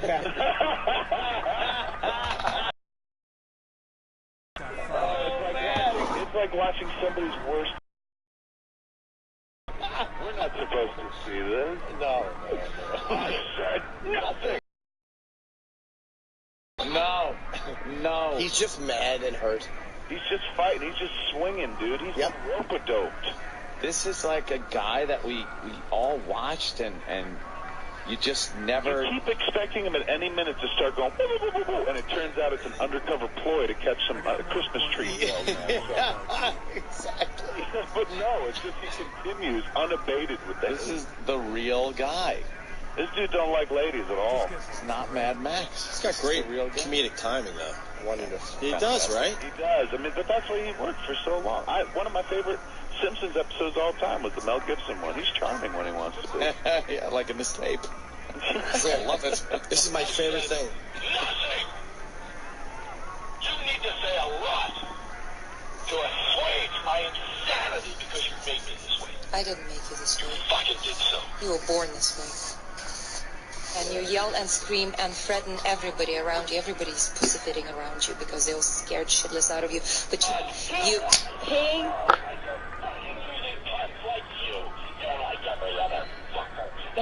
It's like watching somebody's worst. We're not supposed to see this. No. I said nothing. No. He's just mad and hurt. He's just fighting. He's just swinging, dude. He's rope-a-doped. This is like a guy that we all watched, and you just never... You keep expecting him at any minute to start going, boo, boo, boo, boo, and it turns out it's an undercover ploy to catch some Christmas tree salesman. Exactly. But no, it's just he continues unabated with that. This is the real guy. This dude don't like ladies at all. It's not Mad Max. He's got great comedic timing, though. He does, right? He does. I mean, but that's why he worked for so long. One of my favorite Simpsons episodes of all time was the Mel Gibson one. He's charming when he wants to be. Yeah, like in this tape. I love it. This is my favorite thing. Nothing. You need to say a lot to assuage my insanity because you made me this way. I didn't make you this way. You fucking did so. You were born this way. And you yell and scream and threaten everybody around you. Everybody's pussyfooting around you because they're scared shitless out of you. But you paying...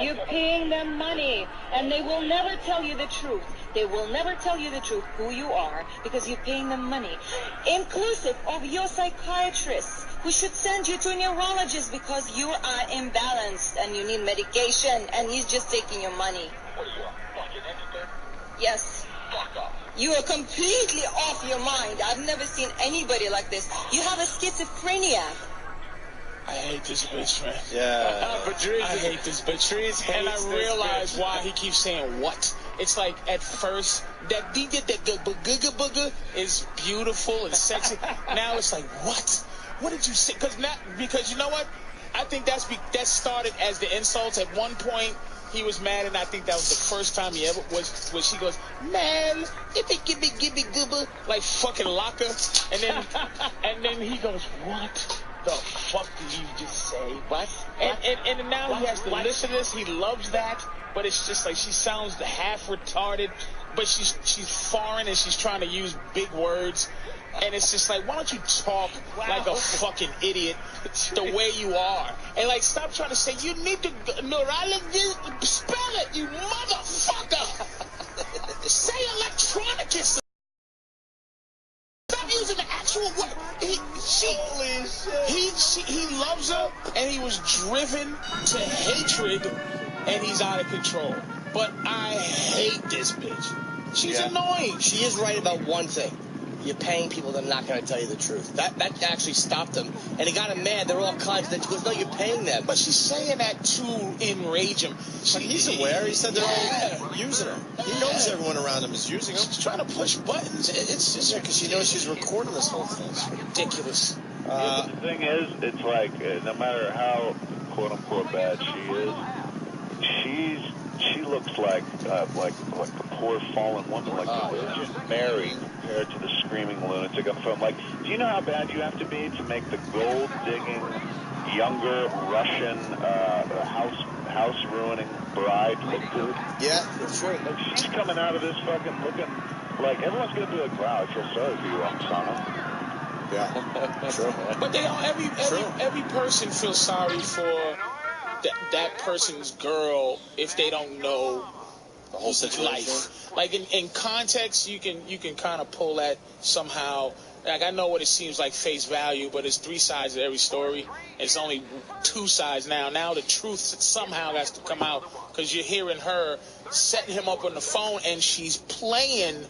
You're paying them money, and they will never tell you the truth. They will never tell you the truth, who you are, because you're paying them money. Inclusive of your psychiatrist, who should send you to a neurologist because you are imbalanced and you need medication, and he's just taking your money. What are you, a fucking expert? Yes. Fuck off. You are completely off your mind. I've never seen anybody like this. You have a schizophrenia. I hate this bitch, man. Yeah. I hate this bitch. And I realize why he keeps saying what. It's like, at first, that booga is beautiful and sexy. Now it's like, what? What did you say? Because you know what? I think that started as the insults. At one point, he was mad, and I think that was the first time he ever was, where she goes, man, gibby gooba, like fucking locker. And then he goes, what the fuck did you just say? What? And now he has to listen to this. He loves that, but it's just like she sounds half retarded, but she's foreign and she's trying to use big words. And it's just like, why don't you talk like a fucking idiot the way you are? And like, stop trying to say, you need to neurologist, spell it, you motherfucker. Say electronicus. Stop using the actual word. He loves her, and he was driven to hatred, and he's out of control. But I hate this bitch. She's annoying. She is right about one thing. You're paying people that are not going to tell you the truth. That actually stopped him. And he got him mad. They're all kinds. Then she goes, no, you're paying them. But she's saying that to enrage him. But he's aware. He said they're all using her. He knows everyone around him is using him. She's trying to push buttons. It's just... because she knows she's recording this whole thing. It's ridiculous. But the thing is, it's like, no matter how quote-unquote bad she is, she looks like a poor fallen woman, like the Virgin Mary compared to the screaming lunatic on the phone. Like, do you know how bad you have to be to make the gold-digging, younger Russian house-ruining bride look good? Yeah, that's true. Like, she's coming out of this fucking looking like everyone's gonna be like, "Wow, I feel sorry for you, Oksana." Yeah, true. But they don't. Every person feels sorry for that person's girl if they don't know the whole situation. Life. Like in context, you can kind of pull that somehow. Like, I know what it seems like face value, but it's three sides of every story. It's only two sides now. Now the truth somehow has to come out because you're hearing her setting him up on the phone, and she's playing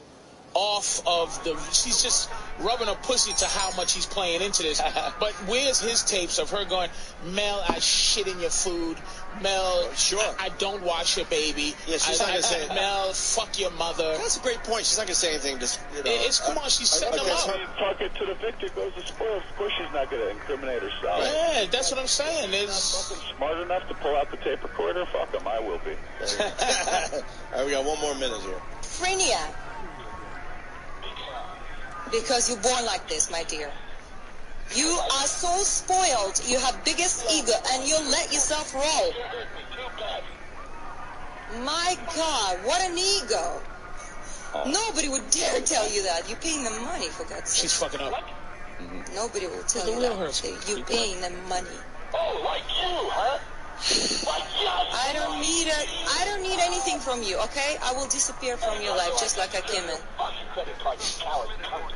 off of she's just rubbing her pussy to how much he's playing into this. But where's his tapes of her going, Mel, I shit in your food. Mel, sure. I don't wash your baby. Yeah, she's not going to say Mel, fuck your mother. That's a great point. She's not going to say anything. Just, come on, she's setting him up. Talking to the victor goes to spoil. Of course she's not going to incriminate herself. Yeah, that's what I'm saying. She's not smart enough to pull out the tape recorder. Fuck him, I will be. All right, we got 1 more minute here. Schizophrenia. Because you're born like this, my dear. You are so spoiled. You have biggest ego, and you'll let yourself roll. My God, what an ego. Oh. Nobody would dare tell you that. You're paying them money, for God's sake. She's fucking up. Nobody will tell The you real that. hurts me. You're paying them money. Oh, like you, huh? Like you. I don't need anything from you, okay? I will disappear from your life just like I came in. Fucking credit card, you coward cunt.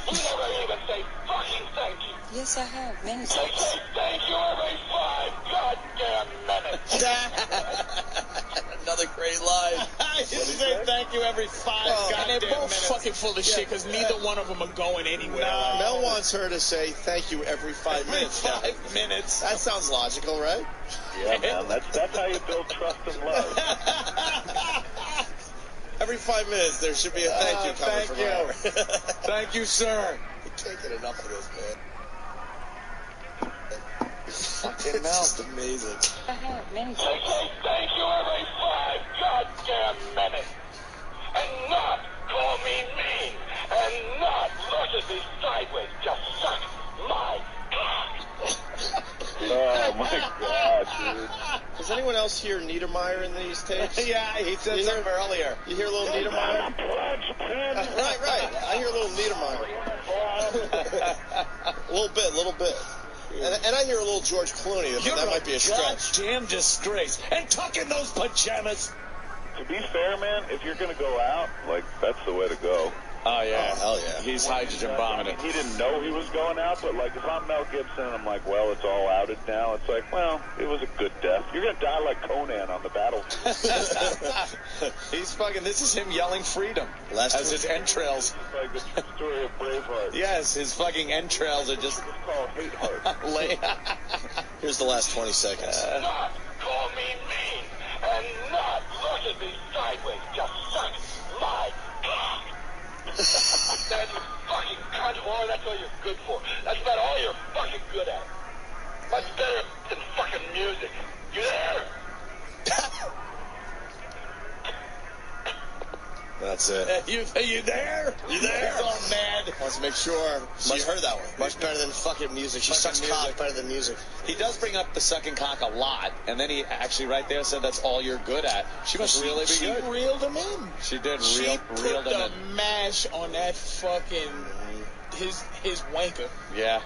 You never even say fucking thank you. Yes, I have, many You times. say thank you every 5 goddamn minutes. Another great line. I just say thank you every 5 goddamn and they're both minutes. fucking full of shit because neither one of them are going anywhere. No. Mel wants her to say thank you every 5 minutes. 5 minutes. That sounds logical, right? Yeah, man. That's how you build trust and love. Every 5 minutes there should be a thank you coming thank from you. her. Thank you, sir. I can't get enough of this, man. Fucking It's Mel. just amazing. I have, many You times. say thank you every 5 goddamn minutes. And not call me mean. And not look at me sideways. Just suck my cock. Oh my God, dude. Does anyone else hear Niedermeyer in these tapes? Yeah, he said something earlier. You hear a little Niedermeyer? Right. I hear a little Niedermeyer. A little bit. And I hear a little George Clooney. That might be a stretch. Goddamn disgrace. And tuck in those pajamas. To be fair, man, if you're gonna go out, like that's the way to go. Oh, yeah. Oh, hell yeah. He's hydrogen bombing it. He didn't know he was going out, but like if I'm Mel Gibson, I'm like, well, it's all outed now. It's like, well, it was a good death. You're gonna die like Conan on the battlefield. He's fucking, this is him yelling freedom Last as week. his entrails. It's like the true story of Braveheart. Yes, his fucking entrails are just It's called Hate Heart. lay. Here's the last 20 seconds. Not call me mean. And not look at me sideways. Just suck my cock. That you fucking cunt whore, that's all you're good for. That's about all you're fucking good at. Much better than fucking music. You there? That's it. You there? You there? He's all mad. Wants to make sure she heard that one. Much better than fucking music. She Fucking sucks music. cock better than music. He does bring up the sucking cock a lot, and then he actually right there said that's all you're good at. She must really be She good. reeled him in. She did She reeled put him the in. mash on that fucking his wanker. Yeah.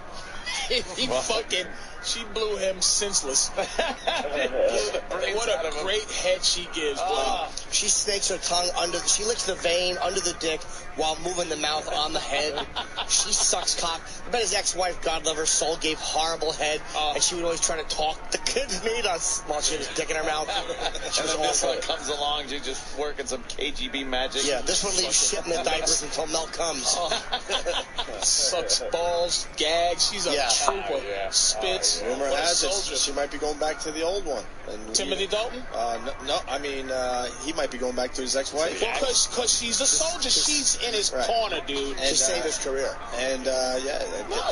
He Well. fucking she blew him senseless. Blew the brains What out a of him. great head she gives, bro. She snakes her tongue she licks the vein under the dick while moving the mouth on the head. She sucks cock. I bet his ex-wife, God love her soul, gave horrible head, and she would always try to talk the kids made us while she had his dick in her mouth. She And was then this awful. one comes along, she's just working some KGB magic. Yeah, this one leaves shit in the diapers until Mel comes. Sucks balls, gags. She's a Yeah. trooper. Yeah. Spits. Rumor What a has it soldier. she might be going back to the old one. And Timothy Dalton? he might be going back to his ex-wife. Well, because she's a soldier. She's in his Right. corner, dude. And, To save his career. And, No,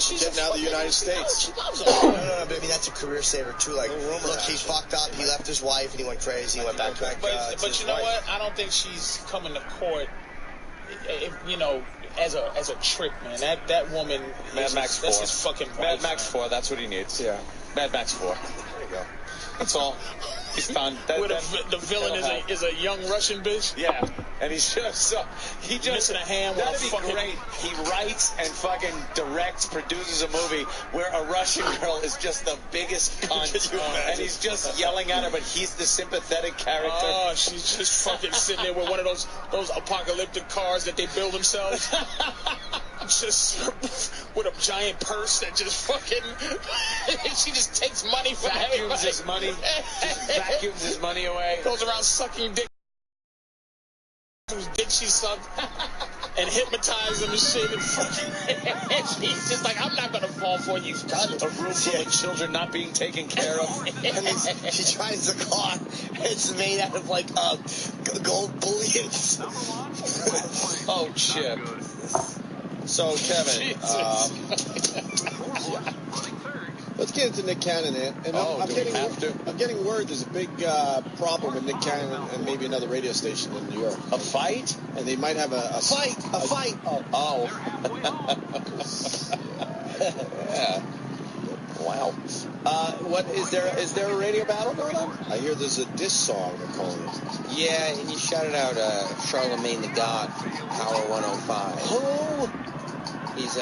she's getting out of the United No, States. she loves him. No, but I mean, that's a career saver, too. Like, No rumor look, has he it. fucked up. He left his wife, and he went crazy. He went back to her. But you know what? I don't think she's coming to court. As a trick, man. That woman. Mad Max 4. That's his fucking wife, Mad Max man. 4, that's what he needs. Yeah. Mad Max 4. There you go. That's all. He's found that. Where the villain is a young Russian bitch. Yeah, and he's just Missing a hand with That'd a be fucking- great. He writes and fucking directs, produces a movie where a Russian girl is just the biggest cunt, Could you imagine? and he's just yelling at her, but he's the sympathetic character. Oh, she's just fucking sitting there with one of those apocalyptic cars that they build themselves. Just with a giant purse that just fucking she just takes money from Vacuums everybody. his money, just vacuums his money away. Goes around sucking dick whose dick she sucked and hypnotize them and shit and fucking and she's just like, I'm not gonna fall for you. A room full of children not being taken care of. And she drives a car. It's made out of, like, gold bullion. Oh, Chip. So, Kevin, let's get into Nick Cannon. And Oh, do we have to? I'm getting word there's a big problem with Nick Cannon and maybe another radio station in New York. A fight? And they might have a Fight. Oh. Yeah. wow. What is there? Is there a radio battle going on? I hear there's a diss song they're calling it. Yeah, and you shouted out Charlemagne the God from Power 105. Who? He's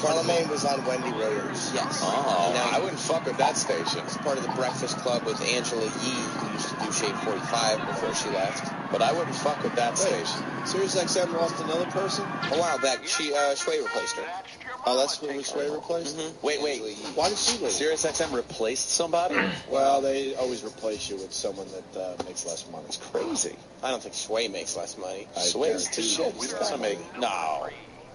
Charlemagne was on Wendy Williams. Yes. Oh, Now, I wouldn't fuck with that station. He's part of the Breakfast Club with Angela Yee, who used to do Shade 45 before she left. But I wouldn't fuck with that station. Sirius XM lost another person? A while back, Sway replaced her. Oh, that's who Sway replaced? Mm-hmm. Wait. Why did she leave? Sirius XM replaced somebody? Well, they always replace you with someone that makes less money. It's crazy. I don't think Sway makes less money. Sway's the shit. He's gonna make...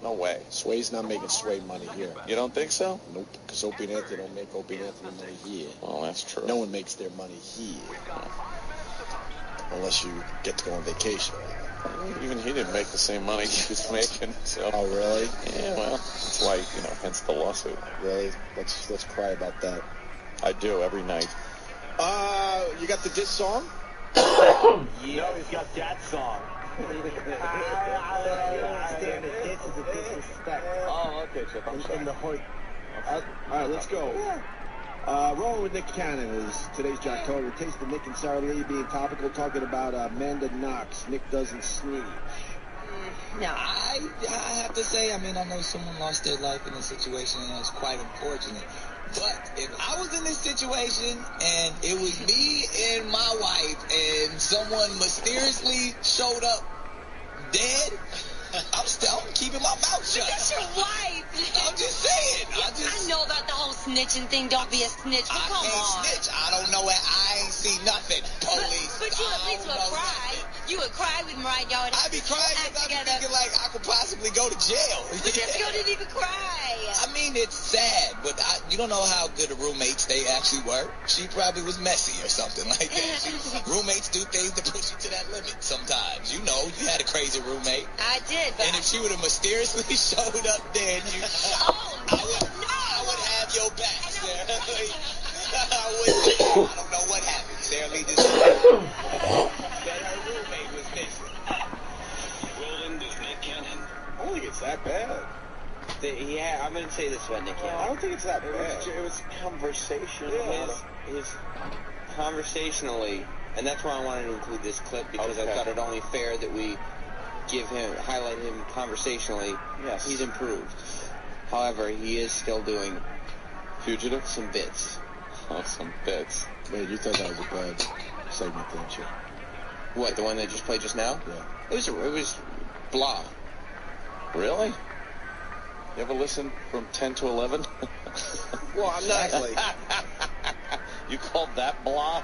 No way. Sway's not making Sway money here. You don't think so? Nope, because Opie and Anthony don't make Opie and Anthony money here. Oh, that's true. No one makes their money here. Unless you get to go on vacation. Even he didn't make the same money he was making. So. Oh, really? Yeah, well, that's why, hence the lawsuit. Really? Let's cry about that. I do, every night. You got the diss song? Yeah, he's got that song. I understand that this is a disrespect. Oh, okay, Chip, I'm sorry. In the hood. All right, let's go. Rolling with Nick Cannon is today's Jack Coder. Taste of Nick and Sarah Lee being topical, talking about Amanda Knox. Nick doesn't sneeze. Now, I have to say, I know someone lost their life in this situation, and it's quite unfortunate. But if I was in this situation, and it was me and my wife, and someone mysteriously showed up dead, I'm keeping my mouth shut. That's your wife. I'm just saying. I know about the whole snitching thing. Don't be a snitch. But come I can't on. snitch. I don't know it. I ain't seen nothing. Police. But you at least would cry. You would cry with Mariah. Y'all would I'd be crying because I'd be thinking like I could possibly go to jail. But you didn't even cry. It's sad, but you don't know how good of roommates they actually were. She probably was messy or something like that. Roommates do things to push you to that limit sometimes. You had a crazy roommate. I did, but... And if she would have mysteriously showed up dead, I would have your back, Sarah. I don't know what happened. Sarah Lee just said her roommate was missing. Rolling with Nick Cannon. I don't think it's that bad. I'm going to say this about Nick Cannon. I don't think it's that bad. It was conversation. Yeah. His conversationally, and that's why I wanted to include this clip, because I thought it only fair that we highlight him conversationally. Yes. He's improved. However, he is still doing Fugitive? some bits. Oh, some bits. Wait, you thought that was a bad segment, didn't you? What, the one that just played just now? Yeah. It was blah. Really? You ever listen from 10 to 11? Well, I'm not like... You called that blah?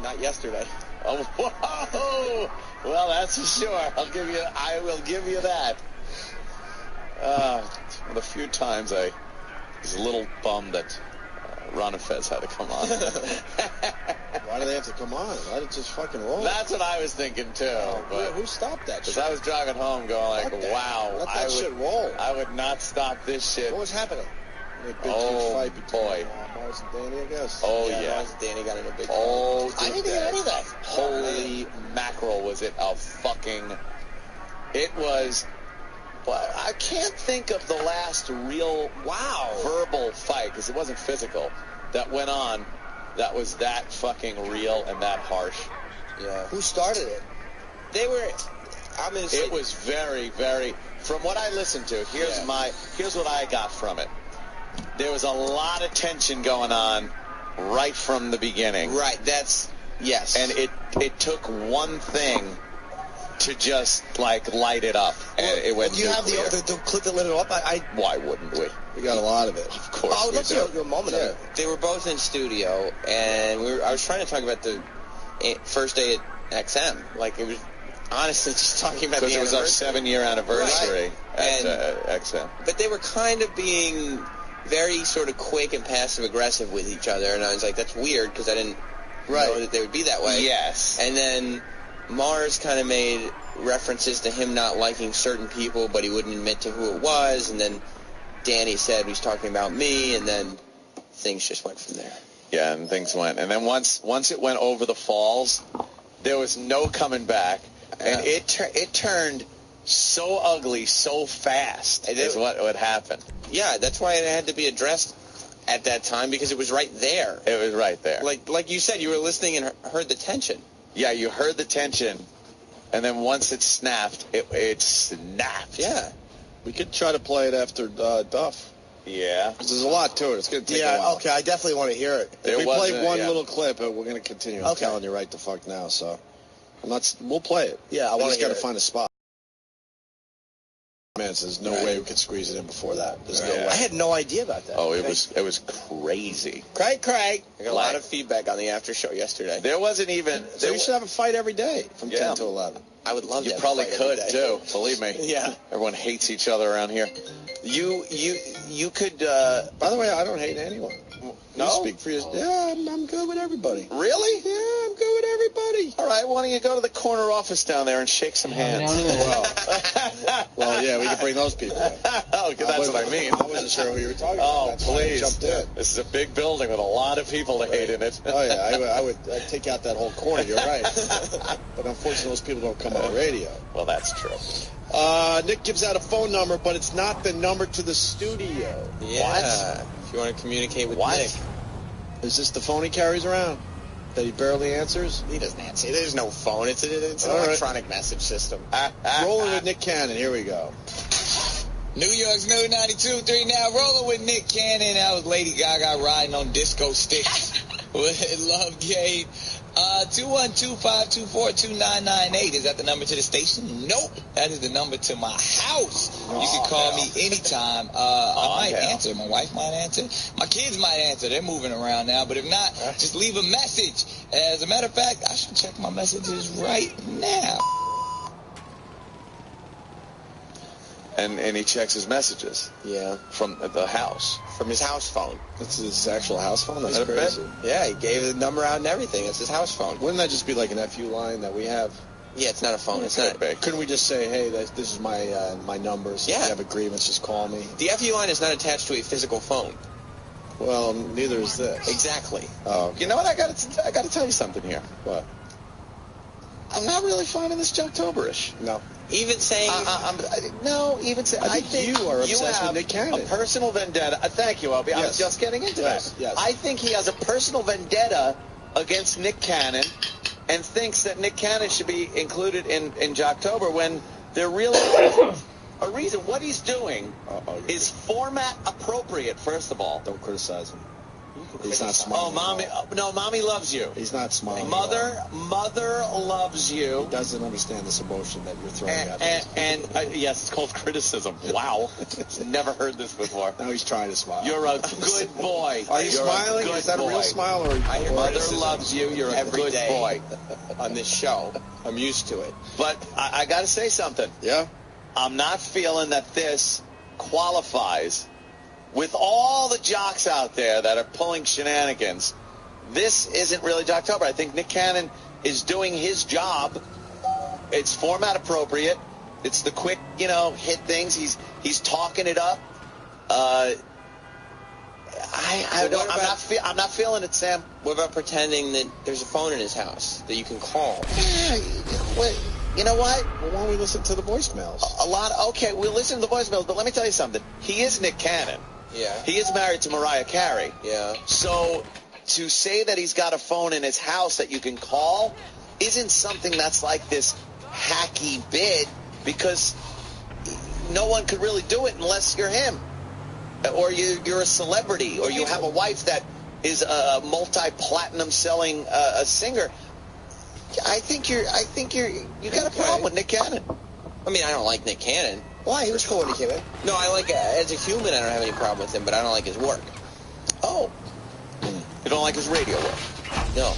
Not yesterday. Oh, whoa! Well, that's for sure. I will give you that. The few times I was a little bummed that Ron and Fez had to come on. Why do they have to come on? Why did it just fucking roll? That's what I was thinking too. But who stopped that shit? Because I was driving home going like, wow. Let that shit roll. I would not stop this shit. What was happening? A big fight between Mars and Danny, I guess. Oh, yeah. Mars and Danny got in a big fight. Oh, I didn't hear any of that. Holy mackerel, was it a fucking... It was... Well, I can't think of the last real verbal fight, because it wasn't physical, that went on that was that fucking real and that harsh. Yeah. Who started it? They were... I'm going to say... It was very, very... From what I listened to, here's what I got from it. There was a lot of tension going on right from the beginning. Right, that's... Yes. And it took one thing to just, light it up. And it went Do you have the clip that lit it up? Why wouldn't we? We got a lot of it. Of course Oh, we let's do. hear your moment of it. They were both in studio, and I was trying to talk about the first day at XM. It was honestly just talking about the anniversary. Because it was our 7-year anniversary at XM. But they were kind of being very sort of quick and passive-aggressive with each other, and I was like, that's weird, because I didn't know that they would be that way. Yes. And then Mars kind of made references to him not liking certain people, but he wouldn't admit to who it was, and then Danny said he was talking about me, and then things just went from there. Yeah, and things went. And then once it went over the falls, there was no coming back, and it turned so ugly so fast is what would happen. Yeah, that's why it had to be addressed at that time because it was right there. It was right there. Like you said, you were listening and heard the tension. Yeah, you heard the tension, and then once it snapped, it snapped. Yeah. We could try to play it after Duff. Yeah. There's a lot to it. It's going to take a while. Okay, I definitely want to hear it. If we play one little clip, we're going to continue. I'm telling you right the fuck now, so we'll play it. Yeah, I want to got to find a spot. Man, there's no way we could squeeze it in before that. There's no way. I had no idea about that. Oh, it was crazy. Craig. I got a lot of feedback on the after show yesterday. There wasn't even. So we should have a fight every day from 10 to 11. I would love that. You probably could too. Believe me. Yeah. Everyone hates each other around here. You could. By the way, I don't hate anyone. No? You speak for yourself. Yeah, I'm good with everybody. Really? Yeah, I'm good with everybody. All right, why don't you go to the corner office down there and shake some hands? Well, yeah, we can bring those people in. Oh, that's what I mean. I wasn't sure who you were talking about. Oh, That's why I please. jumped in. This is a big building with a lot of people to hate in it. Oh, yeah, I'd take out that whole corner. You're right. But unfortunately, those people don't come on the radio. Well, that's true. Nick gives out a phone number, but it's not the number to the studio. Yeah. What? If you want to communicate with Nick. Is this the phone he carries around that he barely answers? He doesn't answer. There's no phone. It's an electronic message system. Rolling with Nick Cannon. Here we go. New York's new 92.3 now. Rolling with Nick Cannon. That was Lady Gaga riding on disco sticks with Love Gate. 212-524-2998. Is that the number to the station? Nope. That is the number to my house. You can call me anytime. I might answer. My wife might answer. My kids might answer. They're moving around now. But if not, just leave a message. As a matter of fact, I should check my messages right now. And he checks his messages. Yeah. From the house. From his house phone. That's his actual house phone? That's I crazy. bet. Yeah, he gave the number out and everything. It's his house phone. Wouldn't that just be like an FU line that we have? Yeah, it's not a phone. It's not big. Couldn't we just say, hey, this is my number, so if you have a grievance, just call me? The FU line is not attached to a physical phone. Well, neither is this. Exactly. Oh. You know what? I got to tell you something here. What? I'm not really finding this Joketoberish. No. Even saying... I think you are obsessed with Nick Cannon. A personal vendetta. Thank you, Albie. I was just getting into that. Yes. I think he has a personal vendetta against Nick Cannon and thinks that Nick Cannon should be included in Jocktober when there really isn't a reason. What he's doing is format appropriate, first of all. Don't criticize him. He's not smiling. Oh, Mommy loves you. He's not smiling. Mother loves you. He doesn't understand this emotion that you're throwing at him. And yes, it's called criticism. Wow. Never heard this before. Now he's trying to smile. You're a good boy. Are you smiling? Is that a real smile? Or I hear Mother loves you. You're a good boy. On this show. I'm used to it. But I got to say something. Yeah? I'm not feeling that this qualifies. With all the jocks out there that are pulling shenanigans, this isn't really Jocktober. I think Nick Cannon is doing his job. It's format appropriate. It's the quick, hit things. He's talking it up. I'm not feeling it, Sam. What about pretending that there's a phone in his house that you can call? Yeah, you know what? Well, why don't we listen to the voicemails? Okay, we'll listen to the voicemails, but let me tell you something. He is Nick Cannon. Yeah. He is married to Mariah Carey. Yeah. So to say that he's got a phone in his house that you can call isn't something that's like this hacky bit, because no one could really do it unless you're him. Or you're a celebrity, or you have a wife that is a multi-platinum selling singer. I think you got a problem with Nick Cannon. I mean, I don't like Nick Cannon. Why? He was cool when he came in. No, I like, as a human, I don't have any problem with him, but I don't like his work. Oh. You don't like his radio work? No.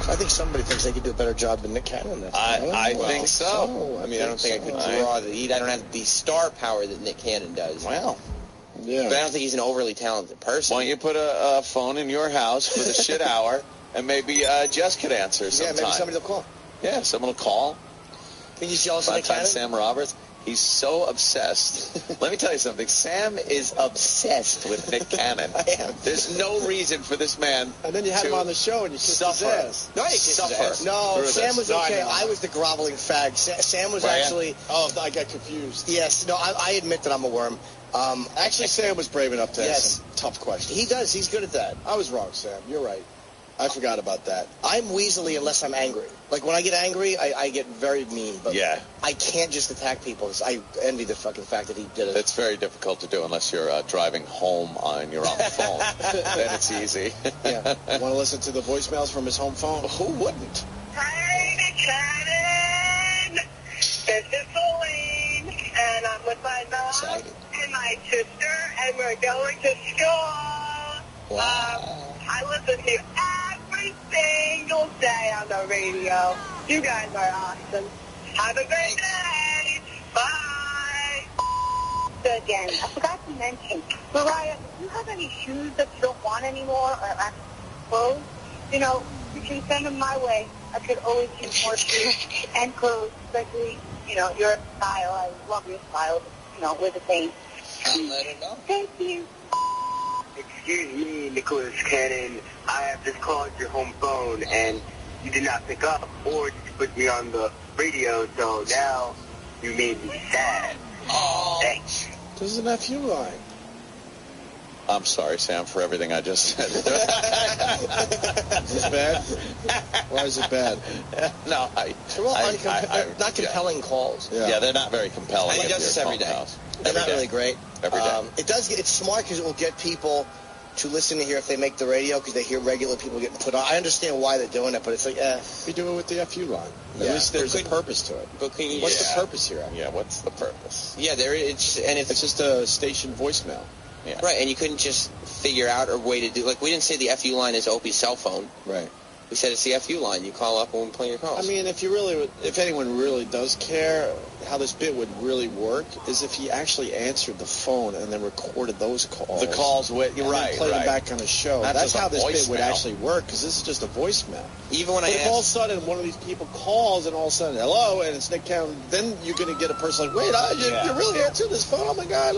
I think somebody thinks they could do a better job than Nick Cannon. I think so. I mean, I don't think I could draw the lead. I don't have the star power that Nick Cannon does. Well. Yeah. But I don't think he's an overly talented person. Why don't you put a phone in your house for the shit hour, and maybe Jess could answer sometime. Yeah, maybe somebody will call. Yeah, someone will call. Think he's jealous of Nick Cannon? Sam Roberts. He's so obsessed. Let me tell you something. Sam is obsessed with Nick Cannon. I am. There's no reason for this man And then you had him on the show and you kissed his ass. No, I didn't kiss his Suffer. ass. No, Sam was okay. No. I was the groveling fag. Sam was actually... Oh, I got confused. Yes, no, I admit that I'm a worm. Actually, Sam was brave enough to ask some tough questions. He does. He's good at that. I was wrong, Sam. You're right. I forgot about that. I'm weaselly unless I'm angry. Like, when I get angry, I get very mean. But Yeah. I can't just attack people. I envy the fucking fact that he did it. It's very difficult to do unless you're driving home and you're on the phone. Then it's easy. Yeah. Want to listen to the voicemails from his home phone? Who wouldn't? Hey, Nick Cannon! This is Celine, and I'm with my mom and my sister, and we're going to school. Wow. I listen to you every single day on the radio. You guys are awesome. Have a great day. Bye. Again, I forgot to mention, Mariah, do you have any shoes that you don't want anymore, or actually clothes? You know, you can send them my way. I could always use more shoes and clothes, especially, you know, your style. I love your style. You know, we're the same. I'll let her know. Thank you. Excuse me, Nicholas Cannon. I have just called your home phone, and you did not pick up, or did you put me on the radio, so now you made me sad. Oh. Thanks. This is an FU line. I'm sorry, Sam, for everything I just said. Is this bad? Why is it bad? No, They're all not compelling calls. Yeah, they're not very compelling. And he does this every day. They're not really great. Every day. It's smart because it will get people to listen to hear if they make the radio because they hear regular people getting put on. I understand why they're doing it, but it's like, We do it with the FU line. Yeah. At least there's a purpose to it. But can you What's the purpose here? Yeah, what's the purpose? Yeah, it's just a station voicemail. Yeah. Right, and you couldn't just figure out a way to do, like, we didn't say the FU line is Opie's cell phone. Right. We said it's the FU line. You call up and we play your calls. I mean, if anyone really does care, how this bit would really work is if he actually answered the phone and then recorded those calls. The calls with, and right, then played them back on the show. Not That's just a how this bit would voicemail. actually work, because this is just a voicemail. Even when but I if all of a sudden one of these people calls and all of a sudden, hello, and it's Nick Cannon, then you're going to get a person like, wait, you really answered this phone? Oh, my God.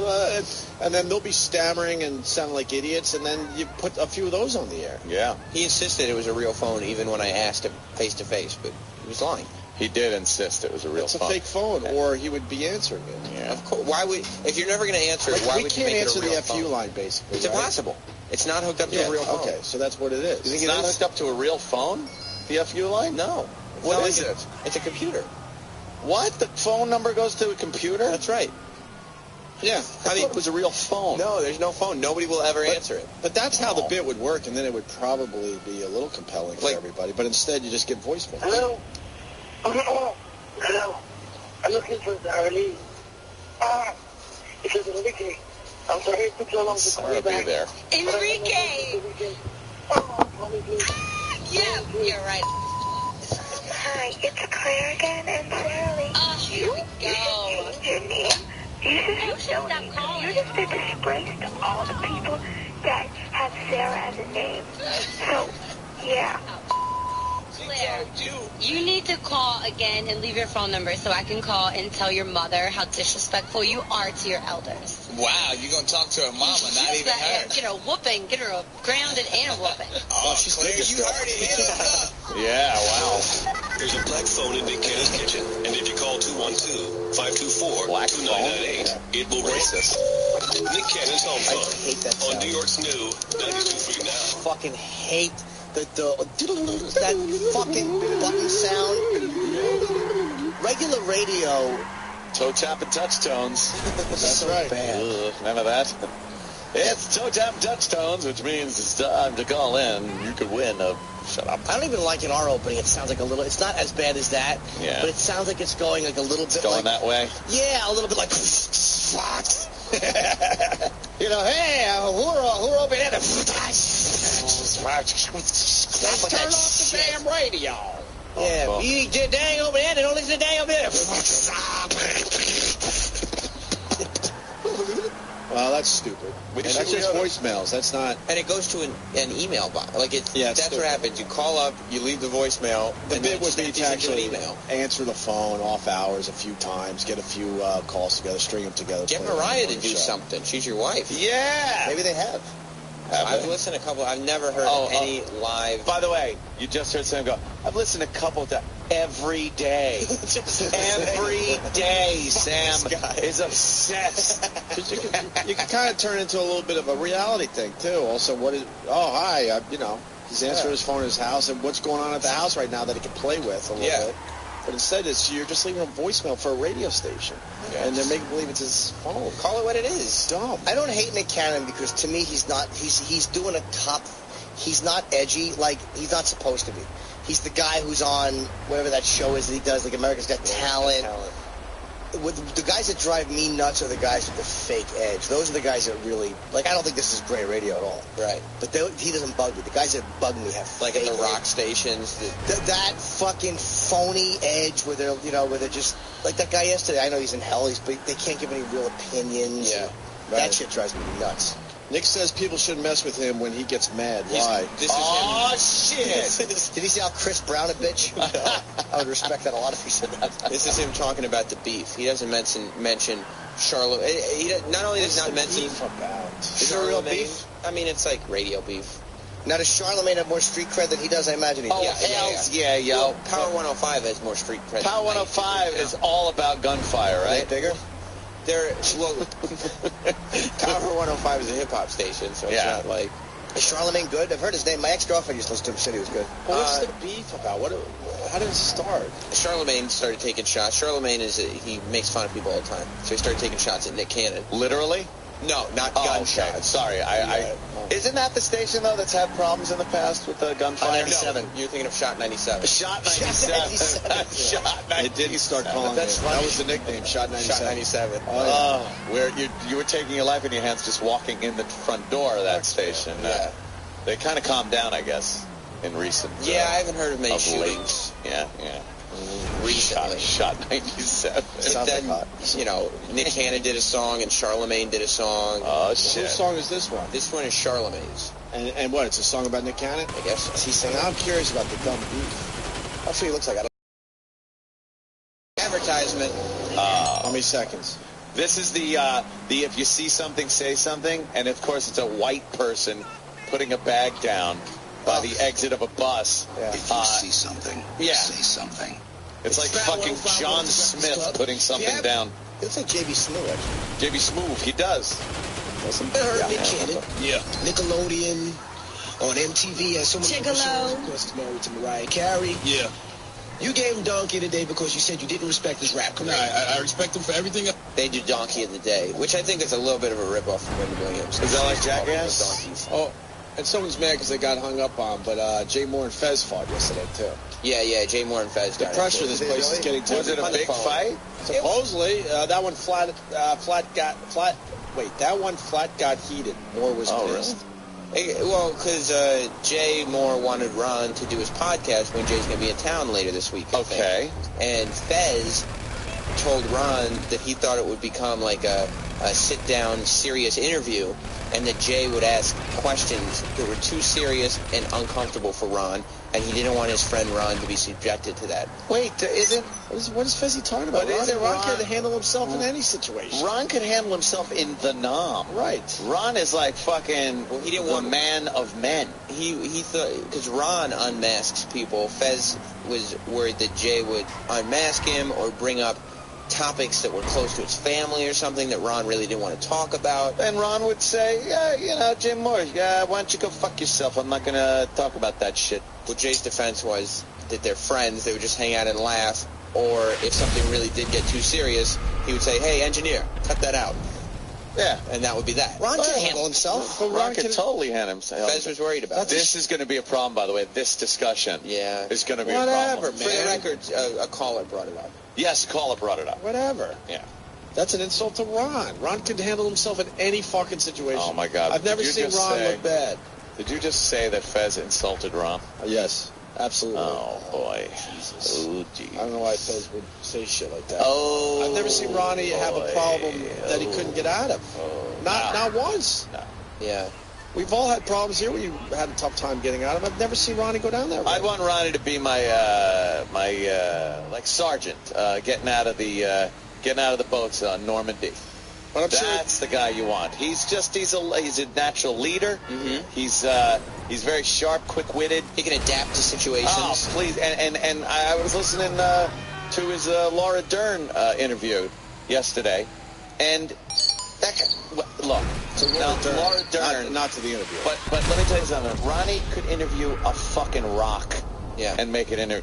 And then they'll be stammering and sounding like idiots, and then you put a few of those on the air. Yeah. He insisted it was a real phone even when I asked him face-to-face, but he was lying. He did insist it was a real It's phone. a fake phone, or he would be answering it. Yeah. Of course. Why would, if you're never going to answer it, Like, why we would you can't make answer it a real the FU phone? line, basically. It's right? impossible. It's not hooked up to Yeah, a real phone. okay, so that's what it is. It's not hooked up to a real phone? The FU line? No. What is it? It's a computer. What? The phone number goes to a computer? That's right. Yeah. I thought it was a real phone. No, there's no phone. Nobody will ever answer it. But that's how the bit would work, and then it would probably be a little compelling for everybody. But instead, you just get voicemail. Hello? Hello? I'm looking for Darlene. This is Enrique. I'm sorry it took so long to call you back. there. Enrique! Yeah, you're right. Hi, it's Claire again, and Sally. Oh, here we go. You should change your name. You should stop calling. You're just a disgrace to all the people that have Sarah as a name. So, yeah. Claire, you need to call again and leave your phone number so I can call and tell your mother how disrespectful you are to your elders. Wow, you're going to talk to her mama, not even her. Get her a whooping, get her a grounded and a whooping. Oh, Claire, you heard it. Hit her up. Yeah, wow. There's a black phone in Nick Cannon's kitchen, and if you call 212-524-2998, it will ring. Nick Cannon's home phone on New York's new 92.3 Now. Fucking hate that fucking button sound. Regular radio. Toe tap and touch tones. That's right. Ugh, remember that? It's toe tap and touch tones, which means it's time to call in. You could win a... Shut up. I don't even like in our opening. It sounds like a little... It's not as bad as that. Yeah. But it sounds like it's going like a little bit Going that way? Yeah, a little bit like... You know, hey, who opened it? Turn off the damn radio. Yeah, you dang over there, don't listen to dang over there. Well, that's stupid. That's just voicemails. That's not... And it goes to an email box. Like, that's stupid. what happens. You call up, you leave the voicemail, The and bit then would be it to sends you an actually email. answer the phone off hours a few times, get a few calls together, string them together. Get play them Mariah on to the do show. something. She's your wife. Yeah! Maybe they have. I've listened a couple. I've never heard any live. By the way, you just heard Sam go, I've listened a couple of times. every day. Every day, Sam is obsessed. You can kind of turn into a little bit of a reality thing, too. Also, hi, he's answering his phone in his house, and what's going on at the house right now that he can play with a little bit. But instead, you're just leaving a voicemail for a radio station. Yeah. And they're making believe it's his phone. Call it what it is. Dumb. I don't hate Nick Cannon because to me he's doing a top. He's not edgy like he's not supposed to be. He's the guy who's on whatever that show is that he does, like America's Got Talent. With the guys that drive me nuts are the guys with the fake edge. Those are the guys that really, like, I don't think this is great radio at all. Right. But he doesn't bug me. The guys that bug me have like fake in the rock edge. stations. That fucking phony edge where they're just, like that guy yesterday, I know he's in hell, but they can't give any real opinions. Yeah. That shit drives me nuts. Nick says people shouldn't mess with him when he gets mad. Why? Shit! Did he see how Chris Brown a bitch? I would respect that a lot if he said that. This is him talking about the beef. He doesn't mention Charlotte. Not only does he not mention is there real beef? I mean, it's like radio beef. Now, does Charlemagne have more street cred than he does? I imagine he does. Yeah, yo. Well, Power 105 has more street cred. Power 105 is all about gunfire, right? Bigger? Power 105 is a hip-hop station, so it's not like... Is Charlemagne good? I've heard his name. My ex-girlfriend used to listen to him, said he was good. Well, what's the beef about? How did it start? Charlemagne started taking shots. Charlemagne he makes fun of people all the time. So he started taking shots at Nick Cannon. Literally? No, not gunshots. Okay. Sorry, isn't that the station, though, that's had problems in the past with the gunfire? 97. You're thinking of Shot 97. Shot 97. Shot 97. It didn't start calling it. That was the nickname, Shot 97. Shot 97. Where you were taking your life in your hands just walking in the front door of that station. They kind of calmed down, I guess, in recent I haven't heard of many shootings. Yeah. Recently. Shot 97. Then, Nick Cannon did a song and Charlemagne did a song. Oh, shit. Whose song is this one? This one is Charlemagne's. And what, it's a song about Nick Cannon? I guess so. Is he saying, I'm curious about the dumb beef. That's what he looks like. Advertisement. How many seconds? This is the if you see something, say something. And, of course, it's a white person putting a bag down by the exit of a bus. If you see something, say something. It's like fucking John Smith putting something down. It looks like J.B. Smoove, actually. J.B. Smoove, he does. Nick Cannon. Yeah. Nickelodeon on MTV and so many other shows. Of course, married to Mariah Carey. Yeah. You gave him Donkey of the Day because you said you didn't respect his rap career. No, I respect him for everything. They do Donkey of the Day, which I think is a little bit of a ripoff from Wendy Williams. Is that like Jackass? Oh, and someone's mad because they got hung up on, but Jay Moore and Fez fought yesterday, too. Yeah, Jay Moore and Fez got The pressure this place is getting to. Was it a big fight? Supposedly, that one flat got heated. Moore was pissed. Really? Well, because Jay Moore wanted Ron to do his podcast when Jay's going to be in town later this week. Okay. And Fez told Ron that he thought it would become like a sit-down, serious interview, and that Jay would ask questions that were too serious and uncomfortable for Ron, and he didn't want his friend Ron to be subjected to that. Wait, what is Fezzi talking about? Ron can handle himself in any situation. Ron can handle himself in the nom. Right. Ron is like fucking he didn't want man of men. He thought, because Ron unmasks people, Fez was worried that Jay would unmask him or bring up topics that were close to his family or something that Ron really didn't want to talk about. And Ron would say, Jay Moore, why don't you go fuck yourself? I'm not going to talk about that shit. Well, Jay's defense was that they're friends. They would just hang out and laugh. Or if something really did get too serious, he would say, hey, engineer, cut that out. Yeah. And that would be that. Ron can handle himself. But Ron can totally handle himself. Fez was worried about this. Is going to be a problem, by the way. This discussion is going to be a problem. For the record, a caller brought it up. Yes, a caller brought it up. Whatever. Yeah. That's an insult to Ron. Ron can handle himself in any fucking situation. Oh, my God. I've never seen Ron look bad. Did you just say that Fez insulted Ron? Yes, absolutely. Oh, boy. Jesus. Oh, geez. I don't know why Fez would say shit like that. Oh, I've never seen Ronnie have a problem that he couldn't get out of. Not once. No. Yeah. We've all had problems here where you had a tough time getting out of them. I've never seen Ronnie go down that road. I'd want Ronnie to be my like sergeant, getting out of the boats on Normandy. But I'm That's the guy you want. He's a natural leader. Mm-hmm. He's very sharp, quick-witted. He can adapt to situations. Oh, please. And I was listening to his Laura Dern interview yesterday. And that guy, look, Laura Dern. Not to the interview. But let me tell you something. Ronnie could interview a fucking rock. Yeah. And make it No,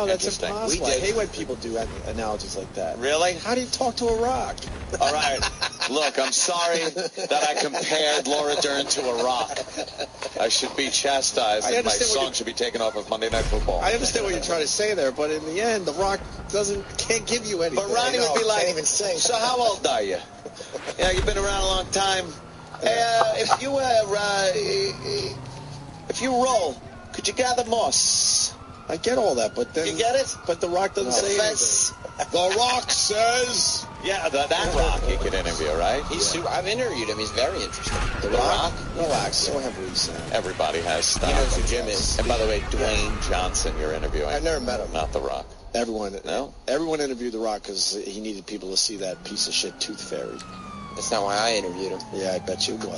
that's interesting. impossible. I hate when people do analogies like that. Really? How do you talk to a rock? All right. Look, I'm sorry that I compared Laura Dern to a rock. I should be chastised, and my song should be taken off of Monday Night Football. I understand what you're trying to say there, but in the end, the rock can't give you anything. But Ronnie would be like, can't even sing. so how old are you? Yeah, you've been around a long time. If you roll, could you gather moss? I get all that, but then... You get it? But the rock doesn't say anything. The rock says... Yeah, that rock he could interview, right? I've interviewed him. He's very interesting. The rock? Relax. Don't have reason. Everybody has stuff. He knows who Jim is. And by the way, Dwayne Johnson you're interviewing. I've never met him. Not The Rock. Everyone interviewed The Rock because he needed people to see that piece of shit Tooth Fairy. That's not why I interviewed him. Yeah, I bet you it was.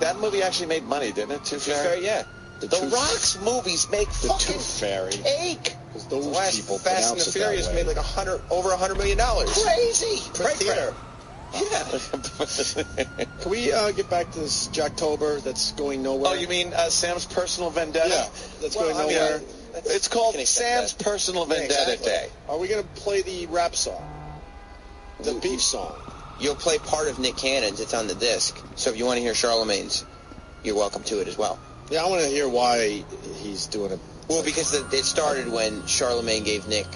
That movie actually made money, didn't it? Tooth Fairy? Yeah. The Rock's movies make the fucking Tooth Fairy. Cake. Because those last people Fast and the Furious made like over $100 million. Crazy. Per theater. Yeah. Can we get back to this Jacktober that's going nowhere? Oh, you mean Sam's Personal Vendetta? Yeah, that's going nowhere. It's called Sam's Personal Vendetta Day. Are we going to play the rap song? The beef song? You'll play part of Nick Cannon's. It's on the disc. So if you want to hear Charlemagne's, you're welcome to it as well. Yeah, I want to hear why he's doing it. Well, because it started when Charlemagne gave Nick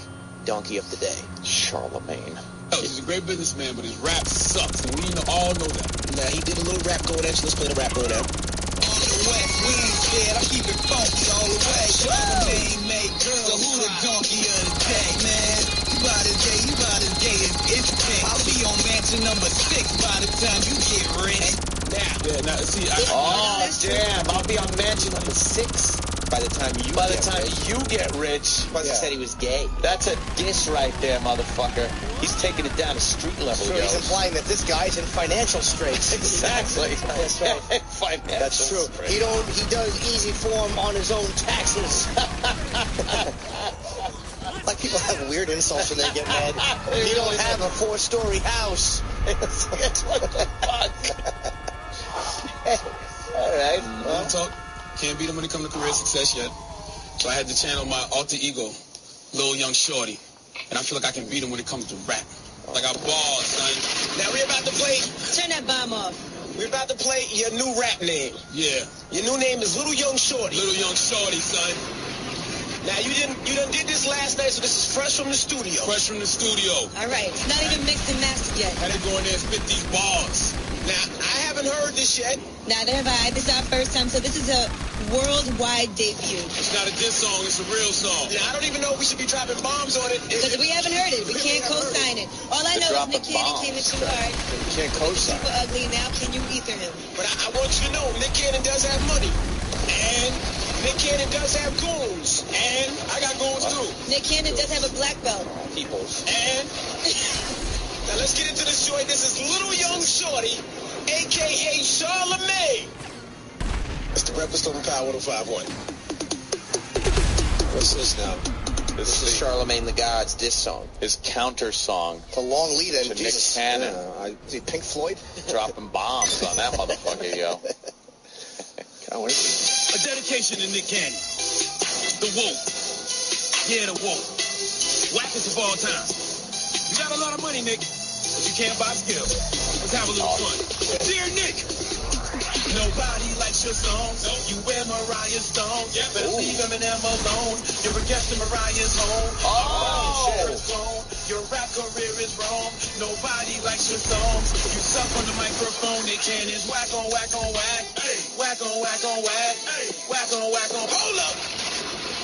Donkey of the Day. Charlemagne. Oh, he's a great businessman, but his rap sucks, and we all know that. Nah, he did a little rap go there, so let's play the rap go there. All the West, we ain't scared. I keep it funky all the way. Charlemagne made girls. So who the donkey of the day, man? You about as gay as it's king. I'll be on mansion number 6 by the time you get rich. Now, see, damn! I'll be on mansion number 6 by the time you get rich. Plus, he said he was gay. That's a diss right there, motherfucker. He's taking it down to street level. So he's implying that this guy's in financial straits. Exactly. That's right. That's true. Straits. He does easy form on his own taxes. Like people have weird insults when they get mad. You don't have a 4-story house. What the fuck? All right. Well, talk. Can't beat him when it comes to career success yet. So I had to channel my alter ego, Lil Young Shorty. And I feel like I can beat him when it comes to rap. Like I balls, son. Now we're about to play. Turn that bomb off. We're about to play your new rap name. Yeah. Your new name is Little Young Shorty. Little Young Shorty, son. Now you done did this last night, so this is fresh from the studio. Fresh from the studio. All right. It's not even mixed and mastered yet. Had to go in there and spit these bars. Now, I haven't heard this yet. Neither have I. This is our first time, so this is a worldwide debut. It's not a diss song, it's a real song. Yeah, I don't even know if we should be dropping bombs on it. Because we haven't heard it. We can't co-sign it. All I know is Nick Cannon came in too hard. You can't co-sign. Super ugly. Now can you ether him? But I want you to know, Nick Cannon does have money. And Nick Cannon does have goons. And I got goons too. Nick Cannon does have a black belt. Peoples. And now let's get into this joint. This is Little Young Shorty, a.k.a. Charlemagne. It's the Breakfast on Power 105.1. What's this now? This is Charlemagne the God's diss song. His counter song. It's a long lead in. To Nick Cannon. Is he Pink Floyd? Dropping bombs on that motherfucker, yo. Can't wait. A dedication to Nick Cannon. The woke. Yeah, the woke. Wackest of all time. You got a lot of money, Nick, but you can't buy skill. Let's have a little fun. Dear Nick, nobody likes your songs. You wear Mariah's songs. Better leave Eminem alone. You're a guest in Mariah's home. Your rap career is wrong. Nobody likes your songs. You suck on the microphone. Nick Cannon's whack on whack on whack. Whack on whack on whack. Whack on whack on. Hold up.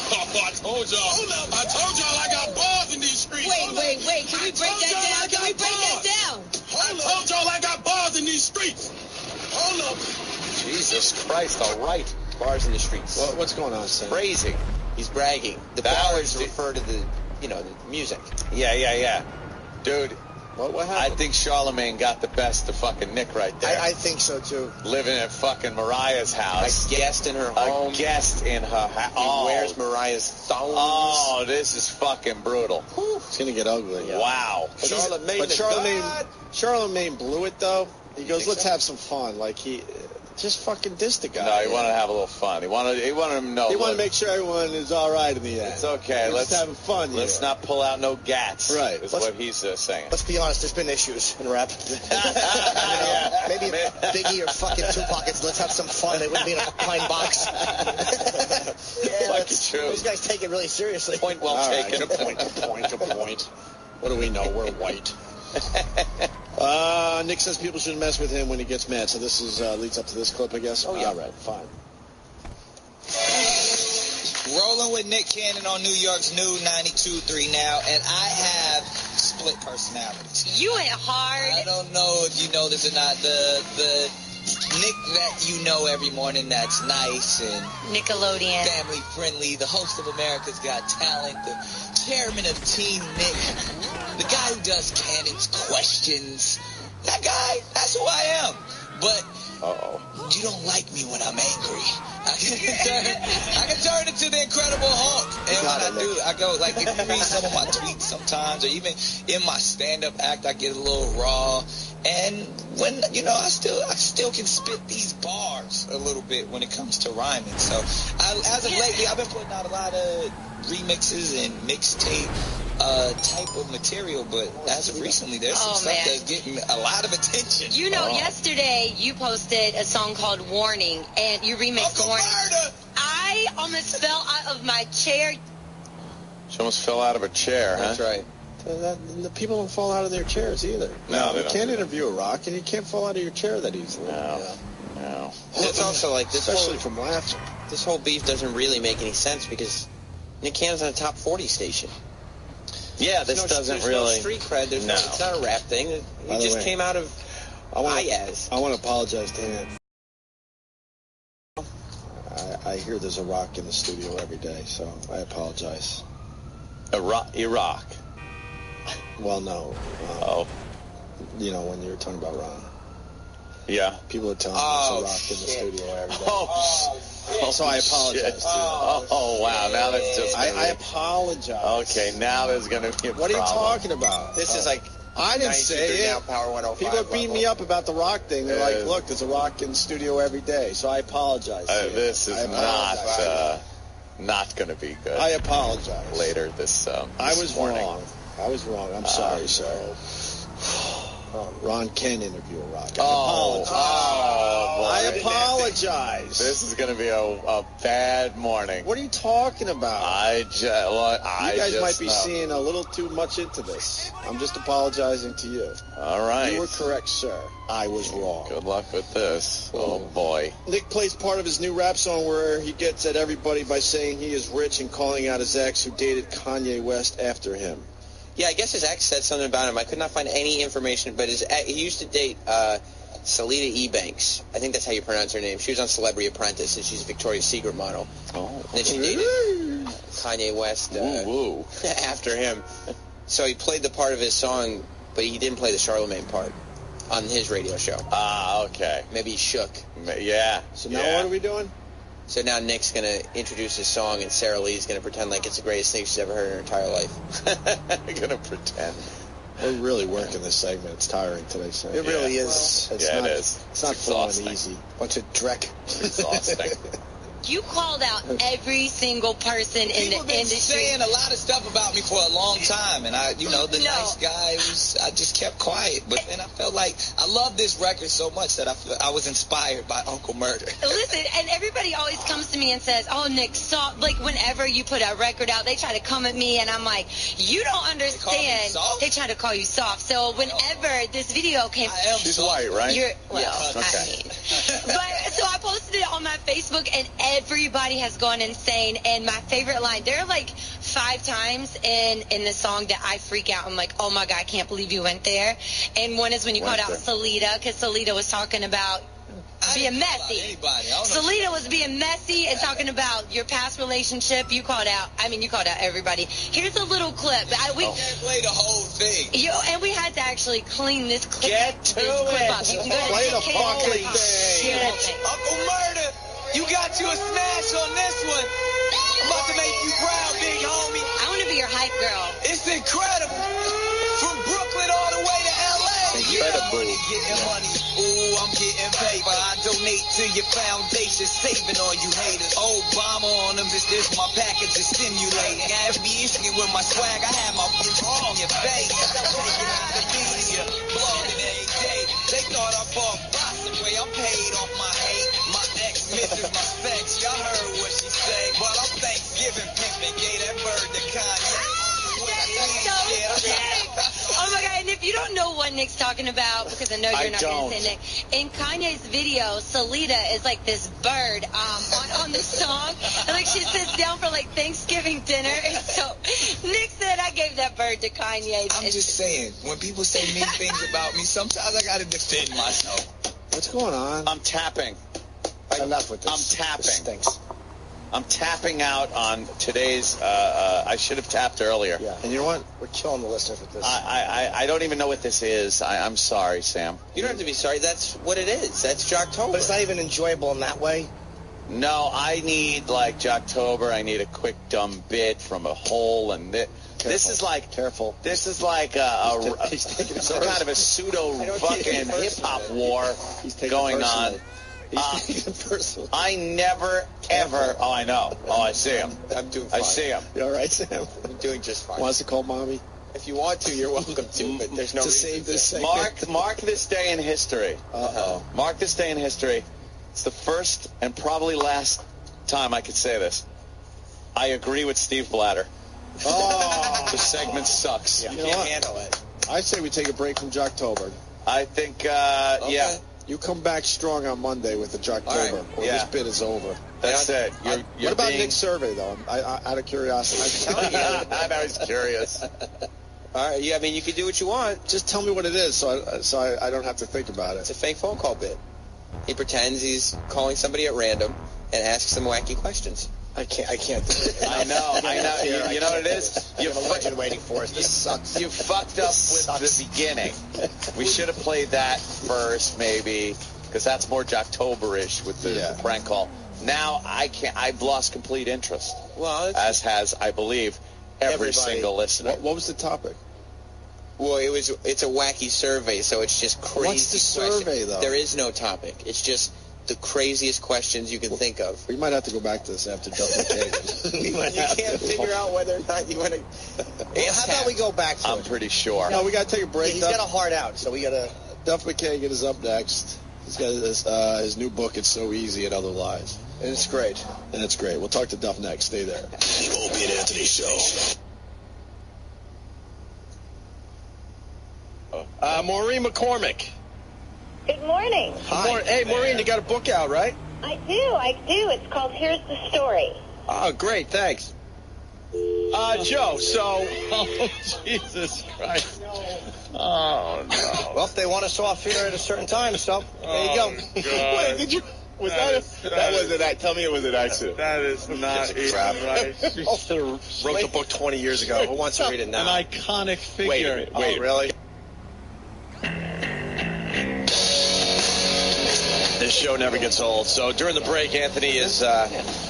Oh, I told y'all. Hold up. I told y'all I got bars in these streets. Wait. Can we break that down? Can we break that down? I told y'all I got bars in these streets. Hold up. Jesus Christ, all right. Bars in the streets. What's going on, Sam? Crazy. He's bragging. The bars refer to the music. Yeah. Dude, What happened? I think Charlemagne got the best of fucking Nick right there. I think so, too. Living at fucking Mariah's house. A guest in her home. A guest in her house. He wears Mariah's thongs. Oh, this is fucking brutal. It's going to get ugly. Yeah. Wow. Charlemagne blew it, though. He goes, let's have some fun. Like, he just fucking dissed the guy. No, he wanted to have a little fun. He wanted him to know. He wanted to make sure everyone is all right in the end. It's okay. Let's having fun here. Let's not pull out no gats. Right. Is what he's saying. Let's be honest. There's been issues in rap. Maybe Biggie or fucking Tupac. Let's have some fun. They wouldn't be in a pine box. True. Those guys take it really seriously. Point well taken. A point. What do we know? We're white. Nick says people shouldn't mess with him when he gets mad. So this is leads up to this clip, I guess. Oh, yeah. All right, fine. Rolling with Nick Cannon on New York's new 92.3 now, and I have split personalities. You went hard. I don't know if you know this or not. The Nick that you know every morning that's nice and Nickelodeon, family friendly, the host of America's Got Talent, the chairman of Team Nick, the guy who does Cannon's questions. That guy, that's who I am. But you don't like me when I'm angry. I can turn into the Incredible Hulk. And when I do, I go, like, if you read some of my tweets sometimes, or even in my stand-up act, I get a little raw. And when, I still can spit these bars a little bit when it comes to rhyming. So, as of lately, I've been putting out a lot of remixes and mixtape type of material, but as of recently, there's some stuff that's getting a lot of attention. Yesterday you posted a song called Warning, and you remixed Warning. I almost fell out of my chair. She almost fell out of a chair, That's right. The people don't fall out of their chairs either. No, you can't interview a rock, and you can't fall out of your chair that easily. No. It's also like this especially from laughter. This whole beef doesn't really make any sense because Nick Cannon's on a top 40 station. Yeah, this doesn't there's really. No street cred. It's not a rap thing. He just came out of IAZ. I want to apologize to him. I hear there's a rock in the studio every day, so I apologize. Iraq. Well, no. When you were talking about Ron. Yeah. People are telling me there's a rock in the studio every day. So I apologize to you. Oh, wow. Now that's just... I apologize. Okay, now there's going to be a What problem. are you talking about? This is like... I didn't say it. Now, Power 105 People are beating me up about the rock thing. They're like, look, there's a rock in the studio every day. So I apologize to you. This is not going to be good. I apologize. Later this morning. Wrong. I was wrong. I'm sorry, sir. Ron can interview a rock. I apologize. This is going to be a bad morning. What are you talking about? You guys might be seeing a little too much into this. I'm just apologizing to you. All right. You were correct, sir. I was wrong. Good luck with this. Oh, boy. Nick plays part of his new rap song where he gets at everybody by saying he is rich and calling out his ex who dated Kanye West after him. Yeah, I guess his ex said something about him. I could not find any information, but he used to date Salida Ebanks. I think that's how you pronounce her name. She was on Celebrity Apprentice, and she's a Victoria's Secret model. Oh. And then she dated Kanye West after him. So he played the part of his song, but he didn't play the Charlemagne part on his radio show. Okay. Maybe he shook. Yeah. So now what are we doing? So now Nick's going to introduce his song, and Sarah Lee's going to pretend like it's the greatest thing she's ever heard in her entire life. Going to pretend. We're really working this segment. It's tiring today, so. It really is. It is. It's not flowing easy. Bunch of dreck. Exhausting. You called out every single person in the industry. People been saying a lot of stuff about me for a long time, and the nice guy I just kept quiet. But then I felt like I love this record so much that I was inspired by Uncle Murder. Listen, and everybody always comes to me and says, "Oh, Nick, soft." Like whenever you put a record out, they try to come at me, and I'm like, "You don't understand." They try to call you soft. So whenever this video came, she's white, right? Okay. But so I posted it on my Facebook, and everybody has gone insane. And my favorite line, there are like 5 times in the song that I freak out. I'm like, oh my God, I can't believe you went there. And one is when you called out Salida, because Salida was talking about being messy. Salida was being messy and talking about your past relationship. You called out everybody. Here's a little clip. We can't play the whole thing. And we had to actually clean this clip. Get to it. Up. You can go Play to the fucking thing. Uncle Murder, you got you a smash on this one. I'm about to make you proud, big homie. I want to be your hype girl. It's incredible. From Brooklyn all the way to L.A. Incredible. Getting money. Ooh, I'm getting paper. I donate to your foundation, saving all you haters. Obama on them, this my package is stimulating. I have me issuing with my swag. I have my on your face. Taking out the media, blogging every day. They thought I bought box away. I'm paid off my hate. My ex misses my specs. Y'all heard what she said. But I'm Thanksgiving pimping. Gave that bird to Kanye. Oh my God, and if you don't know what Nick's talking about, because I know you're not going to say Nick, in Kanye's video, Salida is like this bird on the song, and like she sits down for like Thanksgiving dinner, and so Nick said I gave that bird to Kanye. I'm just saying, when people say mean things about me, sometimes I got to defend myself. What's going on? I'm tapping. Enough with this. I'm tapping. This stinks. I'm tapping out on today's, I should have tapped earlier. Yeah, and you know what? We're killing the listeners with this. I don't even know what this is. I'm sorry, Sam. You don't have to be sorry. That's what it is. That's Jocktober. But it's not even enjoyable in that way. No, I need, like, Jocktober. I need a quick, dumb bit from a hole, and this is like... Careful. This is like some kind of a pseudo-fucking hip-hop war going on. I never, ever... Oh, I know. Oh, I see him. I'm doing fine. I see him. You all right, Sam? I'm doing just fine. Wants to call Mommy? If you want to, you're welcome to, but there's no to reason save this to. segment. Mark this day in history. Uh-oh. Mark this day in history. It's the first and probably last time I could say this. I agree with Steve Blatter. Oh. The segment sucks. You can't handle it. I say we take a break from Jocktober. I think, yeah. You come back strong on Monday with the Jocktober, right. or this bit is over. That's it. What about Nick's survey, though? Out of curiosity. I'm telling you. I'm always curious. All right. Yeah, I mean, you can do what you want. Just tell me what it is, so I don't have to think about it. It's a fake phone call bit. He pretends he's calling somebody at random and asks them wacky questions. I can't do it. I know. You know what it is? You have a legend waiting for us. This sucks. You fucked up with the beginning. We should have played that first, maybe, because that's more Jocktober-ish with the prank call. Now I can't. I've lost complete interest. Well, as has, I believe, every single listener. What was the topic? Well, it's a wacky survey, so it's just crazy. What's the survey, though? There is no topic. It's just the craziest questions you can think of. We might have to go back to this after Duff McKagan. You can't figure out whether or not you want to. How about we go back to I'm pretty sure. No, we got to take a break. He's got a heart out, so we got to... Duff McKagan is up next. He's got his new book, It's So Easy and Other Lies. And it's great. And it's great. We'll talk to Duff next. Stay there. The Opie and Anthony Show. Maureen McCormick. Good morning. Hi. Hey, Maureen, you got a book out, right? I do. It's called Here's the Story. Oh, great. Thanks. Joe, so... Oh, Jesus Christ. Oh, no. Well, if they want us off here at a certain time, so there you go. Wait, did you... Was that wasn't that. Tell me it was an accident. That is not even right. Wrote the book 20 years ago. Who wants to read it now? An iconic figure. Wait, really? This show never gets old. So during the break, Anthony is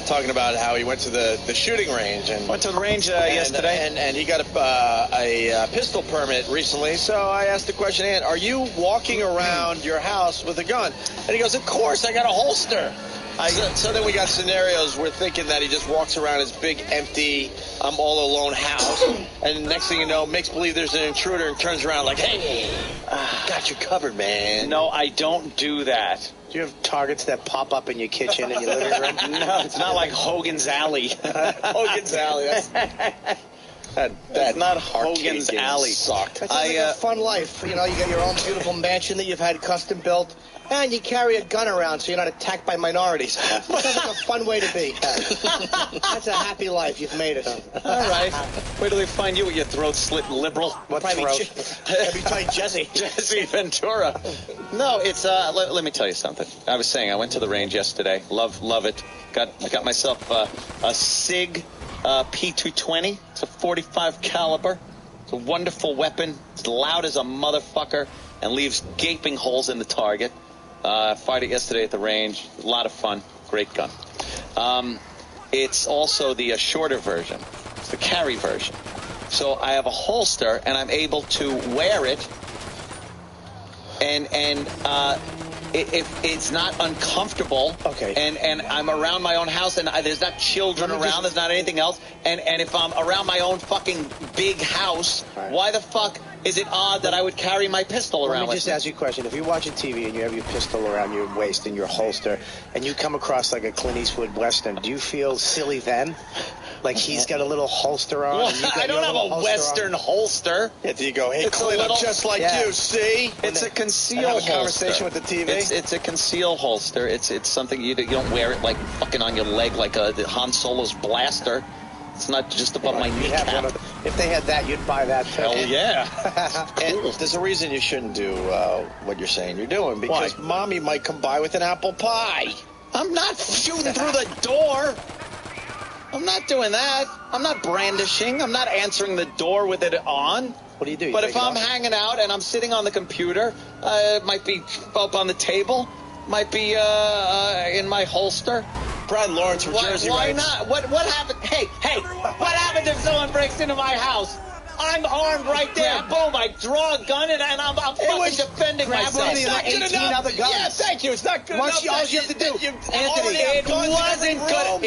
talking about how he went to the shooting range and went to the range yesterday, and he got a pistol permit recently. So I asked the question, Ant, are you walking around your house with a gun? And he goes, of course, I got a holster. So then we got scenarios. We're thinking that he just walks around his big, empty, all alone house, and next thing you know, makes believe there's an intruder and turns around like, hey, got you covered, man. No, I don't do that. Do you have targets that pop up in your kitchen and your living room? No, it's not like Hogan's Alley. Hogan's Alley. That's not Hogan's Alley. That sounds like a fun life. You know, you got your own beautiful mansion that you've had custom built, and you carry a gun around so you're not attacked by minorities. That sounds like a fun way to be. That's a happy life. You've made it. All right. Wait till they find you with your throat-slit liberal. What throat? Every time Jesse. Jesse Ventura. No, it's, let me tell you something. I was saying, I went to the range yesterday. Love it. Got myself a SIG P220. It's a 45 caliber. It's a wonderful weapon. It's loud as a motherfucker and leaves gaping holes in the target. Fired it yesterday at the range. A lot of fun. Great gun. It's also the shorter version. It's the carry version. So I have a holster, and I'm able to wear it, and it's not uncomfortable. Okay. And I'm around my own house, and there's not children around. There's not anything else. And if I'm around my own fucking big house, why the fuck is it odd that I would carry my pistol around? Let me just ask you a question. If you're watching TV and you have your pistol around your waist in your holster, and you come across like a Clint Eastwood Western, do you feel silly then? Like he's got a little holster on? Well, I don't have a Western holster. Yeah, do you go, hey, Clint, I'm just like you, see? It's a concealed have a holster. conversation with the TV? It's a concealed holster. It's something you don't wear it like fucking on your leg like Han Solo's blaster. It's not just above my kneecap. If they had that, you'd buy that too. Hell yeah. And there's a reason you shouldn't do what you're saying you're doing, because Mommy might come by with an apple pie. I'm not shooting through the door. I'm not doing that. I'm not brandishing. I'm not answering the door with it on. What do you do? But if I'm hanging out and I'm sitting on the computer, it might be up on the table, might be in my holster. Brad Lawrence from Jersey Why writes, not? What happened? Hey, what happens if someone breaks into my house? I'm armed right there. Boom, I draw a gun and I'm fucking defending myself. Grab one of the 18 other guns. Yeah, thank you. It's not good enough. All you have to do. Anthony,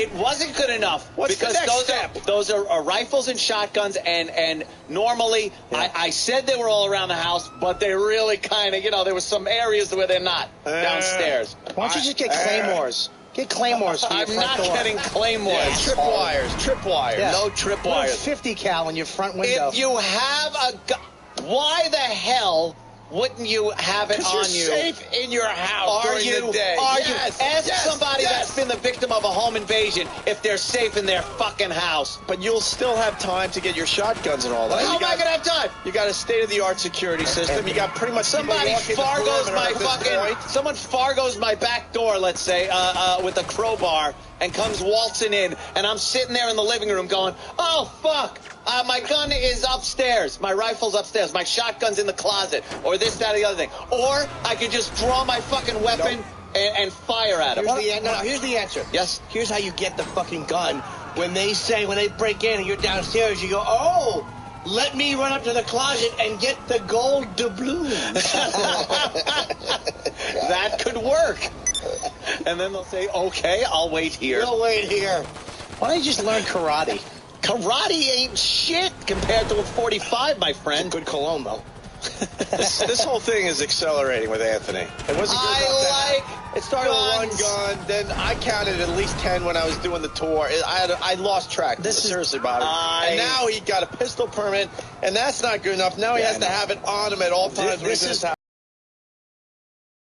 it wasn't good enough. What's because the next step? Those are rifles and shotguns, and normally I said they were all around the house, but they really kind of, there was some areas where they're not downstairs. Why don't you just get claymores? Get claymores for your I'm front not door. getting claymores. Tripwires. Yeah. No tripwires. 50 cal in your front window. If you have a gun, why the hell wouldn't you have it on you're you? safe in your house during the day. Ask somebody that's been the victim of a home invasion if they're safe in their fucking house. But you'll still have time to get your shotguns and all that. How am I going to have time? You got a state-of-the-art security system. You got pretty much Somebody Fargo's my fucking... Someone Fargo's my back door, let's say, with a crowbar, and comes waltzing in, and I'm sitting there in the living room going, oh, fuck. My gun is upstairs. My rifle's upstairs. My shotgun's in the closet. Or this, that, or the other thing. Or I could just draw my fucking weapon and fire at him. Here's the answer. Yes? Here's how you get the fucking gun. When they break in and you're downstairs, you go, oh, let me run up to the closet and get the gold doubloons. That could work. And then they'll say, okay, I'll wait here. You'll wait here. Why don't you just learn karate? Karate ain't shit compared to a 45, my friend. Good cologne, though. This whole thing is accelerating with Anthony. It wasn't good enough. It started with one gun, then I counted at least 10 when I was doing the tour. I lost track. This is seriously about it. And now he got a pistol permit, and that's not good enough. Now he has to have it on him at all times. This is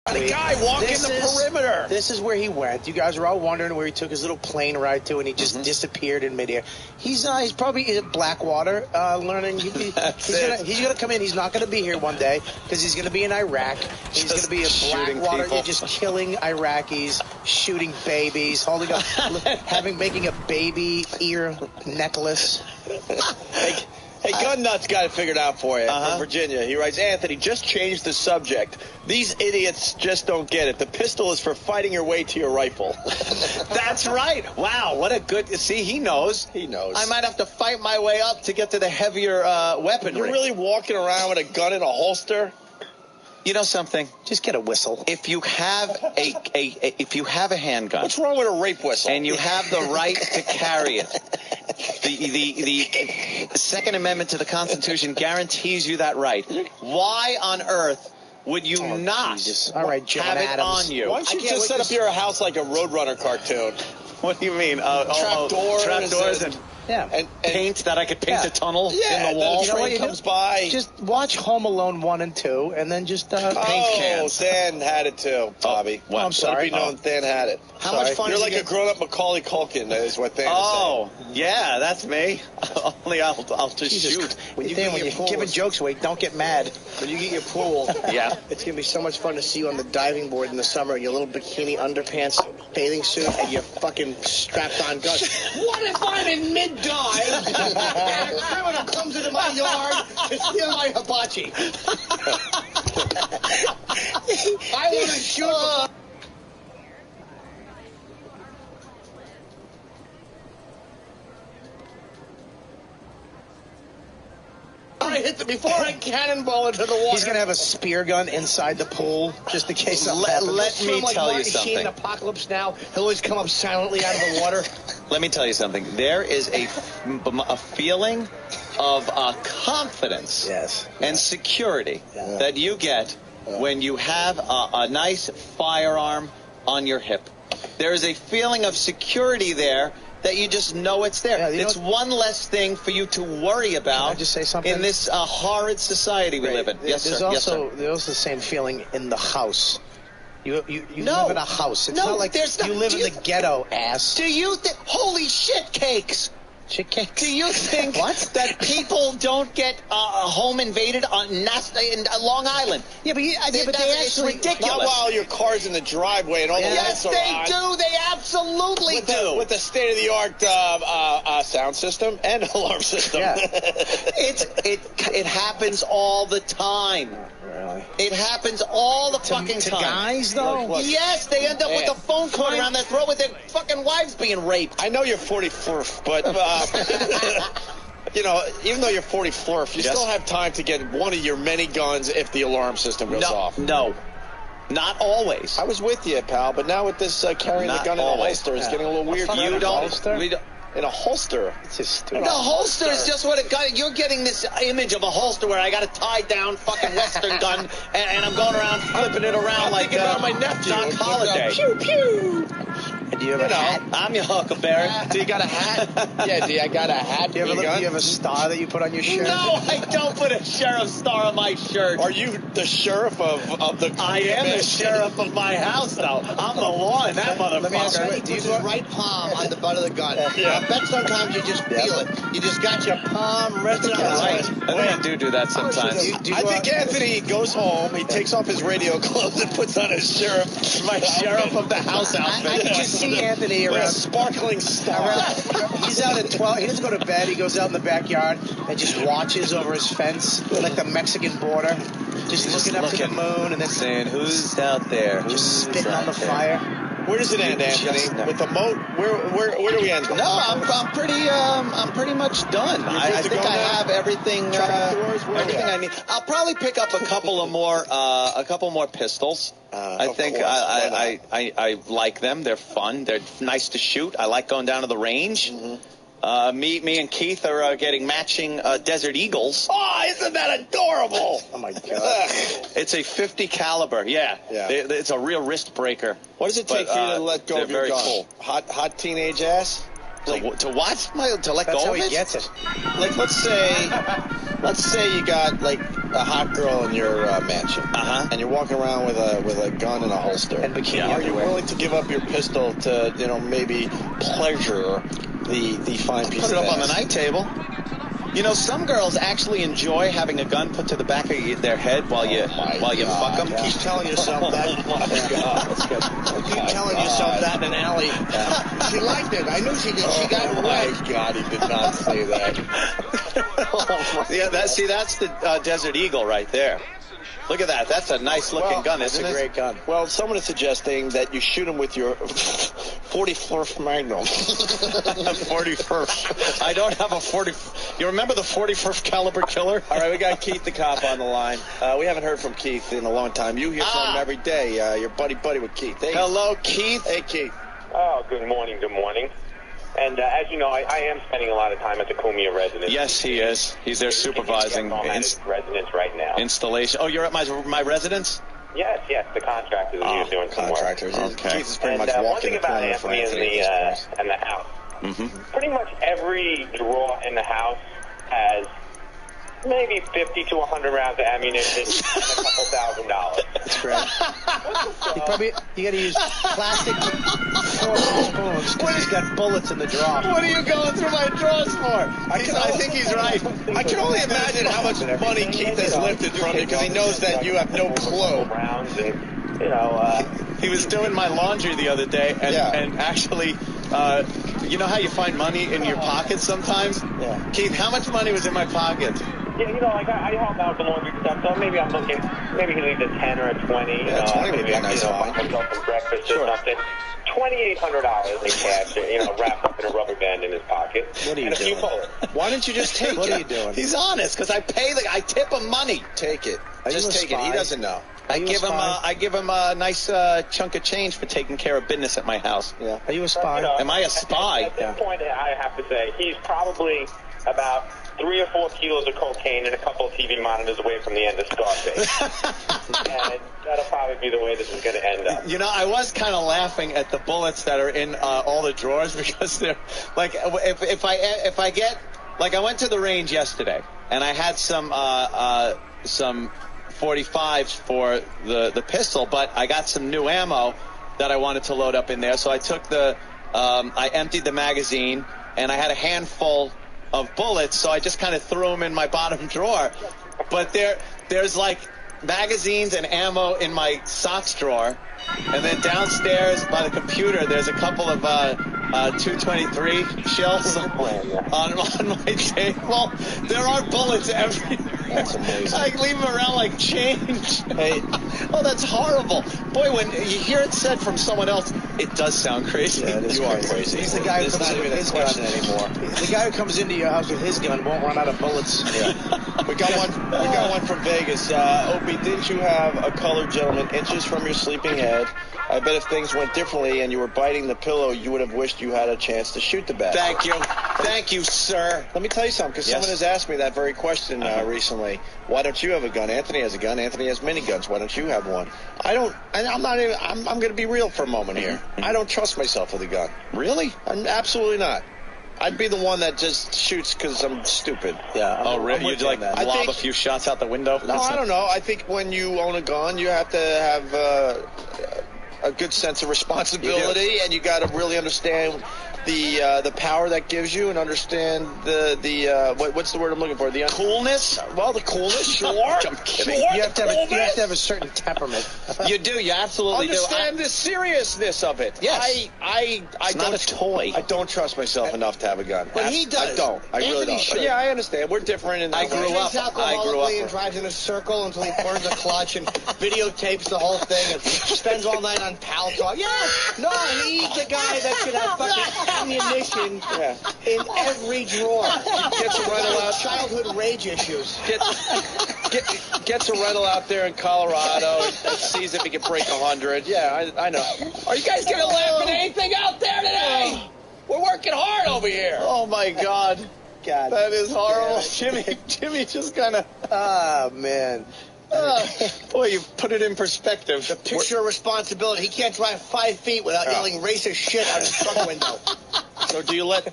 the guy walking the perimeter. This is where he went. You guys are all wondering where he took his little plane ride to, and he just disappeared in midair. He's probably in Blackwater learning. He's gonna come in. He's not gonna be here one day because he's gonna be in Iraq. He's gonna be in Blackwater, just killing Iraqis, shooting babies, making a baby ear necklace. Hey, Gun Nuts got it figured out for you from Virginia. He writes, Anthony, just change the subject. These idiots just don't get it. The pistol is for fighting your way to your rifle. That's right. Wow, what a good... See, he knows. He knows. I might have to fight my way up to get to the heavier weaponry. You're really walking around with a gun in a holster? You know something? Just get a whistle. If you have a handgun... What's wrong with a rape whistle? And you have the right to carry it... The Second Amendment to the Constitution guarantees you that right. Why on earth would you not have it on you? Why don't you just set up your house like a Roadrunner cartoon? What do you mean? Trapdoors trapdoors and Yeah. And paint that I could paint a tunnel in the wall. You know what comes by. Just watch Home Alone 1 and 2, and then just paint cans. Dan had it too, Bobby. I'm sorry. Let it be known, Dan had it. How much fun You're is like a grown-up Macaulay Culkin, is what Dan is saying. Yeah, that's me. Only I'll just shoot. When Dan, when you're giving jokes away, don't get mad. When you get your pool, yeah, it's going to be so much fun to see you on the diving board in the summer in your little bikini underpants, bathing suit, and your fucking strapped-on gun. What if I'm in mid-dive and a criminal comes into my yard to steal my hibachi? I want to shoot. Before I cannonball into the water. He's going to have a spear gun inside the pool, just in case something happens. Let me tell you something. In Apocalypse Now, he'll always come up silently out of the water. Let me tell you something. There is a feeling of confidence and security that you get when you have a nice firearm on your hip. There is a feeling of security there that you just know it's there. Yeah, it's one less thing for you to worry about. Can I just say something? In this horrid society we live in. Yes, there's sir. Also, there's also the same feling in the house. You live in a house. It's not like you live in the ghetto, ass. Do you think... Holy shit cakes! Shit cakes? Do you think that people don't get home invaded on in Long Island? Yeah, but they actually... ridiculous. Not while your car's in the driveway and all the lights are on. Yes, they do. They absolutely do. With the state-of-the-art sound system and alarm system. Yeah. It happens all the time. Really? It happens all the fucking time. To guys, though? Look. Yes, they end up with a phone cord around their throat with their fucking wives being raped. I know you're 44th, but... You know, even though you're 44th, you still have time to get one of your many guns if the alarm system goes off. No. Not always. I was with you, pal, but now with this carrying the gun in a holster, it's getting a little weird. You don't... In a holster. It's just stupid. The holster is just what it got. You're getting this image of a holster where I got a tied down fucking Western gun and I'm going around flipping it around like my nephew. Doc Holliday. Pew, pew. Do you have a hat? I'm your Huckleberry. Do you got a hat? Yeah, I got a hat. Do you have a star that you put on your shirt? No, I don't put a sheriff star on my shirt. Are you the sheriff of the... I am the sheriff of my house, though. I'm the law in that motherfucker. Let me ask you, do you put your right palm on the butt of the gun? I bet sometimes you just feel it. You just got your palm resting on the right. I think I do that sometimes. I think Anthony goes home, he takes off his radio clothes and puts on his sheriff. My sheriff of the house outfit. I can just see Anthony around. With a sparkling star. He's out at 12. He doesn't go to bed. He goes out in the backyard and just watches over his fence, like the Mexican border. Just looking up to the moon and then saying, "Who's out there?" Just spitting on the fire. Where does it end, Anthony? With the moat? Where do we end? No, I'm pretty much done. I think I have everything I need. I'll probably pick up a couple more pistols. I think I like them. They're fun. They're nice to shoot. I like going down to the range. Mm-hmm. Me and Keith are getting matching Desert Eagles. Oh, isn't that adorable? Oh my God! It's a 50 caliber. Yeah. It's a real wrist breaker. What does it take for you to let go of your gun? Cool. Hot teenage ass? To what? To let go of it? That's how he gets it. Like, let's say you got like a hot girl in your mansion, and you're walking around with a gun and a holster. And bikini. Are you willing to give up your pistol to maybe pleasure the fine piece? Put it of up on ass? the night table. You know, some girls actually enjoy having a gun put to the back of their head while you fuck them. Keep telling yourself that. Oh my God, that's good. Keep telling yourself that in an alley. She liked it. I knew she did. She got it right. Oh my God, he did not say that. That's the Desert Eagle right there. Look at that. That's a nice looking gun, isn't it? It's a great gun. Well, someone is suggesting that you shoot him with your 44th Magnum. 41st. I don't have a 40. You remember the 41st caliber killer? All right, we got Keith the cop on the line. We haven't heard from Keith in a long time. You hear from him every day. You're buddy with Keith. Hey. Hello, Keith. Hey, Keith. Oh, good morning. And as you know, I am spending a lot of time at the Cumia residence. Yes, he is. He's there supervising residence right now. Installation. Oh, you're at my residence? Yes. The contractors are doing some work. Okay. Keith is pretty much walking the corner for Anthony. And the house. Pretty much every drawer in the house has maybe 50 to 100 rounds of ammunition and a couple $1,000. That's great. You got to use plastic forks and spoons because he's got bullets in the drawer. What are you going through my drawers for? I think he's right. I can only imagine how much money Keith has lifted from you because he knows that you have no clue. Rounds and, you know, he was doing my laundry the other day, and actually, you know how you find money in your pocket sometimes? Yeah. Keith, how much money was in my pocket? Yeah, you know, like I help out with the laundry stuff, so maybe I'm looking, maybe he leaves a 10 or a 20. Yeah, 20 would be a nice buy myself some breakfast or something. $2,800 in cash, you know, wrapped up in a rubber band in his pocket. What are you and doing? a few bullets. Why don't you just take it? What are you doing? He's honest, because I tip him money. Take it. Are Just you a take it. He spy? doesn't know. I give him a nice chunk of change for taking care of business at my house. Yeah. Are you a spy? You know, Am I a spy? At this point, I have to say, he's probably about 3 or 4 kilos of cocaine and a couple of TV monitors away from the end of Scarface. And that'll probably be the way this is going to end up. You know, I was kind of laughing at the bullets that are in all the drawers because they're like, if I get, like, I went to the range yesterday and I had some 45s for the pistol, but I got some new ammo that I wanted to load up in there. So I took I emptied the magazine and I had a handful of bullets, so I just kind of threw them in my bottom drawer. But there's like magazines and ammo in my socks drawer, and then downstairs by the computer there's a couple of 223 shells on my table. There are bullets everywhere. That's amazing. I leave them around like change. Hey. Oh, that's horrible. Boy, when you hear it said from someone else, it does sound crazy. Yeah, it is crazy. He's the guy who comes in with his gun anymore. The guy who comes into your house with his gun won't run out of bullets. Yeah. We got one from Vegas. Opie, didn't you have a colored gentleman inches from your sleeping head? I bet if things went differently and you were biting the pillow, you would have wished you had a chance to shoot the bat. Thank you, sir. Let me tell you something, because someone has asked me that very question recently. Why don't you have a gun? Anthony has a gun. Anthony has miniguns. Why don't you have one? I don't. I'm not even. I'm going to be real for a moment here. I don't trust myself with a gun. Really? I'm absolutely not. I'd be the one that just shoots because I'm stupid. Yeah. Oh, really? You'd like lob a few shots out the window? No, I don't know. I think when you own a gun, you have to have a good sense of responsibility, and you got to really understand the power that gives you, and understand what's the word I'm looking for? The coolness. Well, the coolness, sure. I'm kidding. You have to have a certain temperament. You do. You absolutely understand the seriousness of it. Yes. I It's don't. not a toy. I don't trust myself enough to have a gun. But he does. I don't. I really Anthony don't. should. Yeah, I understand. We're different in that I grew way. up. Drinks alcoholically and drives in a circle until he burns a clutch and videotapes the whole thing and spends all night on pal talk. Yeah, no, he's the guy that should have fucking ammunition in every drawer. Gets a rental out. Childhood rage issues. Gets a rental out there in Colorado and sees if he can break 100. Yeah, I know. Are you guys gonna laugh at anything out there today? We're working hard over here. Oh my God. God. That is horrible. Jimmy just kind of. Ah, man. Boy, you put it in perspective. The picture of responsibility. He can't drive 5 feet without yelling racist shit out his truck window. So do you let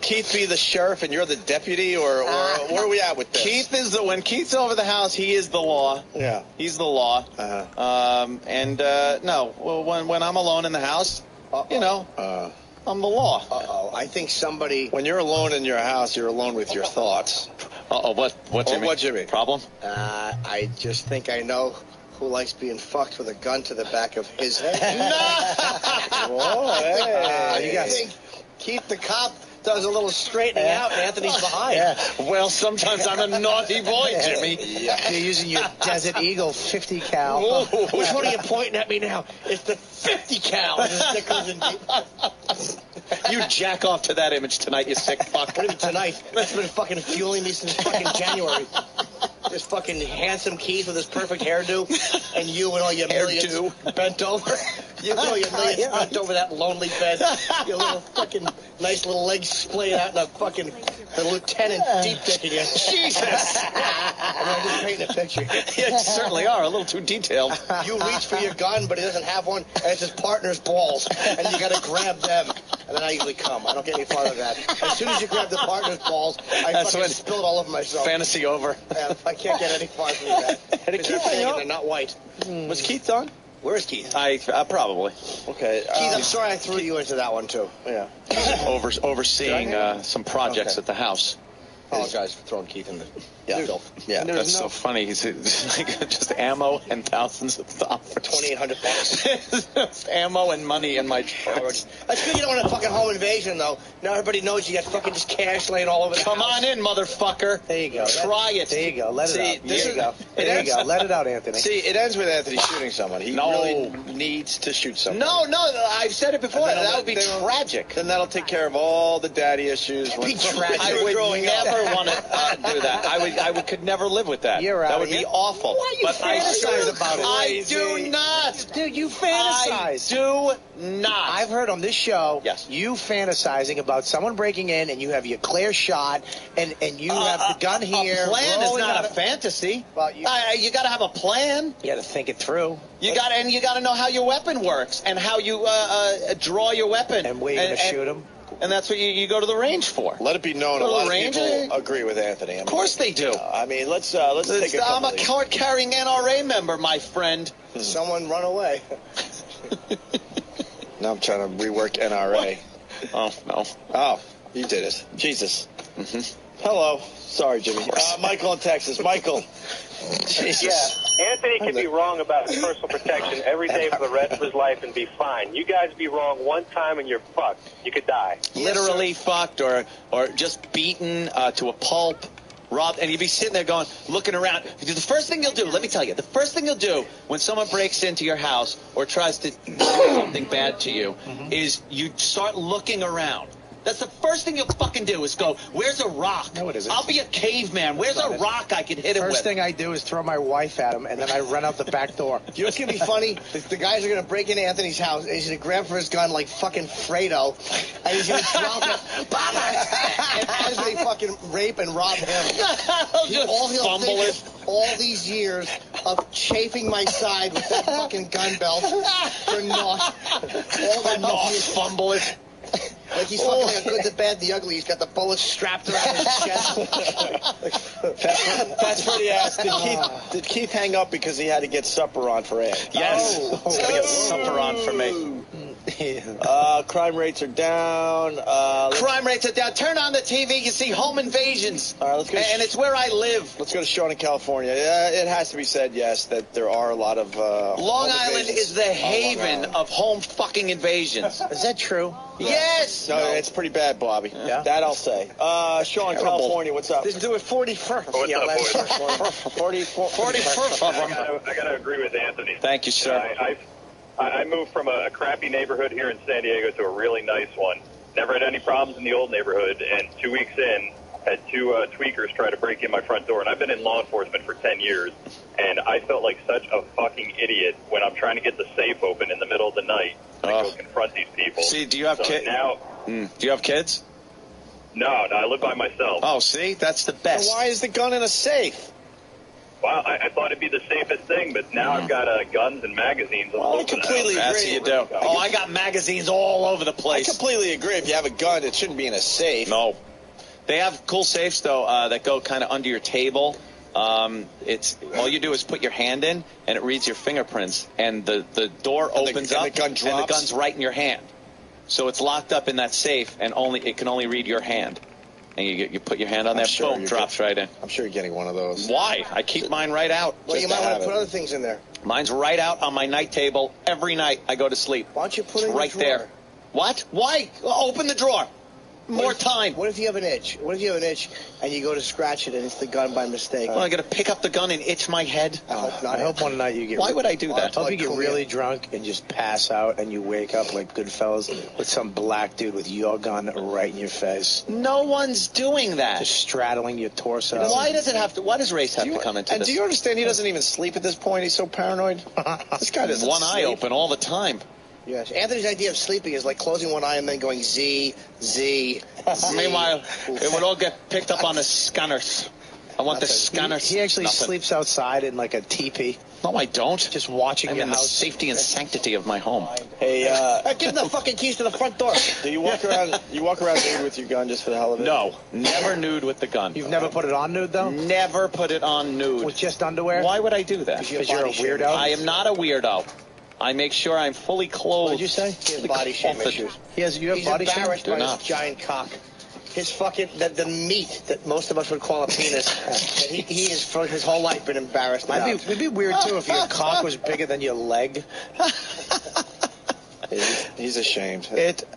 Keith be the sheriff and you're the deputy, or where are we at with this? Keith is when Keith's over the house, he is the law. Yeah, he's the law. No, when I'm alone in the house, you know, I'm the law. I think somebody. When you're alone in your house, you're alone with your thoughts. What Jimmy? What Jimmy? Problem? I just think I know who likes being fucked with a gun to the back of his head. Whoa, hey. You guys think Keith the cop does a little straightening out and Anthony's behind? Yeah. Well, sometimes I'm a naughty boy, Jimmy. Yeah. You're using your Desert Eagle 50 cal. Whoa. Which one are you pointing at me now? It's the 50 cal. You jack off to that image tonight, you sick fuck. What is it tonight? That's been fucking fueling me since fucking January. This fucking handsome Keith with his perfect hairdo, and you and all your millions bent over. You and all your millions bent over that lonely bed. Your little fucking nice little legs splayed out in a fucking the lieutenant deep dicking you. Jesus! I'm just painting a picture. Yeah, you certainly are. A little too detailed. You reach for your gun, but he doesn't have one, and it's his partner's balls, and you got to grab them. and then I usually come. I don't get any farther than that. As soon as you grab the partner's balls, I fucking spill it all over myself. Fantasy over. Yeah, I can't get any farther than that. Did Keith They're hang big up? and they're not white. Was Keith on? Where is Keith? Probably. Okay. Keith, I'm sorry I threw you into that one, too. Yeah. Overseeing some projects at the house. Apologize for throwing Keith in the filth. Yeah, that's so funny. He's like just ammo and thousands of dollars. $2,800. Ammo and money in my trucks. That's good you don't want a fucking home invasion, though. Now everybody knows you got fucking just cash laying all over the Come house. on in, motherfucker. There you go. Try it. There you go. Let it out. There you go. There you go. Let it out, Anthony. See, it ends with Anthony shooting someone. He really needs to shoot someone. No, I've said it before. That would be tragic. Then that'll take care of all the daddy issues. It'd be tragic. I would never want to do that. I could never live with that. You're out. That would be awful. Why you fantasize about it? I do not. Dude, you fantasize. I do not. I've heard on this show, yes, you fantasizing about someone breaking in and you have your clear shot and you have the gun here. A plan is not a fantasy. Well, you got to have a plan. You got to think it through. You got to know how your weapon works and how you draw your weapon. And where you're going to shoot him. And that's what you go to the range for. Let it be known, a lot of people agree with Anthony. Of course they do. I mean, let's take a couple I'm a card-carrying NRA member, my friend. Someone run away. Now I'm trying to rework NRA. Oh, no. Oh, you did it. Jesus. Mm-hmm. Hello. Sorry, Jimmy. Michael in Texas. Michael. Jesus. Yeah, Anthony can be wrong about his personal protection every day for the rest of his life and be fine. You guys be wrong one time and you're fucked. You could die. Literally fucked or just beaten to a pulp, robbed, and you'd be sitting there going, looking around. The first thing you'll do, let me tell you, the first thing you'll do when someone breaks into your house or tries to do something bad to you is you start looking around. That's the first thing you'll fucking do is go, where's a rock? No, it isn't. I'll be a caveman. Where's a rock I can hit him with? First thing I do is throw my wife at him, and then I run out the back door. You know what's going to be funny? The guys are going to break into Anthony's house, and he's going to grab for his gun like fucking Fredo, and he's going to drop it. And as they fucking rape and rob him. All he'll fumble think it. is all these years of chafing my side with that fucking gun belt for naught. All that fumble it. Like he's fucking Good, the Bad, the Ugly. He's got the bullets strapped around his chest. That's pretty ass. Did Keith hang up because he had to get supper on for Ed? Yes. He's going to get supper on for me. Crime rates are down. Crime rates are down. Turn on the TV. You see home invasions. All right, let's go. And it's where I live. Let's go to Sean in California. It has to be said, yes, that there are a lot of Long Island is the haven of home fucking invasions. Is that true? Yes. No, it's pretty bad, Bobby. Yeah? That I'll say. Sean, California, what's up? Let's do it 41st. What's up, boys? 41st. I got to agree with Anthony. Thank you, sir. I moved from a crappy neighborhood here in San Diego to a really nice one. Never had any problems in the old neighborhood, and 2 weeks in, had two tweakers try to break in my front door. And I've been in law enforcement for 10 years, and I felt like such a fucking idiot when I'm trying to get the safe open in the middle of the night to go confront these people. See, do you have kids? Do you have kids? No, I live by myself. Oh, see? That's the best. So why is the gun in a safe? Well, I thought it'd be the safest thing, but now I've got guns and magazines. I completely That's agree. what you do. Oh, I got magazines all over the place. I completely agree. If you have a gun, it shouldn't be in a safe. No. They have cool safes, though, that go kind of under your table. It's all you do is put your hand in, and it reads your fingerprints, and the door opens up, and the gun drops? and the gun's right in your hand. So it's locked up in that safe, and it can only read your hand. And you put your hand on there, boom, drops right in. I'm sure you're getting one of those. Why? I keep mine right out. Well, you might want to put other things in there. Mine's right out on my night table every night I go to sleep. Why don't you put it in right the drawer? there? What? Why? Open the drawer. More time. What if you have an itch? What if you have an itch and you go to scratch it and it's the gun by mistake? Well, I got to pick up the gun and itch my head. I hope not. I hope one night you get... Why would I do that? I hope you get really drunk and just pass out and you wake up like Goodfellas with some black dude with your gun right in your face. No one's doing that. Just straddling your torso. Why does it have to? Why does race have to come into and this? do you understand he doesn't even sleep at this point? He's so paranoid. This guy doesn't One eye sleep. open all the time. Yes. Anthony's idea of sleeping is like closing one eye and then going Z, Z, Z. Meanwhile, it would all get picked up on the scanners. I want the scanner. He actually sleeps outside in like a teepee. No, I don't. Just watching I'm your in the house. safety and sanctity of my home. Hey, Give him the fucking keys to the front door. do you walk around? You walk around nude with your gun just for the hell of it? No, never nude with the gun. You've never put it on nude, though? Never put it on nude. With just underwear? Why would I do that? Because you're a weirdo? I am not a weirdo. I make sure I'm fully clothed. What did you say? He has body shame issues. You have He's body shame? embarrassed by his giant cock. His fucking, the meat that most of us would call a penis. that he has for his whole life been embarrassed about. It'd be weird, too, if your cock was bigger than your leg. He's ashamed.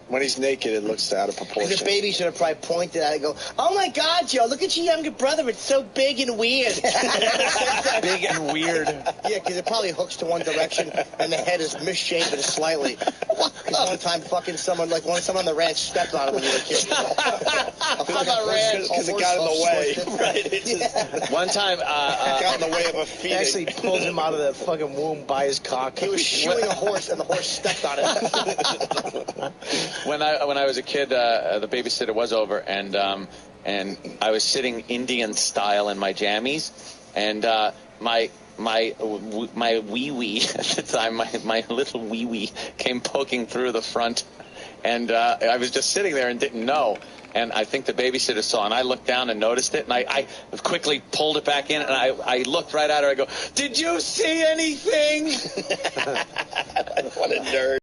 When he's naked, it looks out of And proportion. the baby should have probably pointed at it and go, "Oh my God, Joe, look at your younger brother. It's so big and weird." Big and weird. Yeah, because it probably hooks to one direction and the head is misshapen slightly. Because one time fucking someone on the ranch stepped on it when you were a kid. Because it got in the way. Right. It just One time, got in the way of a He feeding. actually pulled him out of the fucking womb by his cock. He was shoeing a horse and the horse stepped on it. when I was a kid, the babysitter was over, and I was sitting Indian style in my jammies, and my wee wee at the time, my little wee wee came poking through the front, and I was just sitting there and didn't know. And I think the babysitter saw, and I looked down and noticed it, and I quickly pulled it back in, and I looked right at her. I go, "Did you see anything?" What a nerd.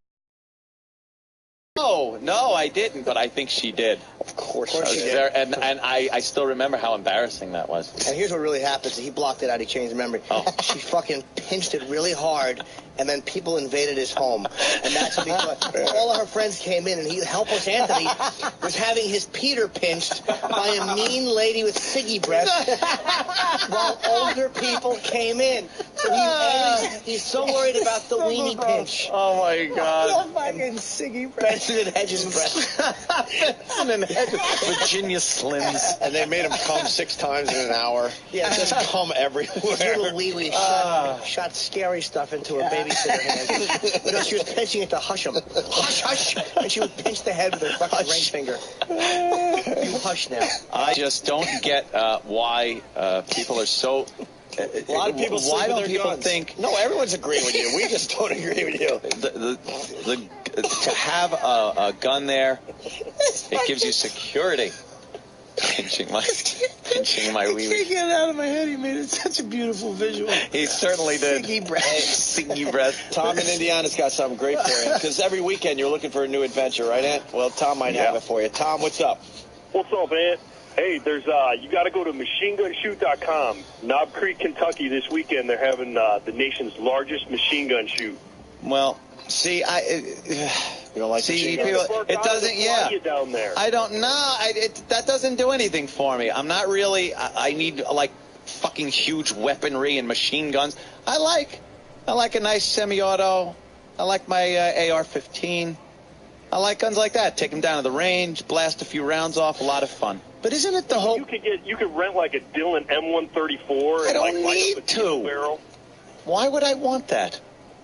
No, I didn't, but I think she did. Of course she did. There, and I still remember how embarrassing that was. And here's what really happens. He blocked it out. He changed his memory. Oh. She fucking pinched it really hard, and then people invaded his home. And that's what he thought. All of her friends came in, and helpless Anthony was having his Peter pinched by a mean lady with ciggy breath while older people came in. So he's so worried about the weenie pinch. Oh, my God. Fucking ciggy breath. Benson and Hedges breath. Virginia Slims. And they made him come 6 times in an hour. Yeah, just come everywhere. His little wee-wee shot scary stuff into a babysitter hand. No, she was pinching it to hush him. Hush, hush. And she would pinch the head with her fucking ring finger. You hush now. I just don't get why people are so... A lot of people why don't people guns. think... No, everyone's agreeing with you. We just don't agree with you. To have a gun there, it gives you security. Pinching my wee wee. I can't get it out of my head. He made it such a beautiful visual. He certainly did. Siggy breath. Siggy breath. Tom in Indiana's got something great for you. Because every weekend you're looking for a new adventure, right, Ant? Well, Tom might have it for you. Tom, what's up? What's up, Ant? Hey, there's you got to go to machinegunshoot.com. Knob Creek, Kentucky this weekend. They're having the nation's largest machine gun shoot. Well, see, You don't like see, machine guns? people, it doesn't. Yeah, you down there. I don't know. That doesn't do anything for me. I'm not really. I need like fucking huge weaponry and machine guns. I like a nice semi-auto. I like my AR-15. I like guns like that. Take them down to the range, blast a few rounds off. A lot of fun. But isn't it the whole... You could rent like a Dillon M134. I don't and need to. Barrel. Why would I want that?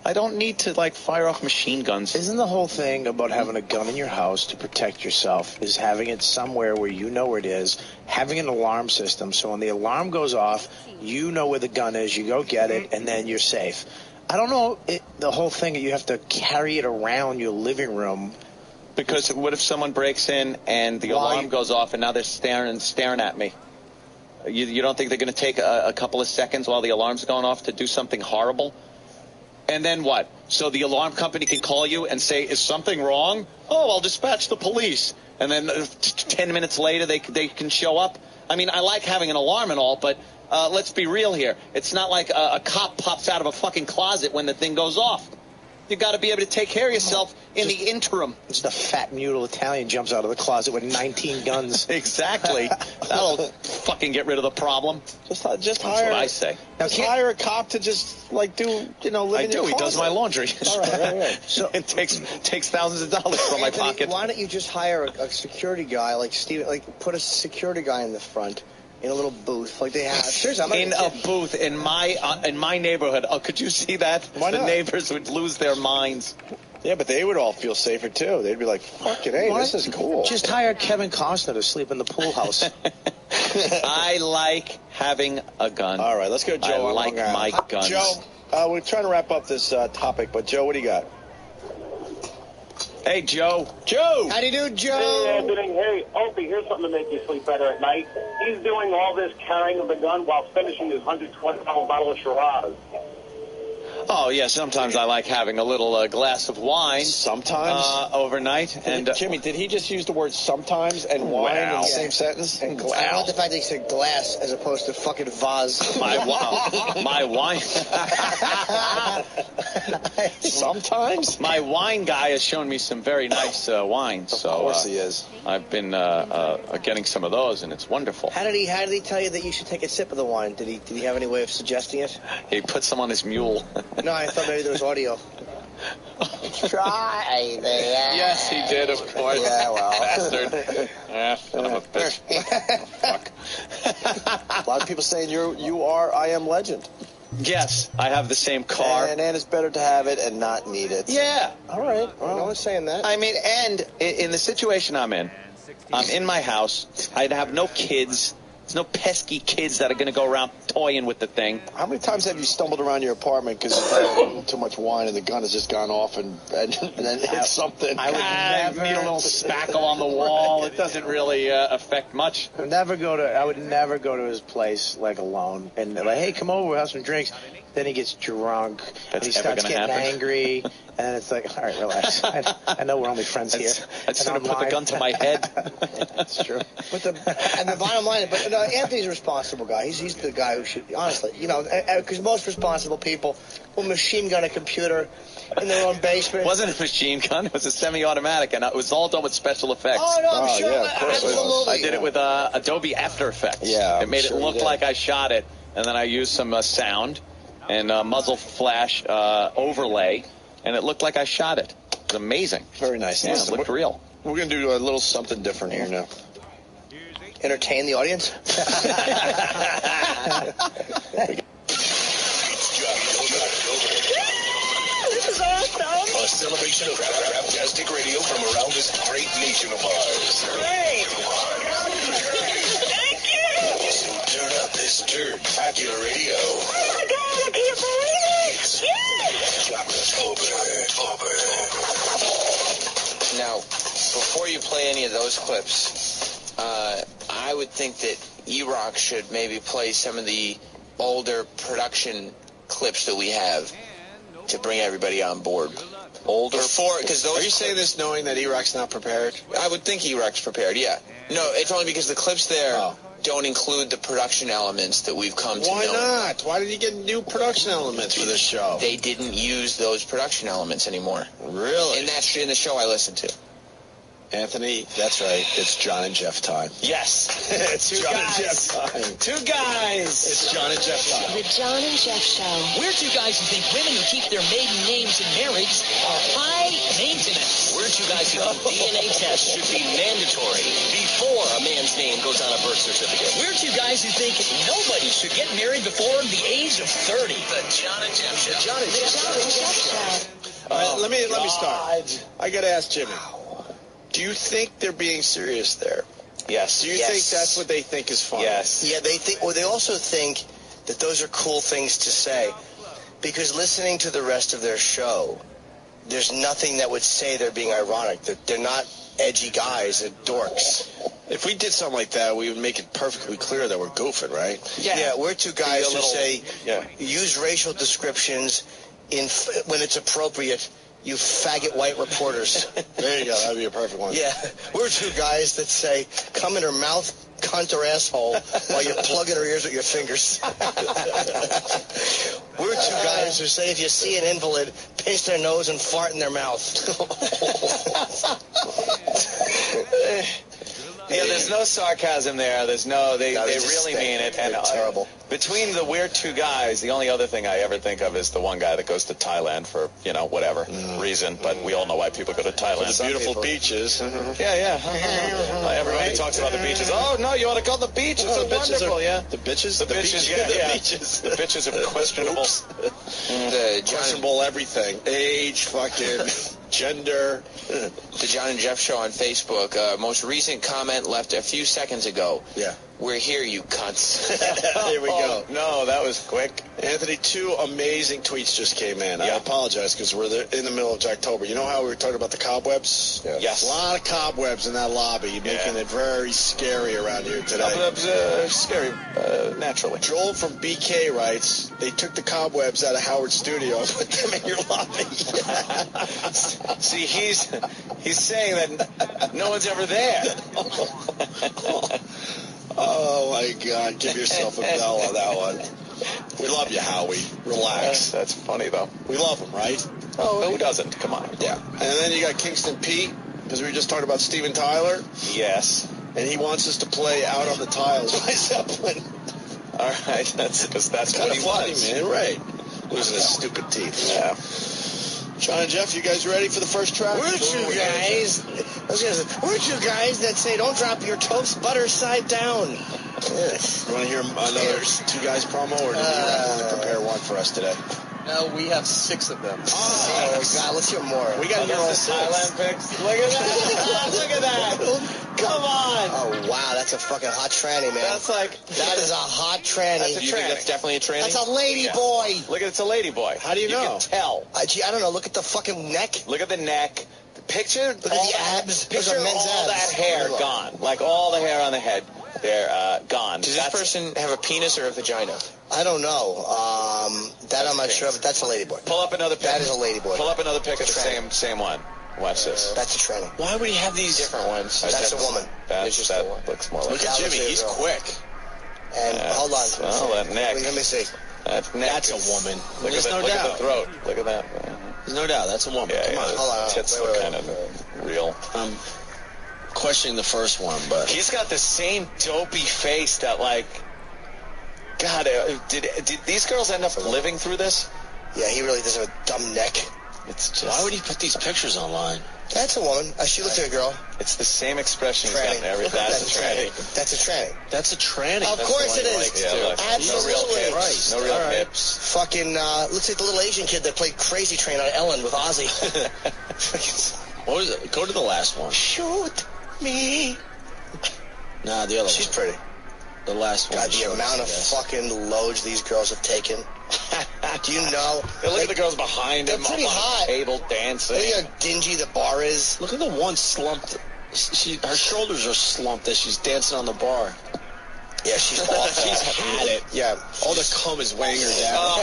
I don't need to, like, fire off machine guns. Isn't the whole thing about having a gun in your house to protect yourself is having it somewhere where you know where it is, having an alarm system, so when the alarm goes off, you know where the gun is, you go get it, and then you're safe. I don't know, the whole thing that you have to carry it around your living room. Because what if someone breaks in and the alarm goes off and now they're staring at me? You don't think they're going to take a couple of seconds while the alarm's going off to do something horrible? And then what? So the alarm company can call you and say, is something wrong? Oh, I'll dispatch the police. And then 10 minutes later, they can show up. I mean, I like having an alarm and all, but let's be real here. It's not like a cop pops out of a fucking closet when the thing goes off. You got to be able to take care of yourself in the interim. Just a fat mule Italian jumps out of the closet with 19 guns. Exactly. That'll fucking get rid of the problem. Just hire. That's what I say. Now, hire a cop to just live in your closet. I do. He does my laundry. All right. So it takes thousands of dollars from my pocket. Why don't you just hire a security guy like Steven? Like put a security guy in the front. In a little booth, like they have. Seriously, in a booth in my neighborhood. Oh, could you see that? Why not? The neighbors would lose their minds. Yeah, but they would all feel safer too. They'd be like, "Fuck it, hey, this is cool." Just hire Kevin Costner to sleep in the pool house. I like having a gun. All right, let's go, Joe. I like my guns. Joe, we're trying to wrap up this topic, but Joe, what do you got? Hey, Joe. Joe! How do you do, Joe? Hey, Anthony. Hey, Opie, here's something to make you sleep better at night. He's doing all this carrying of the gun while finishing his 120 bottle of Shiraz. Oh, yeah, sometimes I like having a little glass of wine. Sometimes? Overnight. And Jimmy, did he just use the word sometimes and wine in the same sentence? And I like the fact that he said glass as opposed to fucking vase. My wine. Sometimes? My wine guy has shown me some very nice wines. Of course he is. I've been getting some of those, and it's wonderful. How did he tell you that you should take a sip of the wine? Did he have any way of suggesting it? He put some on his mule. No, I thought maybe there was audio. Try that. Yes, he did, of course. Yeah, well. Bastard. Son of a bitch. Fuck. A lot of people saying you are I Am Legend. Yes, I have the same car. And it's better to have it and not need it. Yeah. All right. Well, no one's saying that. I mean, and in the situation I'm in my house. I'd have no kids. There's no pesky kids that are going to go around toying with the thing. How many times have you stumbled around your apartment because you've had too much wine and the gun has just gone off and then hit something? I would never need a little spackle on the wall. It doesn't really affect much. I would never go to his place like alone and like, hey, come over, we'll have some drinks. Then he gets drunk and he starts getting angry, and it's like, all right, relax. I know we're only friends here. I just want to put the gun to my head. That's true. And the bottom line, but Anthony's a responsible guy. He's the guy who should, honestly, because most responsible people will machine gun a computer in their own basement. It wasn't a machine gun. It was a semi-automatic, and it was all done with special effects. Oh, no, I'm sure. Yeah, of course absolutely. I did it with Adobe After Effects. Yeah, it made it look like I shot it, and then I used some sound and muzzle flash overlay, and it looked like I shot it. It was amazing. Very nice. Yeah, it looked real. We're going to do a little something different here now. Entertain the audience? It's This is awesome. a celebration of craptastic radio from around this great nation of ours. Great. Thank you. So turn up this turd-tacular radio. Oh, my God, I can't believe it. Now, before you play any of those clips, I would think that E-Rock should maybe play some of the older production clips that we have to bring everybody on board. Because those. Are you saying this knowing that E-Rock's not prepared? I would think E-Rock's prepared, yeah. No, it's only because the clips there don't include the production elements that we've come to know. Why not? Why did you get new production elements for this show? They didn't use those production elements anymore. Really? In the show I listened to. Anthony, that's right. It's John and Jeff time. Yes. It's John and Jeff time. Two guys. It's John and Jeff time. The John and Jeff Show. We're two guys who think women who keep their maiden names in marriage are high maintenance. We're two guys who think DNA tests should be mandatory before a man's name goes on a birth certificate. We're two guys who think nobody should get married before the age of 30. The John and Jeff Show. John and Jeff Show. All right, let me start. I got to ask Jimmy. Do you think they're being serious there? Yes. Do you think that's what they think is funny? Yes. Yeah, they think, or they also think that those are cool things to say, because listening to the rest of their show, there's nothing that would say they're being ironic. They're not edgy guys, they're dorks. If we did something like that, we would make it perfectly clear that we're goofing, right? Yeah, we're two guys who say, use racial descriptions when it's appropriate. You faggot white reporters. There you go. That'd be a perfect one. Yeah. We're two guys that say, come in her mouth, cunt or asshole, while you plug in her ears with your fingers. We're two guys who say if you see an invalid, pinch their nose and fart in their mouth. Yeah, there's no sarcasm there. They really mean it. And terrible. Between the we're two guys, the only other thing I ever think of is the one guy that goes to Thailand for, whatever reason. But we all know why people go to Thailand. The beautiful beaches. Yeah. Everybody talks about the beaches. Oh, no, you want to go to the beach? It's so wonderful, yeah. The bitches? The bitches, yeah. The bitches are questionable. Questionable everything. Age, fucking gender. The John and Jeff Show on Facebook. Most recent comment left a few seconds ago. Yeah. We're here, you cunts. Here we go. No, that was quick. Anthony, 2 amazing tweets just came in. I apologize because we're in the middle of October. You know how we were talking about the cobwebs? Yes. A lot of cobwebs in that lobby, making it very scary around here today. Cobwebs, scary, naturally. Joel from BK writes, they took the cobwebs out of Howard's studio and put them in your lobby. See, he's saying that no one's ever there. Oh, my God. Give yourself a bell on that one. We love you, Howie. Relax. That's funny, though. We love him, right? Oh, who doesn't? Come on. Yeah. And then you got Kingston Pete, because we were just talking about Steven Tyler. Yes. And he wants us to play Out on the Tiles by Zeppelin. All right. That's what he funny, wants. man. Right. Losing his stupid teeth. Yeah. John and Jeff, you guys ready for the first track? Weren't you guys that say don't drop your toast butter side down? Yes. You want to hear another 2 Guys promo, or did you only prepare one for us today? No, we have 6 of them. Oh, God, let's hear more. We got to hear all 6. Thailand picks. Look at that. Look at that. Come on. Oh, wow, that's a fucking hot tranny, man. That is a hot tranny. That's a tranny. You think that's definitely a tranny? That's a lady boy. Look, it's a lady boy. How do you know? You can tell. Gee, I don't know. Look at the fucking neck. Look at the neck. Picture Look at the abs. Picture all that hair gone. Like all the hair on the head. They're gone. Does this person have a penis or a vagina? I don't know. That I'm not sure, but that's a lady boy. Pull up another picture. That is a lady boy. Pull up another picture. Same one. Watch this. That's a tranny. Why would he have these different ones? That's a woman. That looks more like. Look at Jimmy. He's quick. And hold on. Oh, that neck. Let me see. That neck. That's a woman. Look at no Look doubt. at the throat. Look at that. There's no doubt. That's a woman. Yeah, Come on. Hold on. Tits look kind of real. I'm questioning the first one, but He's got the same dopey face that, like, God, did these girls end up living through this? Yeah, he really does have a dumb neck. It's just. why would he put these pictures online? That's a woman. She looks like a girl. It's the same expression he's got in every. That's a tranny. That's a tranny. That's a tranny. Of course it is. Absolutely. No real hips. Fucking looks like the little Asian kid that played Crazy Train on Ellen with Ozzy. What was it? Go to the last one. Shoot me. Nah, the other She's one. pretty. The last one. God, the amount of fucking loads these girls have taken. Do you know? Look at the girls behind him. They're pretty hot. Table dancing. Look at how dingy the bar is. Look at the one slumped. Her shoulders are slumped as she's dancing on the bar. Yeah, she's awful. She's had it. Yeah. All the cum is weighing her down.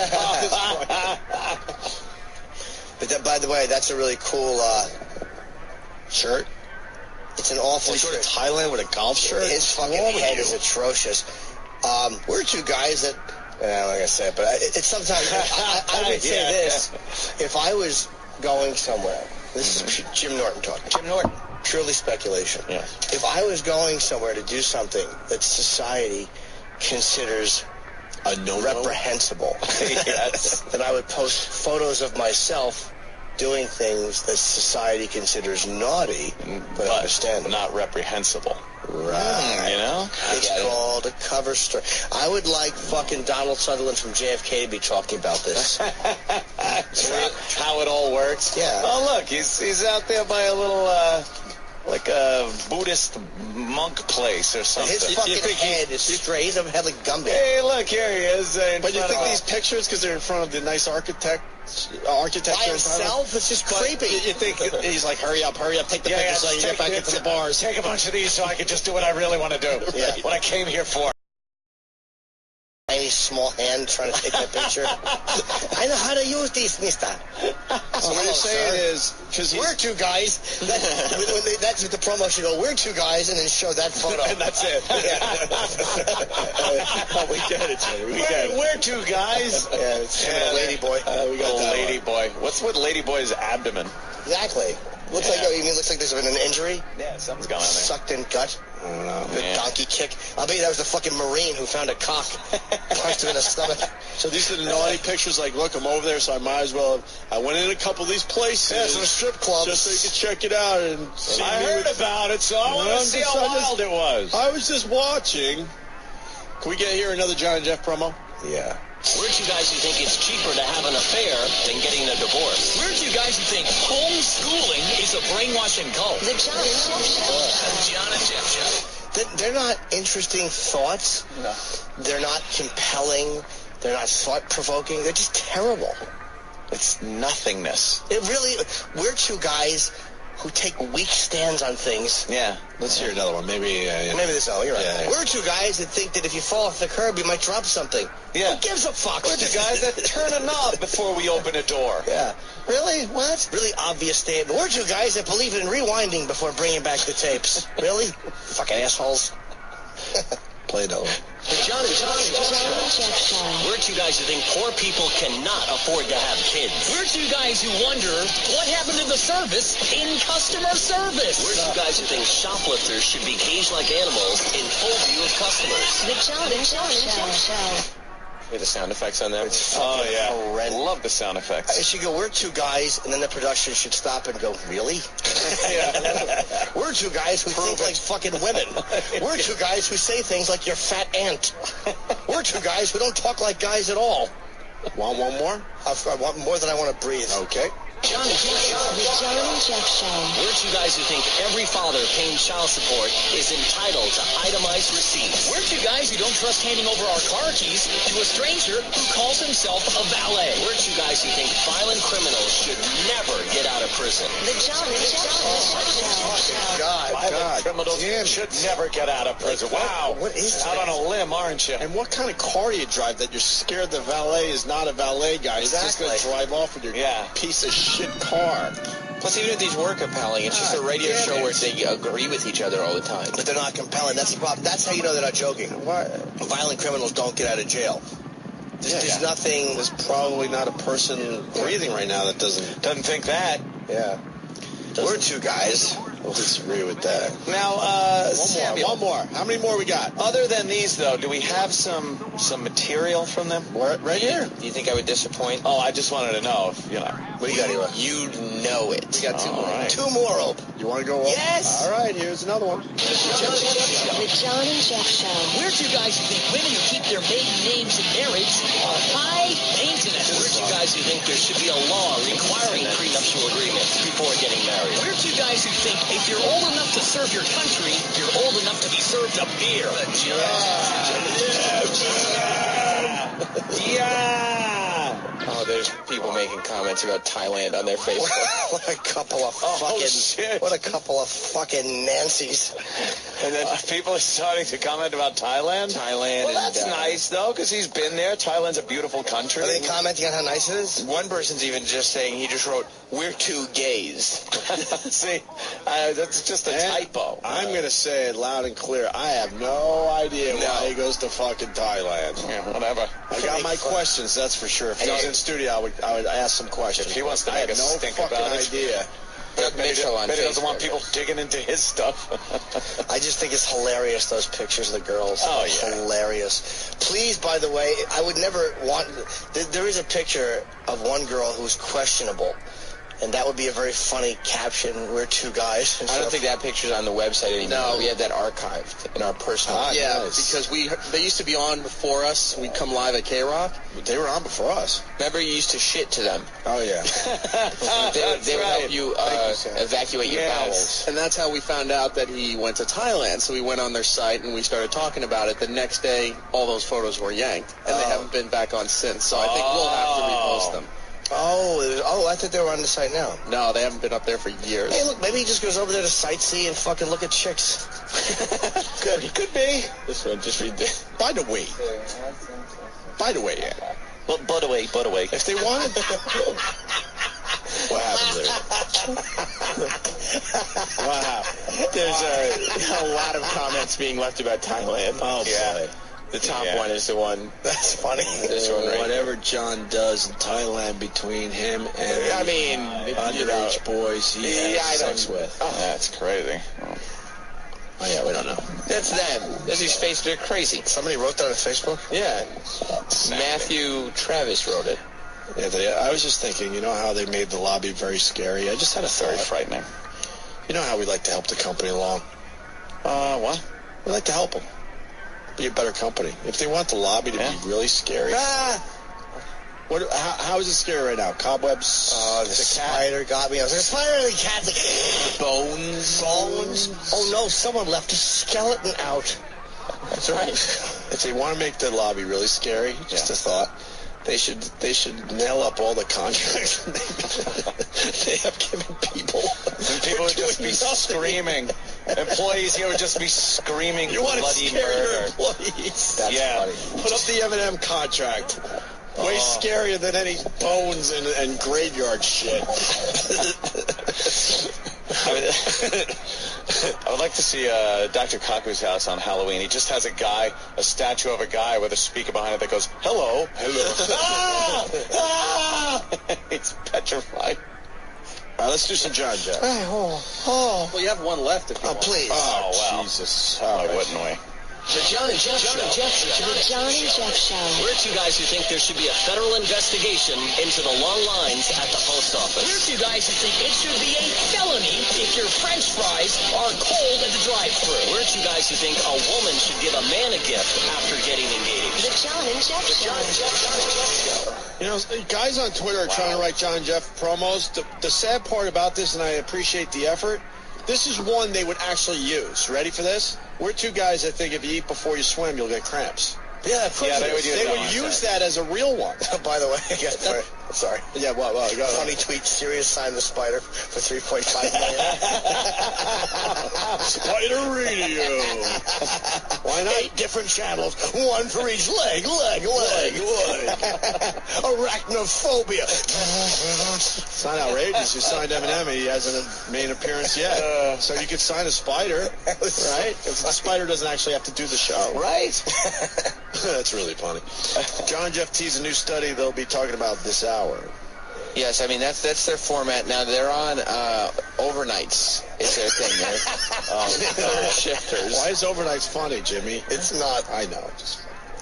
But by the way, that's a really cool shirt. It's an awful Did he go shirt. to Thailand with a golf shirt? His fucking head is atrocious. We're 2 guys that, I'm not going to say it, but it's sometimes, I would say this. If I was going somewhere, this is Jim Norton talking. Jim Norton. Purely speculation. Yeah. If I was going somewhere to do something that society considers reprehensible, then I would post photos of myself doing things that society considers naughty, but understandable. Not reprehensible. Right. You know? It's called a cover story. I would like fucking Donald Sutherland from JFK to be talking about this. How it all works? Yeah. Oh, look, he's out there by a little, like a Buddhist monk place or something. His fucking head is straight. He's a head like Gumby. Hey, look, here he is. But you think these pictures, because they're in front of the nice architecture by himself? It's just creepy. You think he's like, hurry up, take the pictures so you get back into the bars. Take a bunch of these so I can just do what I really want to do. Right. What I came here for. Tiny small hand trying to take that picture. I know how to use these, mister. So what you're saying is, because we're 2 guys. That's what the promo should go. We're 2 guys, and then show that photo. And that's it. We get it, Jay. We get it. We're 2 guys. Yeah, it's a lady boy. We got the lady boy. What's with lady boy's abdomen? Exactly. Looks like there's been an injury. Yeah, something's going on there. Sucked in gut. I don't know. The donkey kick. I'll bet you that was the fucking Marine who found a cock. Punched him in the stomach. So these are the naughty pictures. Like, look, I'm over there, so I might as well. I went in a couple of these places. Yeah, some strip clubs. Just so you could check it out and see. I heard about it, so I want to see how wild it was. I was just watching. Can we get here another John and Jeff promo? Yeah. We're 2 guys who think it's cheaper to have an affair than getting a divorce. We're 2 guys who think homeschooling is a brainwashing cult. The John and Jeff Show. The John and Jeff Show. They're not interesting thoughts. No. They're not compelling. They're not thought-provoking. They're just terrible. It's nothingness. We're two guys who take weak stands on things. Yeah. Let's hear another one. Maybe this. Oh, you're right. Yeah. We're two guys that think that if you fall off the curb, you might drop something. Yeah. Who gives a fuck? We're the guys that turn a knob before we open a door. Yeah. Really? What? Really obvious statement. We're two guys that believe in rewinding before bringing back the tapes. Really? Fucking assholes. Play-Doh. The John and Jeff Show. We're two guys who think poor people cannot afford to have kids. We're two guys who wonder what happened to the service in customer service. We're two guys who think shoplifters should be caged like animals in full view of customers. The John and Jeff Show. With the sound effects on that. Oh, yeah. Horrendous. Love the sound effects. It should go, we're two guys, and then the production should stop and go, really? We're two guys who think like fucking women. We're two guys who say things like your fat aunt. We're two guys who don't talk like guys at all. Want one more? I want more than I want to breathe. Okay. John and Jeff Show. The John and Jeff Show. We're two guys who think every father paying child support is entitled to itemized receipts. We're two guys who don't trust handing over our car keys to a stranger who calls himself a valet. We're two guys who think violent criminals should never get out of prison. The John and Jeff Show. Violent criminals should never get out of prison. Wow. What is Out that? on a limb, aren't you? And what kind of car do you drive that you're scared the valet is not a valet guy? He's just going to drive off with your piece of shit car. Plus, even if these were compelling, it's just a radio show where they agree with each other all the time. But they're not compelling. That's the problem. That's how you know they're not joking. Violent criminals don't get out of jail. There's nothing. There's probably not a person breathing right now that doesn't think that. Yeah. We're two guys. I'll disagree with that. Now, one more. How many more we got? Other than these, though, do we have some material from them? Right here. Do you think I would disappoint? Oh, I just wanted to know if, What do you got here? You know it. We got two more. Right. Two more, Ope. You want to go up? Yes. All right, here's another one. The John and Jeff Show. We're two guys who think women who keep their maiden names in marriage are high maintenance. We're two guys who think there should be a law requiring prenuptial agreements before getting married. We're two guys who think if you're old enough to serve your country, you're old enough to be served a beer. Oh, there's people making comments about Thailand on their Facebook. What a couple of fucking. What a couple of fucking Nancys. And then people are starting to comment about Thailand. Thailand. Well, that's nice, though, because he's been there. Thailand's a beautiful country. Are they commenting on how nice it is? One person's even just saying, he just wrote, "We're two gays." See, that's just a typo. I'm going to say it loud and clear. I have no idea why he goes to fucking Thailand. Yeah, whatever. I got my questions, that's for sure. If he was in studio, I would ask some questions. If he wants to I make have us no think fucking about it. idea. Maybe he doesn't want people digging into his stuff. I just think it's hilarious, those pictures of the girls. Oh, yeah. Hilarious. Please, by the way, I would never want... There is a picture of one girl who's questionable. And that would be a very funny caption. We're two guys. I don't think that picture's on the website anymore. No. We have that archived in our personal... because they used to be on before us. We'd come live at K-Rock. They were on before us. Remember, you used to shit to them. Oh, yeah. They would help you evacuate your bowels. And that's how we found out that he went to Thailand. So we went on their site and we started talking about it. The next day, all those photos were yanked. And they haven't been back on since. So I think we'll have to repost them. Oh, I thought they were on the site now. No, they haven't been up there for years. Hey, look, maybe he just goes over there to sightsee and fucking look at chicks. Could be. This one, just read this. By the way, yeah. Well, by the way. If they wanted... What happened there? What happened? There's a lot of comments being left about Thailand. Oh, boy. The top one is the one. That's funny. This one right Whatever John does in Thailand between him and underage boys he has sex with. Oh, that's crazy. Oh, yeah, we don't know. That's them. That's his face. They're crazy. Somebody wrote that on Facebook? Yeah. Matthew Travis wrote it. Anthony, I was just thinking, you know how they made the lobby very scary? I just had a thought. Very frightening. You know how we like to help the company along? What? We like to help them. Be a better company. If they want the lobby to be really scary, what How is it scary right now? Cobwebs? The spider got me. I was like, spider, the cat's like, bones. Oh no, someone left a skeleton out. That's right. If they want to make the lobby really scary, just a thought, they should nail up all the contracts they have given people. And people would just be screaming. Employees here would just be screaming You want to bloody scare murder. your employees. That's funny. Put up the M&M contract. Way scarier than any bones and graveyard shit. I would like to see Dr. Kaku's house on Halloween. He just has a statue of a guy with a speaker behind it that goes, hello. He's petrified. All right, let's do some John Jeff. Well, you have one left if you want. Please. Oh, wow. Jesus. Why wouldn't we? The John and Jeff Show. The John and Jeff Show. We're two guys who think there should be a federal investigation into the long lines at the post office. We're two guys who think it should be a felony if your French fries are cold at the drive-thru. We're two guys who think a woman should give a man a gift after getting engaged. The John and Jeff Show. You know, guys on Twitter are trying to write John Jeff promos. The sad part about this, and I appreciate the effort, this is one they would actually use. Ready for this? We're two guys that think if you eat before you swim, you'll get cramps. Yeah, of course they would use that as a real one. By the way, sorry. Yeah, well, funny tweet, serious sign of the spider for $3.5 million. Spider Radio. Why not? 8 different channels, one for each leg. Arachnophobia. It's not outrageous. You signed Eminem, he hasn't made an appearance yet. So you could sign a spider, right? If the spider doesn't actually have to do the show. Right. That's really funny. John Jeff teased a new study they'll be talking about this hour. Yes, I mean, that's their format. Now, they're on overnights. It's their thing. They're shifters. Why is overnights funny, Jimmy? It's not. I know.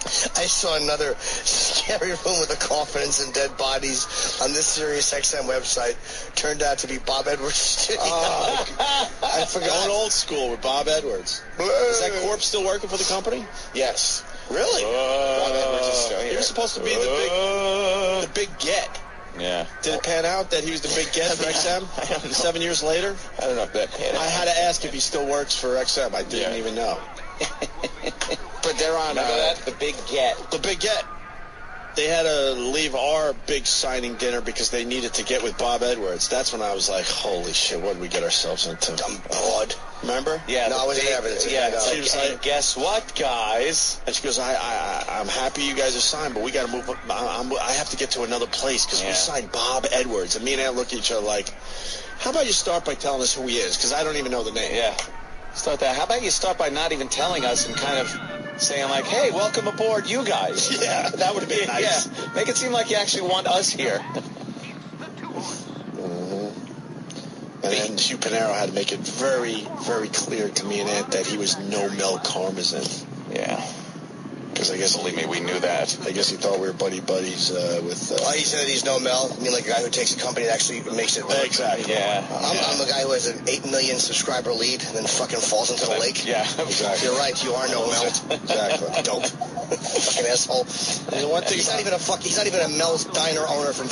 I saw another scary room with a coffin and some dead bodies on this Sirius XM website. Turned out to be Bob Edwards' studio. I forgot. Going old school with Bob Edwards. Is that corpse still working for the company? Yes. Really? Bob Edwards is still here. He was supposed to be the big get. Yeah. Did it pan out that he was the big get for XM? 7 years later? I don't know if that panned out. I had to ask if he still works for XM. I didn't even know. But they're on the big get. The big get. They had to leave our big signing dinner because they needed to get with Bob Edwards. That's when I was like, holy shit, what did we get ourselves into? Dumb broad. Remember? Yeah. No, I wasn't there. She was like, guess what, guys? And she goes, I'm happy you guys are signed, but we got to move up. I have to get to another place because we signed Bob Edwards. And me and Aunt look at each other like, how about you start by telling us who he is? Because I don't even know the name. Yeah. Start that. How about you start by not even telling us and kind of saying like, hey, welcome aboard, you guys. Yeah, that would have been nice. Yeah, make it seem like you actually want us here. And then Hugh Pinero had to make it very, very clear to me and Aunt that he was no Mel Karmazin. Yeah. Because I guess, believe me, we knew that. I guess he thought we were buddies with... he said he's no Mel. I mean, like a guy who takes a company and actually makes it work. Exactly. Yeah. I'm the guy who has an 8 million subscriber lead and then fucking falls into the lake. Yeah, exactly. You're right. You are no Mel. Exactly. Dope. Fucking asshole. And one thing he's not even a Mel's Diner owner from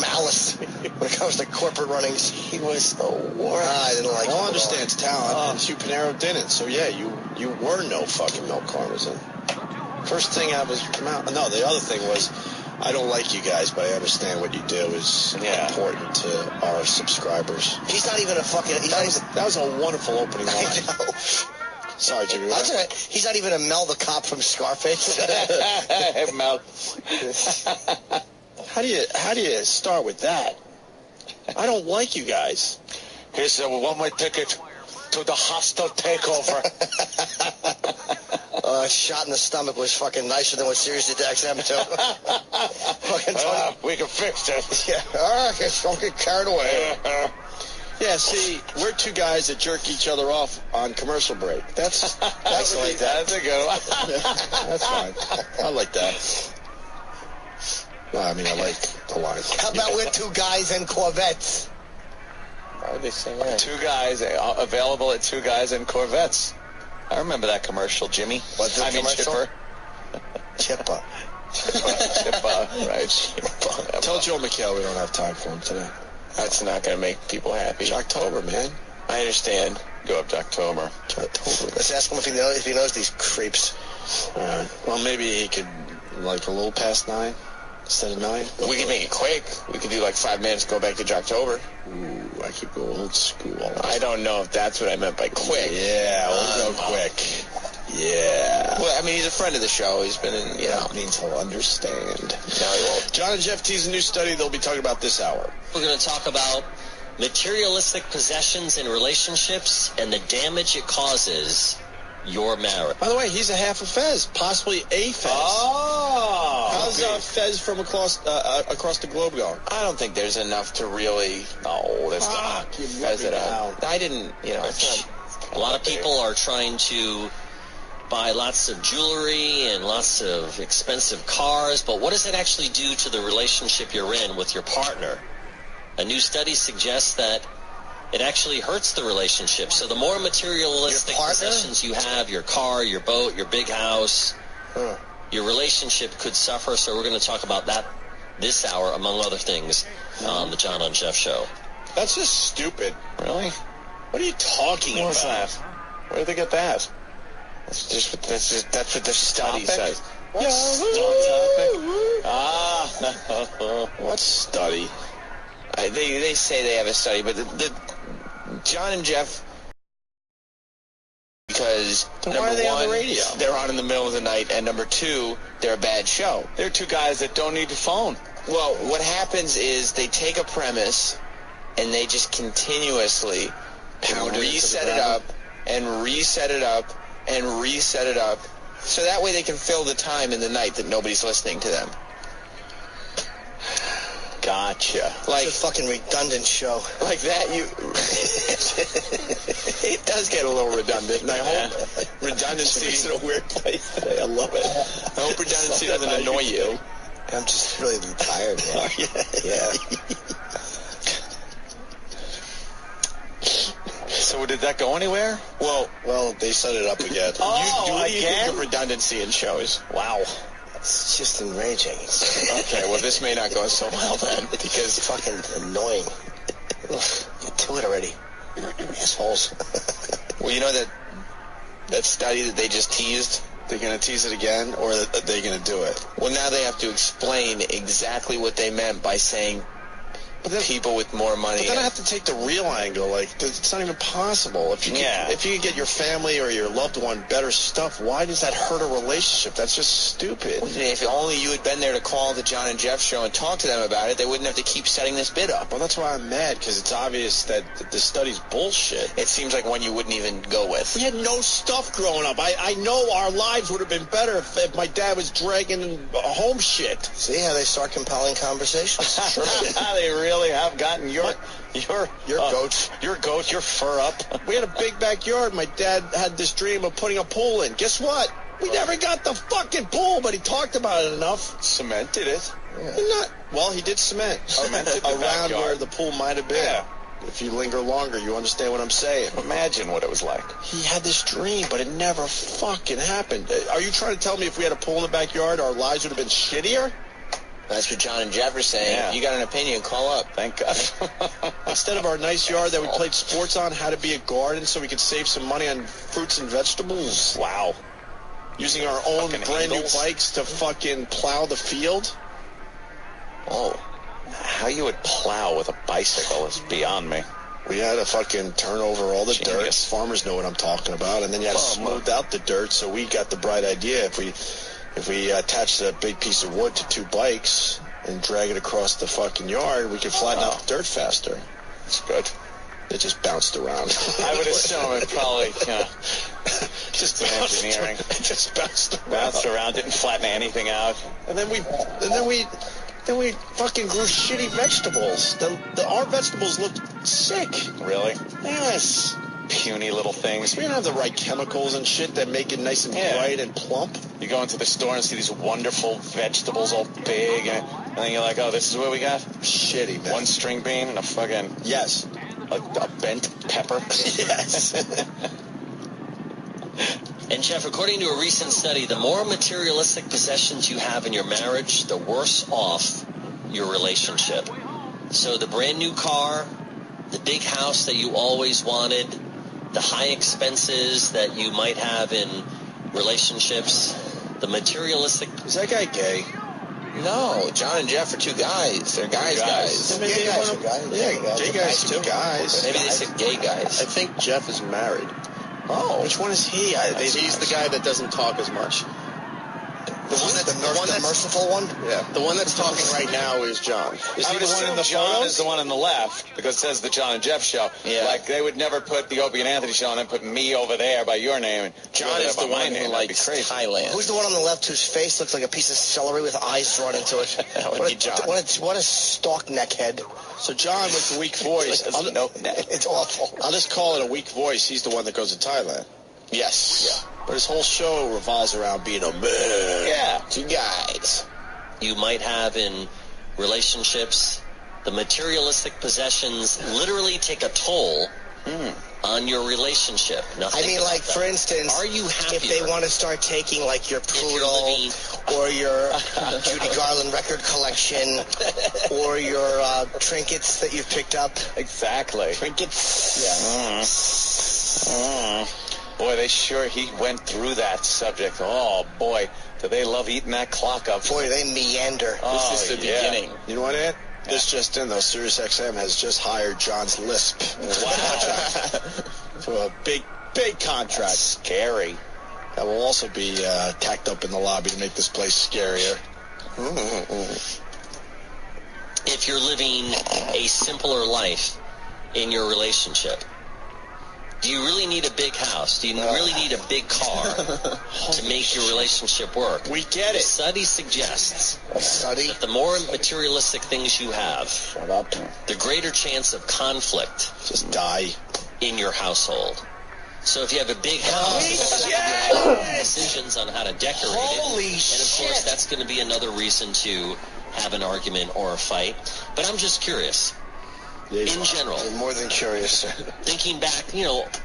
Alice when it comes to corporate runnings. He was the worst. I didn't like him. All understands talent, and Hugh Pinero didn't. So, yeah, you were no fucking Mel Karmazin. First thing out was your mouth. No, the other thing was, I don't like you guys, but I understand what you do is important to our subscribers. He's not even a fucking... That was a wonderful opening line. I know. Sorry, Jimmy. That's all right. He's not even a Mel the cop from Scarface. Mel. How do you start with that? I don't like you guys. Here's a one-way ticket to the hostile takeover. Shot in the stomach was fucking nicer than what Sirius did to XM too. Fucking Tony. We can fix it. Yeah. Don't get carried away. Yeah, see, we're two guys that jerk each other off on commercial break. That's That's a good one. That's fine. I like that. No, I mean, I like the line. How about we're two guys in Corvettes? Why would they say that? Two guys available at Two Guys in Corvettes. I remember that commercial, Jimmy. What's the commercial? Chipper. Chipper. Right. Tell Joe McHale we don't have time for him today. That's not going to make people happy. It's October, man. I understand. Go up to October. Let's ask him if he knows these creeps. Well, maybe he could, like, a little past 9 instead of 9. We could make it quick. We could do like 5 minutes, go back to Jocktober. Ooh, I could go old school. I don't know if that's what I meant by quick. Yeah, we'll go quick. Yeah. Well, I mean, he's a friend of the show. He's been in, That means he'll understand. No, he won't. John and Jeff tease a new study they'll be talking about this hour. We're going to talk about materialistic possessions in relationships and the damage it causes your marriage. By the way, he's a half a Fez, possibly a Fez. Oh! How's Fez from across the globe going? I don't think there's enough to really. No, that's not. Fez it out. I didn't, it's not. A lot of people are trying to buy lots of jewelry and lots of expensive cars, but what does it actually do to the relationship you're in with your partner? A new study suggests that it actually hurts the relationship. So the more materialistic possessions you have, your car, your boat, your big house, your relationship could suffer. So we're going to talk about that this hour, among other things, on the John and Jeff Show. That's just stupid. Really? What are you talking about? What's that? Where did they get that? That's what the study says. What What study? They say they have a study, but the John and Jeff, because then number why are they one, on the radio? They're on in the middle of the night, and number two, they're a bad show. They're two guys that don't need to phone. Well, what happens is they take a premise and they just continuously reset it up and reset it up and reset it up, so that way they can fill the time in the night that nobody's listening to them. Gotcha. Like it's a fucking redundant show. Like that, it does get a little redundant, and I hope redundancy is in a weird place today. I love it. I hope redundancy doesn't annoy you. I'm just really tired, man. Yeah. So did that go anywhere? Well, they set it up again. What do you think of redundancy in shows? Wow. It's just enraging. Okay, well, this may not go so well then, because it's fucking annoying. Get to it already. Assholes. Well, you know that study that they just teased? They're going to tease it again, or are they going to do it? Well, now they have to explain exactly what they meant by saying people with more money. But then I have to take the real angle. Like, it's not even possible. If you can get your family or your loved one better stuff, why does that hurt a relationship? That's just stupid. If only you had been there to call the John and Jeff Show and talk to them about it, they wouldn't have to keep setting this bid up. Well, that's why I'm mad, because it's obvious that the study's bullshit. It seems like one you wouldn't even go with. We had no stuff growing up. I know our lives would have been better if my dad was dragging home shit. See how they start compelling conversations? Sure. They really have gotten your goats. Your goats, your fur up. We had a big backyard. My dad had this dream of putting a pool in. Guess what? We never got the fucking pool, but he talked about it enough. Cemented it. Yeah. Well, he did cement. Cemented the around backyard. where the pool might have been. Yeah. If you linger longer, you understand what I'm saying. Imagine what it was like. He had this dream, but it never fucking happened. Are you trying to tell me if we had a pool in the backyard, our lives would have been shittier? That's what John and Jeff are saying. Yeah. If you got an opinion, call up. Thank God. Instead of our nice yard that we played sports on, had to be a garden so we could save some money on fruits and vegetables. Wow. Using our own Fucking brand new Eagles. bikes to fucking plow the field. Oh. How you would plow with a bicycle is beyond me. We had to fucking turn over all the dirt. Genius. Farmers know what I'm talking about. And then you had to smooth out the dirt, so we got the bright idea. If we attached a big piece of wood to two bikes and drag it across the fucking yard, we could flatten out the dirt faster. That's good. It just bounced around. I would assume it probably, just engineering. It just bounced around. Bounced around, didn't flatten anything out. And then we fucking grew shitty vegetables. Our vegetables looked sick. Really? Yes. Puny little things. We don't have the right chemicals and shit that make it nice and bright and plump. You go into the store and see these wonderful vegetables all big, and then you're like, oh, this is what we got? Shitty, man. One string bean and a fucking... Yes. A bent pepper. Yes. And Jeff, according to a recent study, the more materialistic possessions you have in your marriage, the worse off your relationship. So the brand new car, the big house that you always wanted, the high expenses that you might have in relationships, the materialistic... Is that guy gay? No, John and Jeff are two guys. They're guys. Gay guys are guys. Yeah, gay guys too. Guys. Maybe they said gay guys. I think Jeff is married. Oh. Which one is he? He's the guy that doesn't talk as much. The merciful one? Yeah. The one that's talking right now is John. Is I he would the one in assume the John photos? is the one on the left because it says the John and Jeff show. Yeah. Like they would never put the Opie and Anthony show and then put me over there by your name. And John is the one who likes Thailand. Who's the one on the left whose face looks like a piece of celery with eyes drawn into it? That would be John. What a stalk neckhead. So John with the weak voice. It's awful. I'll just call it a weak voice. He's the one that goes to Thailand. Yes. Yeah. But his whole show revolves around being a man. Yeah. Two guys. You might have in relationships, the materialistic possessions literally take a toll on your relationship. Now, I mean, like, for instance, are you happier if they want to start taking, like, your poodle or your Judy Garland record collection or your trinkets that you've picked up? Exactly. Trinkets? Yeah. Boy, he went through that subject. Oh, boy, do they love eating that clock up. Boy, they meander. This is the beginning. You know what, Ed? This just in, though. SiriusXM has just hired John's lisp. Wow. For a big contract. That's scary. That will also be tacked up in the lobby to make this place scarier. If you're living a simpler life in your relationship, do you really need a big house? Do you really need a big car to make your relationship work? We get it. The study suggests that the more materialistic things you have, the greater chance of conflict just die in your household. So if you have a big house, you have decisions on how to decorate it. And of course, that's going to be another reason to have an argument or a fight. But I'm just curious. In general, I'm more than curious. Thinking back,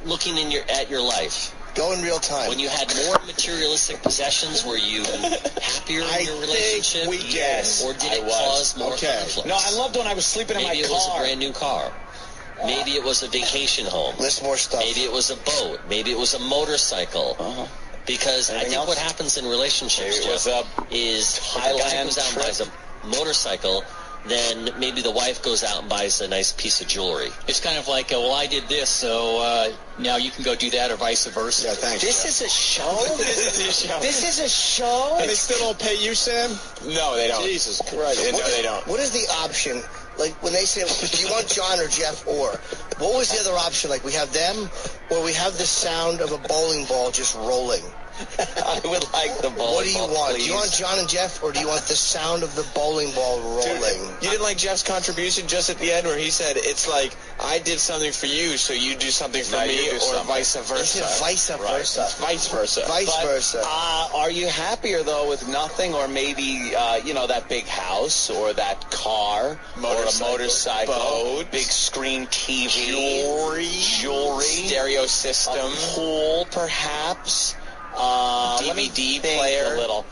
looking at your life. Go in real time. When you had more materialistic possessions, were you happier in your relationship? Yes. Or did it cause more conflict? No, I loved when I was sleeping in my car. Maybe it was a brand new car. Maybe it was a vacation home. List more stuff. Maybe it was a boat. Maybe it was a motorcycle. Because I think what happens in relationships, Jeff, is if a guy goes out and buys a motorcycle, then maybe the wife goes out and buys a nice piece of jewelry. It's kind of like, well, I did this, so now you can go do that, or vice versa. Yeah, thanks. This is a show? This is a show? And they still don't pay you, Sam? No, they don't. Jesus Christ. No, they don't. What is the option? Like, when they say, do you want John or Jeff or? What was the other option? Like, we have them, or we have the sound of a bowling ball just rolling? I would like the bowling ball. What do you want? Please. Do you want John and Jeff, or do you want the sound of the bowling ball rolling? Dude, you didn't like Jeff's contribution just at the end where he said, it's like, I did something for you, so you do something for me, or vice versa. Is it vice versa? Right. Vice versa. Vice versa. Are you happier, though, with nothing, or maybe, that big house, or that car, or a motorcycle, boat, big screen TV, jewelry, stereo system, a pool, perhaps, DVD player, a little.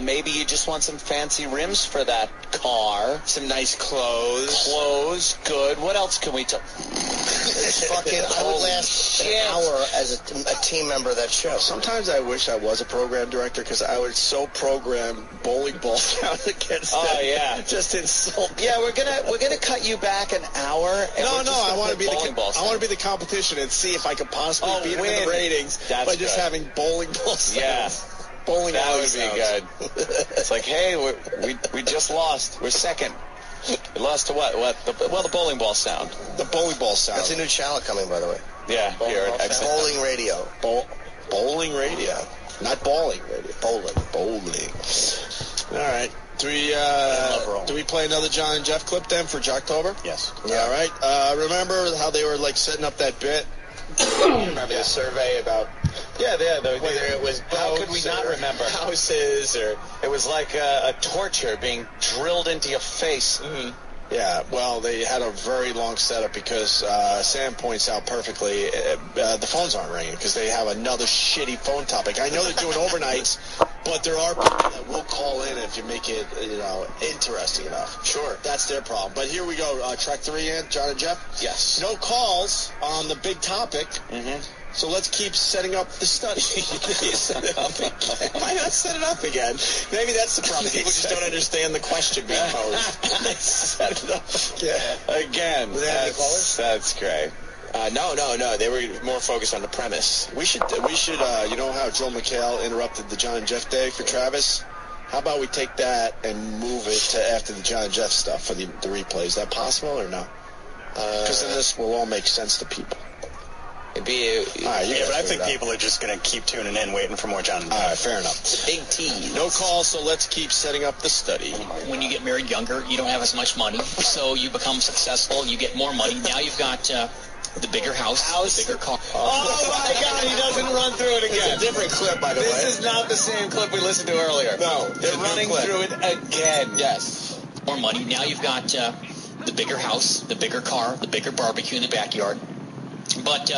Maybe you just want some fancy rims for that car. Some nice clothes. Clothes, good. What else can we talk? I would last an hour as a team member of that show. Sometimes I wish I was a program director because I would so program bowling ball sound against them. Oh yeah, just insult. Yeah, we're gonna cut you back an hour. And I want to be the competition and see if I could possibly beat them in the ratings by just having bowling ball sounds. Yeah. Bowling that would sounds. be good. It's like, hey, we just lost. We're second. We lost to what? The bowling ball sound. The bowling ball sound. That's a new channel coming, by the way. Yeah, here at XM. Bowling radio. Bowling radio. Not bowling radio. Bowling. All right. Do we play another John and Jeff clip then for Jocktober? Yes. Yeah. All right. Remember how they were like setting up that bit? Remember the survey about... Yeah, whether it was how could we not remember houses, or it was like a torture being drilled into your face. Mm-hmm. Yeah, well, they had a very long setup because Sam points out perfectly the phones aren't ringing because they have another shitty phone topic. I know they're doing overnights, but there are people that will call in if you make it, interesting enough. Sure. That's their problem. But here we go. Track 3 in, John and Jeff? Yes. No calls on the big topic. Mm-hmm. So let's keep setting up the study. Set it up again. Why not set it up again? Maybe that's the problem. People just don't understand the question being posed. Set it up again. That's great. No. They were more focused on the premise. We should. You know how Joel McHale interrupted the John and Jeff Day for Travis? How about we take that and move it to after the John and Jeff stuff for the replay? Is that possible or no? Because then this will all make sense to people. But I think people are just going to keep tuning in, waiting for more John and Jeff. All right, fair enough. Big T. No calls, so let's keep setting up the study. When you get married younger, you don't have as much money, so you become successful, you get more money. Now you've got the bigger house, the bigger car. Oh, my God, he doesn't run through it again. It's a different clip, by the way. This is not the same clip we listened to earlier. No. They're running through it again. Yes. More money. Now you've got the bigger house, the bigger car, the bigger barbecue in the backyard. But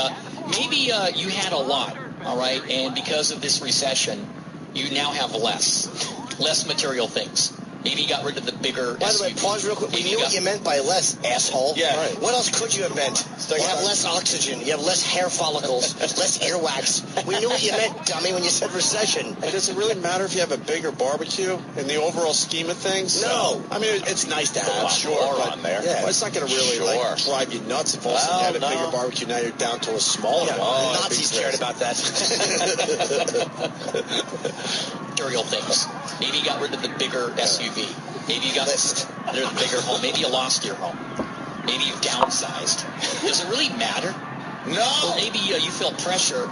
maybe you had a lot, all right, and because of this recession, you now have less material things. Maybe you got rid of the bigger By the way, SUV. pause real quick. We Maybe knew what you meant by less, asshole. Yeah. Right. What else could you have meant? You have less oxygen. You have less hair follicles, less earwax. We knew what you meant, dummy, when you said recession. And does it really matter if you have a bigger barbecue in the overall scheme of things? No. I mean, it's nice to have, but on there. Yeah. Well, it's not going to really drive you nuts if all of a sudden you had a bigger barbecue. Now you're down to a smaller one. The Nazis cared about that. material things. Maybe you got rid of the bigger SUV. Maybe you got the bigger home. Maybe you lost your home. Maybe you've downsized. Does it really matter? No. Or maybe you feel pressure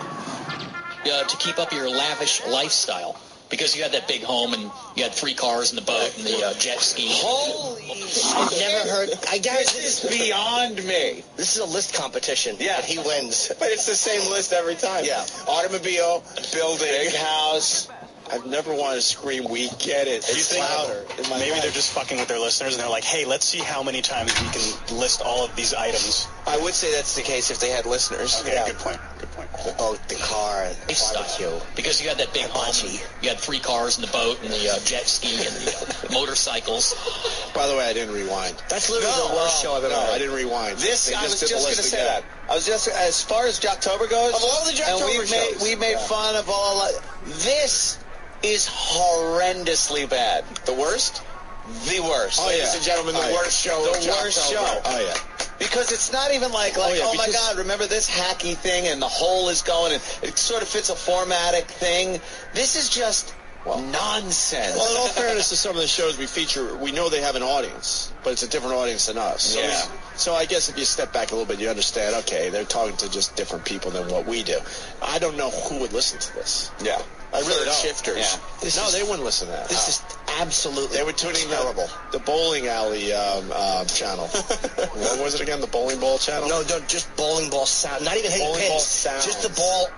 to keep up your lavish lifestyle because you had that big home and you had 3 cars and the boat and the jet ski. Holy shit. I've never heard. This is beyond me. This is a list competition. Yeah. And he wins. But it's the same list every time. Yeah. Automobile, building, Big house. I've never wanted to scream, we get it. It's louder in my Maybe life. they're just fucking with their listeners, and they're like, hey, let's see how many times we can list all of these items. I would say that's the case if they had listeners. Okay, good point. The boat, the car, the barbecue. Because you had that big home, and you had 3 cars and the boat and the jet ski and the motorcycles. By the way, I didn't rewind. That's literally the worst show I've ever heard. I didn't rewind. I was just going to say that. I was just, as far as Jocktober goes, Of all the Jocktober shows. we made fun of all. This is horrendously bad. The worst? The worst. Ladies and gentlemen, the worst show of The worst Jocktober. show. Oh, yeah. Because it's not even like oh my God, remember this hacky thing and the hole is going and it sort of fits a formatic thing. This is just nonsense. Well, in all fairness to some of the shows we feature, we know they have an audience, but it's a different audience than us. So, Yeah. so I guess if you step back a little bit, you understand, okay, they're talking to just different people than what we do. I don't know who would listen to this. Yeah. I really don't. Shifters. Yeah. They wouldn't listen to that. This is absolutely They were tuning terrible. the bowling alley channel. What was it again? The bowling ball channel? No, just bowling ball sound. Not even hitting Bowling pins. ball sounds. Just the ball.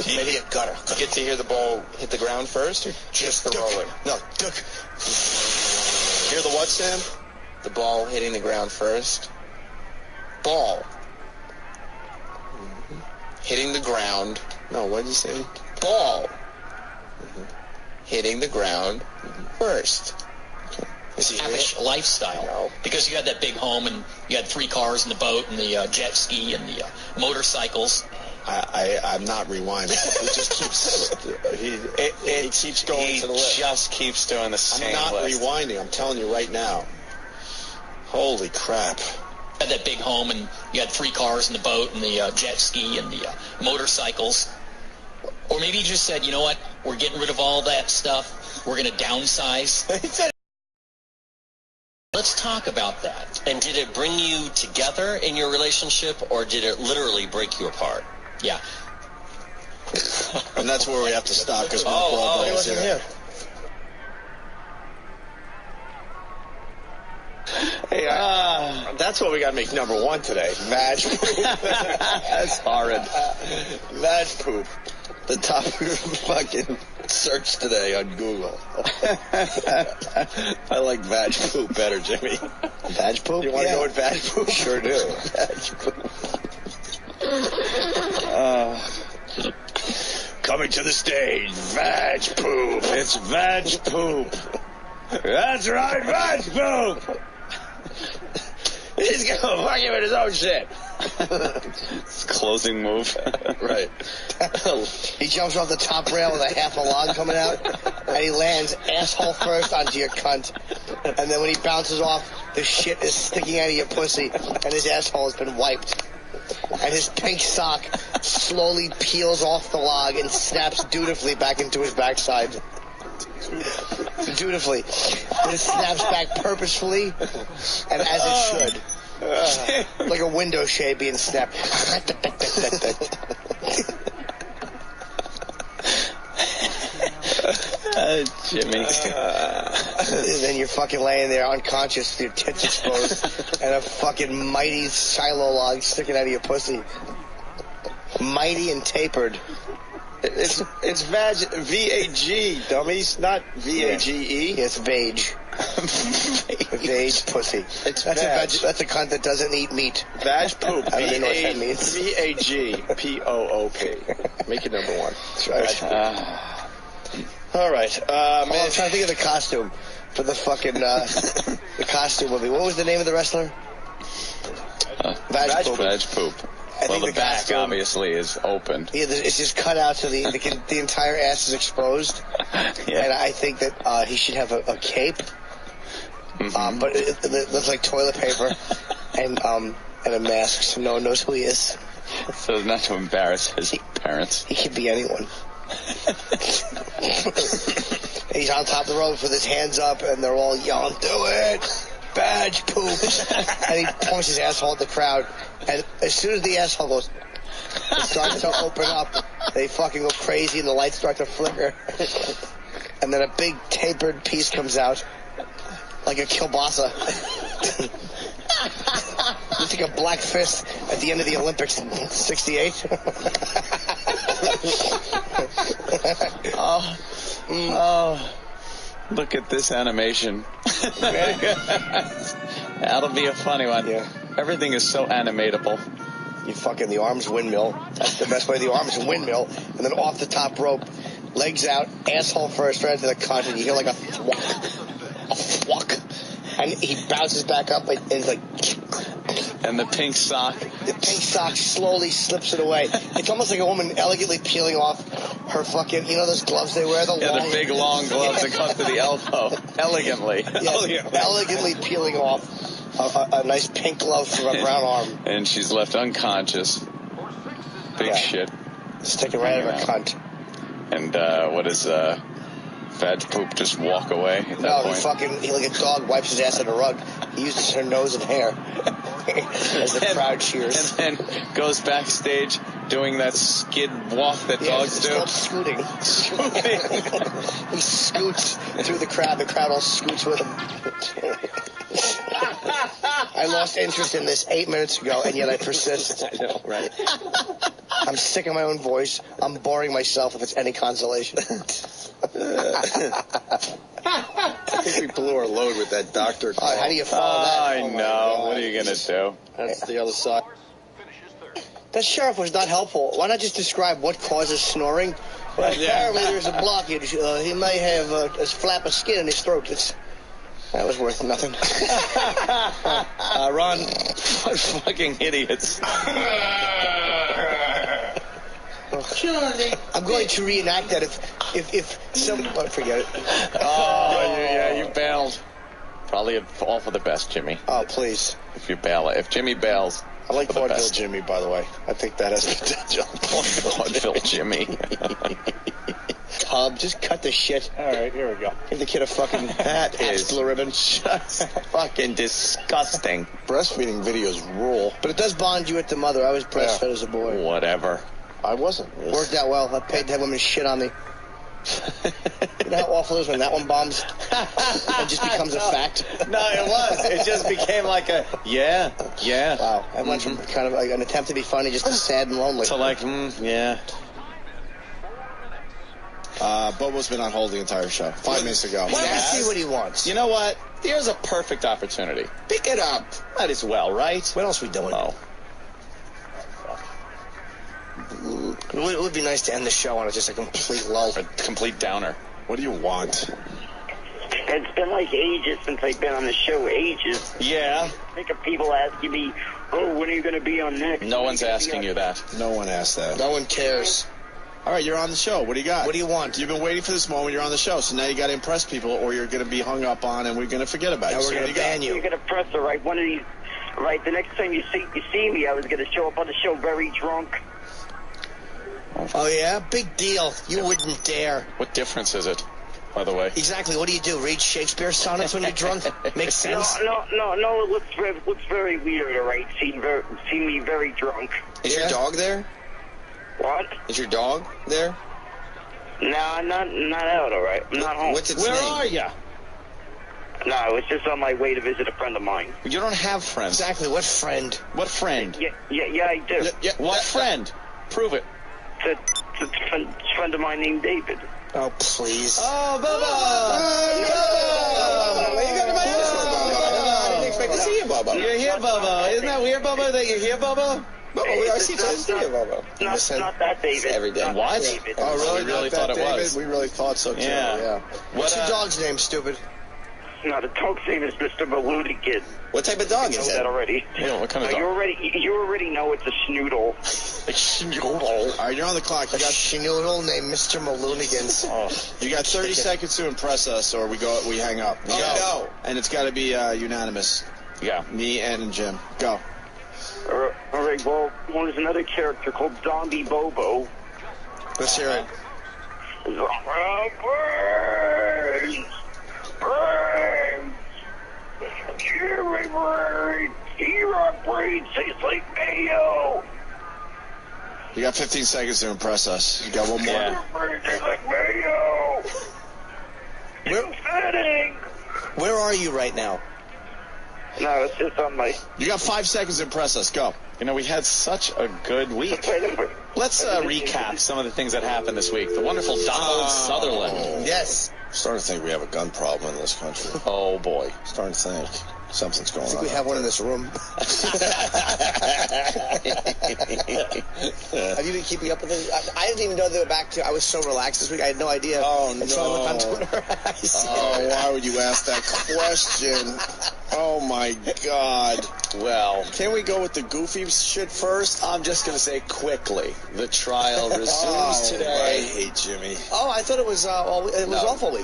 Maybe a gutter. Get to hear the ball hit the ground first, or just the rolling? No, duck. Hear the what, Sam? The ball hitting the ground first. Ball. Hitting the ground. No, what did you say? Ball. Hitting the ground first. Lavish lifestyle. Because you had that big home and you had 3 cars and the boat and the jet ski and the motorcycles. I'm not rewinding. It just keeps. He keeps going to the list. He just keeps doing the same I'm not list. rewinding. I'm telling you right now. Holy crap. You had that big home and you had 3 cars and the boat and the jet ski and the motorcycles. Or maybe you just said, you know what, we're getting rid of all that stuff. We're going to downsize. Let's talk about that. And did it bring you together in your relationship, or did it literally break you apart? Yeah. And that's where we have to stop because we're ball boys here. Hey, that's what we got to make number 1 today. Vag poop. That's horrid. Vag poop. The top fucking search today on Google. I like vag poop better, Jimmy. Vag poop? You want to go with vag poop? Sure do. Vag poop. Coming to the stage, vag poop. It's vag poop. That's right, vag poop. He's going to fuck him in his own shit. It's a closing move. Right. He jumps off the top rail with a half a log coming out, and he lands asshole first onto your cunt. And then when he bounces off, the shit is sticking out of your pussy, and his asshole has been wiped. And his pink sock slowly peels off the log and snaps dutifully back into his backside. Dutifully. And it snaps back purposefully and as it should. Like a window shade being snapped. Jimmy. And then you're fucking laying there unconscious with your tits exposed and a fucking mighty silo log sticking out of your pussy. Mighty and tapered. It's vag, V-A-G, dummies, not V-A-G-E. It's vag. Vag pussy. It's that's a cunt that doesn't eat meat. Vag poop. I don't even know what that means. V-A-G-P-O-O-P. Make it number one. That's right. All right. I'm trying to think of the costume for the fucking the costume movie. What was the name of the wrestler? Vag poop. Well, the back costume, obviously is open. Yeah, it's just cut out so the entire ass is exposed. Yeah. And I think that he should have a cape, but it looks like toilet paper, and a mask so no one knows who he is. So as not to embarrass his parents. He could be anyone. He's on top of the rope with his hands up, and they're all yelling, "Do it! Badge poop!" And he points his asshole at the crowd. And as soon as the asshole goes, it starts to open up, they fucking go crazy and the lights start to flicker. And then a big tapered piece comes out, like a kielbasa. Looks like a black fist at the end of the Olympics in '68. Oh, look at this animation. That'll be a funny one. Yeah. Everything is so animatable. You fucking, the arms windmill. That's the best way. The arms windmill. And then off the top rope, legs out, asshole first, right into the cunt, and you hear like a thwack. A thwack. And he bounces back up, and he's like... And the pink sock. The pink sock slowly slips it away. It's almost like a woman elegantly peeling off her fucking, you know those gloves they wear? The big long gloves that come to the elbow. Elegantly. Yes, elegantly peeling off a nice pink glove from a brown arm. And she's left unconscious. Big shit. Sticking right out of her cunt. And what is vag poop just walk away at that point? He like a dog wipes his ass on a rug. He uses her nose and hair as the crowd cheers. And then goes backstage doing that skid walk that dogs do. It's called scooting. He scoots through the crowd. The crowd all scoots with him. I lost interest in this 8 minutes ago, and yet I persist. I know, right? I'm sick of my own voice. I'm boring myself if it's any consolation. I think we blew our load with that doctor call. How do you follow that? I know. What are you going to do? That's the other side. That sheriff was not helpful. Why not just describe what causes snoring? Well, apparently there's a blockage. He may have a flap of skin in his throat. That was worth nothing. Ron, what fucking idiots. I'm going to reenact that if some... Oh, forget it. Oh, yeah, you bailed. Probably all for the best, Jimmy. Oh, please. If you bail, if Jimmy bails... I like Vaudeville Jimmy, by the way. I think that has potential. Vaudeville Jimmy. Tub, just cut the shit. All right, here we go. Give the kid a fucking that is blue ribbon. Just fucking disgusting. Breastfeeding videos rule. But it does bond you with the mother. I was breastfed as a boy. Whatever. I wasn't. Worked out well. I paid to have women shit on me. You know how awful it is when that one bombs and just becomes a fact? No, it was. It just became like a, yeah. Wow. I went from kind of like an attempt to be funny just to sad and lonely. So like, yeah. Bobo's been on hold the entire show. 5 minutes ago. Why don't we see what he wants? You know what? Here's a perfect opportunity. Pick it up. Might as well, right? What else are we doing? Oh. It would be nice to end the show on just a complete lull. A complete downer. What do you want? It's been like ages since I've been on the show. Ages. Yeah. I think of people asking me, oh, when are you going to be on next? No one's asking you that. No one asked that. No one cares. All right, you're on the show. What do you got? What do you want? You've been waiting for this moment. You're on the show, so now you got to impress people, or you're going to be hung up on, and we're going to forget about you. We're going to ban you. You're going to press it, right? One of these, right? The next time you see me, I was going to show up on the show very drunk. Oh yeah, big deal. You wouldn't dare. What difference is it, by the way? Exactly. What do? Read Shakespeare sonnets when you're drunk? Makes sense. No. It looks very weird. All right, see me very drunk. Is your dog there? What? Is your dog there? No, not out. All right, I'm not home. What's its name? Where are you? No, I was just on my way to visit a friend of mine. You don't have friends. Exactly. What friend? What friend? Yeah, I do. What friend? Prove it. It's a friend of mine named David. Oh, please. Oh, Bubba! What you got in my house for, Bubba? I didn't expect to see you, Bubba. You're here, Bubba. Isn't that weird, Bubba, that you're here, Bubba? Bubba, I see you here, Bubba. Not that David. Every day. What? David. Oh, really? We really thought it was. We really thought so, too. Yeah. What's your dog's name, stupid? No, the dog's name is Mr. Maloonikid. What type of dog You is know that it? already. Yeah, what kind of dog? You already know it's a schnoodle. A schnoodle. All right, you're on the clock. You A schnoodle named Mr. Maloonigans. You got 30 seconds to impress us, or we hang up. Oh, no. And it's got to be unanimous. Yeah. Me and Jim. Go. All right, well, there's another character called Zombie Bobo. Let's hear it. Brains! E-Rock brains taste like mayo! You got 15 seconds to impress us. You got one more? Yeah. Brains taste like mayo! Fitting! Where are you right now? No, it's just on my... You got 5 seconds to impress us. Go. You know, we had such a good week. Let's recap some of the things that happened this week. The wonderful Donald Sutherland. Yes. I'm starting to think we have a gun problem in this country. Oh, boy. Starting to think something's going on. I think we have one in this room. Have you been keeping up with it? I didn't even know they were back to... I was so relaxed this week. I had no idea. Oh, no. Until I looked on Twitter. Why would you ask that question? Oh, my God. Well, can we go with the goofy shit first? I'm just going to say quickly, the trial resumes today. I hate Jimmy. Oh, I thought it was off all week.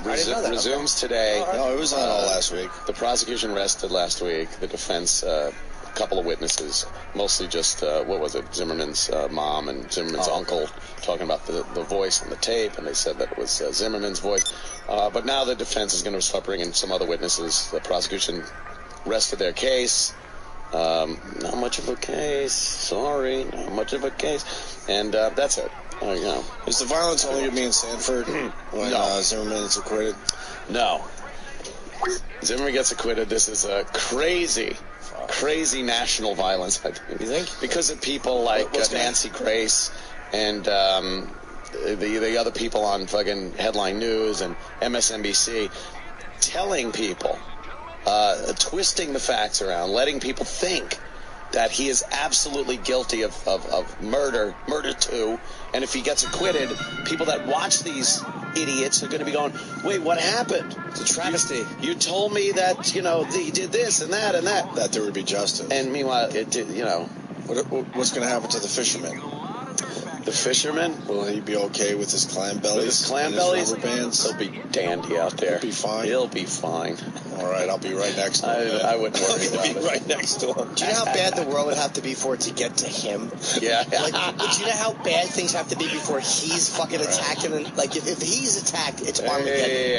I didn't know that. Resumes today. No, it was on all last week. The prosecution rested last week. The defense, a couple of witnesses, mostly just, Zimmerman's mom and Zimmerman's uncle talking about the voice on the tape, and they said that it was Zimmerman's voice. But now the defense is going to start bringing some other witnesses. The prosecution rested their case. Not much of a case. Sorry, not much of a case. And that's it. You know. Is the violence only going to be in Sanford when Zimmerman is acquitted? No. Zimmerman gets acquitted. This is a crazy national violence, I think. You think? Because of people like Nancy Grace and the other people on fucking Headline News and MSNBC telling people, twisting the facts around, letting people think that he is absolutely guilty of murder too, and if he gets acquitted, people that watch these idiots are going to be going, wait, what happened? It's a travesty. You told me that, he did this and that and that. That there would be justice. And meanwhile, it did, What's going to happen to the fisherman? The fisherman? Will he be okay with his clam bellies? With his clam bellies? Rubber bands? He'll be dandy out there. He'll be fine? He'll be fine. All right, I'll be right next to him. I wouldn't worry about it. I'll be right next to him. Do you know how bad the world would have to be for it to get to him? Yeah. Do you know how bad things have to be before he's fucking attacked him? And, if he's attacked, it's Armageddon.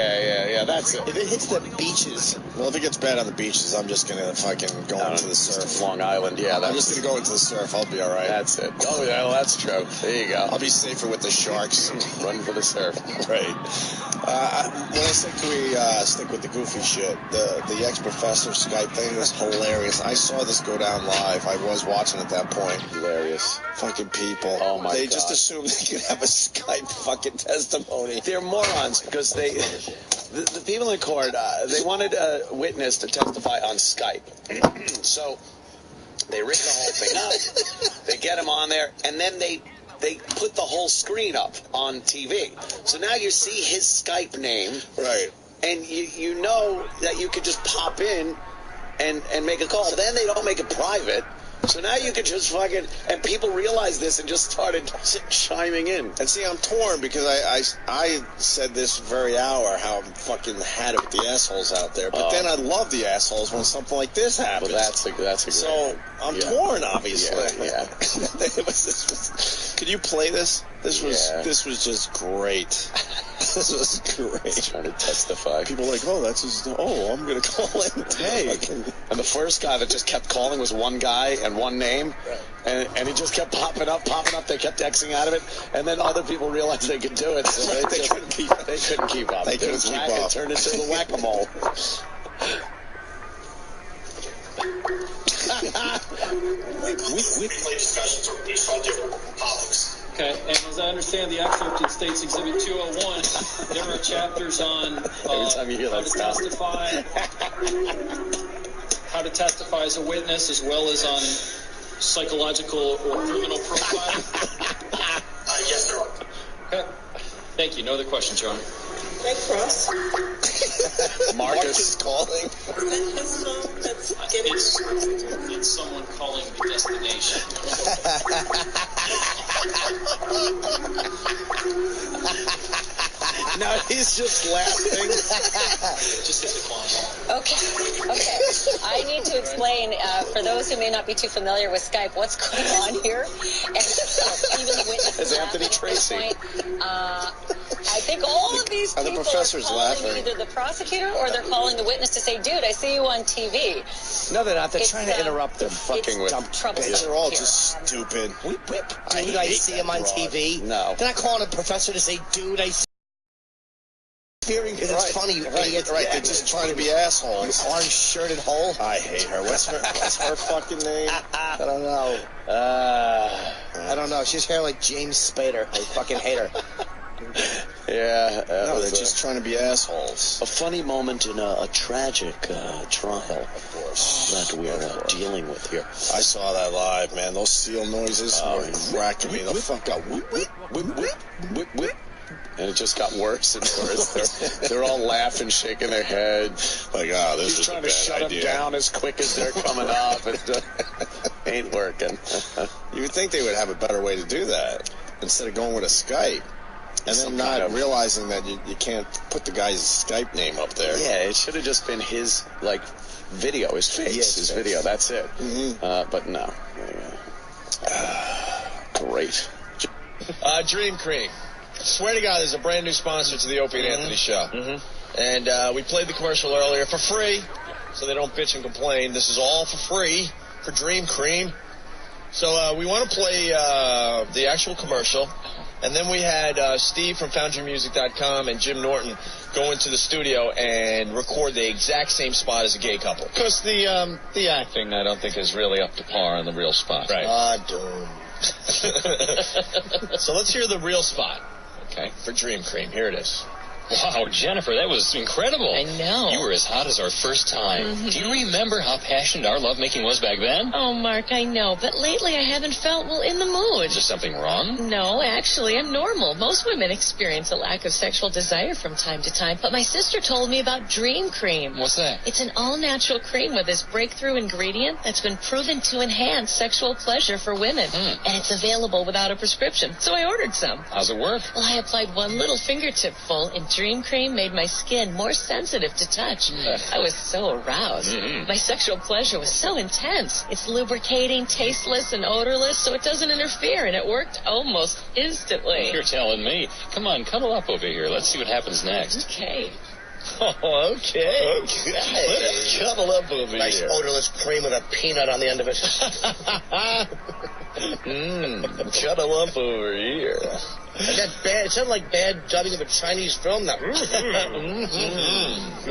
Yeah, that's it. If it hits the beaches. Well, if it gets bad on the beaches, I'm just going to fucking go into the surf. Long Island, yeah. I'm just going to go into the surf. I'll be all right. That's it. Oh, yeah, well, that's true. There you go. I'll be safer with the sharks. Run for the surf. Right. When I said, can we stick with the goofy shit, the ex-professor Skype thing was hilarious. I saw this go down live. I was watching at that point. Hilarious. Fucking people. Oh, my God. They just assumed they could have a Skype fucking testimony. They're morons because the people in court, they wanted a witness to testify on Skype. So they rig the whole thing up. They get him on there, and then they put the whole screen up on TV. So now you see his Skype name. Right. And you know that you could just pop in and make a call. Then they don't make it private. So now you could just fucking... And people realized this and just started chiming in. And see, I'm torn because I said this very hour how I'm fucking had it with the assholes out there. But then I love the assholes when something like this happens. Well, that's a great So I'm torn, obviously. Yeah. Could you play this? This was just great. This was great. He's trying to testify. People are like, I'm going to call in. Hey. And the first guy that just kept calling was one guy and one name. Right. And he just kept popping up. They kept Xing out of it. And then other people realized they could do it. So they couldn't keep up. They couldn't keep up. It turned into the whack-a-mole. We play discussions based on different topics. Okay, and as I understand the excerpt in States Exhibit 201, there are chapters on how to testify as a witness, as well as on psychological or criminal profiling. Yes, sir. Okay, thank you. No other questions, Your Honor. Thanks, Ross. Marcus is calling. It's someone calling the destination. No, he's just laughing. Just hit the clock. Okay. I need to explain, for those who may not be too familiar with Skype, what's going on here. And even the witness is Anthony Tracy. I think all of these people are calling either the prosecutor or they're calling the witness to say, dude, I see you on TV. No, they're not. They're trying to interrupt them. Fucking with They're all just stupid. Dude, I see him on TV. No. They're not calling a professor to say, dude, I see because it's funny, you idiots. Right, they're just trying to be assholes. Orange-shirted hole. I hate her. What's her fucking name? I don't know. I don't know. She's hair like James Spader. I fucking hate her. Yeah. No, they're just trying to be assholes. A funny moment in a tragic trial, of course, that we're dealing with here. I saw that live, man. Those seal noises were cracking me the fuck up. Whip, whip, whip, whip, whip, whip. And it just got worse and worse. They're all laughing, shaking their head. Like, this is a bad idea. He's trying to shut them down as quick as they're coming up. It ain't working. You would think they would have a better way to do that instead of going with a Skype. And then not realizing that you can't put the guy's Skype name up there. Yeah, it should have just been his, video, his face, his video. That's it. Mm-hmm. But no. Great. Dream Cream. Swear to God, there's a brand new sponsor to the Opie and Anthony show. Mm-hmm. And we played the commercial earlier for free, so they don't bitch and complain. This is all for free for Dream Cream. So we want to play the actual commercial. And then we had Steve from FoundryMusic.com and Jim Norton go into the studio and record the exact same spot as a gay couple. Because the acting, I don't think, is really up to par on the real spot. Right. So let's hear the real spot. Okay, for Dream Cream. Here it is. Wow, Jennifer, that was incredible. I know. You were as hot as our first time. Mm-hmm. Do you remember how passionate our lovemaking was back then? Oh, Mark, I know. But lately I haven't felt, in the mood. Is there something wrong? No, actually, I'm normal. Most women experience a lack of sexual desire from time to time. But my sister told me about Dream Cream. What's that? It's an all-natural cream with this breakthrough ingredient that's been proven to enhance sexual pleasure for women. And it's available without a prescription. So I ordered some. How's it work? Well, I applied one little fingertip full, and Dream Cream made my skin more sensitive to touch. I was so aroused. My sexual pleasure was so intense. It's lubricating, tasteless, and odorless, so it doesn't interfere, and it worked almost instantly. You're telling me. Come on, cuddle up over here. Let's see what happens next. Okay. Oh, okay. Let's cuddle up over nice here. odorless cream with a peanut on the end of it. Cuddle up over here. And that bad, it sounded like bad dubbing of a Chinese film. That.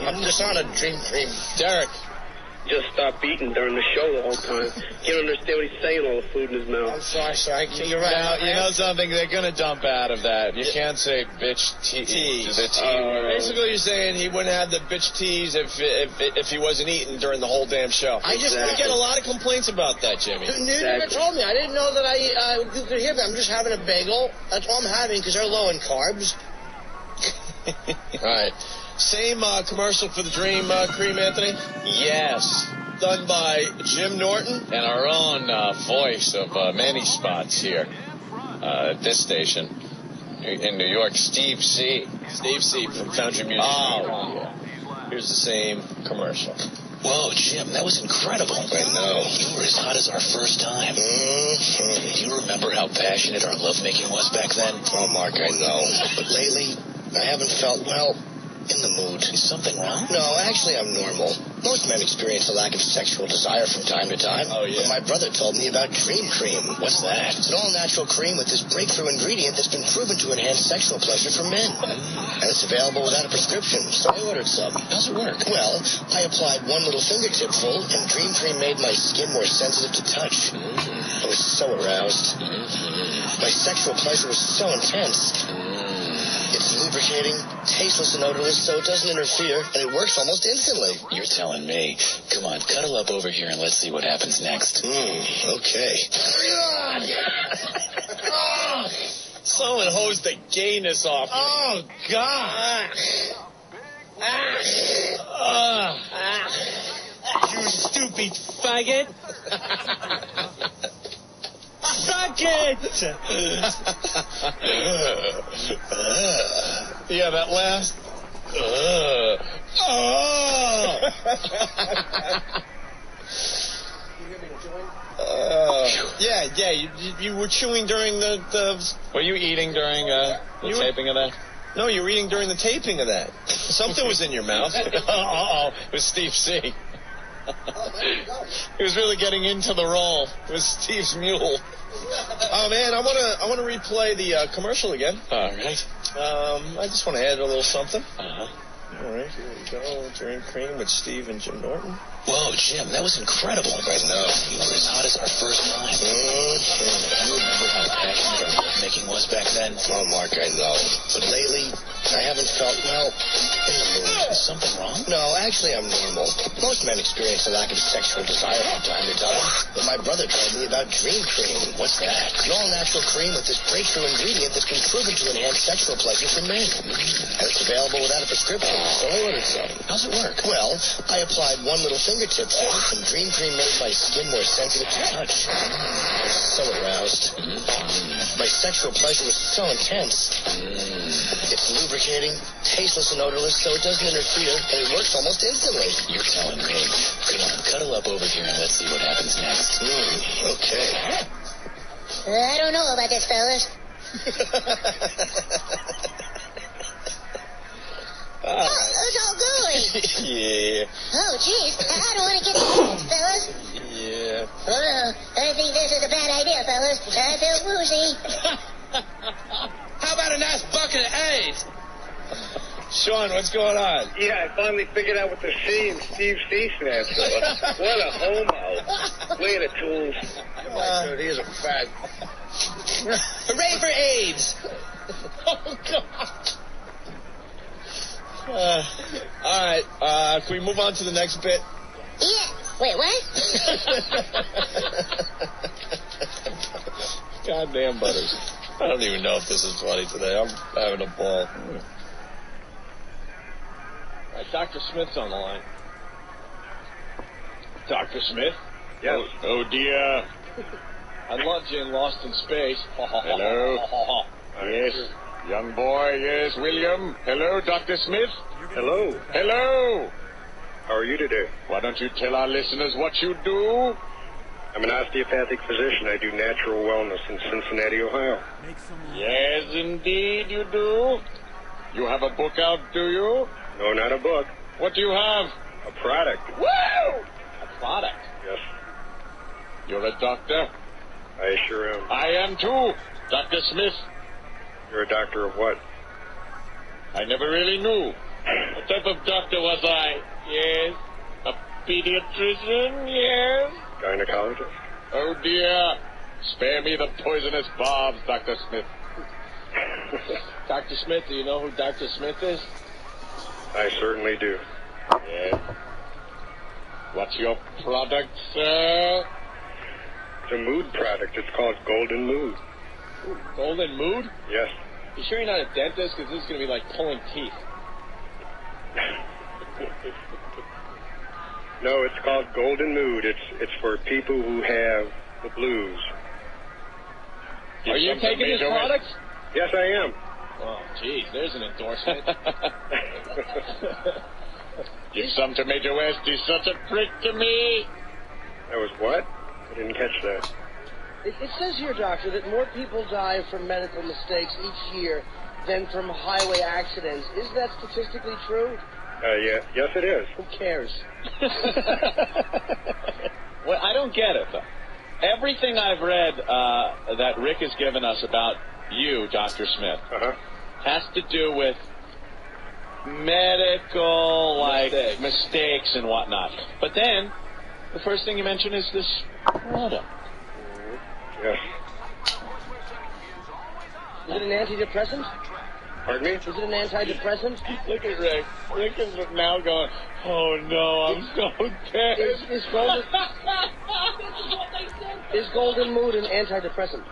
I'm just on a Dream Cream. Derek. Just stop eating during the show the whole time. Can't understand what he's saying, all the food in his mouth. I'm sorry. You're right. Now, you know something? They're going to dump out of that. You can't say bitch tease. The T word. Basically, you're saying he wouldn't have the bitch tease if he wasn't eating during the whole damn show. I just get a lot of complaints about that, Jimmy. You never told me. I didn't know that you could hear me. I'm just having a bagel. That's all I'm having because they're low in carbs. All right. Same commercial for the Dream Cream, Anthony? Yes. Done by Jim Norton and our own voice of many spots here at this station in New York, Steve C. Steve C. from Foundry Music. Oh, yeah. Here's the same commercial. Whoa, Jim, that was incredible. I know. You were as hot as our first time. Mm-hmm. Do you remember how passionate our lovemaking was back then? Oh, Mark, I know. But lately, I haven't felt, in the mood. Is something wrong? No, actually, I'm normal. Most men experience a lack of sexual desire from time to time. Oh, yeah. But my brother told me about Dream Cream. What's that? It's an all-natural cream with this breakthrough ingredient that's been proven to enhance sexual pleasure for men. And it's available without a prescription, so I ordered some. How's it work? Well, I applied one little fingertip full, and Dream Cream made my skin more sensitive to touch. I was so aroused. My sexual pleasure was so intense. It's lubricating, tasteless and odorless, so it doesn't interfere, and it works almost instantly. You're telling me. Come on, cuddle up over here and let's see what happens next. Okay. Someone hosed the gayness off me. Oh, God. You stupid faggot. Suck it! Yeah, that last. Yeah, you were chewing during the... Were you eating during the taping of that? No, you were eating during the taping of that. Something was in your mouth. Uh-oh, it was Steve C. He was really getting into the role. It was Steve's mule. Oh man, I want to replay the commercial again. All right. I just want to add a little something. All right, here we go. Dream Cream with Steve and Jim Norton. Whoa, Jim, that was incredible. I know. You were as hot as our first time. You remember how passionate our lovemaking was back then? Oh, Mark, I know. But lately, I haven't felt, in the mood. Is something wrong? No, actually, I'm normal. Most men experience a lack of sexual desire from time to time. But my brother told me about Dream Cream. What's that? It's an all-natural cream with this breakthrough ingredient that's been proven to enhance sexual pleasure for men. And it's available without a prescription, so I ordered some. How's it work? Well, I applied one little fingertip full, and Dream Cream made my skin more sensitive to touch. I was so aroused. My sexual pleasure was so intense. It's lubricating, tasteless and odorless, so it doesn't interfere, and it works almost instantly. You're telling me. Come on, cuddle up over here and let's see what happens next. Okay. I don't know about this, fellas. How's all going? Yeah. Oh, jeez. I don't want to get sick, fellas. Yeah. I think this is a bad idea, fellas. I feel woozy. How about a nice bucket of AIDS? Sean, what's going on? Yeah, I finally figured out what the C in Steve C stands for. What a homo. Way to tools. Dude, he is a fag. Hooray for AIDS! Oh, God. All right, can we move on to the next bit? Yeah. Wait, what? Goddamn, Butters. I don't even know if this is funny today. I'm having a ball. All right, Dr. Smith's on the line. Dr. Smith? Yes. Oh, dear. I loved you in Lost in Space. Hello. Yes. Young boy, yes, William. Hello, Dr. Smith. Hello. Hello. How are you today? Why don't you tell our listeners what you do? I'm an osteopathic physician. I do natural wellness in Cincinnati, Ohio. Yes, indeed you do. You have a book out, do you? No, not a book. What do you have? A product. Woo! A product. Yes. You're a doctor? I sure am. I am too, Dr. Smith. You're a doctor of what? I never really knew. What type of doctor was I? Yes. A pediatrician? Yes. Gynecologist? Oh dear. Spare me the poisonous barbs, Dr. Smith. Dr. Smith, do you know who Dr. Smith is? I certainly do. Yes. What's your product, sir? It's a mood product. It's called Golden Mood. Ooh, Golden Mood? Yes. You sure you're not a dentist? Because this is going to be like pulling teeth. No, it's called Golden Mood. It's for people who have the blues. Are you taking his products? Yes, I am. Oh, geez, there's an endorsement. Give some to Major West. He's such a prick to me. That was what? I didn't catch that. It says here, Doctor, that more people die from medical mistakes each year than from highway accidents. Is that statistically true? Yeah. Yes, it is. Who cares? Well, I don't get it, though. Everything I've read that Rick has given us about you, Dr. Smith, has to do with medical, mistakes and whatnot. But then, the first thing you mention is this product. Yes. Is it an antidepressant? Pardon me? Is it an antidepressant? Look at Rick. Rick is now going, oh no, I'm so dead. Is Golden Mood an antidepressant?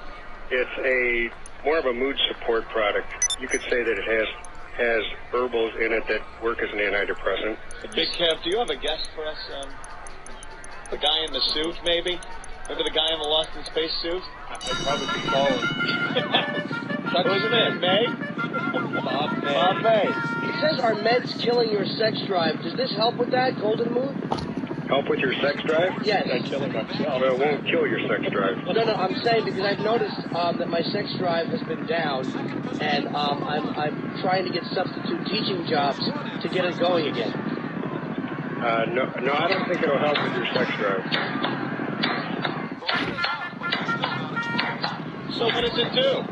It's more of a mood support product. You could say that it has herbals in it that work as an antidepressant. Big Kev, do you have a guest for us? The guy in the suit, maybe? Remember the guy in the Lost in Space suit? I'd probably be calling. What was his name? May? Bob May. It says, are meds killing your sex drive? Does this help with that, Golden Mood? Help with your sex drive? Yes. I'm killing myself. Well, it won't kill your sex drive. No, I'm saying because I've noticed that my sex drive has been down, and I'm trying to get substitute teaching jobs to get it going again. No, I don't think it'll help with your sex drive. So what does it do?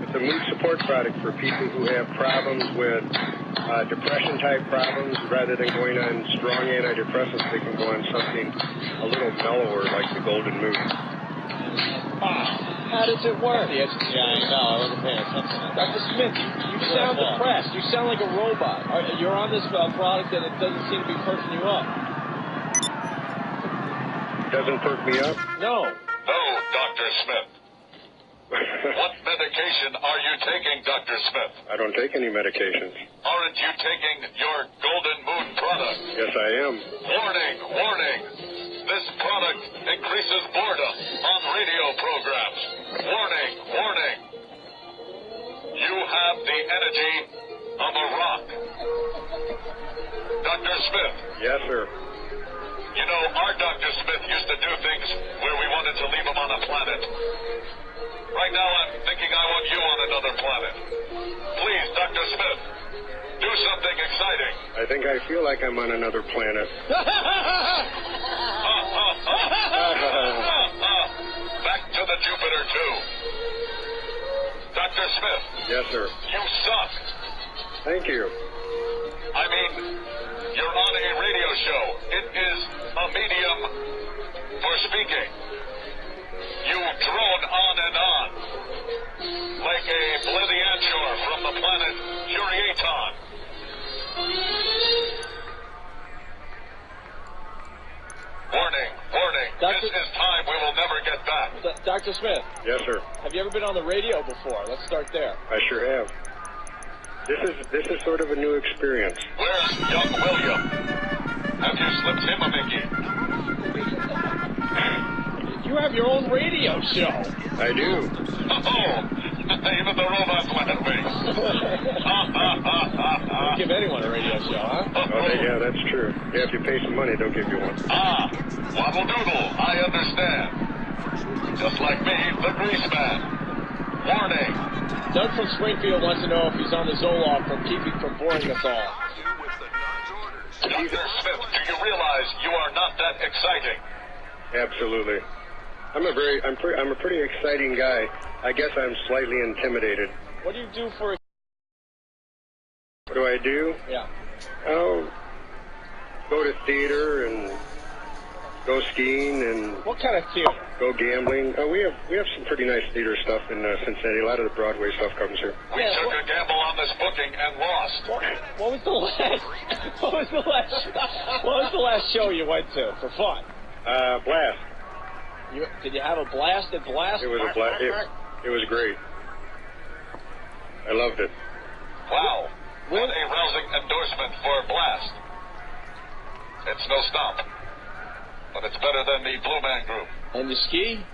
It's a mood support product for people who have problems with depression-type problems. Rather than going on strong antidepressants, they can go on something a little mellower like the Golden Mood. How does it work? Yeah, I know. I wasn't paying attention. Dr. Smith, you sound depressed. You sound like a robot. You're on this product and it doesn't seem to be perking you up. Doesn't perk me up? No. No, Dr. Smith. What medication are you taking, Dr. Smith? I don't take any medications. Aren't you taking your Golden Moon product? Yes, I am. Warning, warning. This product increases boredom on radio programs. Warning, warning. You have the energy of a rock. Dr. Smith. Yes, sir. You know, our Dr. Smith used to do things where we wanted to leave him on a planet. Right now, I'm thinking I want you on another planet. Please, Dr. Smith, do something exciting. I think I feel like I'm on another planet. Back to the Jupiter 2. Dr. Smith. Yes, sir. You suck. Thank you. I mean, you're on a radio show. It is a medium for speaking. You drone on and on, like a bloody anchor from the planet Uriaton. Warning, warning. This is time we will never get back. Dr. Smith. Yes, sir. Have you ever been on the radio before? Let's start there. I sure have. This is sort of a new experience. Where's young William? Have you slipped him a Mickey? You have your own radio show. I do. Oh, even the robots went at me. Don't give anyone a radio show, huh? Oh, yeah, that's true. Yeah, if you pay some money, they'll give you one. Wobble doodle, I understand. Just like me, the grease man. Warning. Doug from Springfield wants to know if he's on the Zoloft from keeping from boring us all. Dr. Dr. Smith, do you realize you are not that exciting? Absolutely. I'm a pretty exciting guy. I guess I'm slightly intimidated. What do you do for? What do I do? Yeah. I'll go to theater and go skiing and. What kind of theater? Go gambling. We have some pretty nice theater stuff in Cincinnati. A lot of the Broadway stuff comes here. We took a gamble on this booking and lost. What was the last show you went to for fun? Blast. Did you have a blast at Blast? It was a blast. It was great. I loved it. Wow. What a rousing endorsement for Blast. It's no stop. But it's better than the Blue Man Group. And you ski?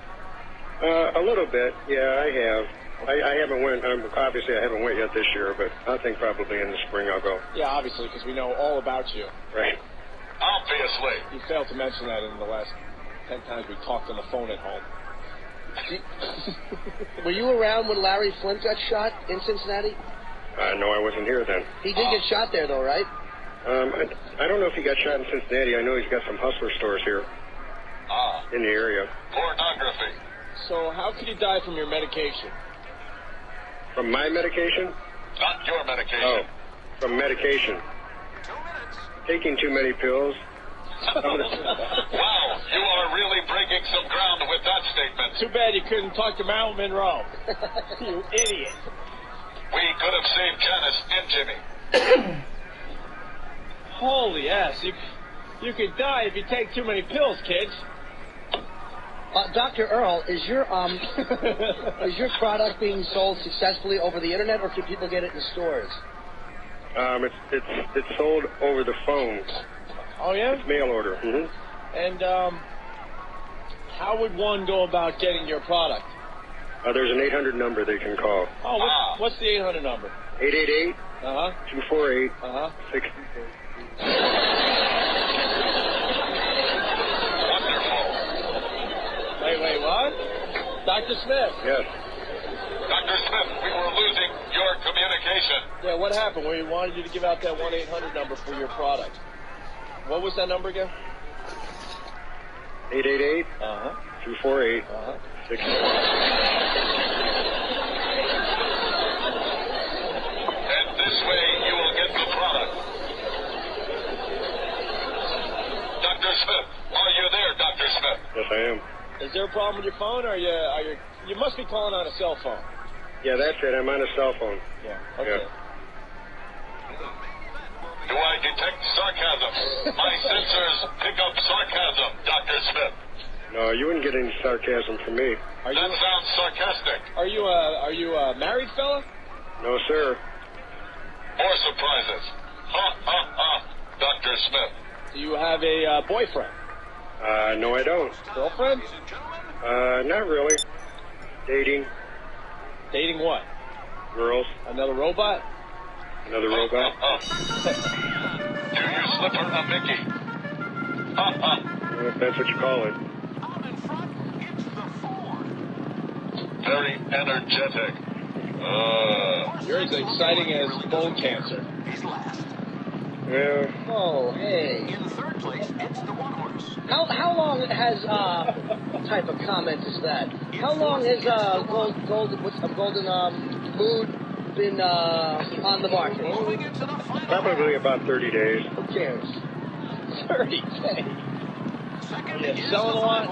A little bit. Yeah, I have. I haven't went. Obviously, I haven't went yet this year, but I think probably in the spring I'll go. Yeah, obviously, because we know all about you. Right. Obviously. You failed to mention that in the last 10 times we talked on the phone at home. Were you around when Larry Flint got shot in Cincinnati? No, I wasn't here then. He did get shot there, though, right? I don't know if he got shot in Cincinnati. I know he's got some hustler stores here in the area. Pornography. So how could you die from your medication? From my medication? Not your medication. Oh, from medication. Taking too many pills. Wow, you are really breaking some ground with that statement. Too bad you couldn't talk to Marilyn Monroe. You idiot. We could have saved Janice and Jimmy. Holy ass, you could die if you take too many pills, kids. Dr. Earl, is your product being sold successfully over the internet, or can people get it in stores? It's sold over the phone. Oh yeah? It's mail order. Mm-hmm. And how would one go about getting your product? There's an 800 number they can call. Oh, what's the 800 number? 888 248 Wonderful. Wait, what? Dr. Smith? Yes. Dr. Smith, we were losing your communication. Yeah, what happened? We wanted you to give out that 1-800 number for your product. What was that number again? 888 248 And this way you will get the product. Dr. Smith, are you there, Dr. Smith? Yes, I am. Is there a problem with your phone, or you must be calling on a cell phone? Yeah, that's it. I'm on a cell phone. Yeah. Okay. Yeah. Do I detect sarcasm? My sensors pick up sarcasm, Dr. Smith. No, you wouldn't get any sarcasm from me. That sounds sarcastic. Are you a married fella? No, sir. More surprises. Ha, ha, ha, Dr. Smith. Do you have a boyfriend? No, I don't. Girlfriend? Not really. Dating. Dating what? Girls. Another robot? Another robot. Do you slip her a Mickey? Ha, ha. Well, if that's what you call it. Very energetic. You're as exciting as bone cancer. Yeah. Oh, hey. In third place, it's the one horse. How long has what type of comment is that? How long has Golden Mood been on the market? Probably about 30 days. Who cares? 30 days. Yeah, selling a lot.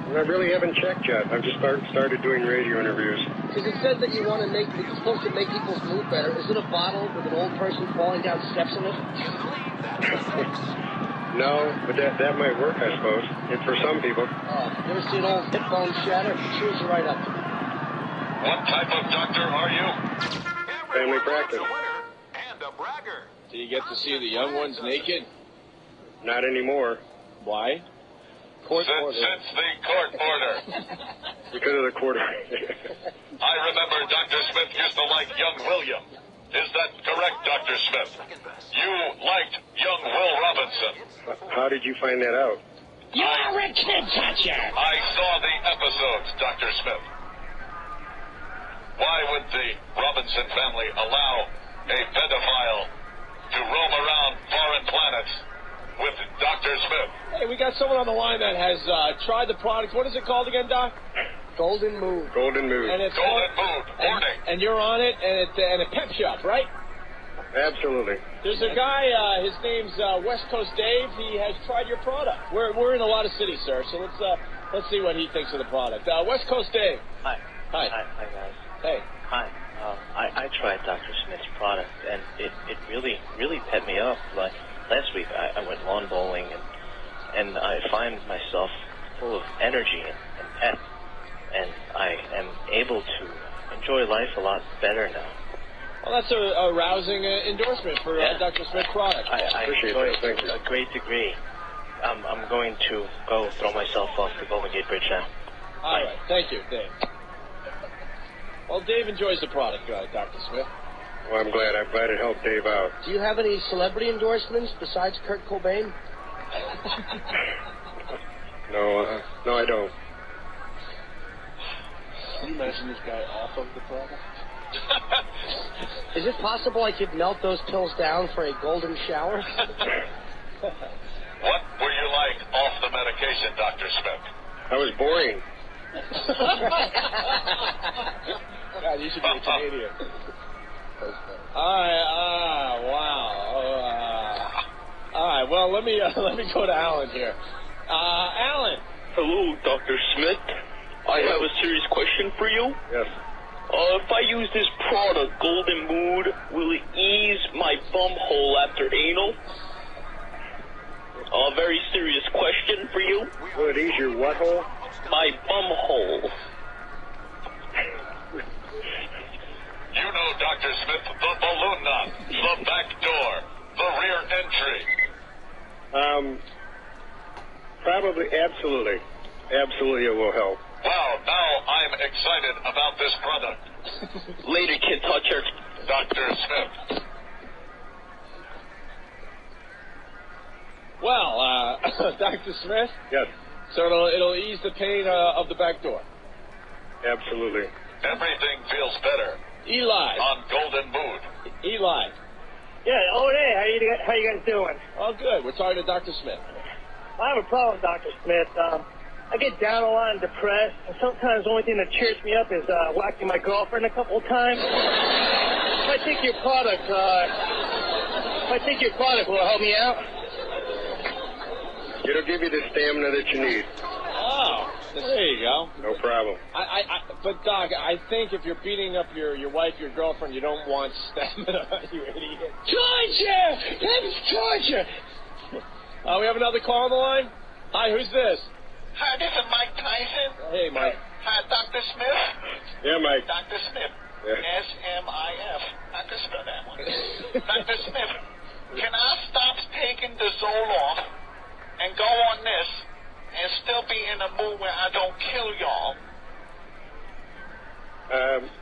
I really haven't checked yet. I've just started doing radio interviews. Because it says that you're supposed to make people's mood better. Is it a bottle with an old person falling down steps in it? No, but that might work, I suppose. And for some people. You ever see an old hip bone shatter? Cheers you right up. What type of doctor are you? Family practice. And a bragger. Do you get to see the young ones naked? Not anymore. Why? Court order. Since the court order. Because of the court order. I remember Dr. Smith used to like young William. Is that correct, Dr. Smith? You liked young Will Robinson. How did you find that out? You're a kid toucher. I saw the episodes, Dr. Smith. Why would the Robinson family allow a pedophile to roam around foreign planets with Dr. Smith. Hey, we got someone on the line that has tried the product. What is it called again, Doc? Golden Mood. Golden Mood. And it's Golden Mood. Warning. And you're on it, and a pep shop, right? Absolutely. There's a guy, his name's West Coast Dave. He has tried your product. We're in a lot of cities, sir, so let's see what he thinks of the product. West Coast Dave. Hi. Hi. Hi, guys. Hey. Hi. I tried Dr. Smith's product, and it really pepped me up. Like last week, I went lawn bowling, and I find myself full of energy and pep, and I am able to enjoy life a lot better now. Well, that's a rousing endorsement for Dr. Smith's product. I enjoy it to a great degree. I'm going to go throw myself off the Golden Gate Bridge now. All right. Thank you, Dave. Well, Dave enjoys the product, Dr. Smith. Well, I'm glad it helped Dave out. Do you have any celebrity endorsements besides Kurt Cobain? No, I don't. Can you imagine this guy off of the product? Is it possible I could melt those pills down for a golden shower? What were you like off the medication, Dr. Smith? I was boring. God, you should be a Canadian. All right, wow. All right, well, let me go to Alan here. Alan. Hello, Dr. Smith. I have a serious question for you. Yes. If I use this product, Golden Mood, will it ease my bum hole after anal? A very serious question for you. Will it ease your what hole? My bum hole. You know, Dr. Smith, the balloon knot, the back door, the rear entry. Probably, absolutely. Absolutely it will help. Wow, now I'm excited about this product. Later, kid toucher. Dr. Smith. Well, Dr. Smith? Yes. So it'll ease the pain of the back door. Absolutely. Everything feels better. Eli. On Golden Mood. Eli. Yeah, hey, how you guys doing? Oh, good. We're talking to Dr. Smith. I have a problem, Dr. Smith. I get down a lot and depressed, and sometimes the only thing that cheers me up is whacking my girlfriend a couple of times. If I take your product, will it help me out? It'll give you the stamina that you need. Oh, there you go. No problem. But Doc, I think if you're beating up your wife, your girlfriend, you don't want stamina, you idiot. Torture! That's torture! We have another call on the line. Hi, who's this? Hi, this is Mike Tyson. Hey, Mike. Hi, Dr. Smith. Yeah, Mike. Dr. Smith. Yeah. S-M-I-F. I can spell that one. Dr. Smith, can I stop taking the Zoloft and go on this and still be in a mood where I don't kill y'all?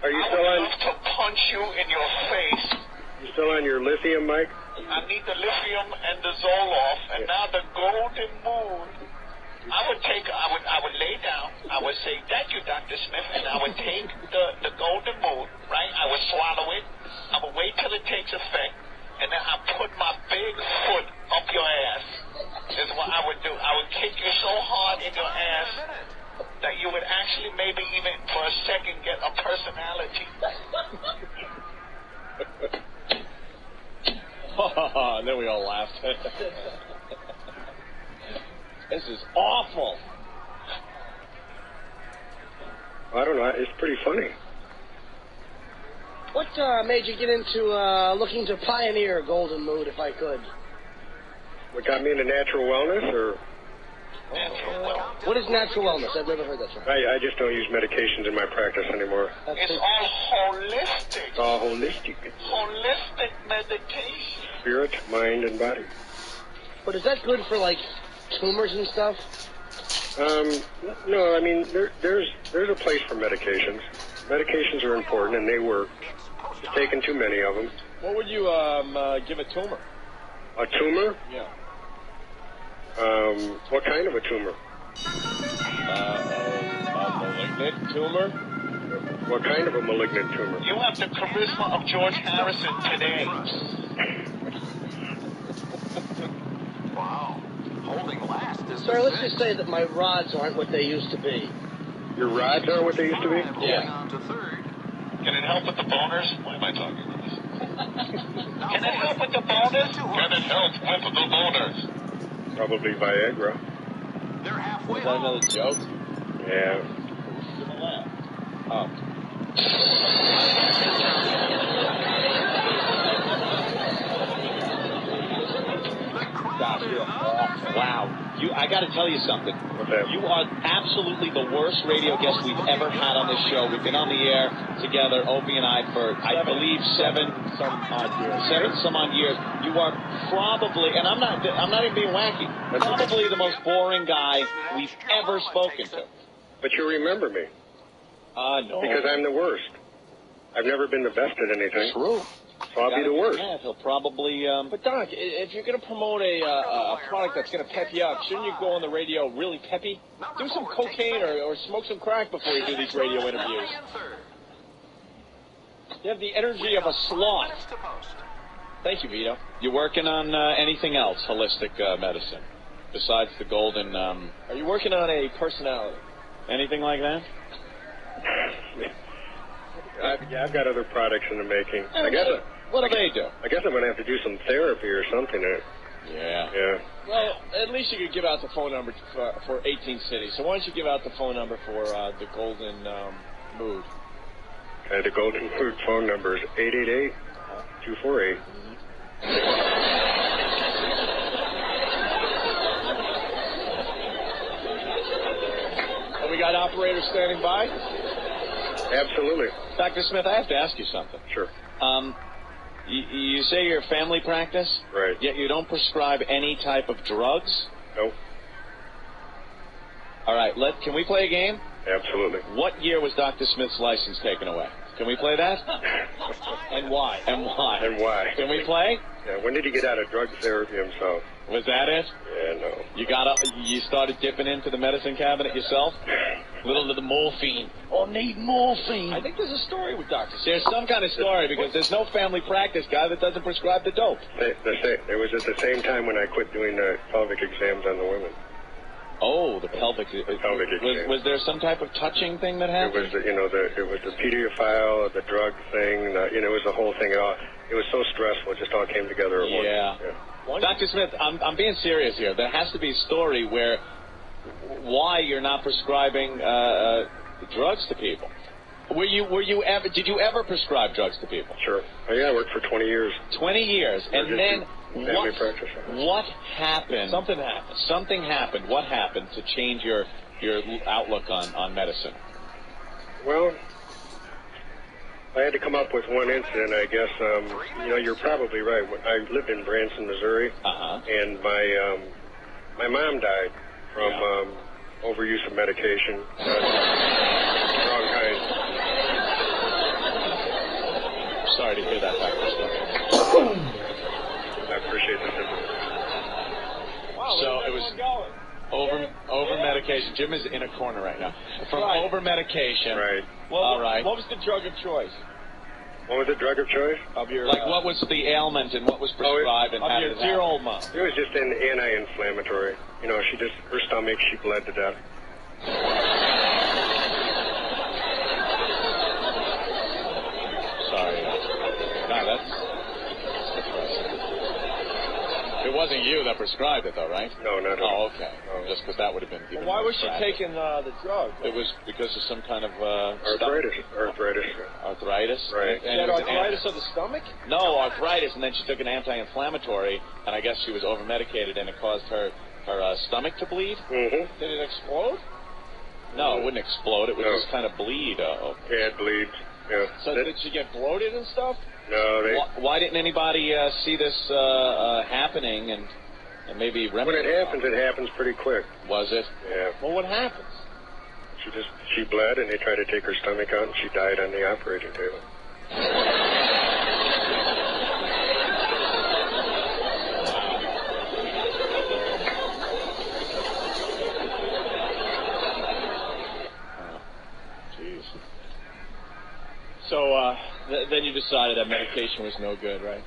Are you still I on? would love to punch you in your face. You still on your lithium, Mike? I need the lithium and the Zoloft, and now the Golden Mood. I would lay down. I would say, thank you, Dr. Smith, and I would take the Golden Mood, right? I would swallow it. I would wait till it takes effect, and then I put my big foot up your ass. Is what I would do. I would kick you so hard in your ass that you would actually maybe even for a second get a personality. And then we all laughed. This is awful. I don't know. It's pretty funny. What made you get into looking to pioneer Golden Mood, if I could? What got me into natural wellness, or? What is natural wellness? I've never heard that term. I just don't use medications in my practice anymore. It's all holistic. It's all holistic. Holistic medication. Spirit, mind, and body. But is that good for, like, tumors and stuff? No, I mean, there's a place for medications. Medications are important, and they work. You're taking too many of them. What would you give a tumor? A tumor? Yeah. What kind of a tumor? A malignant tumor? What kind of a malignant tumor? You have the charisma of George Harrison today. Sir, let's just say that my rods aren't what they used to be. Your rods aren't what they used to be? Yeah. Can it help with the boners? Why am I talking about this? Can it help with the boners? Can it help with the boners? Probably Viagra. Was that another joke? Yeah. Oh. Doc, you're awful. Wow. I got to tell you something. What's that? You are absolutely the worst radio guest we've ever had on this show. We've been on the air together, Opie and I, for, I believe, seven some odd years. You are probably, and I'm not even being wacky, probably the most boring guy we've ever spoken to. But you remember me. No. Because I'm the worst. I've never been the best at anything. True. So I'll be the worst. Yeah, he'll probably. But Doc, if you're going to promote a product that's going to pep you up, shouldn't you go on the radio really peppy? Do some cocaine or smoke some crack before you do these radio interviews. You have the energy of a sloth. Thank you, Vito. You working on anything else, holistic medicine, besides the golden? Are you working on a personality? Anything like that? I've got other products in the making. What do they do? I guess I'm going to have to do some therapy or something. Yeah. Yeah. Well, at least you could give out the phone number for 18 cities. So why don't you give out the phone number for the Golden Mood? The Golden Mood phone number is 888-248. And we got operators standing by? Absolutely. Dr. Smith, I have to ask you something. Sure. You say you're a family practice? Right. Yet you don't prescribe any type of drugs? No. All right, can we play a game? Absolutely. What year was Dr. Smith's license taken away? Can we play that? And why? And why? And why? Can we play? Yeah, when did he get out of drug therapy himself? Was that it? Yeah, no. You started dipping into the medicine cabinet yourself? Little of the morphine. Oh, need morphine. I think there's a story with Dr. Smith. There's some kind of story because there's no family practice guy that doesn't prescribe the dope. It was at the same time when I quit doing the pelvic exams on the women. Oh, the pelvic exam. Was there some type of touching thing that happened? It was, it was the pedophile, the drug thing. It was the whole thing. It was so stressful. It just all came together at once. Yeah. Dr. Smith, I'm being serious here. There has to be a story why you're not prescribing drugs to people. Did you ever prescribe drugs to people? Sure. I worked for 20 years. 20 years, and then what happened? Something happened. What happened to change your outlook on medicine? Well, I had to come up with one incident, I guess. You're probably right. I lived in Branson, Missouri, and my mom died from overuse of medication. Wrong kind. Sorry to hear that, Dr. Smith. I appreciate the sympathy. Wow, so it was over medication. Jim is in a corner right now. From over medication. Right. Well, all right. What was the drug of choice? What was the drug of choice? Of your what was the ailment and what was prescribed and how did it happen? Your old mom. It was just an anti-inflammatory. Her stomach, she bled to death. Sorry. No, that's it wasn't you that prescribed it, though, right? No, not at all. Oh, okay. No. Just because that would have been given. Why was she taking the drug? It was because of some kind of arthritis. Arthritis. Right. And she had arthritis of the stomach? No, arthritis, and then she took an anti-inflammatory, and I guess she was over-medicated, and it caused her stomach to bleed. Mm-hmm. Did it explode? No, it wouldn't explode. It would just kind of bleed. Yeah, it bleeds. Yeah. So did she get bloated and stuff? No, Why didn't anybody see this happening and maybe remedy? When it happens pretty quick. Was it? Yeah. Well, what happens? She bled, and they tried to take her stomach out, and she died on the operating table. So then you decided that medication was no good, right?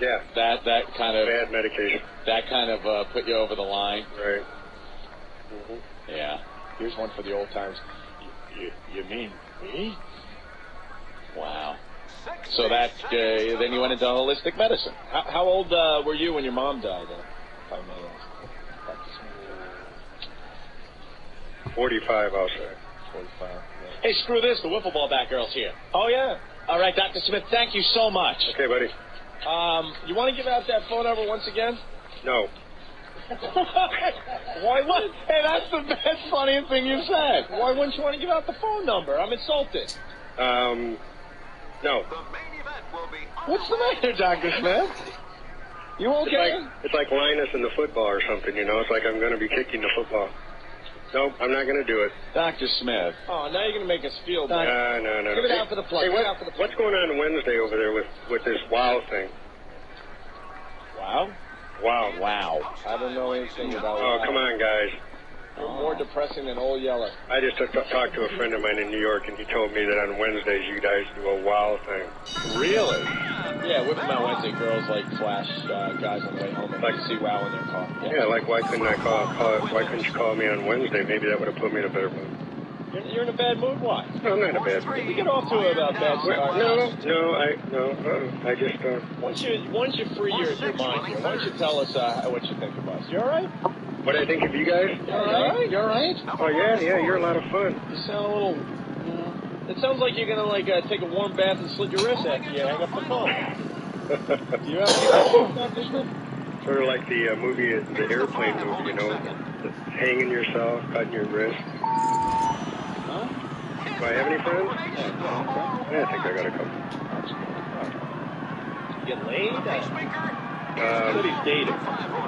Yeah. That kind of bad medication. That kind of put you over the line. Right. Yeah. Here's one for the old times. You mean me? Wow. So that, then you went into holistic medicine. How old were you when your mom died? If I may ask. 45, I'll say. 45. Yeah. Hey, screw this. The wiffle ball bat girl's here. Oh, yeah. All right, Dr. Smith, thank you so much. Okay, buddy. You want to give out that phone number once again? No. Why wouldn't? Hey, that's the best, funniest thing you said. Why wouldn't you want to give out the phone number? I'm insulted. No. What's the matter, Dr. Smith? You okay? It's like Linus in the football or something, you know? It's like I'm going to be kicking the football. Nope, I'm not going to do it. Dr. Smith. Oh, now you're going to make us feel bad. No. Give it out for the plug. Hey, what's going on Wednesday over there with this WOW thing? Wow? Wow. I don't know anything about Oh, come on, guys. You're more depressing than Old Yeller. I just talked to a friend of mine in New York, and he told me that on Wednesdays you guys do a WOW thing. Really? Yeah, Whip 'em Out Wednesday, girls like flash guys on the way home and see WOW in their car. Yeah, like why couldn't you call me on Wednesday? Maybe that would have put me in a better mood. You're in a bad mood? Why? No, I'm not in a bad mood. We get off to a bad start. I just Once you free your mind here, why don't you tell us what you think of us? You all right? What I think of you guys? You all right? You all right? Oh yeah, you're a lot of fun. You sound a little. It sounds like you're gonna take a warm bath and slit your wrist after you hang up the phone. Do you have any? Sort of like the movie, the airplane movie, you know, hanging yourself, cutting your wrist. Huh? Do I have any friends? Yeah, I think I got a couple. You get laid? What he's dating?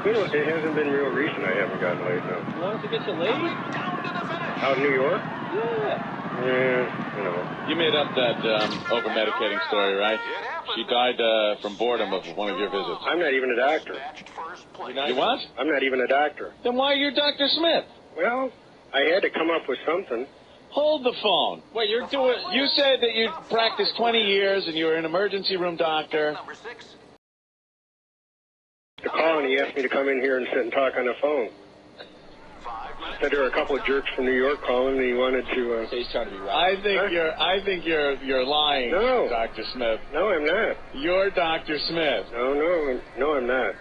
It hasn't been real recent. I haven't gotten laid, no. You wanted to get you laid? Out in New York? Yeah. Yeah, you know. You made up that over-medicating story, right? She died from boredom of one of your visits. I'm not even a doctor. You what? I'm not even a doctor. Then why are you Dr. Smith? Well, I had to come up with something. Hold the phone. Wait, you said that you practiced 20 years and you were an emergency room doctor. To call, and he asked me to come in here and sit and talk on the phone. Said there were a couple of jerks from New York calling, and he wanted to. He's trying to be right. I think you're lying, no, Dr. Smith. No, I'm not. You're Dr. Smith. No, I'm not.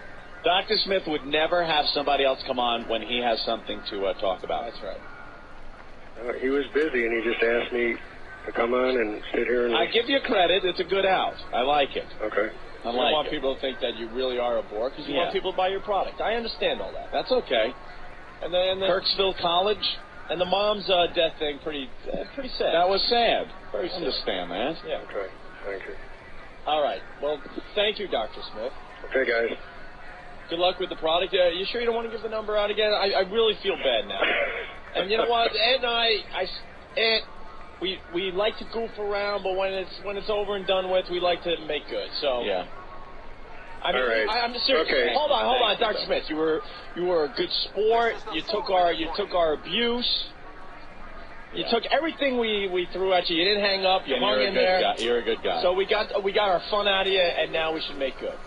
Dr. Smith would never have somebody else come on when he has something to talk about. That's right. He was busy, and he just asked me to come on and sit here and. I give you credit. It's a good out. I like it. Okay. You don't want people to think that you really are a bore because you want people to buy your product. I understand all that. That's okay. And then Kirksville College and the mom's death thing, pretty sad. That was sad. Very sad. Understand that. Yeah. Okay. Thank you. All right. Well, thank you, Dr. Smith. Okay, guys. Good luck with the product. You sure you don't want to give the number out again? I really feel bad now. And you know what? Ed and we like to goof around, but when it's over and done with, we like to make good. So yeah. I mean, all right. I'm just serious. Okay. Hold on, Dr. Smith. You were a good sport. You took our abuse. You took everything we threw at you. You didn't hang up. You hung in there. You're a good guy. So we got our fun out of you, and now we should make good.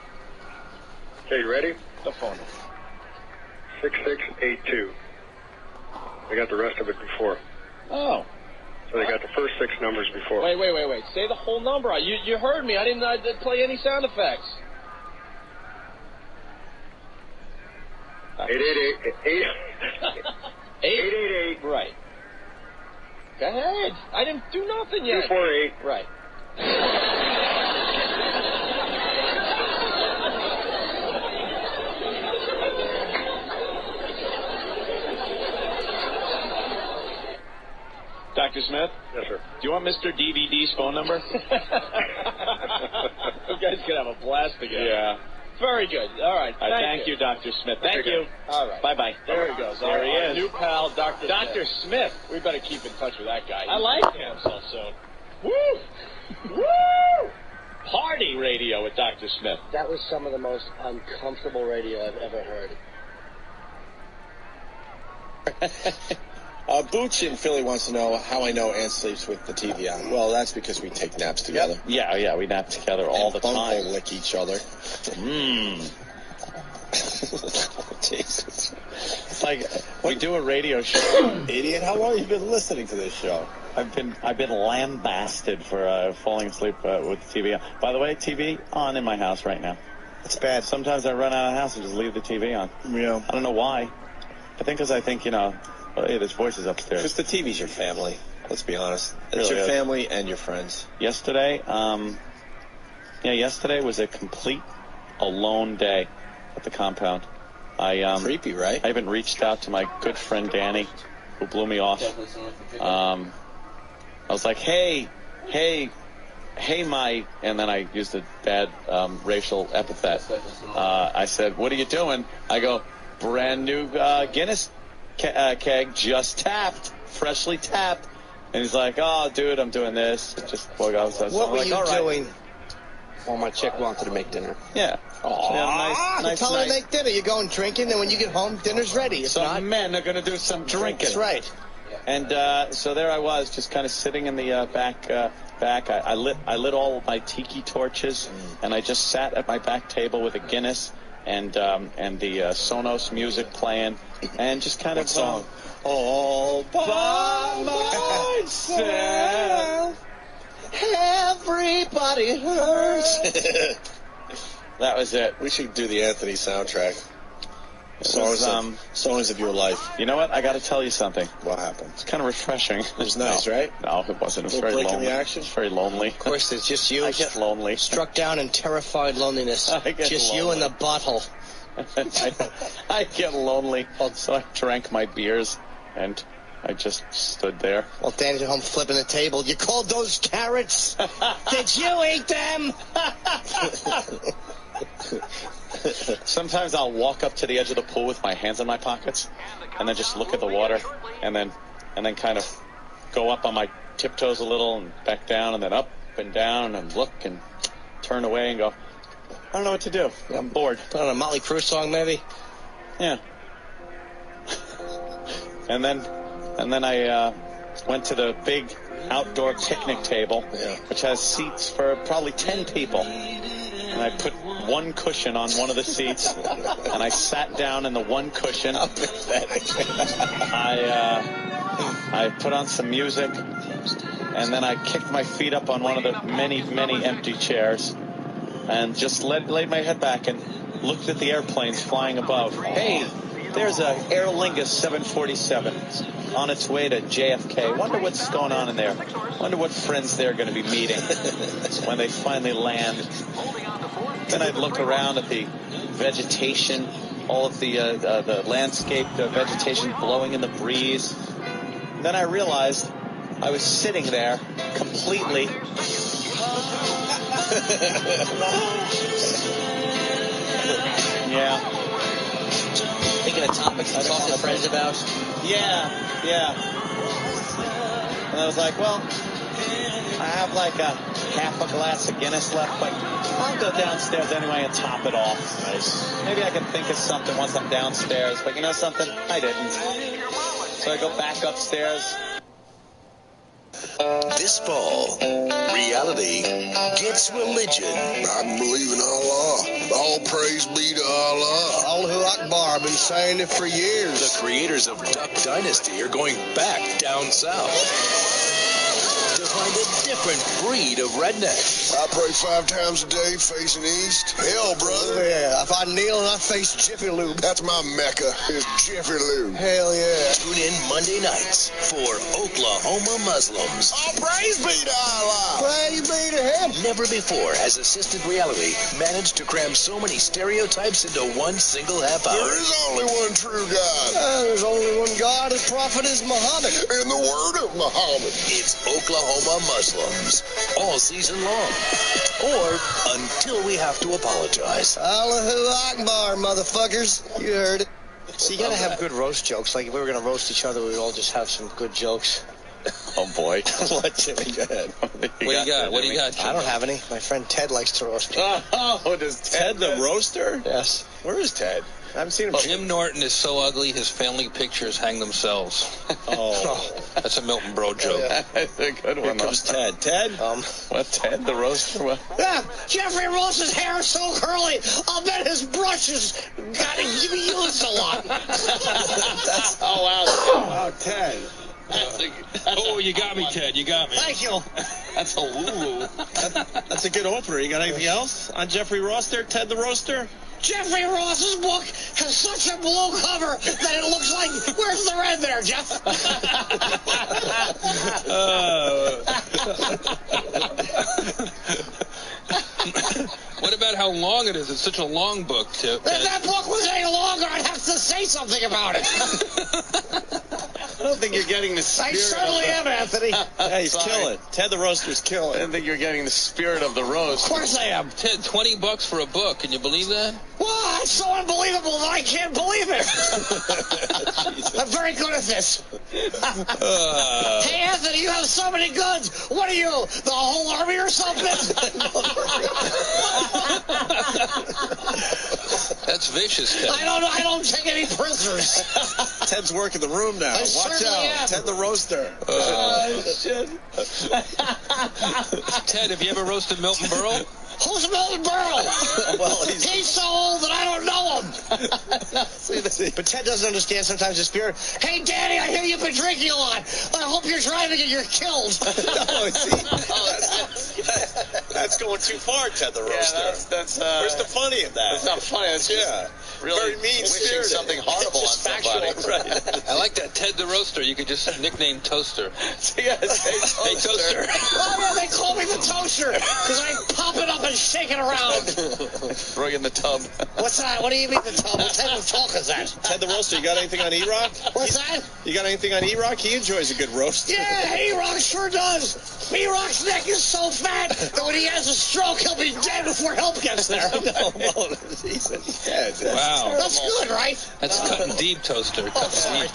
Okay, you ready? The phone. 6682. I got the rest of it before. Oh. So they got the first 6 numbers before. Wait. Say the whole number. You heard me. I didn't play any sound effects. 888. Right. Go ahead. I didn't do nothing yet. 248. Right. Dr. Smith? Yes, sir. Do you want Mr. DVD's phone number? You guys could have a blast together. Yeah. Very good. All right. Thank you, Dr. Smith. Thank you. All right. Bye-bye. There he goes. There he is. New pal, Dr. Smith. We better keep in touch with that guy. I like him. Himself soon. Woo! Woo! Party radio with Dr. Smith. That was some of the most uncomfortable radio I've ever heard. Booch in Philly wants to know how I know Ann sleeps with the TV on. Well, that's because we take naps together. Yeah, we nap together all the time. Lick each other. Jesus. It's like we do a radio show. Idiot, how long have you been listening to this show? I've been lambasted for falling asleep with the TV on. By the way, TV on in my house right now. It's bad. Sometimes I run out of the house and just leave the TV on. Yeah. I don't know why. I think because I think, hey, there's voices upstairs. Because the TV's your family. Let's be honest. It's really your is. family and your friends. Yesterday, yesterday was a complete alone day at the compound. Creepy, right? I even reached out to my good friend Danny, who blew me off. I was like, hey, my, and then I used a bad racial epithet. I said, what are you doing? I go, brand new Guinness keg, just tapped, freshly tapped. And he's like, oh, dude, I'm doing this. Just woke up. So what were you doing? Well, my chick wanted to make dinner. Yeah. Nice tell her night. to make dinner. You're going drinking, and when you get home, dinner's ready. If Some not, men are going to do some drinking. That's right. And so there I was, just kind of sitting in the back. I lit all of my tiki torches, and I just sat at my back table with a Guinness and the Sonos music playing, and just kind of song? All by myself. Everybody hurts. That was it. We should do the Anthony soundtrack. Songs of your life. You know what? I got to tell you something. What happened? It's kind of refreshing. It was nice, right? No, it wasn't. It was very break in lonely. the action? It's very lonely. Of course, it's just you. I get lonely. Struck down in terrified loneliness. Just you and the bottle. I get lonely. So I drank my beers, and I just stood there. Well, Danny's at home flipping the table. You called those carrots? Did you eat them? Sometimes I'll walk up to the edge of the pool with my hands in my pockets, and then just look at the water, and then kind of go up on my tiptoes a little and back down, and then up and down and look and turn away and go, I don't know what to do. I'm bored. Put on a Motley Crue song, maybe? Yeah. And then I went to the big outdoor picnic table, which has seats for probably 10 people. And I put one cushion on one of the seats, and I sat down in the one cushion. I put on some music, and then I kicked my feet up on one of the many, many empty chairs, and just laid my head back and looked at the airplanes flying above. Hey, there's a Aer Lingus 747 on its way to JFK. Wonder what's going on in there. Wonder what friends they're going to be meeting when they finally land. Then I'd look around at the vegetation, all of the landscape, the vegetation blowing in the breeze. Then I realized I was sitting there completely yeah. Thinking of topics to talk to friends about? Yeah. And I was like, well, I have like a half a glass of Guinness left, but I'll go downstairs anyway and top it off. Nice. Maybe I can think of something once I'm downstairs, but you know something? I didn't. So I go back upstairs. This fall, reality gets religion. I believe in Allah. All praise be to Allah. Allahu Akbar. I've been saying it for years. The creators of Duck Dynasty are going back down south to find a different breed of redneck. I pray 5 times a day facing east. Hell, brother. Yeah, if I kneel and I face Jiffy Lube. That's my Mecca, is Jiffy Lube. Hell yeah. Tune in Monday nights for Oklahoma Muslims. All praise be to Allah. Praise be to him. Never before has assisted reality managed to cram so many stereotypes into one single half hour. There is only one true God. There's only one God. His prophet is Muhammad. In the word of Muhammad. It's Oklahoma Muslims all season long, or until we have to apologize. Allahu Akbar, motherfuckers. You heard it. So you gotta have good roast jokes. Like if we were gonna roast each other, we'd all just have some good jokes. Oh boy. What, Jimmy? Go ahead. What do you got? What do you got? I don't have any. My friend Ted likes to roast people. Oh, does Ted the roaster? Yes. Where is Ted? I haven't seen him. Jim Norton is so ugly, his family pictures hang themselves. Oh. That's a Milton Bro joke. That's a good one. Here comes Ted. Ted? What, Ted the roaster? What? Yeah, Jeffrey Ross's hair is so curly, I'll bet his brushes got to be used a lot. Oh, Ted. Oh, you got me, Ted. You got me. Thank you. That's a Lulu. That's a good opener. You got anything else on Jeffrey Ross there, Ted the Roaster? Jeffrey Ross's book has such a blue cover that it looks like, where's the red there, Jeff? What about how long it is? It's such a long book, Tip. If that book was any longer, I'd have to say something about it. I don't think you're getting the spirit. I certainly am, Anthony. Yeah, he's killing. Ted the Roaster's killing. I don't think you're getting the spirit of the roast. Of course I am. Ted, $20 for a book. Can you believe that? Well, that's so unbelievable that I can't believe it. I'm very good at this. Hey, Anthony, you have so many guns. What are you, the whole army or something? That's vicious, Ted. I don't take any prisoners. Ted's working the room now. Watch out. am. Ted the Roaster. Shit. Ted, have you ever roasted Milton Berle? Who's Milton Berle? Well, he's so old that I don't know him. But Ted doesn't understand sometimes the spirit. Hey, Daddy, I hear you've been drinking a lot. I hope you're trying to get your killed. That's going too far, Ted the Roaster. Yeah, that's where's the funny in that? It's not funny. It's just really very mean wishing something horrible on somebody. Right. I like that. Ted the Roaster. You could just nickname Toaster. Yeah, hey, Toaster. Oh, yeah, they call me the Toaster because I pop it up and shake it around. Throw you in the tub. What's that? What do you mean the tub? What type of talk is that? Ted the Roaster, you got anything on E-Rock? What's that? You got anything on E-Rock? He enjoys a good roast. Yeah, E-Rock sure does. E-Rock's neck is so fat that when he has a stroke, he'll be dead before help gets there. No, he's dead. Wow. That's good, right? That's cutting deep, Toaster. Cutting deep.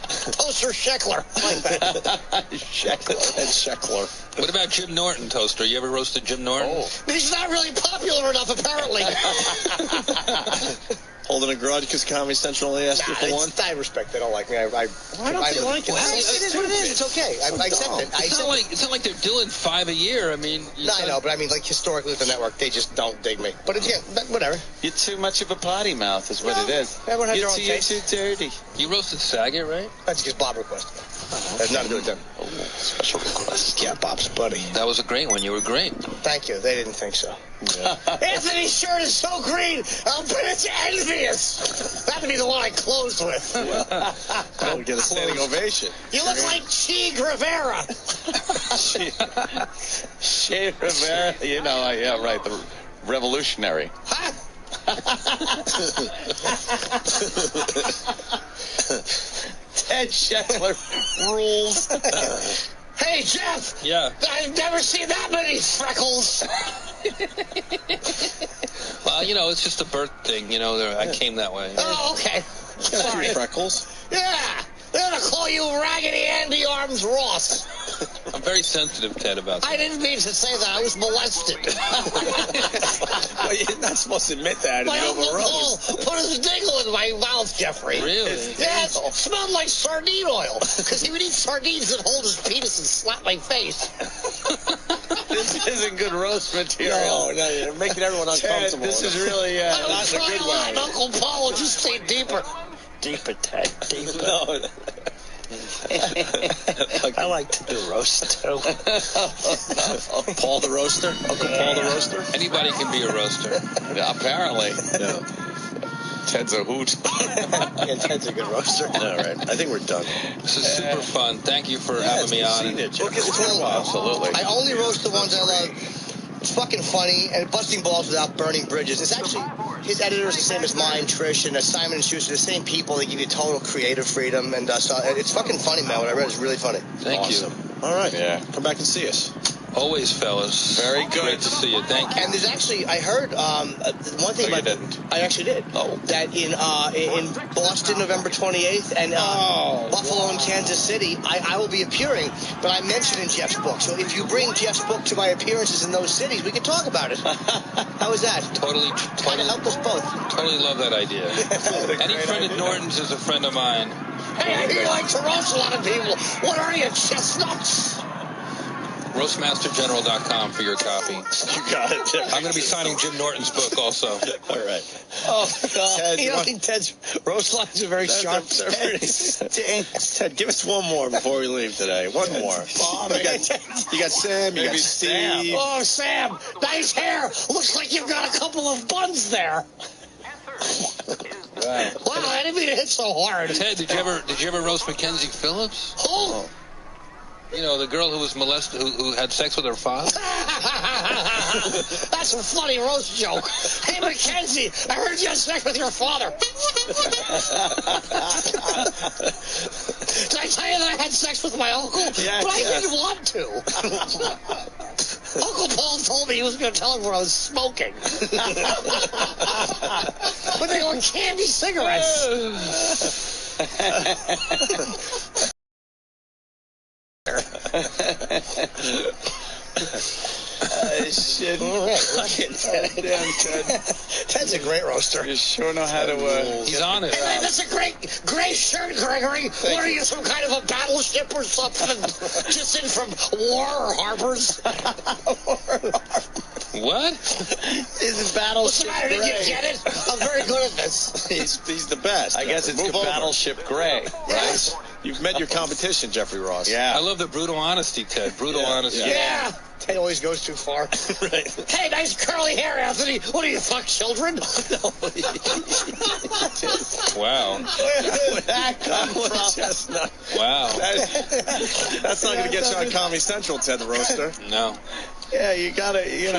Toaster Sheckler. I like that. Sheckler. What about Jim Norton, Toaster? You ever roasted Jim Norton? Oh. He's not really popular enough, apparently. Holding a grudge because Comedy Central only asked you for one? I respect they don't like me. Why don't they like it? It is what it is. It's okay. I accept it. It's not like they're doing 5 a year. I mean... No, I know, but I mean, like, historically with the network, they just don't dig me. But, yeah, whatever. You're too much of a potty mouth is what it is. Everyone has their own You're taste. too dirty. You roasted Saget, right? That's because Bob requested it. Has nothing to do with them. Special request. Yeah, Bob's buddy. That was a great one. You were great. Thank you. They didn't think so. Yeah. Anthony's shirt is so green, I'll bet it's envious. That'd be the one I closed with. Don't get a standing ovation. You look like Che Guevara. Che Rivera, you know, yeah, right, the revolutionary. Huh? Ted Sheckler rules. Hey, Jeff. Yeah. I've never seen that many freckles. Well, you know, it's just a birth thing. You know, I came that way. Oh, okay. Sorry. Freckles? Yeah. They're going to call you Raggedy Andy Arms Ross. I'm very sensitive, Ted, about that. I didn't mean to say that. I was molested. Well, you're not supposed to admit that. My Uncle Paul put his dingle in my mouth, Jeffrey. Really? Yeah, it smelled like sardine oil. Because he would eat sardines and hold his penis and slap my face. This isn't good roast material. No, you're making everyone uncomfortable. Ted, this is really I'm trying a lot, and Uncle Paul will just stay deeper. Deeper, Ted, deeper. No. I like to do roast, too. Paul the Roaster? Uncle Paul the Roaster? Anybody can be a roaster. Yeah, apparently. Yeah. Ted's a hoot. Yeah, Ted's a good roaster. All right, I think we're done. This is super fun. Thank you for having me on. It's been a while. Absolutely. I only roast the ones I love. It's fucking funny, and busting balls without burning bridges. It's actually, his editor is the same as mine, Trish, and Simon and Schuster, the same people. They give you total creative freedom, and so it's fucking funny, man. What I read is really funny. Thank you. All right. Yeah. Come back and see us. Always, fellas. Very good. Great to see you. Thank you. And there's actually, I heard one thing about I actually did. Oh. That in Boston, November 28th, and Buffalo and Kansas City, I will be appearing. But I mentioned in Jeff's book. So if you bring Jeff's book to my appearances in those cities, we can talk about it. How is that? Totally help us both. Totally love that idea. Any friend at Norton's is a friend of mine. Hey, I hear you like to roast a lot of people. What are you, chestnuts? Roastmastergeneral.com for your copy. You got it. I'm going to be signing Jim Norton's book also. All right. Oh, God. Ted, you don't think Ted's roast lines are very sharp? Ted, give us one more before we leave today. One more. You got Sam, you got Steve. Oh, Sam, nice hair. Looks like you've got a couple of buns there. Wow, I didn't mean to hit so hard. Ted, did you ever roast Mackenzie Phillips? Who? You know, the girl who was molested, who had sex with her father? That's a funny roast joke. Hey, Mackenzie, I heard you had sex with your father. Did I tell you that I had sex with my uncle? Yes, but I didn't want to. Uncle Paul told me he was going to tell him where I was smoking. But they were candy cigarettes. Shit. Damn, Ted. Ted's a great roaster. You sure know how to... He's on it. Hey, that's a great shirt, Gregory. What are you, some kind of a battleship or something? Just in from war or harbors? What? He's a battleship Gray. Did you get it? I'm very good at this. He's the best. I guess it's Battleship Gray, right? You've met your competition, Jeffrey Ross. Yeah. I love the brutal honesty, Ted. Brutal honesty. Yeah. Ted always goes too far. Right. Hey, nice curly hair, Anthony. What do you fuck, children? Wow. Where did that come from? Chestnut. Wow. That's not going to get you on Comedy Central, Ted the Roaster. No. Yeah, you gotta, I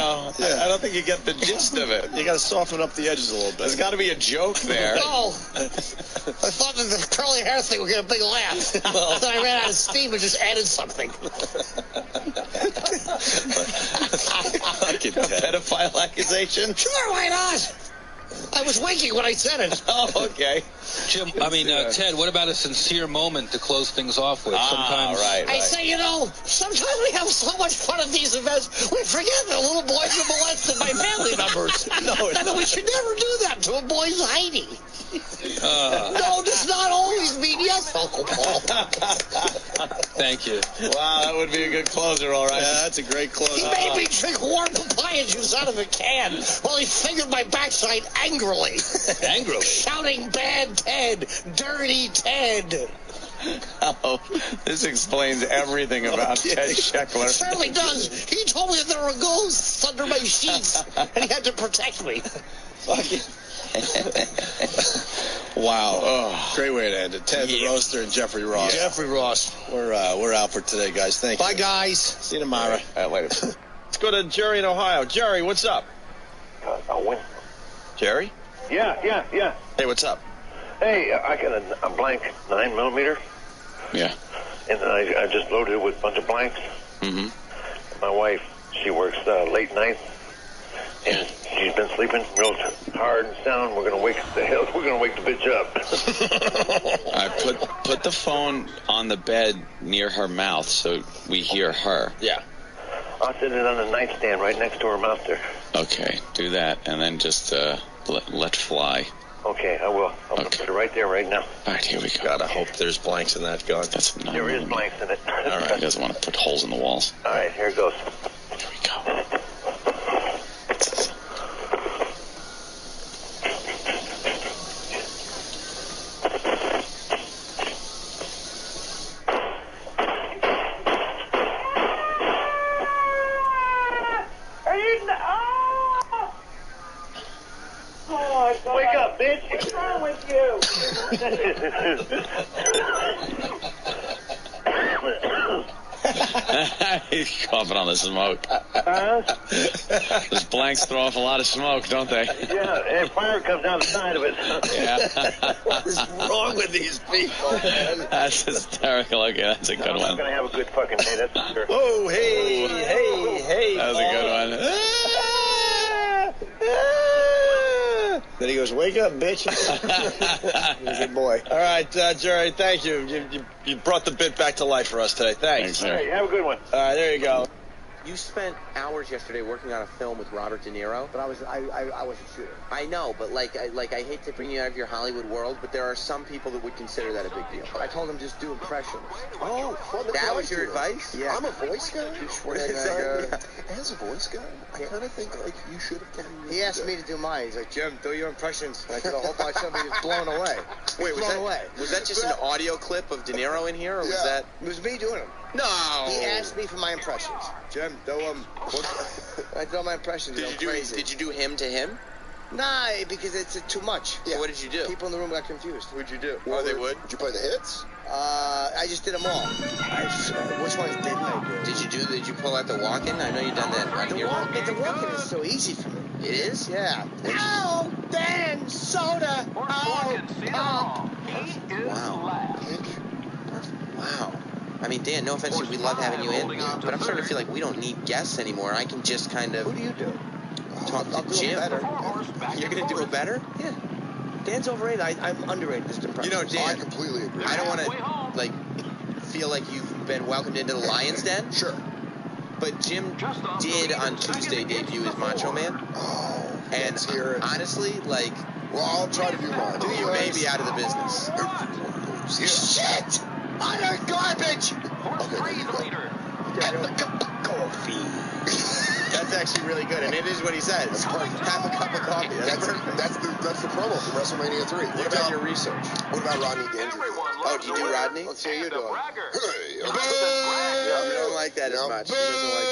don't think you get the gist of it. You gotta soften up the edges a little bit. There's gotta be a joke there. No. I thought that the curly hair thing would get a big laugh. Then I ran out of steam and just added something. Pedophile accusation? Sure, why not? I was winking when I said it. Oh, okay. Jim, Ted, what about a sincere moment to close things off with? Sometimes. Right. I say, sometimes we have so much fun at these events, we forget that little boys are molested by family members. And we should never do that to a boy's Heidi. No, does not always mean yes, Uncle Paul. Thank you. Wow, that would be a good closer, all right. Yeah, that's a great closer. He made me drink warm papaya juice out of a can while he fingered my backside angrily. Angrily? Shouting, bad Ted, dirty Ted. Oh, this explains everything about Ted Sheckler. It certainly does. He told me that there were ghosts under my sheets, and he had to protect me. Wow. Oh, great way to end it. Ted the Roaster and Jeffrey Ross. Yeah. Jeffrey Ross. We're out for today, guys. Thank you. Bye, guys. See you tomorrow. All right, later. Let's go to Jerry in Ohio. Jerry, what's up? I'll win. Jerry? Yeah. Hey, what's up? Hey, I got a blank 9mm. Yeah. And I just loaded it with a bunch of blanks. Mm-hmm. My wife, she works late nights, and she's been sleeping real hard and sound. We're gonna wake the bitch up. I put the phone on the bed near her mouth so we hear her. Yeah. I'll set it on the nightstand right next to her mouth there. Okay, do that, and then just let fly. Okay, I will. I'm gonna put it right there right now. All right, here we go. Gotta hope there's blanks in that gun. There is blanks in it. All right, he doesn't want to put holes in the walls. All right, here it goes. Here we go. Wake up, bitch! What's wrong with you? He's coughing on the smoke. Those blanks throw off a lot of smoke, don't they? Yeah, and fire comes down the side of it. Yeah. What is wrong with these people, man? That's hysterical. Okay, that's a good I'm one. not going to have a good fucking day, that's for sure. Oh, hey. That was a good one. Then he goes, wake up, bitch. Good boy. All right, Jerry, thank you. You brought the bit back to life for us today. Thanks. All right, have a good one. All right, there you go. You spent hours yesterday working on a film with Robert De Niro. But I wasn't shooting. I know, but I hate to bring you out of your Hollywood world, but there are some people that would consider that a big deal. I told him just do impressions. Oh, that was your advice? Yeah. I'm a voice guy. Schwarzenegger. As a voice guy, I kind of think like you should have told me. He asked me to do mine. He's like, Jim, do your impressions. And I said, I hope I somebody was blown away. Wait, was that just an audio clip of De Niro in here, or was that? It was me doing them. No. He asked me for my impressions. Jim, do them. I do my impressions. Did you do him to him? Nah, because it's too much. Yeah. So what did you do? People in the room got confused. What'd you do? They would. Did you play the hits? I just did them all. Which ones didn't I do? Did you pull out the walk-in? I know you've done that on here. The walk-in is so easy for me. It is? Yeah. Oh, Dan, soda. Oh. Wow. I mean, Dan, no offense to you, we love having you in, but I'm starting to feel like we don't need guests anymore. I can just kind of... Who do you do? Talk to Jim. You're going to do it better? Yeah. Dan's overrated. I'm underrated. Just impressed. You know, Dan... I completely agree. I don't want to, feel like you've been welcomed into the Lion's Den. Sure. But Jim did, on Tuesday, debut as Macho Man. Oh, and honestly, well, I'll try to do mine. You may be out of the business. Shit! Utter garbage! Okay, Have a cup of coffee. That's actually really good, and it is what he says. Have a cup of coffee. That's the promo from WrestleMania 3. What about your research? What about Rodney Dangerfield? Oh, do you do Rodney? Let's see how you doing. Hey, I don't like that as much. He doesn't like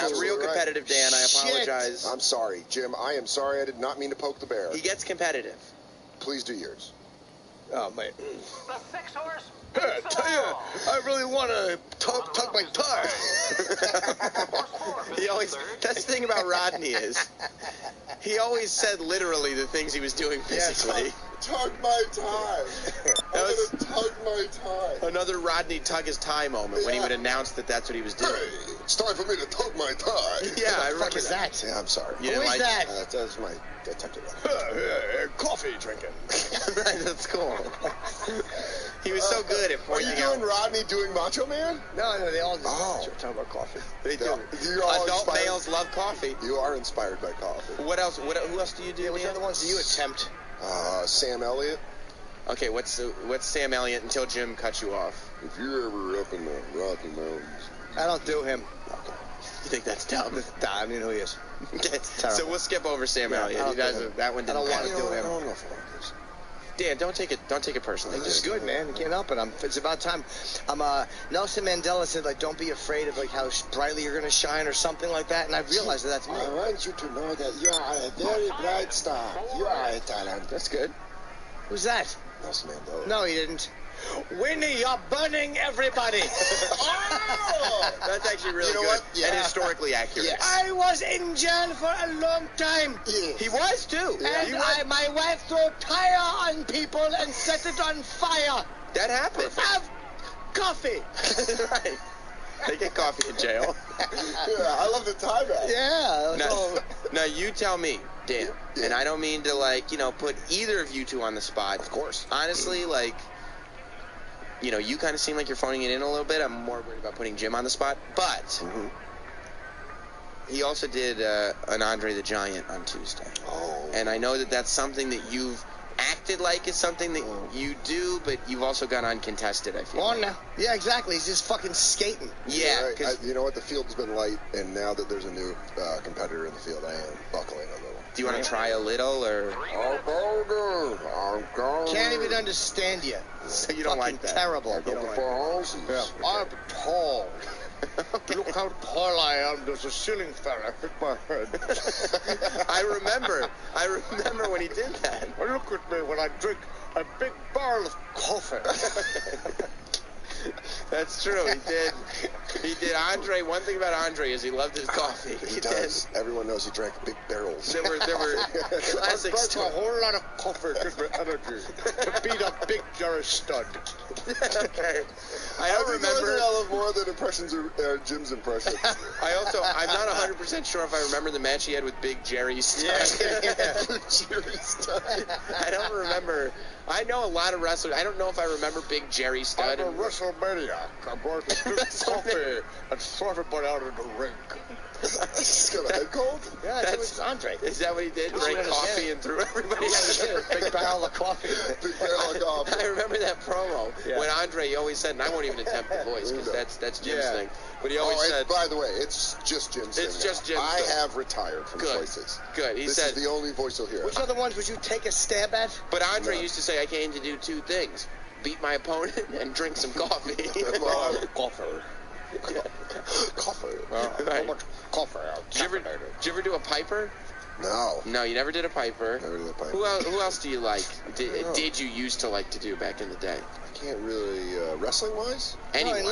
that. He's real competitive, Dan. I apologize. I'm sorry, Jim. I am sorry. I did not mean to poke the bear. He gets competitive. Please do yours. Oh, man. The 6-horse. Hey, tell you, I really want to tug my tie. That's the thing about Rodney is, he always said literally the things he was doing physically. Tug my tie. I'm going to tug my tie. Another Rodney tug his tie moment when he would announce that that's what he was doing. Hey, it's time for me to tug my tie. Yeah, I remember What is that? Yeah, I'm sorry. Who is that? That's my detective. Coffee drinking. Right, that's cool. He was so good at Are pointing you out. doing Rodney doing Macho Man? No, they all do. Oh. Talking about coffee. They do. You're all Adult inspired. males love coffee. You are inspired by coffee. What else? Who else do you do? Which other ones do you attempt? Sam Elliott. Okay, what's Sam Elliott until Jim cuts you off? If you're ever up in the Rocky Mountains. I don't do him. You think that's dumb? I mean, who he is. So we'll skip over Sam Elliott. You guys, that one didn't I don't want matter. to do him. I don't know if I want this. Dan, don't take it personally. It's just good, man. You can't help it. It's about time. Nelson Mandela said, don't be afraid of how brightly you're going to shine or something like that. And I realized that's me. I want you to know that you are a very bright star. You are a talent. That's good. Who's that? Nelson Mandela. No, he didn't. Winnie, you're burning everybody. That's actually really good and historically accurate. Yes. I was in jail for a long time. Yes. He was too. And my wife threw tire on people and set it on fire. That happened. Have coffee. Right. They get coffee in jail. Yeah, I love the tie back. Yeah. Now you tell me, Dan, and I don't mean to put either of you two on the spot. Of course. Honestly, you kind of seem like you're phoning it in a little bit. I'm more worried about putting Jim on the spot. But he also did an Andre the Giant on Tuesday. Oh. And I know that that's something that you've acted like is something that you do, but you've also gone uncontested, I feel. On now. Yeah, exactly. He's just fucking skating. Yeah. Right. You know what? The field's been light, and now that there's a new competitor in the field, I am buckling a little. Do you want to try a little, or? Can't even understand you. So you don't like that? Terrible. You don't like that. I'm tall. Look how tall I am. There's a ceiling fan. I hit my head. I remember when he did that. Well, look at me when I drink a big barrel of coffee. That's true. He did. He did. Andre. One thing about Andre is he loved his coffee. He does. Everyone knows he drank big barrels. There were classics. A whole lot of coffee gives me energy to beat a big Jerry stud. I don't remember. I love more than impressions or Jim's impressions. I'm not 100% sure if I remember the match he had with Big Jerry Stud. Yeah. Jerry Stud. I don't remember. I know a lot of wrestlers. I don't know if I remember Big Jerry Stud. I'm a WrestleManiac. I'm going to drink coffee and throw everybody out of the ring. He's got a head cold? Yeah, that's Andre. Is that what he did? Drank coffee and threw everybody out? Big barrel of coffee. Big barrel of coffee. I remember that promo when Andre always said, and I won't even attempt the voice because that's Jim's thing. But he always said. By the way, it's just Jim's thing. It's just Jim's I thing. have retired from voices. Good. He this said. is the only voice you'll hear. Which other ones would you take a stab at? But Andre used to say, I came to do two things: beat my opponent and drink some coffee. Coffee. Coffee. How much coffee? Did you ever do a Piper? No. No, you never did a Piper. Never did a Piper. Who else do you like? Did you used to like to do back in the day? I can't really wrestling wise. Anyway,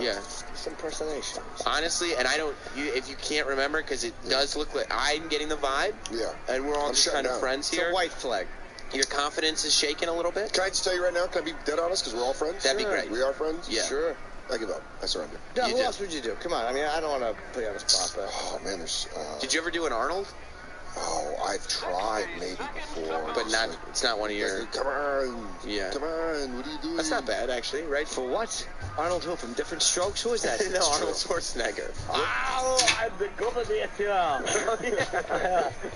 yeah. Some impersonation. Honestly, and I don't. If you can't remember, because it does look like I'm getting the vibe. Yeah. And we're all just kind of friends here. It's a white flag. Your confidence is shaking a little bit. Can I just tell you right now? Can I be dead honest? Because we're all friends. That'd be great. We are friends. Yeah. Sure. I give up. I surrender. No, who else would you do? Come on. I mean, I don't want to put you on the spot, but. Oh man, there's. Did you ever do an Arnold? Oh, I've tried maybe before. But not. It's not one of your. Come on. Yeah. Come on. What are you doing? That's not bad, actually, right? For what? Arnold who from Different Strokes? Who is that? No, Arnold Schwarzenegger. Oh, I'm the governor.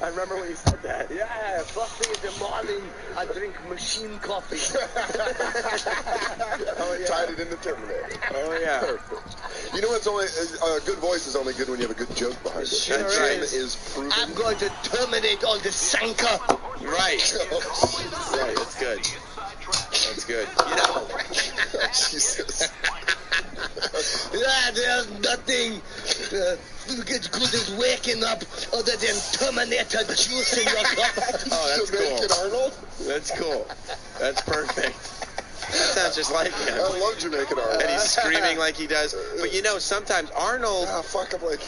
I remember when you said that. Yeah, first thing in the morning, I drink machine coffee. Oh, yeah. Tied it in the Terminator. Oh, yeah. You know what's only a good voice is only good when you have a good joke behind it. Sure Jim is. is proven. I'm going to terminate all the Sanka. Right. Right. That's good. That's good. You know. Jesus. Yeah, there's nothing as good as waking up other than Terminator juice in your cup. Oh, that's Jamaican cool. Arnold? That's cool. That's perfect. That sounds just like him. I love Jamaican Arnold. And he's screaming like he does. But you know, sometimes Arnold. Oh, fuck, I'm like.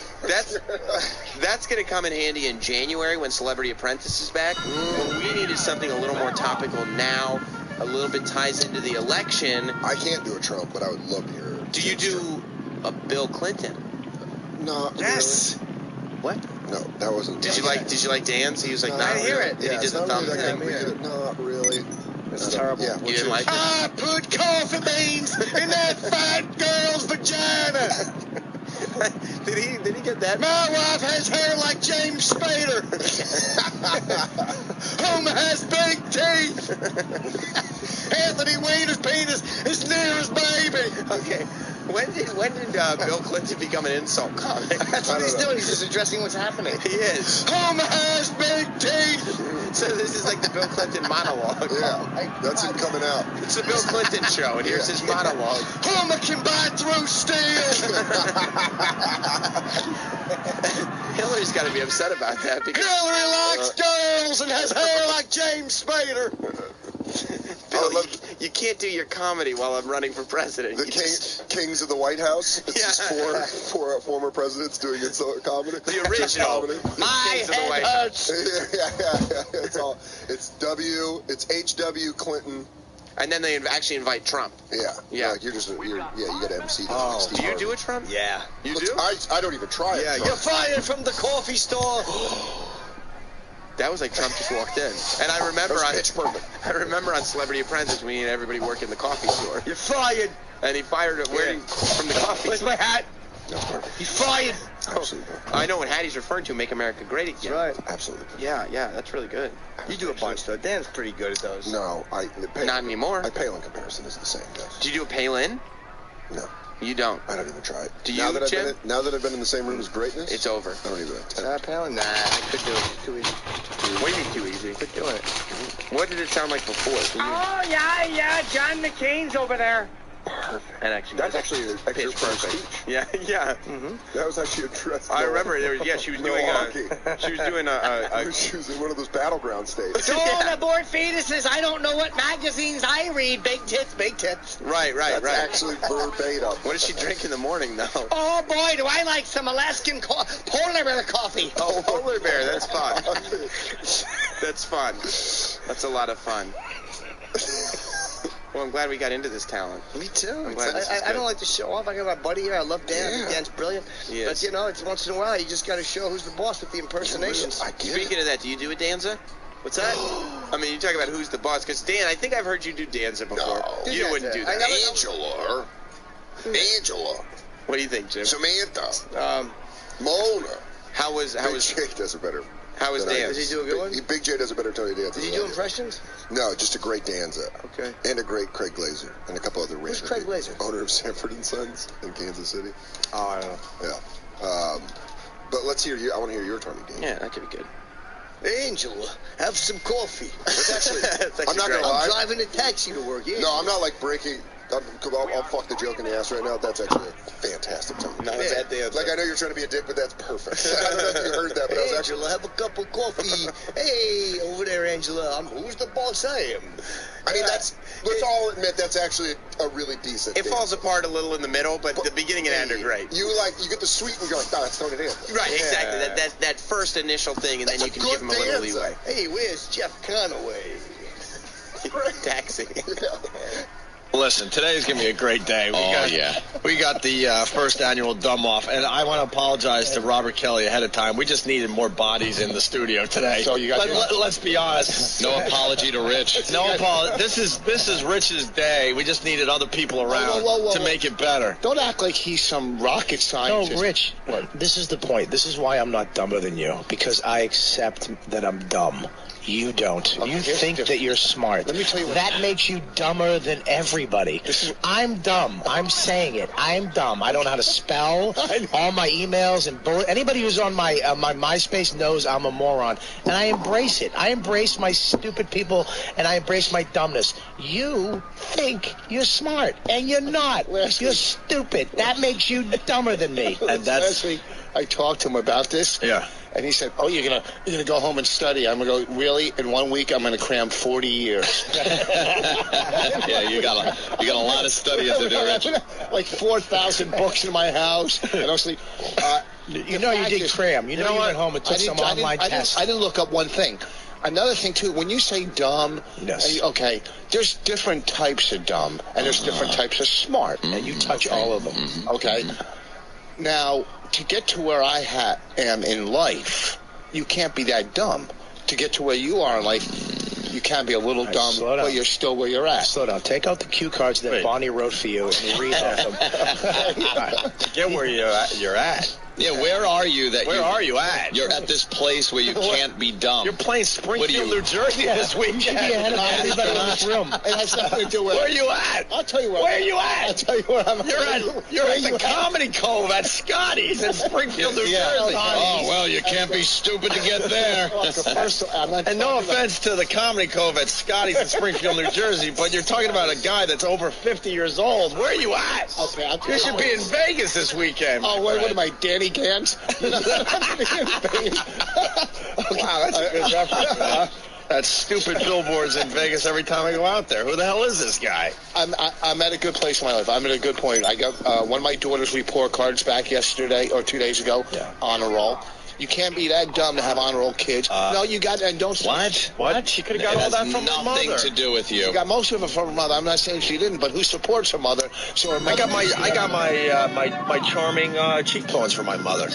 That's going to come in handy in January when Celebrity Apprentice is back. What we need is something a little more topical now. A little bit ties into the election. I can't do a Trump, but I would love to hear. Do you do a Bill Clinton? No. Yes. Really. What? No, that wasn't. Did you like Dan's? He was like, no, I hear it. Yeah, He did the thumb thing. Not really. It's terrible. Yeah, You didn't like it? I put coffee beans in that fat girl's vagina. Did he get that? My wife has hair like James Spader. Homer has big teeth. Anthony Weiner's penis is near his baby. Okay. When did Bill Clinton become an insult comic? That's what he's doing. He's just addressing what's happening. He is. Homer has big teeth. So this is like the Bill Clinton monologue. Yeah, that's him coming out. It's the Bill Clinton show, and here's his monologue. Homer can bite through steel. Hillary's got to be upset about that because Hillary likes girls and has hair like James Spader. Bill, you can't do your comedy while I'm running for president. The Kings of the White House. It's just four former presidents doing insult comedy. The original. Comedy. My head hurts. Yeah. It's H.W. Clinton. And then they actually invite Trump. Yeah. Yeah. Like you got to MC. Oh. Do you do a Trump? Yeah. You do? I don't even try it. Yeah. You're fired from the coffee store. That was like Trump just walked in. And I remember on Celebrity Apprentice we had everybody work in the coffee store. You're fired. And he fired it from the coffee Where's store. my hat? That's perfect. He's fired. Absolutely. I know what hat he's referring to, Make America Great Again. That's right. Absolutely. Yeah, that's really good. You do a bunch, though. Dan's pretty good at those. No, Not anymore. My Palin comparison is the same, yes. Do you do a Palin? No. You don't? I don't even try it. Do you, now that Jim? now that I've been in the same room as greatness, it's over. I don't even attempt. Palin? Nah, I could do it. Too easy. What do you mean too easy? Quit doing it. What did it sound like before? Oh, yeah, John McCain's over there. That's actually an extra perfect. Yeah, yeah. That was actually a dress. I remember. She was doing She was doing she was in one of those battleground states. Don't abort fetuses. I don't know what magazines I read. Big tits, big tits. Right. That's actually verbatim. What does she drink in the morning, though? Oh, boy, do I like some Alaskan polar bear coffee. Oh, polar bear. That's fun. That's fun. That's a lot of fun. Well, I'm glad we got into this talent. Me too. I'm glad this is I don't like to show off. I got my buddy here. I love Dan. I think Dan's brilliant. Yes. But, you know, it's once in a while, you just got to show who's the boss with the impersonations. Speaking of that, do you do a Danza? What's that? I mean, you talk about who's the boss, because Dan, I think I've heard you do Danza before. No. You wouldn't do that. Angela. What do you think, Jim? Samantha. Mona. How was Big J does a better. How was Dan? Does he do a good one? Big J does a better Tony Danza. Did he do impressions? No, just a great Danza. Okay. And a great Craig Glazer. And a couple other Who's random Craig people. Glazer? Owner of Sanford & Sons in Kansas City. Oh, I don't know. Yeah. But let's hear I want to hear your Tony Danza. Yeah, that could be good. Angela, have some coffee. I'm not going to lie. I'm driving a taxi to work. Yeah. No, I'm not like breaking. I'll fuck the joke in the ass right now. That's actually a fantastic time. Not a bad Danza. Like, I know you're trying to be a dick, but that's perfect. I don't know if you heard that, but I was actually... Angela, have a cup of coffee. Hey, over there, Angela. Who's the boss I am? I mean, let's all admit that's actually a really decent It falls apart a little in the middle, but the beginning and end are great. You get the sweet and you're like, that's Tony Danza. Right, exactly. That first initial thing, and then you can give him a little leeway. Hey, where's Jeff Conaway? Taxi. Listen, today's going to be a great day. We got the first annual Dumb Off, and I want to apologize to Robert Kelly ahead of time. We just needed more bodies in the studio today. So you got let's be honest. No apology to Rich. No apology. This is Rich's day. We just needed other people around to make it better. Don't act like he's some rocket scientist. No, Rich, this is the point. This is why I'm not dumber than you, because I accept that I'm dumb. You don't. You think that you're smart. Let me tell you what. That makes you dumber than everybody. I'm dumb. I'm saying it. I'm dumb. I don't know how to spell. All my emails and anybody who's on my MySpace knows I'm a moron, and I embrace it. I embrace my stupid people, and I embrace my dumbness. You think you're smart, and you're not. You're stupid. That makes you dumber than me. And last week I talked to him about this. Yeah. And he said, "Oh, you're gonna go home and study." I'm gonna go, "Really? In 1 week, I'm gonna cram 40 years." Yeah, you got a lot of studying to do, Rich. Like 4,000 books in my house. And honestly, you did cram. You went home and took some online tests. I didn't look up one thing. Another thing too, when you say dumb, okay, there's different types of dumb, and there's different types of smart, and you touch all of them. Okay. Now, to get to where I am in life, you can't be that dumb. To get to where you are in life, you can be a little dumb, but you're still where you're at. Slow down. Take out the cue cards that Bonnie wrote for you and read off them. Get where you're at. Yeah, where are you are you at? You're at this place where you can't be dumb. You're playing Springfield, New Jersey this weekend. You should be ahead of everybody in this room. It has nothing to do with it. Where are you at? I'll tell you where. Where are you at? I'll tell you where I'm at. You're at the Comedy Cove at Scotty's in Springfield, New Jersey. Oh, well, you can't be stupid to get there. And no offense to the Comedy Cove at Scotty's in Springfield, New Jersey, but you're talking about a guy that's over 50 years old. Where are you at? Okay, you should be in Vegas this weekend. Oh, what am I, Danny Gantz? Wow, that's a good reference. That stupid billboards in Vegas every time I go out there. Who the hell is this guy? I'm at a good place in my life. I'm at a good point. I got one of my daughter's report cards back yesterday or 2 days ago on a roll. You can't be that dumb to have honor roll kids. No, you got and don't. What? She could have got all that from her mother. Nothing to do with you. She got most of it from her mother. I'm not saying she didn't, but who supports her mother? So her mother I got my charming cheekbones from my mother.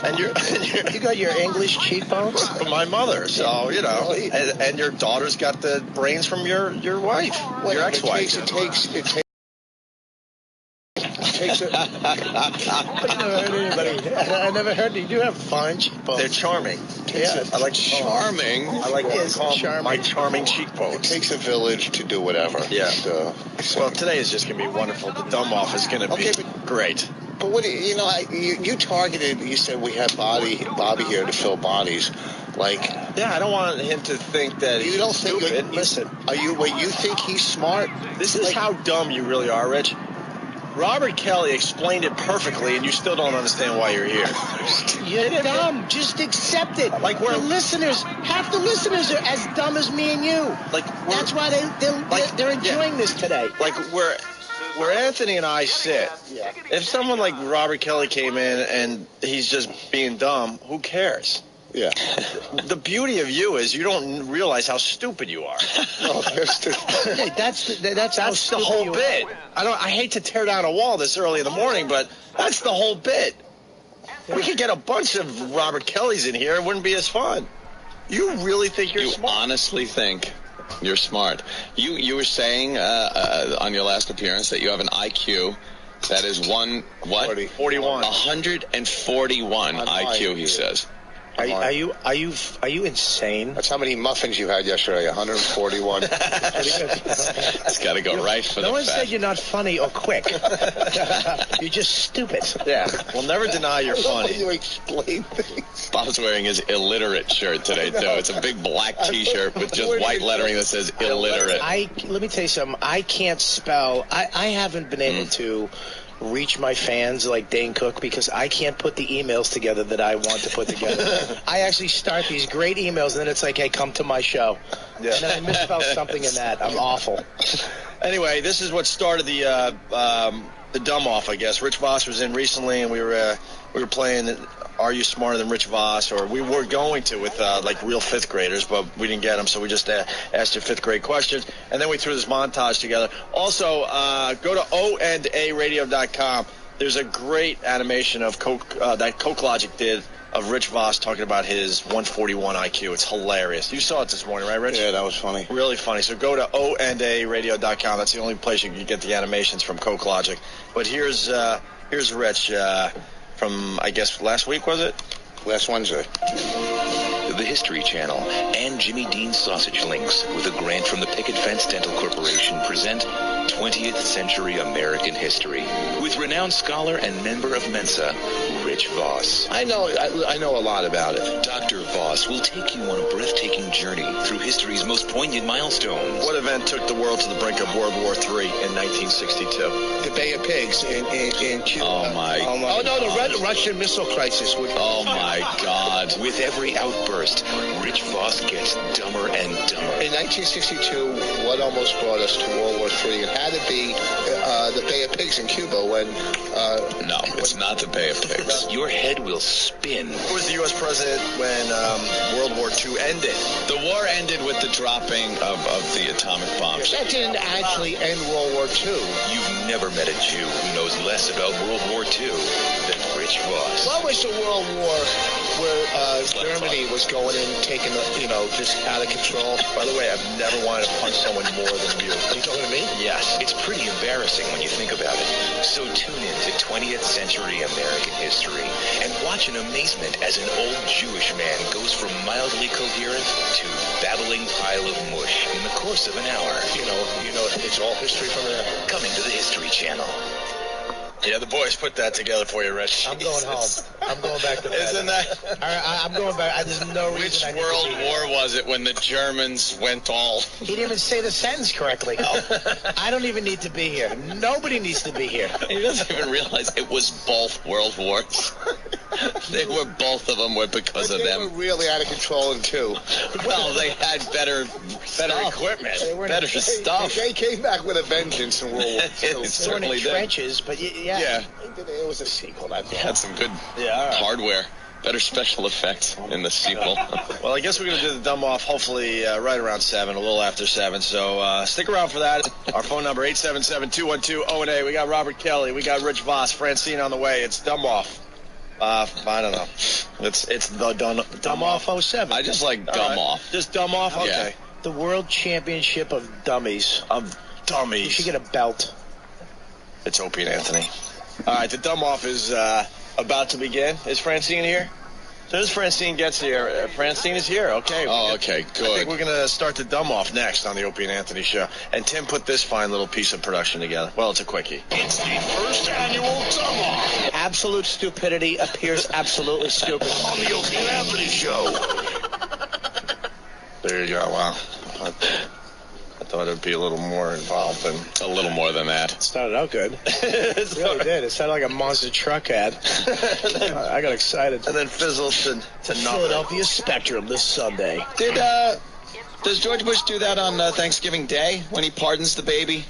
And you got your English cheekbones from my mother. So and your daughter's got the brains from your wife, your ex-wife. It takes. I never heard you do have fine cheekbones. They're charming. I like charming. I like my charming cheekbones. It takes a village to do whatever. Yeah. Well, today is just going to be wonderful. The Dumb Off is going to be great. But what you targeted? You said we had Bobby here to fill bodies. Like, yeah, I don't want him to think that You he's don't think? stupid. Listen, You think he's smart? This is how dumb you really are, Rich. Robert Kelly explained it perfectly, and you still don't understand why you're here. you're dumb. Just accept it. Like the listeners, half the listeners are as dumb as me and you. Like that's why they're enjoying this today. Like where Anthony and I sit. Yeah. If someone like Robert Kelly came in and he's just being dumb, who cares? Yeah. The beauty of you is you don't realize how stupid you are. No, that's the whole bit. I hate to tear down a wall this early in the morning, but that's the whole bit. We could get a bunch of Robert Kellys in here. It wouldn't be as fun. You really think you're smart? You honestly think you're smart. You were saying on your last appearance that you have an IQ that is 41. 141 IQ, he says. Are you insane? That's how many muffins you had yesterday. 141. It's got to go right for no the one fat. said you're not funny or quick. You're just stupid. Yeah, we'll never deny you're funny. You explain things. Bob's wearing his illiterate shirt today, too. It's a big black T-shirt with just white lettering that says illiterate. Let me tell you something. I can't spell. I haven't been able to reach my fans like Dane Cook because I can't put the emails together that I want to put together. I actually start these great emails and then it's like, hey, come to my show. Yeah. And then I misspell something in that. I'm awful. Anyway, this is what started the dumb off, I guess. Rich Voss was in recently and we were playing Are You Smarter Than Rich Voss? Or we were going to with like real fifth graders, but we didn't get them, so we just asked your fifth grade questions. And then we threw this montage together. Also, go to OandARadio.com. There's a great animation of that Coke Logic did of Rich Voss talking about his 141 IQ. It's hilarious. You saw it this morning, right, Rich? Yeah, that was funny. Really funny. So go to OandARadio.com. That's the only place you can get the animations from Coke Logic. But here's Rich from, I guess, last week, was it? Last Wednesday. The History Channel and Jimmy Dean Sausage Links, with a grant from the Picket Fence Dental Corporation, present 20th Century American History with renowned scholar and member of Mensa, Rich Voss. I know a lot about it. Dr. Voss will take you on a breathtaking journey through history's most poignant milestones. What event took the world to the brink of World War III in 1962? The Bay of Pigs in Cuba. Oh, my Oh, no, the Russian missile crisis. Oh, my God. With every outburst, Rich Voss gets dumber and dumber. In 1962, what almost brought us to World War III? It had to be the Bay of Pigs in Cuba when... No, it's not the Bay of Pigs. Your head will spin. Who was the U.S. president when World War II ended? The war ended with the dropping of the atomic bombs. That didn't actually end World War II. You've never met a Jew who knows less about World War II than Rich Voss. What was the World War where Germany was going in, taking just out of control? By the way, I've never wanted to punch someone more than you. Are you talking to me? Yes. It's pretty embarrassing when you think about it. So tune in to 20th Century American History and watch in amazement as an old Jewish man goes from mildly coherent to babbling pile of mush in the course of an hour. You know, it's all history from there. Coming to the History Channel. Yeah, the boys put that together for you, Rich. I'm going home. I'm going back to bed. Isn't that? I'm going back. There's no reason. Which world war was it when the Germans went all... He didn't even say the sentence correctly. I don't even need to be here. Nobody needs to be here. He doesn't even realize it was both world wars. Both of them were because of them. They were really out of control in two. Well, they had better equipment, better stuff. They came back with a vengeance in World War II. They weren't in trenches, but yeah. It was a sequel. That's all. Had some good hardware. Better special effects in the sequel. Well, I guess we're going to do the dumb off hopefully right around 7, a little after 7. So stick around for that. Our phone number, 877-212-ONA. We got Robert Kelly. We got Rich Voss. Francine on the way. It's dumb off. I don't know. It's the dumb off 07. I just like dumb off. Just dumb off? Okay. Yeah. The World Championship of Dummies. You should get a belt. It's Opie and Anthony. All right, the dumb off is about to begin. Is Francine here? As soon as Francine gets here, Francine is here. Okay. Okay, good. I think we're going to start the dumb off next on the Opie and Anthony show. And Tim put this fine little piece of production together. Well, it's a quickie. It's the first annual dumb off Absolute stupidity appears absolutely stupid. on the Opie and Anthony show. There you go. Wow. I thought it'd be a little more involved than a little more than that. It started out good. It really did. It sounded like a monster truck ad. I got excited. And then fizzled to nothing. Philadelphia Spectrum this Sunday. Does George Bush do that on Thanksgiving Day when he pardons the baby?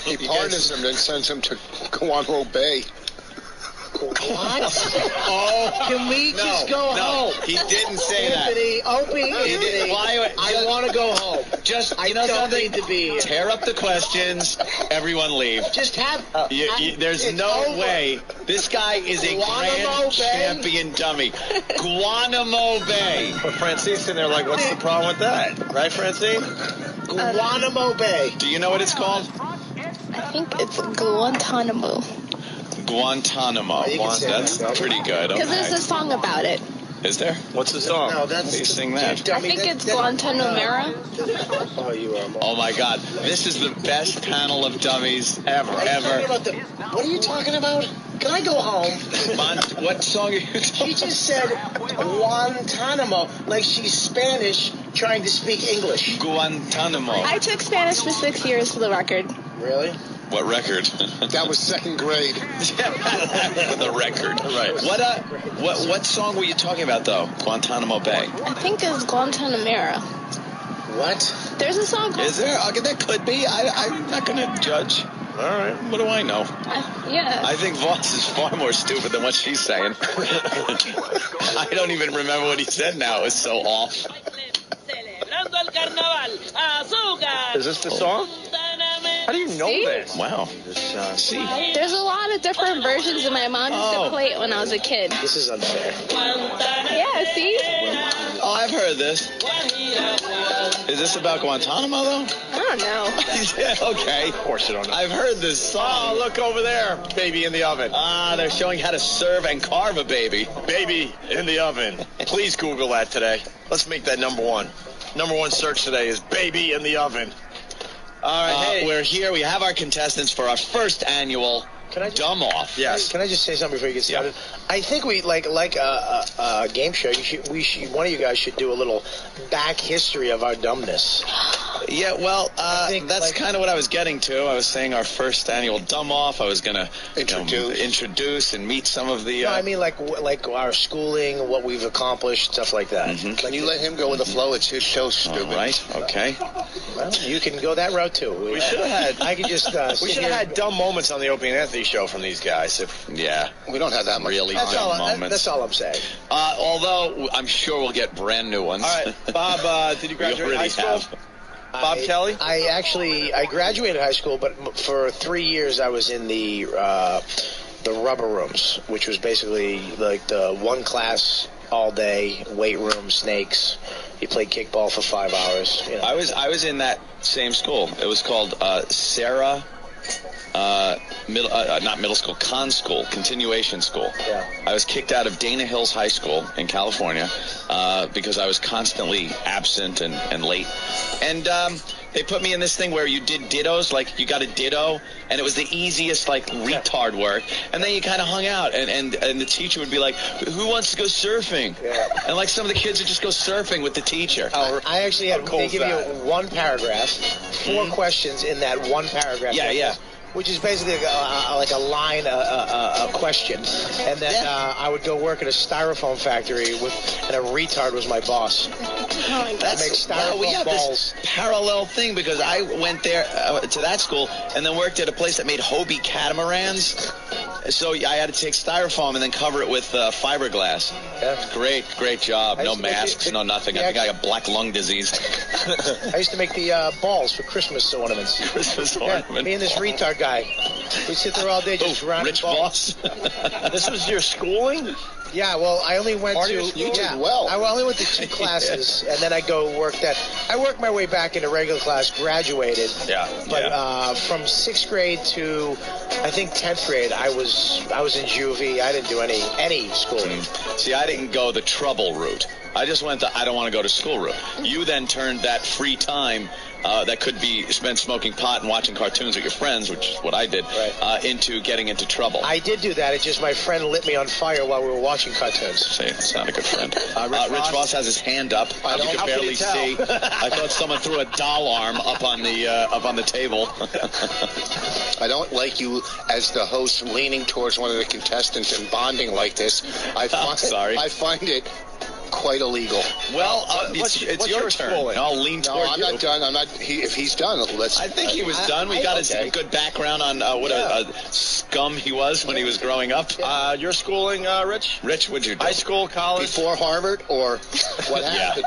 He pardons him, then sends him to Guantanamo Bay. What? Can we just go home? He didn't say Anthony, Opie, Anthony, I want to go home. Just, I don't need to be here. Tear up the questions. Everyone leave. Just have... there's no way. This guy is a grand champion dummy. Guantanamo Bay. But Francine's in there like, what's the problem with that? Right, Francine? Guantanamo Bay. Do you know what it's called? I think it's Guantanamo. Guantanamo. That's pretty good. Because there's a song about it. Is there? What's the song? No, that's... You sing that. I think it's Guantanamera. Oh, my God. This is the best panel of dummies ever. What are you talking about? Can I go home? What song are you talking about? She just said Guantanamo, like she's Spanish trying to speak English. Guantanamo. I took Spanish for 6 years for the record. Really? What record? That was second grade. The record. Right. What song were you talking about, though? Guantanamo Bay. I think it's Guantanamera. What? There's a song called... Is there? Okay, there could be. I'm not going to judge. All right. What do I know? Yeah. I think Voss is far more stupid than what she's saying. I don't even remember what he said now. It was so off. Is this the song? How do you know this? Wow. See? There's a lot of different versions, and my mom used to play it when I was a kid. This is unfair. Yeah, see? Oh, I've heard this. Is this about Guantanamo, though? I don't know. Yeah, okay. Of course you don't know. I've heard this song. Oh, look over there. Baby in the oven. They're showing how to serve and carve a baby. Baby in the oven. Please Google that today. Let's make that number one. Number one search today is baby in the oven. All right, we're here. We have our contestants for our first annual Dumb Off. Yes. Can I just say something before you get started? Yeah. I think we like a game show. One of you guys should do a little back history of our dumbness. Yeah, well, that's kind of what I was getting to. I was saying our first annual Dumb Off. I was going to introduce and meet some of the... No, I mean like our schooling, what we've accomplished, stuff like that. Mm-hmm. Can you let him go with the flow? It's his show, stupid. All right, okay. Well, you can go that route, too. We should have had... I could just... we should have had dumb moments on the Opie and Anthony show from these guys. Yeah. We don't have that much. Really dumb moments. That's all I'm saying. Although, I'm sure we'll get brand new ones. All right, Bob, did you graduate high school? Bob Kelly? I graduated high school, but for 3 years I was in the rubber rooms, which was basically like the one class all day, weight room, snakes. You played kickball for 5 hours. You know. I was in that same school. It was called Sarah. Not middle school, con school, continuation school. Yeah. I was kicked out of Dana Hills High School in California because I was constantly absent and late. And they put me in this thing where you did dittos, like you got a ditto, and it was the easiest, like, retard work. And then you kind of hung out, and the teacher would be like, who wants to go surfing? Yeah. And, like, some of the kids would just go surfing with the teacher. I actually had, they give you one paragraph, 4 questions in that one paragraph. Yeah. Which is basically like a line, a question. And then I would go work at a styrofoam factory, and a retard was my boss. Oh my God. Make styrofoam balls. This parallel thing, because I went there to that school and then worked at a place that made Hobie catamarans. So I had to take styrofoam and then cover it with fiberglass. Yeah. Great job. No masks, no nothing. I think I got black lung disease. I used to make the balls for Christmas ornaments. Christmas ornaments. Me and this retard guy. We sit there all day just rounding Rich balls. Boss. This was your schooling? Yeah, well, I only went to... You did well. I only went to 2 classes, and then I go work that. I worked my way back into regular class, graduated. Yeah. But from 6th grade to, I think, 10th grade, I was in juvie. I didn't do any schooling. See, I didn't go the trouble route. I just went the I don't want to go to school route. You then turned that free time that could be spent smoking pot and watching cartoons with your friends, which is what I did, into getting into trouble. I did do that. It's just my friend lit me on fire while we were watching cartoons. See, that's not a good friend. Rich Voss has his hand up. You can barely see. I thought someone threw a doll arm up on the table. I don't like you as the host leaning towards one of the contestants and bonding like this. I find it quite illegal. Well, it's your turn. I'll lean toward you. No, I'm not done. I'm not. If he's done, let's. I think he was done. We got a good background on what a scum he was when he was growing up. Your schooling, Rich? Rich, what'd you do? High school, college? Before Harvard, or what happened?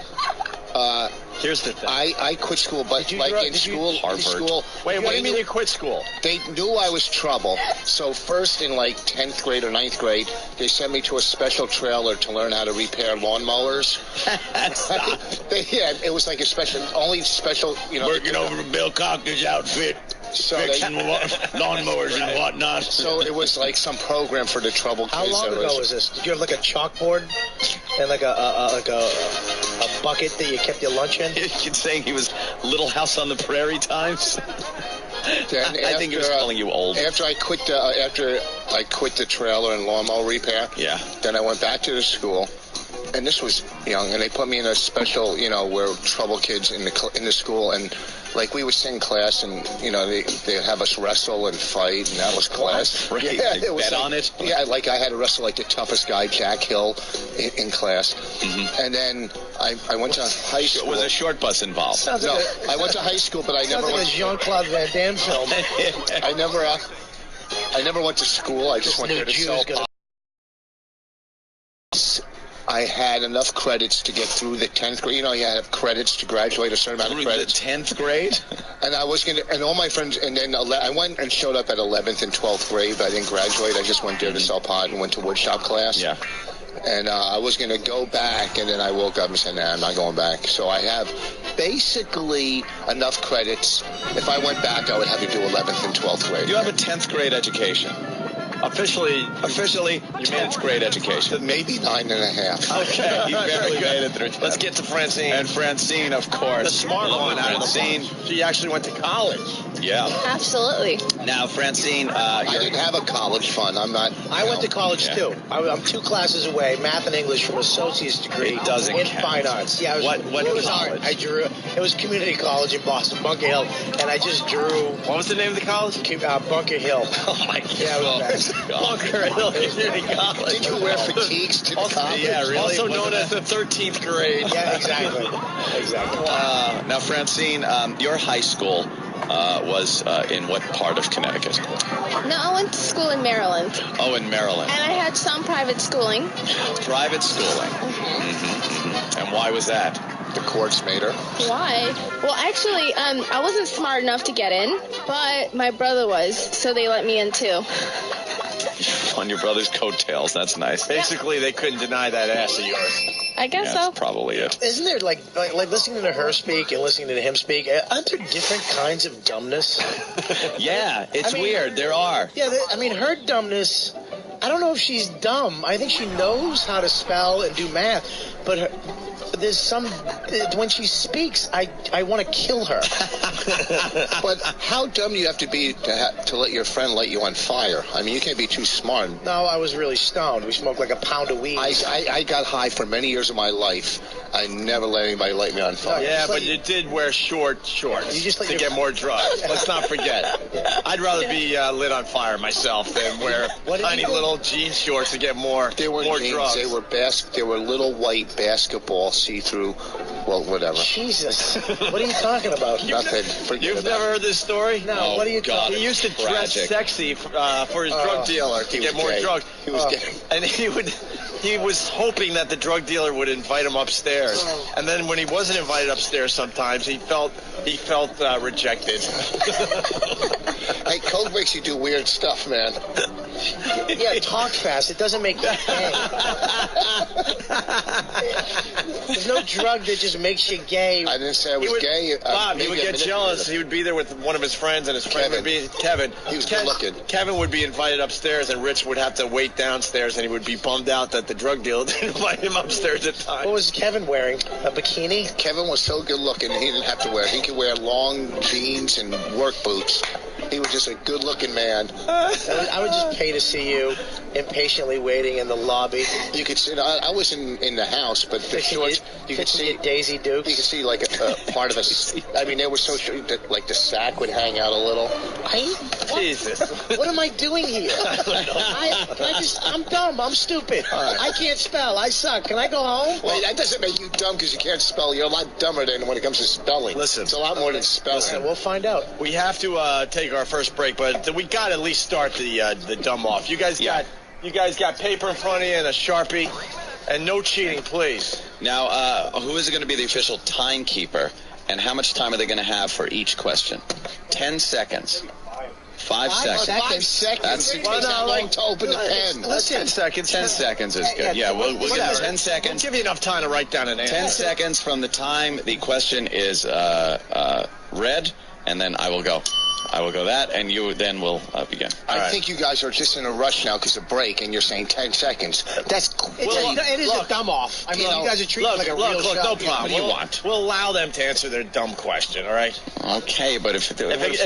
Here's the thing. I quit school, but in school. Wait, what do you mean you quit school? They knew I was trouble. So first in 10th grade or 9th grade, they sent me to a special trailer to learn how to repair lawnmowers. It was like only special, Working over Bill Cockner's outfit. So lawnmowers and whatnot. So it was like some program for the trouble kids. How long ago was this? Did you have like a chalkboard and like a bucket that you kept your lunch in? You're saying he was Little House on the Prairie times? I think he was calling you old. After I quit the trailer and lawnmower repair. Yeah. Then I went back to the school. And this was young, and they put me in a special, where trouble kids in the school, and we would sing class, and they'd have us wrestle and fight, and that was class. Right. Yeah, it was bet on it. Yeah, I had to wrestle the toughest guy, Jack Hill, in class. Mm-hmm. And then I went to high school. Was a short bus involved? I went to high school, but I never went. Like a Jean-Claude Van Damme film. I never went to school. I just went there to sell pot. I had enough credits to get through the 10th grade. You have credits to graduate, a certain amount of credits. Through the 10th grade? And I was and all my friends, and then I went and showed up at 11th and 12th grade, but I didn't graduate. I just went there to sell pot and went to woodshop class. Yeah. And I was going to go back, and then I woke up and said, nah, I'm not going back. So I have basically enough credits. If I went back, I would have to do 11th and 12th grade. You have a 10th grade education. Officially, you made 10th grade education. Maybe 9.5. Okay, you barely made it through 10th. Let's get to Francine. And Francine, of course. The smart one out of the bunch. She actually went to college. Yeah. Absolutely. Now, Francine, I didn't have a college fund. I went to college too. I'm 2 classes away, math and English, from associate's degree. It doesn't in count. fine arts. Yeah, what was college? I drew. It was community college in Boston, Bunker Hill, and I just drew. What was the name of the college? Bunker Hill. Oh my God. Yeah, it was Bunker Hill Community College. Did you wear fatigues to the college? Yeah, really. Also known as the 13th grade. Yeah, exactly. Now, Francine, your high school was in what part of Connecticut? No, I went to school in Maryland. Oh, in Maryland. And I had some private schooling. Private schooling. Mm-hmm. And why was that? The courts made her. Why? Well, actually, I wasn't smart enough to get in, but my brother was, so they let me in too. On your brother's coattails. That's nice. Basically, they couldn't deny that ass of yours. I guess so. That's probably it. Isn't there like listening to her speak and listening to him speak? Aren't there different kinds of dumbness? Yeah, it's weird. There are. Yeah, her dumbness. I don't know if she's dumb. I think she knows how to spell and do math, but there's some when she speaks, I want to kill her. But how dumb do you have to be to let your friend light you on fire? I mean, you can't be too smart. No, I was really stoned. We smoked like a pound of weed. I got high for many years of my life. I never let anybody light me on fire. Yeah, but you did wear short shorts to get more drugs. Let's not forget. I'd rather be lit on fire myself than wear tiny little jean shorts to get more drugs. They were little white basketball see-through, well, whatever. Jesus. What are you talking about? Nothing. You've never heard this story? No. What are you talking about? He used to dress sexy for his drug dealer to get more drugs. He was gay. And he was hoping that the drug dealer would invite him upstairs. And then when he wasn't invited upstairs sometimes, he felt rejected. Hey, coke makes you do weird stuff, man. Yeah, talk fast. It doesn't make you gay. There's no drug that just makes you gay. I didn't say I was gay. Bob, he would get jealous. He would be there with one of his friends, and his friend would be Kevin. He was good looking. Kevin would be invited upstairs, and Rich would have to wait downstairs, and he would be bummed out that the drug dealer didn't invite him upstairs at times. What was Kevin wearing? A bikini? Kevin was so good looking, he didn't have to wear. He could wear long jeans and work boots. He was just a good looking man. I would just pay to see you impatiently waiting in the lobby. You could see. I was in the house, but the shorts. You could see Daisy Dukes. You could see like a part of us. I mean, they were so short that like the sack would hang out a little. Jesus. What am I doing here? I'm dumb. I'm stupid. Right. I can't spell. I suck. Can I go home? Well, that doesn't make you dumb because you can't spell. You're a lot dumber than when it comes to spelling. Listen. It's a lot more than spelling. Listen, we'll find out. We have to take our first break, but we got to at least start the dumb off. You guys got paper in front of you and a Sharpie, and no cheating, please. Now, who is going to be the official timekeeper, and how much time are they going to have for each question? 10 seconds. 5 seconds. 5 seconds. That's it takes that long to open the pen. Listen, 10 seconds. 10 seconds is good. Yeah, we'll give you 10 seconds. We'll give you enough time to write down an answer. 10 seconds from the time the question is read, and then I will go. I will go that, and you then will begin. I think you guys are just in a rush now because of break, and you're saying 10 seconds. That's it is a dumb off. I mean, you guys are treating it like a real show. No problem. What do you want? We'll allow them to answer their dumb question, all right? Okay, but if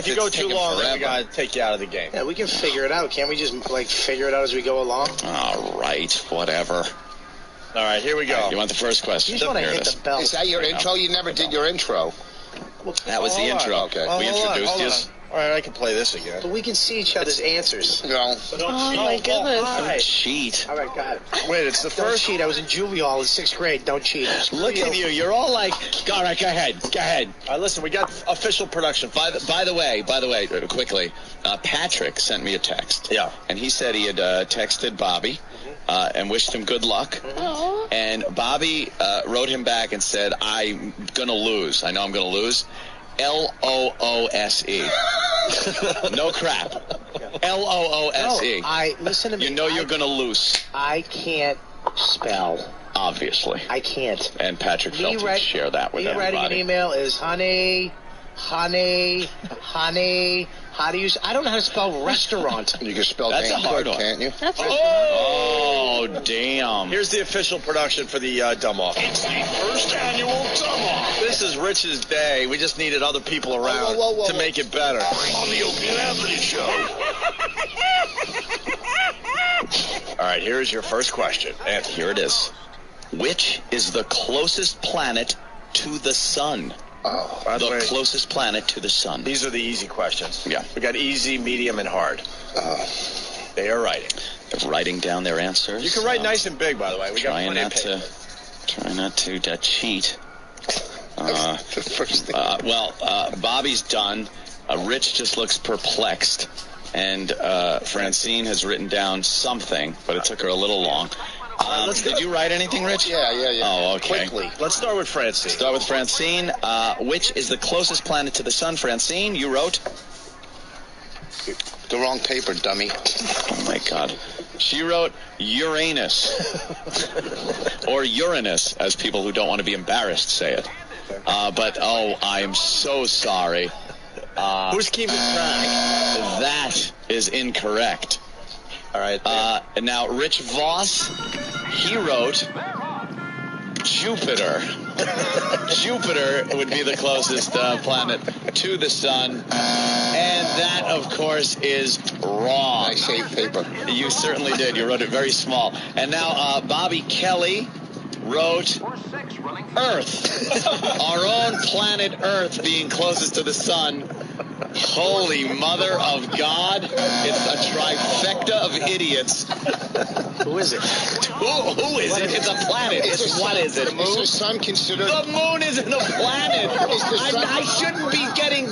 you go too long, then we got to take you out of the game. Yeah, we can figure it out. Can't we just, figure it out as we go along? All right, whatever. All right, here we go. Right, you want the first question? You just want to hit the bell. Is that your intro? You never did your intro. That was the intro. Okay. We introduced you. All right, I can play this again. But we can see each other's answers. No. Oh, my goodness. Don't cheat. All right, got it. Wait, it's the first cheat. I was in Juilliard in 6th grade. Don't cheat. Look at you. You're all like, all right, go ahead. Go ahead. All right, listen, we got official production. By the way, quickly, Patrick sent me a text. Yeah. And he said he had texted Bobby and wished him good luck. And Bobby wrote him back and said, I'm going to lose. I know I'm going to lose. L-O-O-S-E. No crap. L-O-O-S-E. No, listen to me. You know you're going to lose. I can't spell. Obviously. I can't. And Patrick felt to share that with everybody. Me writing an email is honey. How do you? I don't know how to spell restaurant. You can spell that's a hard one, can't you? Oh, damn! Here's the official production for the dumb off. It's the first annual dumb off. This is Rich's day. We just needed other people around to make it better. On the Opie and Anthony Show. All right, here's your first question. Anthony. Here it is. Which is the closest planet to the sun? Oh, by the way, closest planet to the sun. These are the easy questions. Yeah. We got easy, medium, and hard. They are writing. They're writing down their answers. You can write nice and big, by the way. We got plenty of paper. Try not to cheat. The first thing. Bobby's done. Rich just looks perplexed. And Francine has written down something, but it took her a little long. Did you write anything, Rich? Yeah. Oh, okay. Quickly. Let's start with Francine. Start with Francine. Which is the closest planet to the sun? Francine, you wrote? The wrong paper, dummy. Oh, my God. She wrote Uranus. Or Uranus, as people who don't want to be embarrassed say it. I'm so sorry. Who's keeping track? That is incorrect. All right. Now, Rich Voss, he wrote Jupiter. Jupiter would be the closest planet to the sun. And that, of course, is wrong. I saved paper. You certainly did. You wrote it very small. And now, Bobby Kelly wrote Earth. Our own planet Earth being closest to the sun. Holy mother of God. It's a trifecta of idiots. Who is it? Who is it? It's a planet. What is it? Is the sun considered? The moon isn't a planet. I shouldn't be getting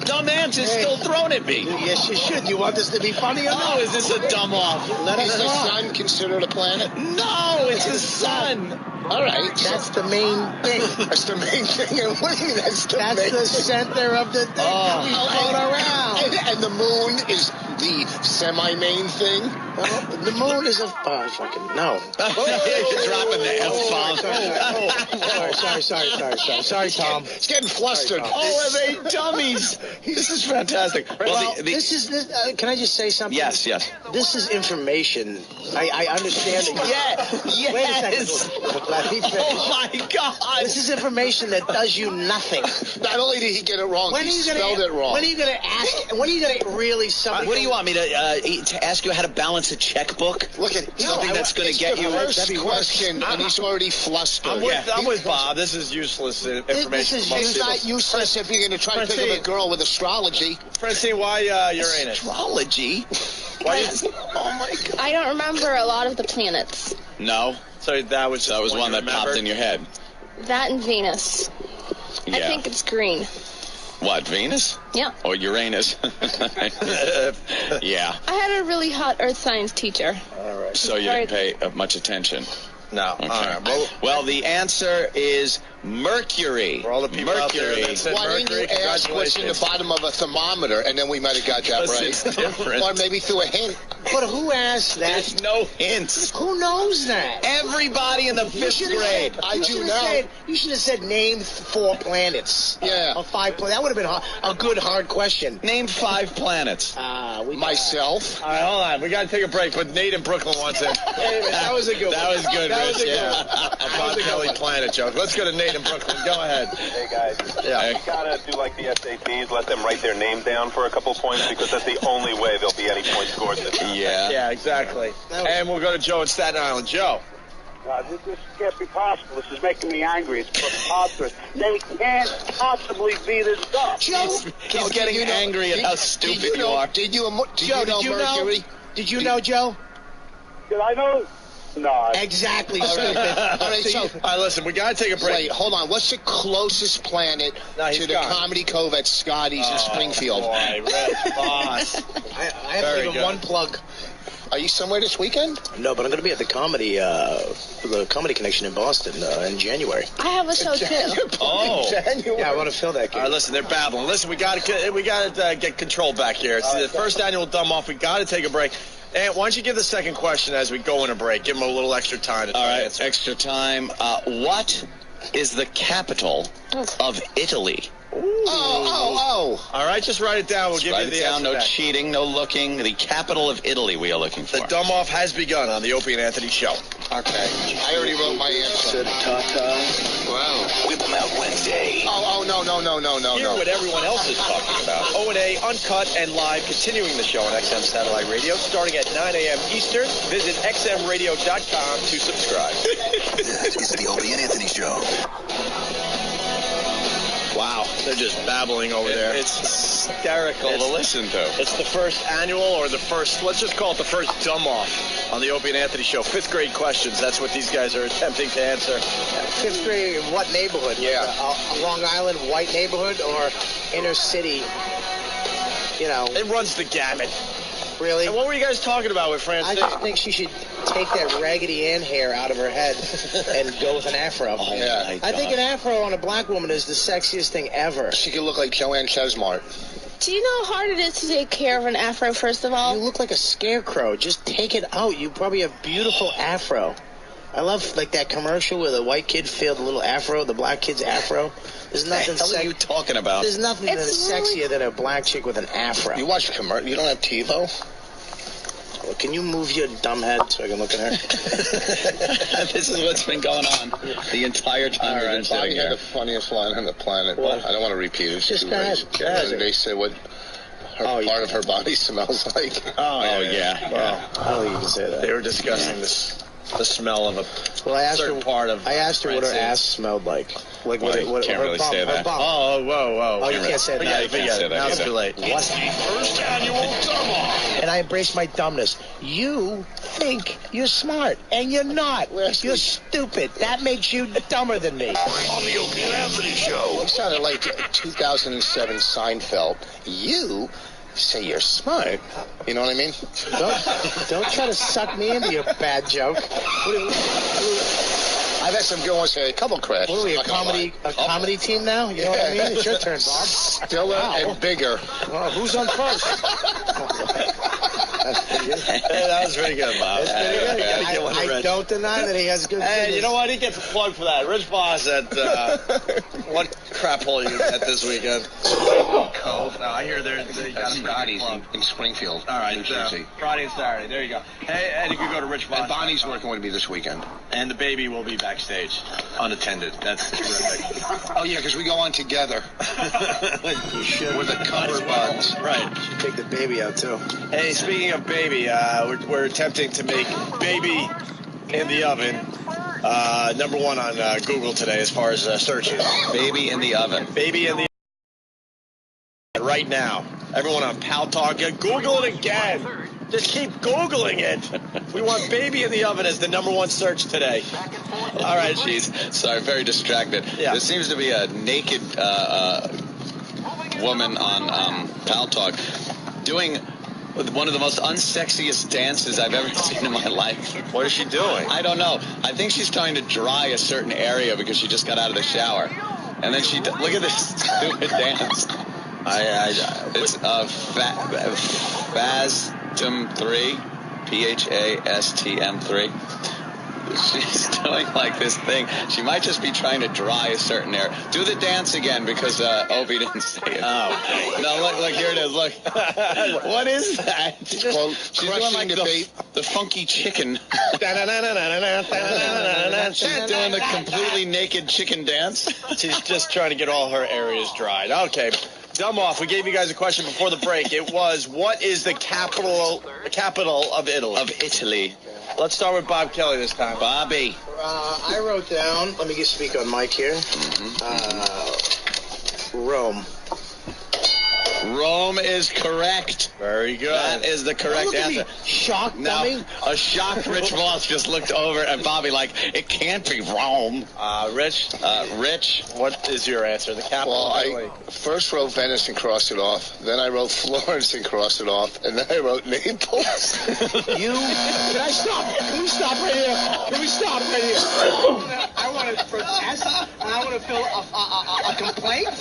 dumb answers still thrown at me. Yes, you should. You want this to be funny or not? Oh, is this a dumb off? Is the sun considered a planet? No, it's the sun. All right. That's the main thing. That's the main thing. And what that's the center of the thing. We float around. And the moon is the semi-main thing. The moon is a fucking no. You're dropping the F-bomb. Sorry, Tom. It's getting flustered. Oh, are they dummies? This is fantastic. Well, this is. Can I just say something? Yes. This is information. I understand it. Yes. Wait a second. Let me finish. Oh my God. This is information that does you nothing. Not only did he get it wrong, he spelled it wrong. When are you going to ask? When are you going to really something? What do you want me to ask you how to balance a checkbook? Look at something that's going to get you. First question, and he's already flustered. I'm with Bob. This is useless information. It's not useless if you're going to try to pick up a girl with astrology. Francine, why Uranus? Astrology? Oh my God. I don't remember a lot of the planets. No. So that was one that popped in your head. That and Venus. Yeah. I think it's green. What, Venus? Yeah. Or Uranus? Yeah. I had a really hot earth science teacher. All right. So you didn't pay much attention? No. Okay. All right. Well, the answer is Mercury. For all the people out there that said Why didn't Mercury, you ask what's in the bottom of a thermometer, and then we might have got that right? It's different. Or maybe through a hint. But who asked that? There's no hints. Who knows that? Everybody in the 5th grade. I do know. You should have said name 4 planets. Yeah. Or 5 planets. That would have been a good hard question. Name 5 planets. Myself. All right, hold on. We got to take a break, but Nate in Brooklyn wants it. That was a good one. That was good, Rich. Yeah. A Bob Kelly planet joke. Let's go to Nate in Brooklyn. Go ahead. Hey, guys. Yeah. You got to do like the SATs, let them write their name down for a couple points, because that's the only way there'll be any points scored this time. Yeah, exactly. And we'll go to Joe in Staten Island. Joe. This can't be possible. This is making me angry. It's preposterous. They can't possibly be this dumb. He's getting angry at how stupid you are. Did you know Mercury? Did you know, Joe? Did I know? No. Exactly. All right, listen, we got to take a break. Wait, hold on. What's the closest planet to the Comedy Cove at Scotty's in Springfield? Boy, Red Boss. I have to give him one plug. Are you somewhere this weekend? No, but I'm going to be at the Comedy Connection in Boston in January. I have a show too. Oh, yeah, I want to fill that game. All right, listen, they're babbling. Listen, we got to get control back here. It's the first annual Dumb Off. We got to take a break. And why don't you give the second question as we go in a break? Give them a little extra time to try to answer. Extra time. What is the capital of Italy? Oh. All right, just write it down. We'll give you the answer. No cheating, no looking. The capital of Italy we are looking for. The Dumb Off has begun on the Opie and Anthony Show. Okay. I already wrote my answer. Wow. Whip 'em out Wednesday. Oh, no. Hear what everyone else is talking about. O&A, uncut and live, continuing the show on XM Satellite Radio, starting at 9 a.m. Eastern. Visit xmradio.com to subscribe. This is the Opie and Anthony Show. Wow, they're just babbling over there. It's hysterical to listen to. It's the first annual, or the first, let's just call it the first Dumb Off on the Opie and Anthony Show. 5th grade questions, that's what these guys are attempting to answer. 5th grade in what neighborhood? Yeah. Long Island, white neighborhood, or inner city? You know. It runs the gamut. Really? And what were you guys talking about with Francine? I just think she should take that Raggedy Ann hair out of her head and go with an afro. Oh, yeah. I think an afro on a black woman is the sexiest thing ever. She could look like Joanne Chesmart. Do you know how hard it is to take care of an afro, first of all? You look like a scarecrow. Just take it out. You probably have beautiful afro. I love like that commercial where the white kid filled the little afro, the black kid's afro. There's nothing. What are you talking about? There's nothing sexier than a black chick with an afro. You watch commercial. You don't have TiVo? Well, can you move your dumb head so I can look at her? This is what's been going on the entire time we've been sitting Bobby here. had the funniest line on the planet. What? I don't want to repeat it. Just go ahead. They said what part of her body smells like. Oh, yeah. Well, I don't think you can say that. They were discussing the smell of a certain part of I asked her what her Francine. ass smelled like. Like Well, you can't really say that. Oh, whoa. Oh, you can't say that. Forget it. Now it's too late. It's the first annual Dumb Off. And I embrace my dumbness. You think you're smart, and you're not. You're stupid. That makes you dumber than me. On the Opie and Anthony Show. You sounded like 2007 Seinfeld. You say you're smart. You know what I mean? Don't try to suck me into your bad joke. I've had some good ones. A couple crashes. What are we, a comedy team now? You know what I mean? It's your turn, Bob. Stiller and bigger. Well, who's on first? That was pretty good, Bob. That's pretty good. I don't deny that he has good Hey, fitness. you know what? He gets a plug for that. Rich Voss at what crap hole you at this weekend? Cove. No, I hear they got Scotty's in Springfield. All right, New Jersey. Friday and Saturday. There you go. Hey, and you can go to Rich Voss. And Bonnie's working with me this weekend. And the baby will be backstage, unattended. That's terrific. Oh, yeah, because we go on together. You should. We're the cover buds. Right. You should take the baby out, too. Hey, speaking of baby, we're attempting to make baby in the oven number one on Google today as far as searches. Baby in the oven. Baby in the oven. Right now. Everyone on Pal Talk, Google it again. Just keep Googling it. We want baby in the oven as the number one search today. All right. Jeez. Sorry, very distracted. Yeah. There seems to be a naked woman on Pal Talk doing one of the most unsexiest dances I've ever seen in my life. What is she doing? I don't know. I think she's trying to dry a certain area because she just got out of the shower. And then look at this stupid dance. It's Phastm 3, Phastm 3. She's doing like this thing. She might just be trying to dry a certain area. Do the dance again because Obi didn't say it. Oh, no, look, here it is. Look. What is that? She's doing like the funky chicken. She's doing the completely naked chicken dance. She's just trying to get all her areas dried. Okay. Dumb off. We gave you guys a question before the break. It was, what is the capital of Italy? Of Italy. Let's start with Bob Kelly this time. Bobby. I wrote down, let me just speak on mic here. Rome. Rome is correct. Very good. That is the correct answer. Shocked, now, dummy. A shocked Rich Voss just looked over at Bobby like, it can't be Rome. Rich, what is your answer? The capital of Italy. I first wrote Venice and crossed it off. Then I wrote Florence and crossed it off. And then I wrote Naples. Can I stop? Can we stop right here? Can we stop right here? I want to protest, and I want to fill a complaint, a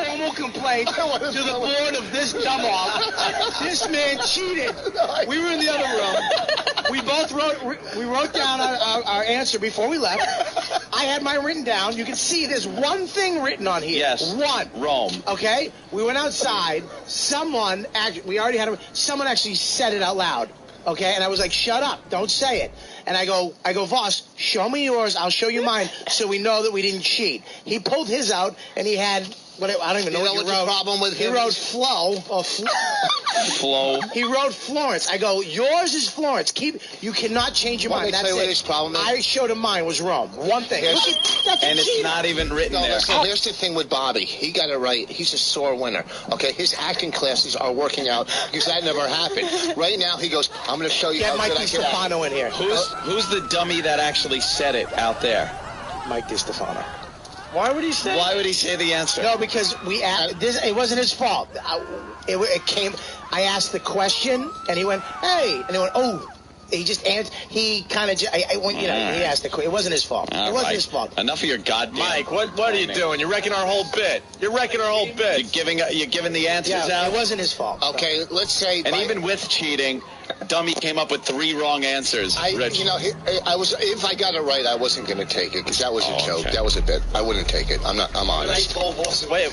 formal complaint to the board of this dumb-off. This man cheated. We were in the other room. We both wrote down our answer before we left. I had mine written down. You can see there's one thing written on here. Yes. One. Rome. Okay? We went outside. Someone actually said it out loud. Okay? And I was like, shut up. Don't say it. And I go, Voss, show me yours. I'll show you mine so we know that we didn't cheat. He pulled his out, and he had... I don't even know what you wrote. The problem with him? He wrote Flo. Flo. He wrote Florence. I go, yours is Florence. You cannot change your mind. That's it. What his problem is? I showed him mine was Rome. One thing. And it's not even written there. Listen, here's the thing with Bobby. He got it right. He's a sore winner. Okay, his acting classes are working out because that never happened. Right now, he goes, I'm going to show you Get how Mike good I can act. DiStefano in here. Who's the dummy that actually said it out there? Mike DiStefano. Why would he say? Why would he say the answer? No, because it wasn't his fault. It came. I asked the question, and he went, "Hey," and he went, "Oh." He just answered. He kind of. He asked the question. It wasn't his fault. All it wasn't right. his fault. Enough of your goddamn. Mike, what are you doing? You're wrecking our whole bit. You're giving the answers out. It wasn't his fault. Okay, let's say. And even with cheating, dummy came up with 3 wrong answers. Rich. If I got it right, I wasn't going to take it because that was a joke. Okay. That was a bit. I wouldn't take it. I'm honest. Wait.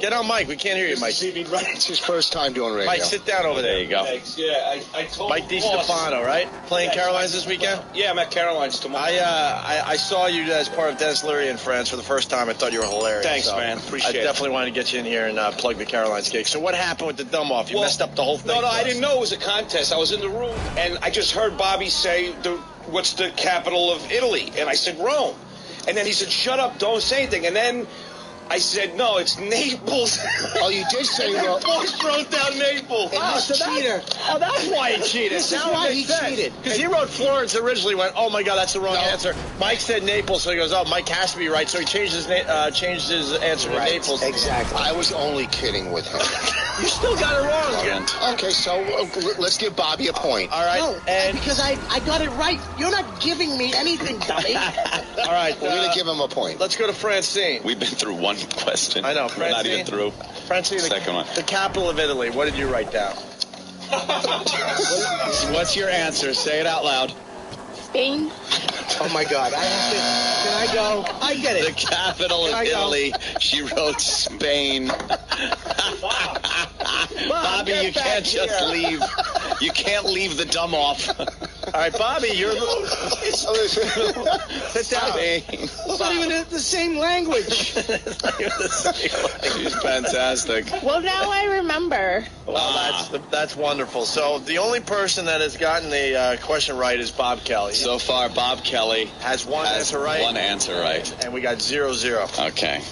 Get on Mike. We can't hear you, Mike. It's his first time doing radio. Mike, sit down over there. There you go. Yeah, I told Mike DiStefano, right? Playing Caroline's this weekend? Yeah, I'm at Caroline's tomorrow. I saw you as part of Dennis Leary and Friends for the first time. I thought you were hilarious. Thanks, man. Appreciate it. I definitely wanted to get you in here and plug the Caroline's gig. So what happened with the dumb off? You messed up the whole thing. No, I didn't know it was a contest. I was in the room, and I just heard Bobby say, what's the capital of Italy? And I said, Rome. And then he said, shut up, don't say anything. And then I said, no, it's Naples. Oh, you did say Rome. Both wrote down Naples. Cheater. That's why he cheated. This is why he cheated. Because he wrote Florence originally, went, oh my God, that's the wrong answer. Mike said Naples, so he goes, oh, Mike has to be right. So he changed his answer to Naples. Exactly. I was only kidding with him. You still got it wrong again. Okay, so let's give Bobby a point. All right. No, because I got it right. You're not giving me anything, dummy. All right. We're going to give him a point. Let's go to Francine. We've been through one question. I know. We're not even through. Francine, second one. The capital of Italy. What did you write down? What's your answer? Say it out loud. Spain. Oh my God! Can I go? I get it. The capital of Italy. She wrote Spain. Bobby, you can't just leave. You can't leave the dumb off. All right, Bobby, you're. Sit down. It's not even the same language. She's fantastic. Well, now I remember. Well, that's wonderful. So the only person that has gotten the question right is Bob Kelly. So far, Bob Kelly has one answer right. One answer right. And we got 0-0. Okay.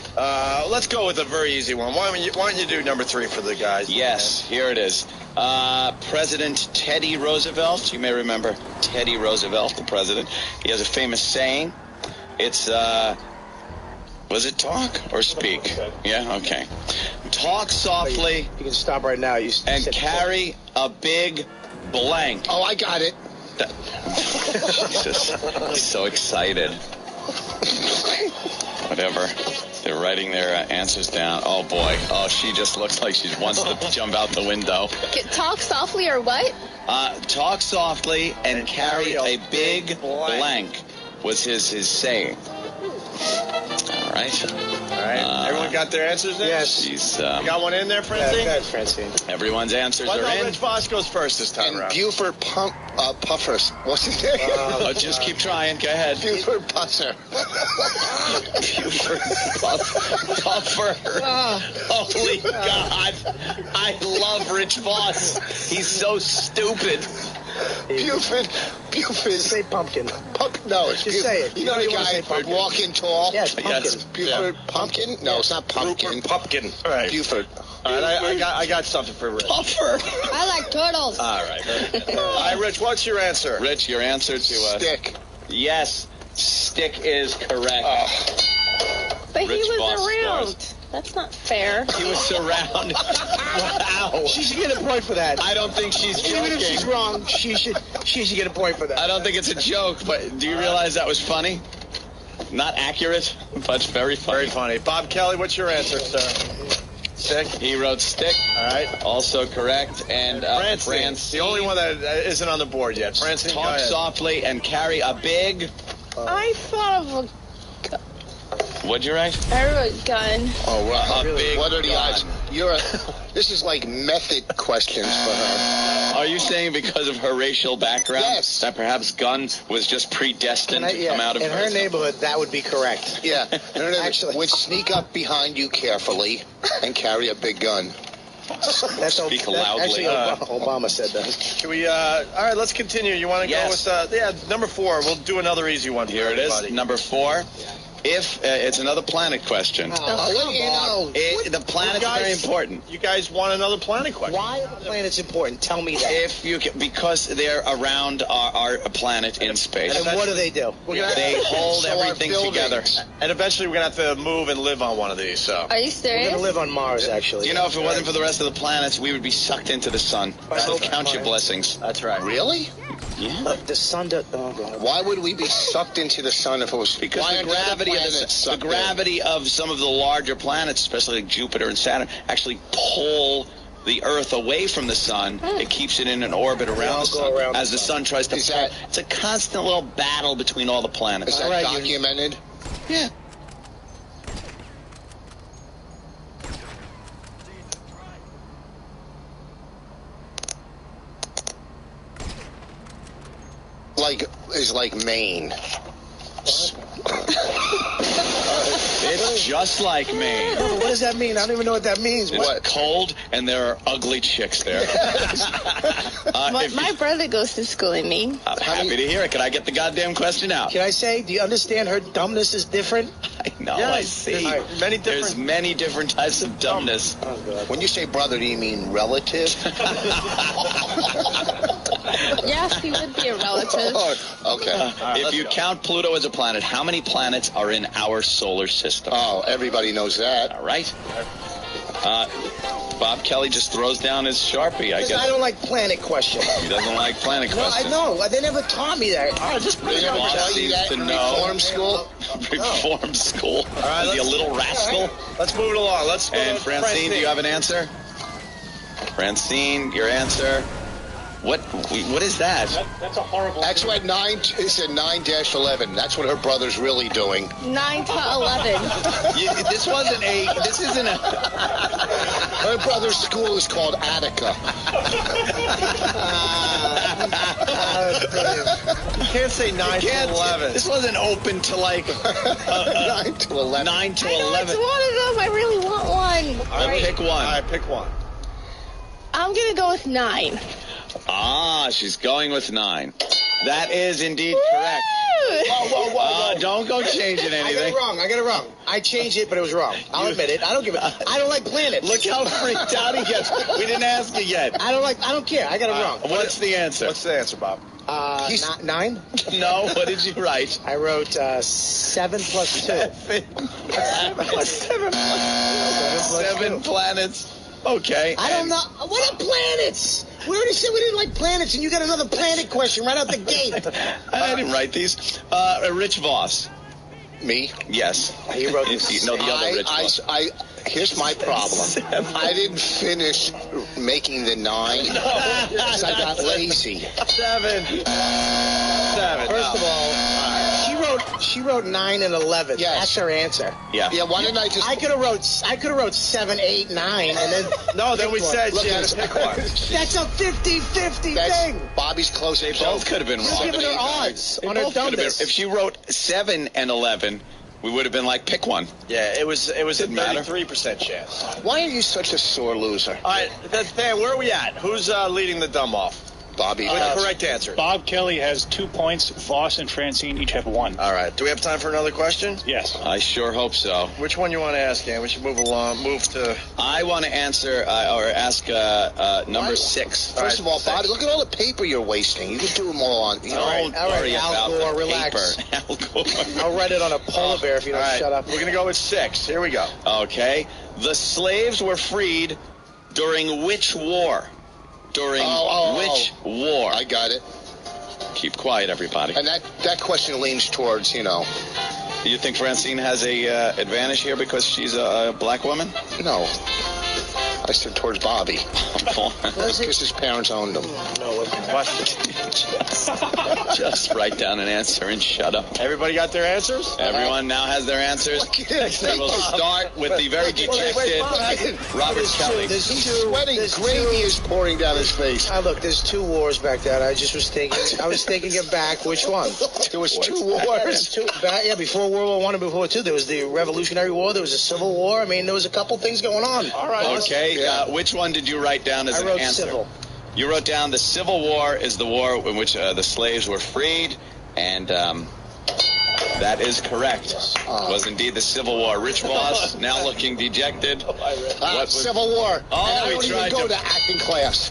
Let's go with a very easy one. Why don't you do number 3 for the guys? Yes, here it is. President Teddy Roosevelt. You may remember Teddy Roosevelt, the president. He has a famous saying. It's, was it talk or speak? Yeah, okay. Talk softly. You can stop right now. And carry a big blank. Oh, I got it. Jesus, he's so excited. Whatever. They're writing their answers down. Oh, boy. Oh, she just looks like she wants to jump out the window. Talk softly or what? Talk softly and carry a big blank was his saying. All right. Everyone got their answers in? Yes. You got one in there, Francine? Yeah, Francine. Everyone's answers are in. Rich Voss goes first this time around. Buford Puffers. What's his name? Just keep trying. Go ahead. Buford Pusser. Buford Puffer. Holy God. I love Rich Voss. He's so stupid. Buford. Say pumpkin. No, it's just say it. You know the guy walking tall? Yes, pumpkin. Yes. Buford Pumpkin? No, it's not pumpkin. Rupert Pumpkin. All right. Buford. All right, I got something for Rich. Puffer. I like turtles. All right. All right, Rich, what's your answer? Rich, your answer to Stick. Yes, stick is correct. But Rich he was Voss around. scores. That's not fair. He was around. Wow. She should get a point for that. I don't think she's joking. Even if she's wrong, she should get a point for that. I don't think it's a joke, but do you realize that was funny? Not accurate, but very funny. Very funny. Bob Kelly, what's your answer, sir? Stick. He wrote stick. All right. Also correct. And Francine. The only one that isn't on the board yet. Francine, talk softly and carry a big. I thought of a... What'd you write? I wrote gun. Oh, well, big what are the gun. odds? This is like method questions for her. Are you saying because of her racial background? Yes. That perhaps gun was just predestined to come out of in her neighborhood, that would be correct. Yeah. Actually, would sneak up behind you carefully and carry a big gun. Speak loudly. Actually, Obama said that. Can we? All right, let's continue. You want to go with number 4? We'll do another easy one. Here it is. Number 4. If it's another planet question. The planet's very important. You guys want another planet question? Why are the planets important? Tell me that. If you can, because they're around our planet in space. And what do? They hold everything together. And eventually we're going to have to move and live on one of these. So. Are you serious? We're going to live on Mars, actually. You know, if it wasn't for the rest of the planets, we would be sucked into the sun. So count your blessings. That's right. Really? Yeah. The sun does. Oh, God. Why would we be sucked into the sun if it was? Because the gravity of some of the larger planets, especially like Jupiter and Saturn, actually pull the Earth away from the sun. It keeps it in an orbit around the sun as the sun tries to pull. It's a constant little battle between all the planets. Is that documented? Yeah. Like Maine. It's just like Maine. No, what does that mean? I don't even know what that means. It's cold, and there are ugly chicks there. My brother goes to school in Maine. I'm happy to hear it. Can I get the goddamn question out? Can I say, do you understand her dumbness is different? I know, Yes. I see. There's many different types of dumbness. Oh, God. When you say brother, do you mean relative? Yes, he would be a relative. Okay. If you count Pluto as a planet, how many planets are in our solar system? Oh, everybody knows that. All right. Bob Kelly just throws down his Sharpie, I guess. I don't like planet questions. He doesn't like planet No, questions. I know. They never taught me that. Oh, just put it on. Boss seems to know. Reform school? Reform school. All right, you little rascal. Right. Let's move it along. And Francine, do you have an answer? Francine, your answer? What is that? That's a horrible. That's what 9. It said 9-11. That's what her brother's really doing. 9 to 11. This isn't a. Her brother's school is called Attica. You can't say 9 to 11. This wasn't open to like 9 to 11. 9 to I know 11. it's one of them. I really want one. All right, pick one. All right, pick one. I'm going to go with 9. Ah, she's going with 9. That is indeed correct. Whoa. Don't go changing anything. I got it wrong. I changed it, but it was wrong. I'll admit it. I don't give it. I don't like planets. Look how freaked out he gets. We didn't ask you yet. I don't care. I got it wrong. What's the answer? What's the answer, Bob? 9? No, what did you write? I wrote 7 plus 2. 7 planets. Okay. I don't know. What are planets? We already said we didn't like planets, and you got another planet question right out the gate. I didn't write these. Rich Voss. Me? Yes. He wrote this. No, the other Rich Voss. Here's my problem. I didn't finish making the 9 because I got lazy. 7. First of all, she wrote 9 and 11. Yes. That's her answer. Yeah. Yeah. Why didn't I just? I could have wrote 7, 8, 9, and then then we said Look she had at to pick one. That's a 50-50 thing. Bobby's close. They both could have been wrong. You're giving her odds on her Both could have been. dumbness. If she wrote 7 and 11, we would have been like, pick one. Yeah, it was a Didn't matter. 33% chance. Why are you such a sore loser? All right, Dan, where are we at? Who's leading the dumb off? Bobby. With the correct answer. Bob Kelly has 2 points. Voss and Francine each have 1. All right. Do we have time for another question? Yes. I sure hope so. Which one you want to ask, Dan? We should move along. Move to. I want to answer or ask number 6. First of all, Bobby, look at all the paper you're wasting. You could do them all on. Don't worry Al about Gore, the relax. paper. Al Gore. I'll write it on a polar bear if you don't All right. shut up. We're going to go with 6. Here we go. Okay. The slaves were freed during which war? During which war? I got it. Keep quiet, everybody. And that question leans towards, You think Francine has a advantage here because she's a black woman? No. I said towards Bobby. Because his parents owned him. No, it wasn't. Just write down an answer and shut up. Everybody got their answers? Everyone now has their answers. We will start with the very dejected Robert Kelly. He's sweating. Gravy is pouring down his face. Look, there's 2 wars back then. I just was thinking. I was thinking it back. Which one? There was 2 wars. Before World War I and before World War II, there was the Revolutionary War. There was a Civil War. I mean, there was a couple things going on. All right. Okay. Which one did you write down as I an wrote answer? Civil. You wrote down the Civil War is the war in which the slaves were freed, and that is correct. It was indeed the Civil War. Rich Voss, now looking dejected. Civil War. Oh, and I don't even go to acting class.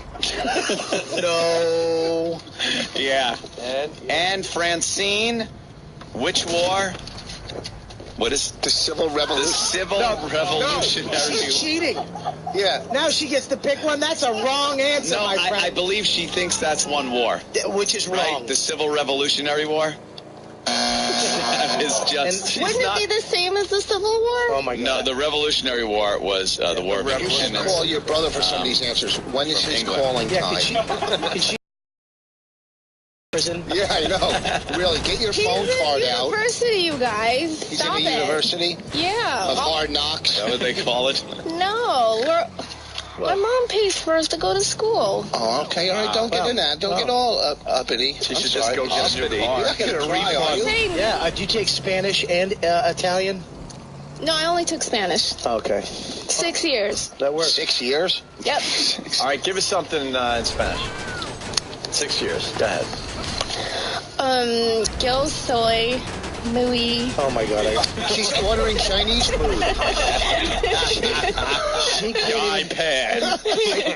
No. Yeah. And Francine, which war? What is the Civil Revolution? The Civil Revolutionary War. She's cheating. Yeah. Now she gets to pick one. That's a wrong answer, No, my friend. I believe she thinks that's one war. Which is wrong. Right? The Civil Revolutionary War? Is just. Wouldn't it be the same as the Civil War? Oh, my God. No, the Revolutionary War was the War of You should call your brother for some of these answers. When is his calling time? Could she prison? Yeah, I know. Really, get your phone card out. University, you guys. He's Stop in the it. university? Yeah. Of hard knocks? Is that what they call it? No, my mom pays for us to go to school. Oh, okay. All right, don't get in that. Don't get all uppity. She should just go get a new car. You're not going to cry, are you? Yeah. Do you take Spanish and Italian? No, I only took Spanish. Okay. 6 years. That works. 6 years? Yep. All right, give us something in Spanish. 6 years. Go ahead. Yo soy muy... Oh, my God. She's ordering Chinese food. She can't iPad.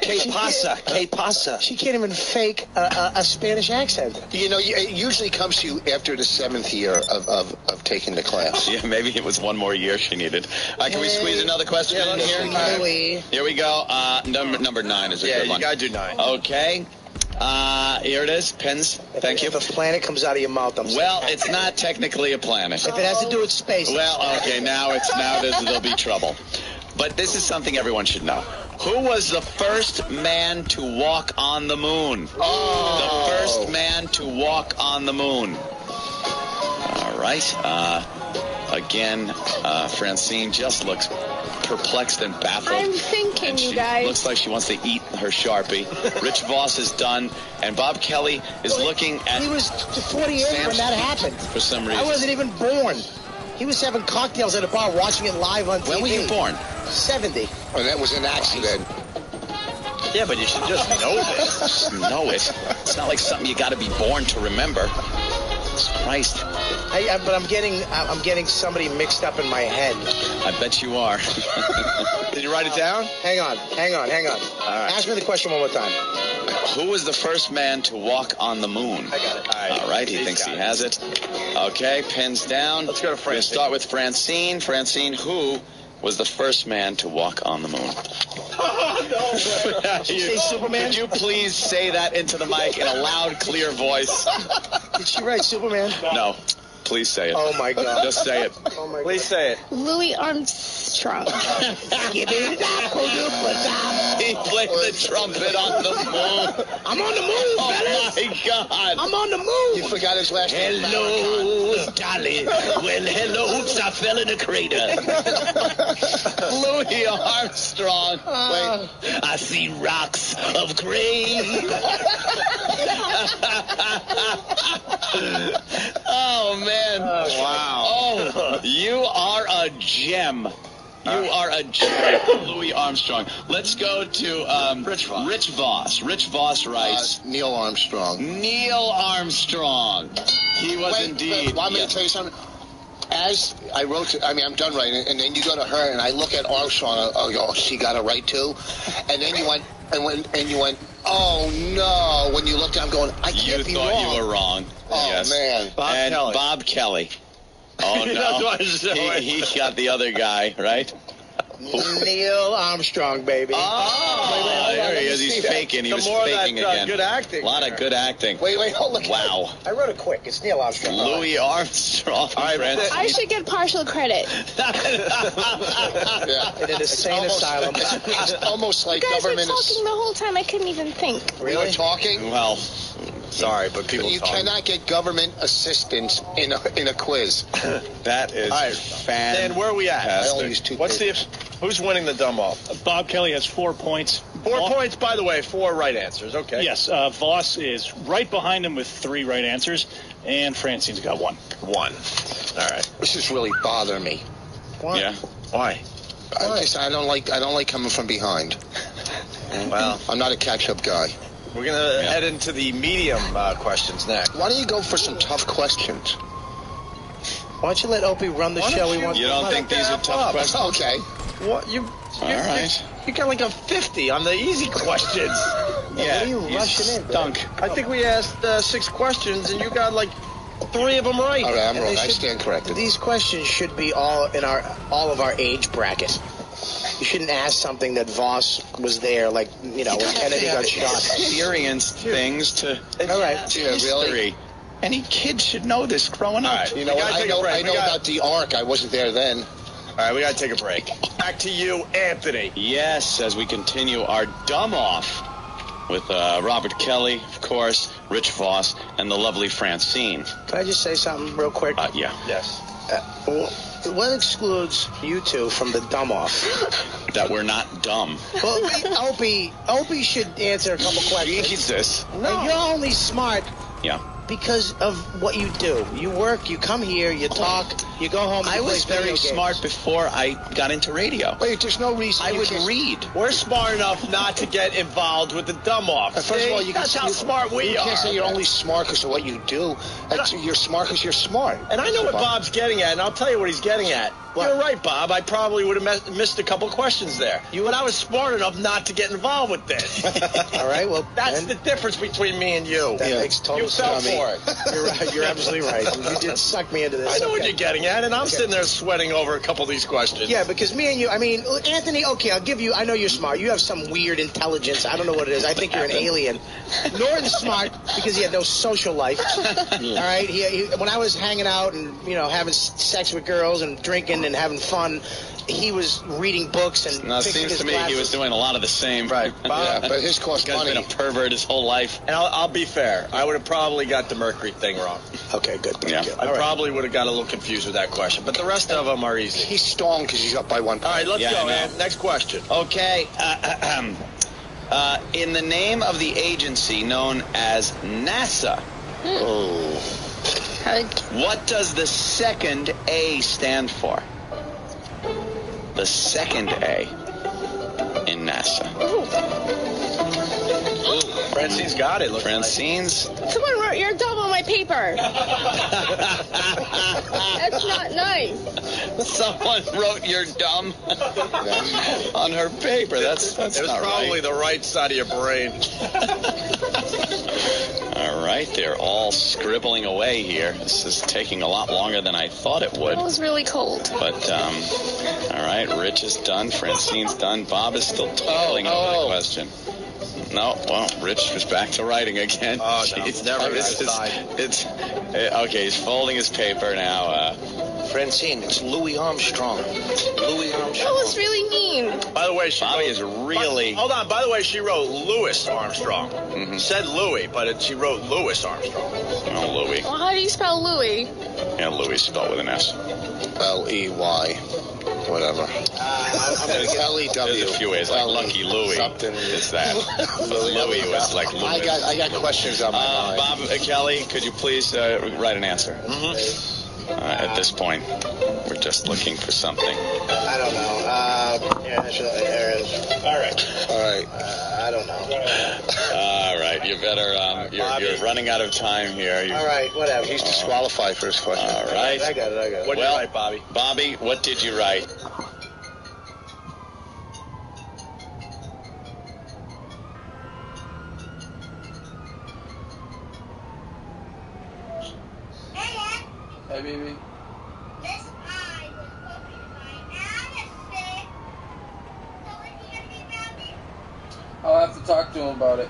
Que pasa? She can't even fake a Spanish accent. You know, it usually comes to you after the 7th year of taking the class. Yeah, maybe it was one more year she needed. Can we squeeze another question in here? Here we go. Number 9 is a good one. Yeah, you got to do 9. Okay. Here it is. Pens. Thank you. If a planet comes out of your mouth, Well, it's not technically a planet. If it has to do with space. Well, okay, now there'll be trouble. But this is something everyone should know. Who was the first man to walk on the moon? The first man to walk on the moon. All right. Again, Francine just looks perplexed and baffled. I'm thinking, and you guys. Looks like she wants to eat her Sharpie. Rich Voss is done, and Bob Kelly is looking at. He was 48 when that happened. For some reason. I wasn't even born. He was having cocktails at a bar, watching it live on TV. When were you born? 70. Oh, that was an accident. Yeah, but you should just know this. Just know it. It's not like something you got to be born to remember. Jesus Christ. But I'm getting somebody mixed up in my head. I bet you are. Did you write it down? Hang on. All right. Ask me the question one more time. Who was the first man to walk on the moon? I got it. All right, he thinks he has it. Okay, pens down. Let's go to Francine. We'll start with Francine. Francine, who was the first man to walk on the moon? Did you say Superman? Could you please say that into the mic in a loud, clear voice? Did she write Superman? No. Please say it. Oh, my God. Just say it. Oh, my Please say it. Louis Armstrong. He played the trumpet on the moon. I'm on the moon, Oh, my God. I'm on the moon. You forgot his last name. Hello, Dolly. Well, hello. Oops, I fell in a crater. Louis Armstrong. Wait. I see rocks of grave. Oh, man. Wow. Oh, you are a gem. You are a gem, Louis Armstrong. Let's go to Rich Voss. Rich Voss writes... Neil Armstrong. Neil Armstrong. He was indeed. Want me to tell you something? As I wrote, I'm done writing, and then you go to her, and I look at Armstrong, oh, she got it right too. And then you went, oh no. When you looked, I'm going, I can't be wrong. You thought you were wrong. Oh, yes. man. Bob Kelly. Oh, no. He got the other guy, right? Neil Armstrong, baby. Oh, there he is. He's faking. He was faking again. Good acting. A lot of good acting. Wait, hold on. Wow. I wrote it quick. It's Neil Armstrong. Louis Armstrong. I should get partial credit. Yeah. In an insane asylum. It's almost like You guys were government talking the whole time. I couldn't even think. Really? We're talking? Well, sorry, but people You talk. cannot get government assistance in a quiz. That is fantastic. Dan, where are we at? I only use two Who's winning the dumb off? Bob Kelly has 4 points. 4 points, by the way, 4 right answers. Okay. Yes, Voss is right behind him with 3 right answers, and Francine's got 1. 1. All right. This is really bothering me. Why? Yeah. Why? I don't like coming from behind. Well, I'm not a catch-up guy. we're gonna head into the medium questions next. Why don't you go for some tough questions? Why don't you let Opie run the show? You don't think these are tough questions? Okay. What All right. You got like a 50 on the easy questions. Yeah, what are you rushing in? Dunk. I think we asked 6 questions and you got like 3 of them right. All right, I'm And wrong. they I should- stand corrected. These questions should be all of our age bracket. You shouldn't ask something that Voss was there, like, when Kennedy got shot. Experienced things to All right. history. Any kid should know this growing up. All right. You know We what? gotta I take a know break. about the Ark. I wasn't there then. All right, we got to take a break. Back to you, Anthony. Yes, as we continue our dumb off with Robert Kelly, of course, Rich Voss, and the lovely Francine. Can I just say something real quick? Yeah. Yes. What excludes you two from the dumb off? That we're not dumb. Well, Opie should answer a couple questions. Jesus. No. And you're only smart Yeah. because of what you do. You work, you come here, you talk, you go home. I you was play very video games. smart before I got into radio. Wait, there's no reason. I you would can't- read. We're smart enough not to get involved with the dumb off. First of all, that's how smart we You are. can't say you're only smart because of what you do. You're smart because you're smart. And I know what Bob's getting at, and I'll tell you what he's getting at. You're right, Bob. I probably would have missed a couple questions there. But I was smart enough not to get involved with this. All right, well, That's the difference between me and you. that makes total You fell sense. for it. You're right. You're absolutely right. You did suck me into this. I know what Okay. you're getting at, and I'm sitting there sweating over a couple of these questions. Yeah, because me and you, Anthony, okay, I'll give you, I know you're smart. You have some weird intelligence. I don't know what it is. I think you're an alien. Norton's smart because he had no social life. All right? He when I was hanging out and, having sex with girls and drinking and having fun, he was reading books and No, it fixing seems his to me glasses. he was doing a lot of the same. Right. Yeah, but his cost This guy's money. been a pervert his whole life. And I'll be fair. I would have probably got the Mercury thing wrong. Okay, good. Yeah. I probably would have got a little confused with that question. But the rest of them are easy. He's stalling because he's up by 1 point. All right, let's Yeah, go, I know. man. Next question. Okay. In the name of the agency known as NASA, what does the second A stand for? The second A in NASA. Francine's got it. Francine's. Someone wrote your dumb on my paper. That's not nice. Someone wrote your dumb on her paper. That's It was not probably right. the right side of your brain. All right, they're all scribbling away here. This is taking a lot longer than I thought it would. It was really cold. But, all right, Rich is done. Francine's done. Bob is still toiling over the question. No, well, Rich is back to writing again. Oh, no, Jeez. never This is- decide. it's okay, he's folding his paper now. Francine, it's Louis Armstrong. Louis That Armstrong. was really mean. By the way, she Bobby wrote, is really... Hold on. By the way, she wrote Louis Armstrong. Mhm. Said Louis, but she wrote Louis Armstrong. Oh, Louis. Well, how do you spell Louis? Yeah, Louis spelled with an S. L-E-Y. Whatever. I'm gonna It's get L-E-W. There's a few ways, like Lucky Louis. Something. Is that. Louis was like Louis. I got questions on my mind. Bob, Kelly, could you please write an answer? At this point, we're just looking for something. I don't know. There is. All right. I don't know. All right, you better. You're running out of time here. All right, whatever. He's disqualified for this question. All right. I got it. What did you write, Bobby? Bobby, what did you write? Hey, baby. I'll have to talk to him about it.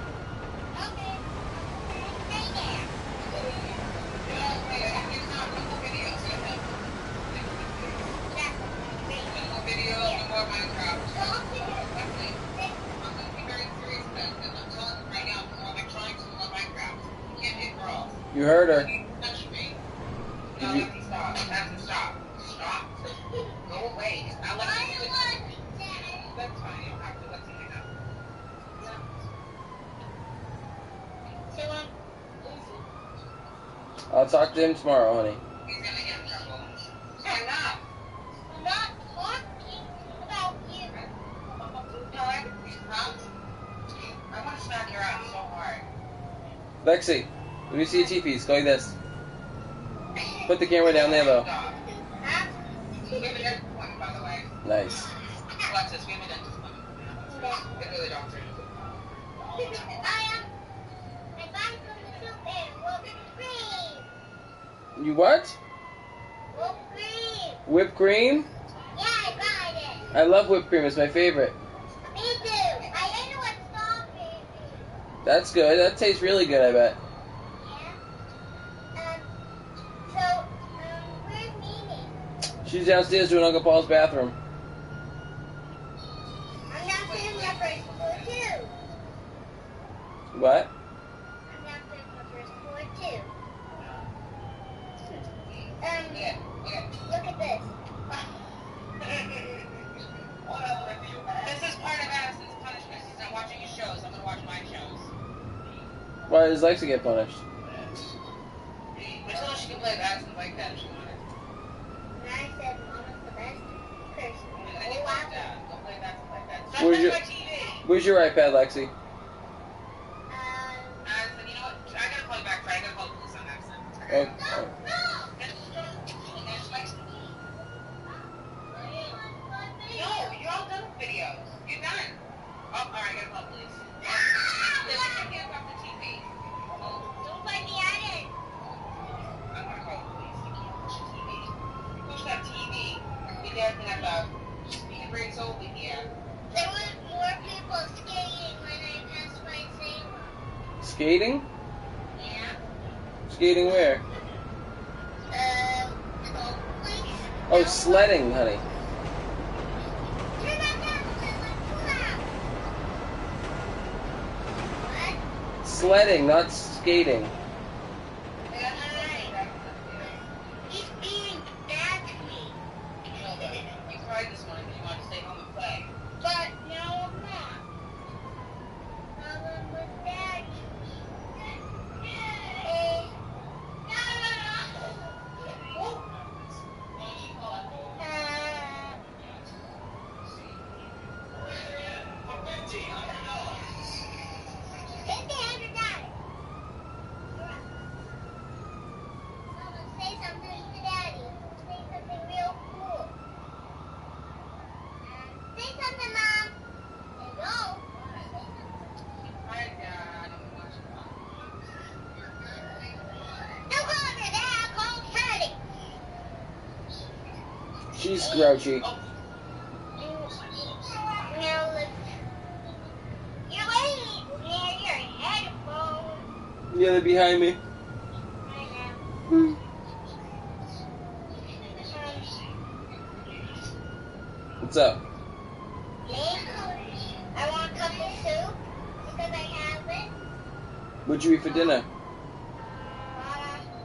You heard her. Did you... I'll talk to him tomorrow, honey. Lexi, when you see a T-piece, go like this. Put the camera down there, though. Nice. You what? Whipped cream? Yeah, I got it. I love whipped cream. It's my favorite. Me too. I didn't know what strawberry. That's good. That tastes really good, I bet. Where's Mimi? She's downstairs doing Uncle Paul's bathroom. I'm downstairs in the first floor too. What? I'm downstairs in the first floor too. Look at this. This is part of Addison's punishment. He's not watching his shows. I'm going to watch my shows. Why does Lexi get punished? We told her she can play with Addison like that if she wanted. And I said Mama's the best person. I think like that. Don't play with Addison like that. Stop Where's playing your, my TV. where's your iPad, Lexi? Addison, you know what? I got to call you back, Fred. I got to call the police on Addison. Oh. No, you're all done with videos. You're done. Oh, all right, I gotta call police. Listen, I can't talk to TV. Don't let me at it. I'm gonna call the police. You can't push the TV. You push that TV, your dad can have the speed brakes over here. There were more people skating when I passed by Salem. Skating? Yeah. Skating where? The old place. Oh, sledding, honey. sledding, not skating. He's being bad to me. No, but you cried this morning because you wanted to stay home and play. But no, I'm not. I'm with Daddy. Say something to Daddy. Say something real cool. Say something, Mom. Hello. Don't go over there. Call Freddy. She's grouchy. Now, look. You're waiting near your headphones. Yeah, they're behind me. What's up? I want a cup of soup because I have it. What'd you eat for dinner?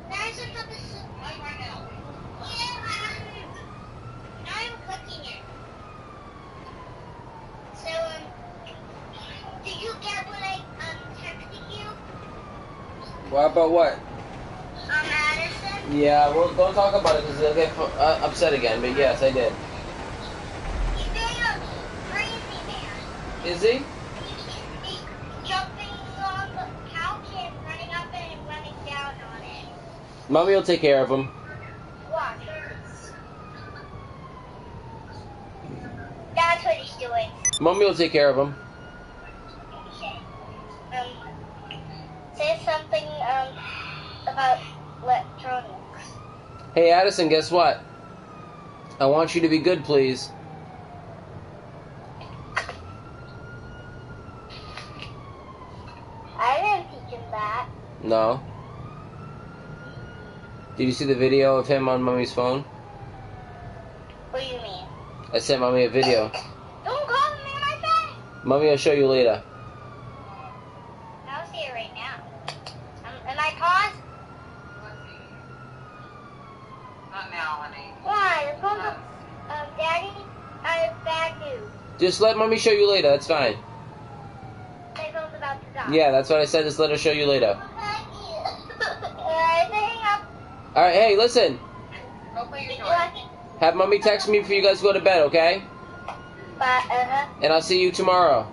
There's a cup of soup right now. Yeah, I'm cooking it. So, did you get what I texted you? What about what? Madison? Yeah, well, don't talk about it because they'll get upset again, but yes, I did. He's being a crazy man. Is he? He's jumping on the couch and running up it and running down on it. Mommy will take care of him. Watch. That's what he's doing. Mommy will take care of him. Say something about electronics. Hey, Addison, guess what? I want you to be good, please. I didn't teach him that. No. Did you see the video of him on Mommy's phone? What do you mean? I sent Mommy a video. Don't call me on my phone. Mommy will show you later. I'll see it right now. Am I paused? Not now, honey. Why? The phone Daddy, I have bad news. Just let Mommy show you later, that's fine. My phone's about to die. Yeah, that's what I said, just let her show you later. Hang up. Alright, hey, listen. Go play your toy. What? Have Mommy text me before you guys go to bed, okay? And I'll see you tomorrow.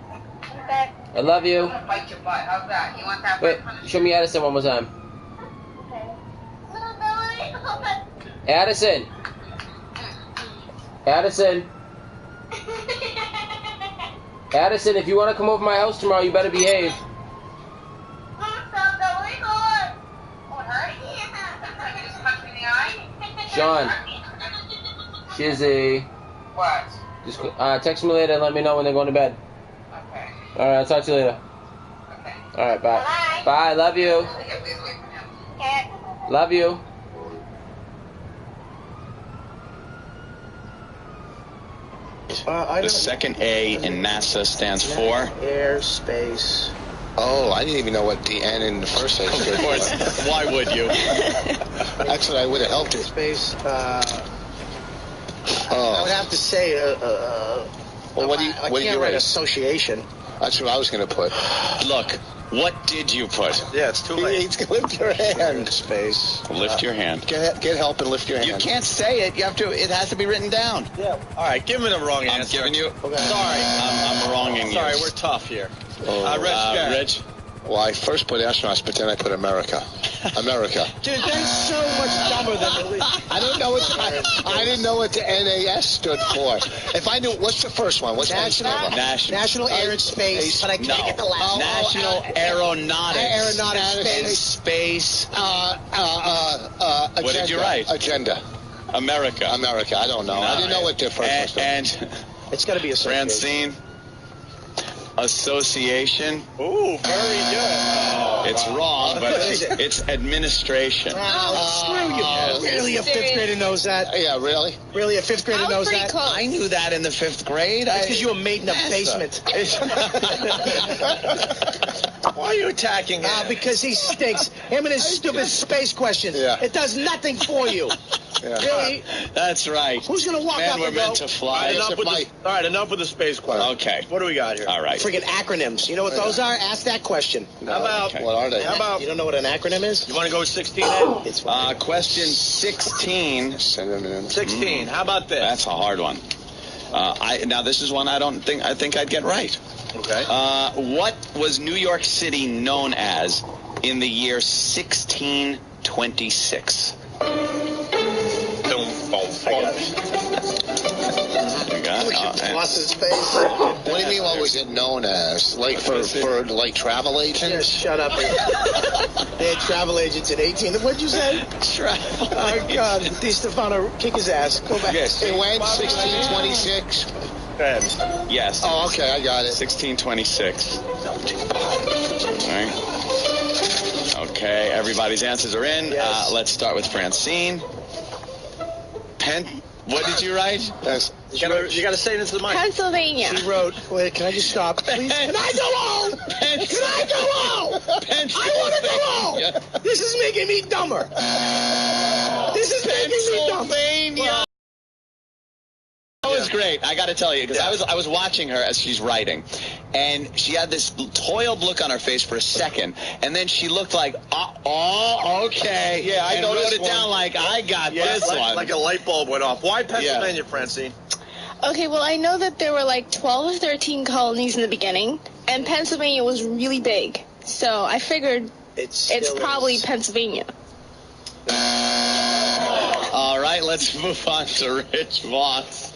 Okay. I love you. I'm gonna bite your butt. How's that? You want that? Wait, show me Addison one more time. Addison. Addison. Addison, if you want to come over to my house tomorrow, you better behave. Sean. Shizzy. What? Just text me later and let me know when they're going to bed. Okay. Alright, I'll talk to you later. Okay. Alright, bye. Bye, love you. Love you. The second A in NASA stands for? Airspace. Oh, I didn't even know what the N in the first place stood Of course. for. Why would you? That's what I would have helped you. Space. I Oh. would have to say. Well, what do you I what did can't you write write? association. That's what I was going to put. Look, what did you put? Yeah, it's too late. He's going to lift your hand. Space. Lift your hand. Get help and lift your hand. You can't say it. You have to. It has to be written down. Yeah. All right, give me the wrong I'm answer. giving you. Okay. Sorry. I'm wronging you. Sorry, we're tough here. Oh. Rich, go. Rich. Well, I first put astronauts, but then I put America. America. Dude, that's so much dumber than the least. I don't know what I didn't know what the NAS stood for. If I knew, what's the first one? What's National Air and Space, but I can't get the last. National Aeronautics. Aeronautics and Space. Agenda. What did you write? Agenda. America. America. I don't know. I didn't know what the first one stood for. And It's got to be a Francine. Association. Ooh, very good. It's wrong, but it's administration. Screw you. Really, a fifth grader knows that? Yeah, really? Really, a fifth grader knows that? I knew that in the 5th grade. It's because you were made in a basement. stop. Why are you attacking him? Because he stinks. Him and his stupid space questions. Yeah. It does nothing for you. Yeah. Really? That's right. Who's going to walk Man, up we're and go, meant to fly. All right, enough with the space question. Okay. What do we got here? All right. friggin' acronyms. You know what those are? Ask that question. How about, What are they? how about, You don't know what an acronym is? you want to go with 16, Ed? It's Question 16. Send them in. 16. How about this? That's a hard one. Now this is one I think I'd get right. Okay. What was New York City known as in the year 1626? You got it? Boss's face. What do you mean? What was it known as? Like for like travel agents? Just shut up. They had travel agents in 18. What'd you say? Travel. Oh, God. Di Stefano, kick his ass. Go back. Yes. It went 1626. Yes. Oh, okay, I got it. 1626. All right. Okay, everybody's answers are in. Yes. Let's start with Francine. What did you write? Yes. You got to say it into the mic. Pennsylvania. She wrote, wait, can I just stop, please? Can I go home? Can I go home? I want to go home. This is making me dumber. This is making me dumber. That was great. I got to tell you, because I was watching her as she's writing, and she had this toiled look on her face for a second, and then she looked like, okay. Yeah, I and know wrote this it one. down like, I got this one. Like a light bulb went off. Why Pennsylvania, Francine? Okay, well, I know that there were like 12 or 13 colonies in the beginning, and Pennsylvania was really big. So I figured it's probably Pennsylvania. All right, let's move on to Rich Voss.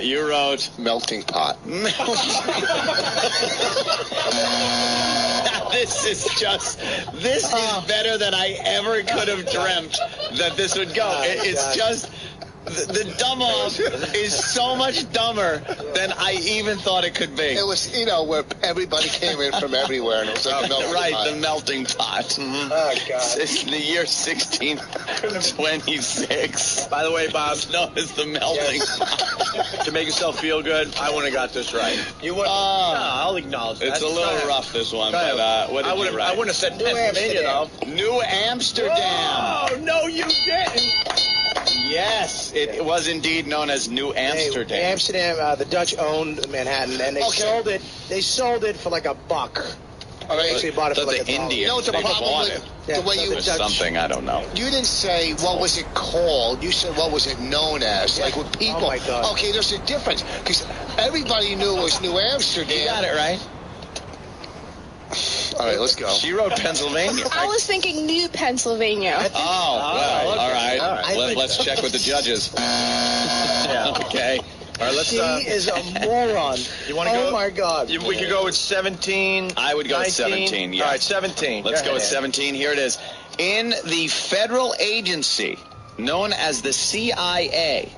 You wrote melting pot. This is better than I ever could have dreamt that this would go. It's just the dumb off is so much dumber than I even thought it could be. It was, where everybody came in from everywhere, and it was like a melting pot. The melting pot. Mm-hmm. Oh, God. It's the year 1626. By the way, Bob, known as the melting pot. To make yourself feel good, I wouldn't have got this right. You would? I'll acknowledge that. It's a little rough, this one, but what did you write? I wouldn't have said Pennsylvania, though. New Amsterdam. Oh, no, you didn't. Yes, it was indeed known as New Amsterdam. Hey, Amsterdam, the Dutch owned Manhattan, and they sold it. They sold it for like $1. They actually bought it for like $1. You know what the problem with the way you something I don't know. You didn't say what was it called. You said what was it known as. Like with people. Oh my God. Okay, there's a difference because everybody knew it was New Amsterdam. You got it right. All right, let's go. She wrote Pennsylvania. I was thinking New Pennsylvania. All right. Let's check with the judges. Okay. All right, She is a moron. You want to go? Oh, my God. We could go with 17. I would go 19. with 17, yeah. All right, 17. Let's go with 17. Here it is. In the federal agency known as the CIA,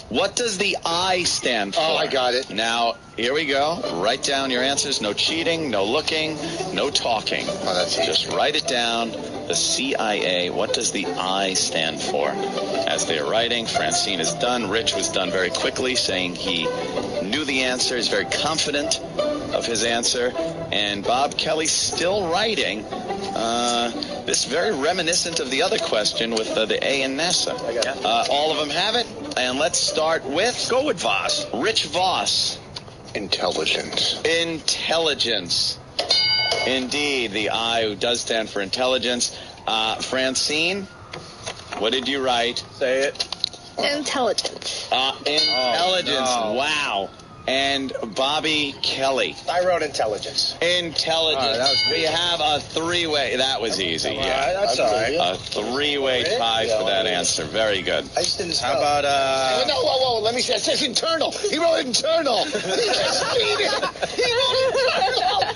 what does the I stand for? Oh, I got it. Now, here we go. Write down your answers. No cheating, no looking, no talking. Oh, that's just write it down. The CIA, what does the I stand for? As they're writing, Francine is done. Rich was done very quickly, saying he knew the answer. He's very confident of his answer. And Bob Kelly's still writing. This very reminiscent of the other question with the A in NASA. All of them have it. And let's start with... Go with Voss. Rich Voss. Intelligence. Intelligence. Indeed, the I does stand for intelligence. Francine, what did you write? Say it. Intelligence. Intelligence. Oh, no. Wow. And Bobby Kelly. I wrote intelligence. Intelligence. We have a three-way. That was easy. Yeah, that's all right. A three-way tie for that answer. Very good. I just didn't spell. How about No, whoa, let me see. It says internal. He wrote internal. He just cheated. He wrote internal.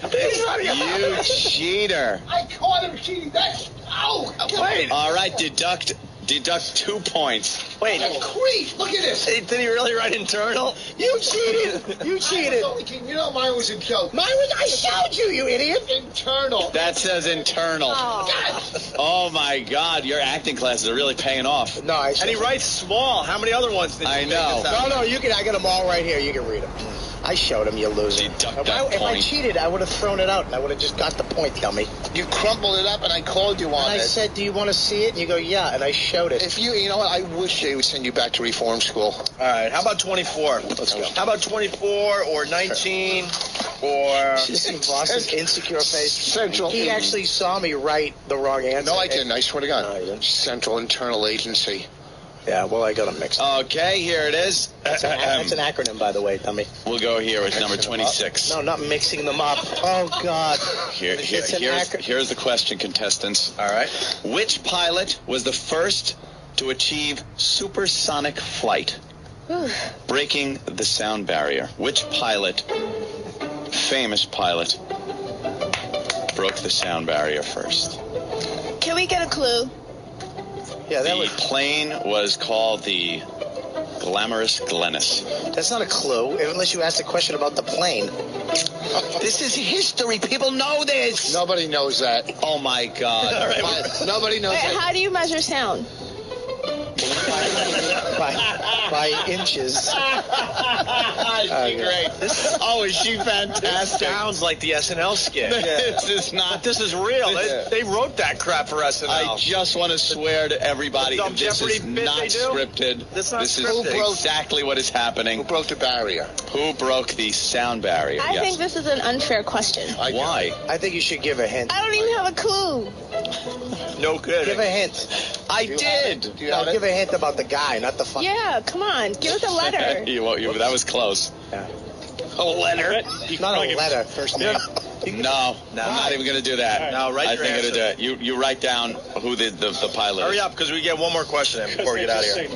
You cheater. I caught him cheating. Wait. All right, deduct 2 points. Wait. Creep. Look at this. Did he really write internal? You cheated. You cheated. You know mine was a joke. Mine was, I showed you, you idiot. Internal. That says internal. Oh my God, your acting classes are really paying off. No, And he writes small. How many other ones did you I know. No, you can. I got them all right here. You can read them. I showed him, you loser. Deduct If I cheated, I would have thrown it out, and I would have just got the point, dummy. You crumpled it up, and I called you on And I it. said, do you want to see it? And you go, yeah, and I showed it. If you know what, I wish they would send you back to reform school. All right, how about 24? Let's go. How about 24 or 19 or... See Boston's insecure face. Central. He actually saw me write the wrong answer. No, I didn't. I swear to God. No, you didn't. Central Internal Agency. Yeah, well, I got them mixed up. Okay, here it is. That's an acronym, by the way, dummy. We'll go here with number 26. No, not mixing them up. Oh, God. Here's the question, contestants. All right. Which pilot was the first to achieve supersonic flight, breaking the sound barrier? Which pilot, famous pilot, broke the sound barrier first? Can we get a clue? Yeah, the plane was called the Glamorous Glennis. That's not a clue, unless you ask a question about the plane. This is history. People know this. Nobody knows that. Oh, my God. All right. Nobody knows that. How do you measure sound? By inches. Great. Oh, is she fantastic? Sounds like the SNL skit. This is not. This is real. They wrote that crap for SNL. I just want to swear to everybody, The dumb this Jeopardy is bit not they do? scripted. That's not This scripted. is exactly what is happening. Who broke the barrier? Who broke the sound barrier? I Yes. think this is an unfair question. Why? I think you should give a hint. I don't even have a clue. No good. Give a hint. I did. No, give a hint about the guy, not the fucking... Yeah, come on. Give us a letter. That was close. Yeah. A letter? Not a letter. First name. No, I'm not even going to do that. No, write I your think I'm answer. going to do it. You write down who the pilot Hurry is. up, because we get one more question in before we get out of here.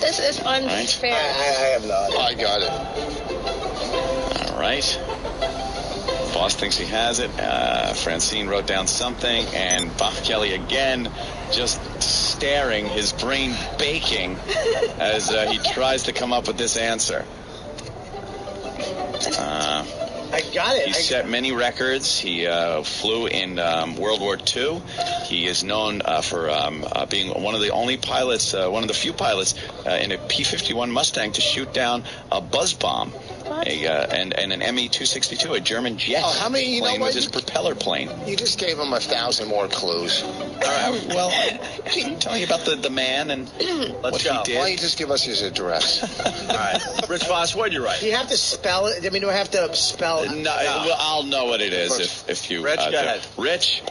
This is unfair. I have no idea. I got it. All right. Boss thinks he has it. Francine wrote down something, and Bob Kelly again just staring, his brain baking as he tries to come up with this answer. I got it. He set many records. He flew in World War II. He is known for being one of the only pilots, one of the few pilots in a P-51 Mustang to shoot down a buzz bomb. And an ME-262, a German jet plane with his propeller plane. You just gave him 1,000 more clues. Well, I'm telling you about the man and what he did. Why don't you just give us his address? All right. Rich Voss, what did you write? Do you have to spell it? I mean, do I have to spell it? No, well, I'll know what it is if you... Rich, go ahead. Rich?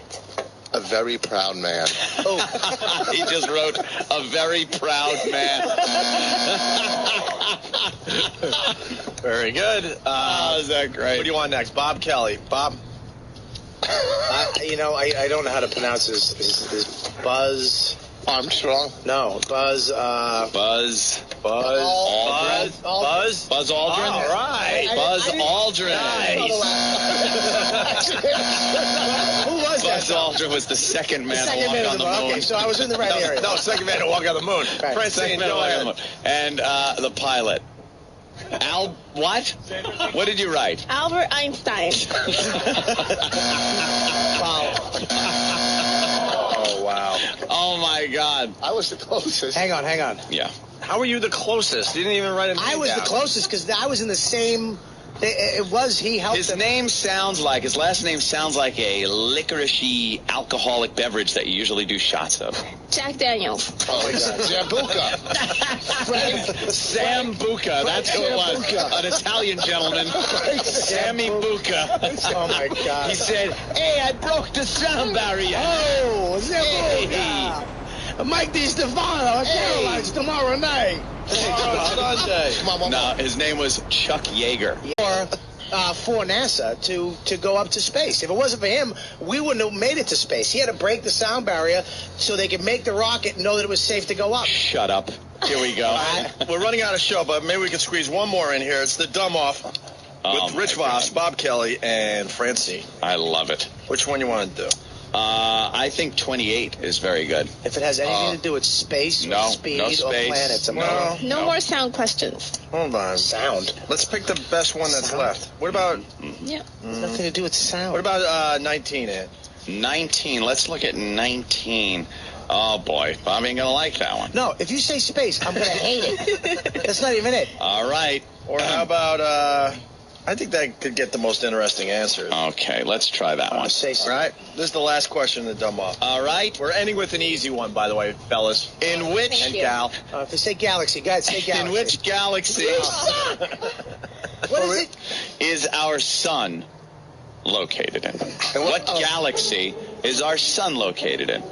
A very proud man. Oh. He just wrote, a very proud man. Very good. Is that great? What do you want next? Bob Kelly. Bob? I don't know how to pronounce his Buzz... Armstrong? No, Buzz Aldrin. Buzz Aldrin? All right. Buzz Aldrin. Nice. Who was that? Buzz Aldrin was the second man to walk on the moon. Okay, so I was in the right area. No, second man to walk on the moon. Right. Francine, go ahead. And the pilot. What? What did you write? Albert Einstein. Oh, wow. Oh, my God. I was the closest. Hang on. Yeah. How were you the closest? You didn't even write a name I was down. the closest because I was in the same... he helped His him. last name sounds like a licoricey alcoholic beverage that you usually do shots of. Jack Daniels. Oh, my God. Zambuca. Sambuca, that's who it was. An Italian gentleman. Sammy Buca. Oh, my God. He said, hey, I broke the sound barrier. Oh, Zambuca. Mike DiStefano at Caroline's tomorrow night. Sunday. No, his name was Chuck Yeager. For NASA to go up to space. If it wasn't for him, we wouldn't have made it to space. He had to break the sound barrier so they could make the rocket and know that it was safe to go up. Shut up. Here we go. We're running out of show, but maybe we can squeeze one more in here. It's the dumb off with Rich Voss, Bob Kelly, and Francine. I love it. Which one you want to do? I think 28 is very good. If it has anything to do with space, or speed, no or space. planets, No more sound questions. Hold on. Sound. Let's pick the best one that's left. What about... Yeah. Nothing to do with sound. What about 19, Ed? 19. Let's look at 19. Oh, boy. Bobby ain't going to like that one. No, if you say space, I'm going to hate it. That's not even it. All right. Or how about, I think that could get the most interesting answers. Okay, let's try that one. All right? This is the last question to dumb off. All right. We're ending with an easy one, by the way, fellas. In which... Thank And Gal. If they say galaxy, guys, say galaxy. In which galaxy What is it? is our sun located in? What galaxy is our sun located in?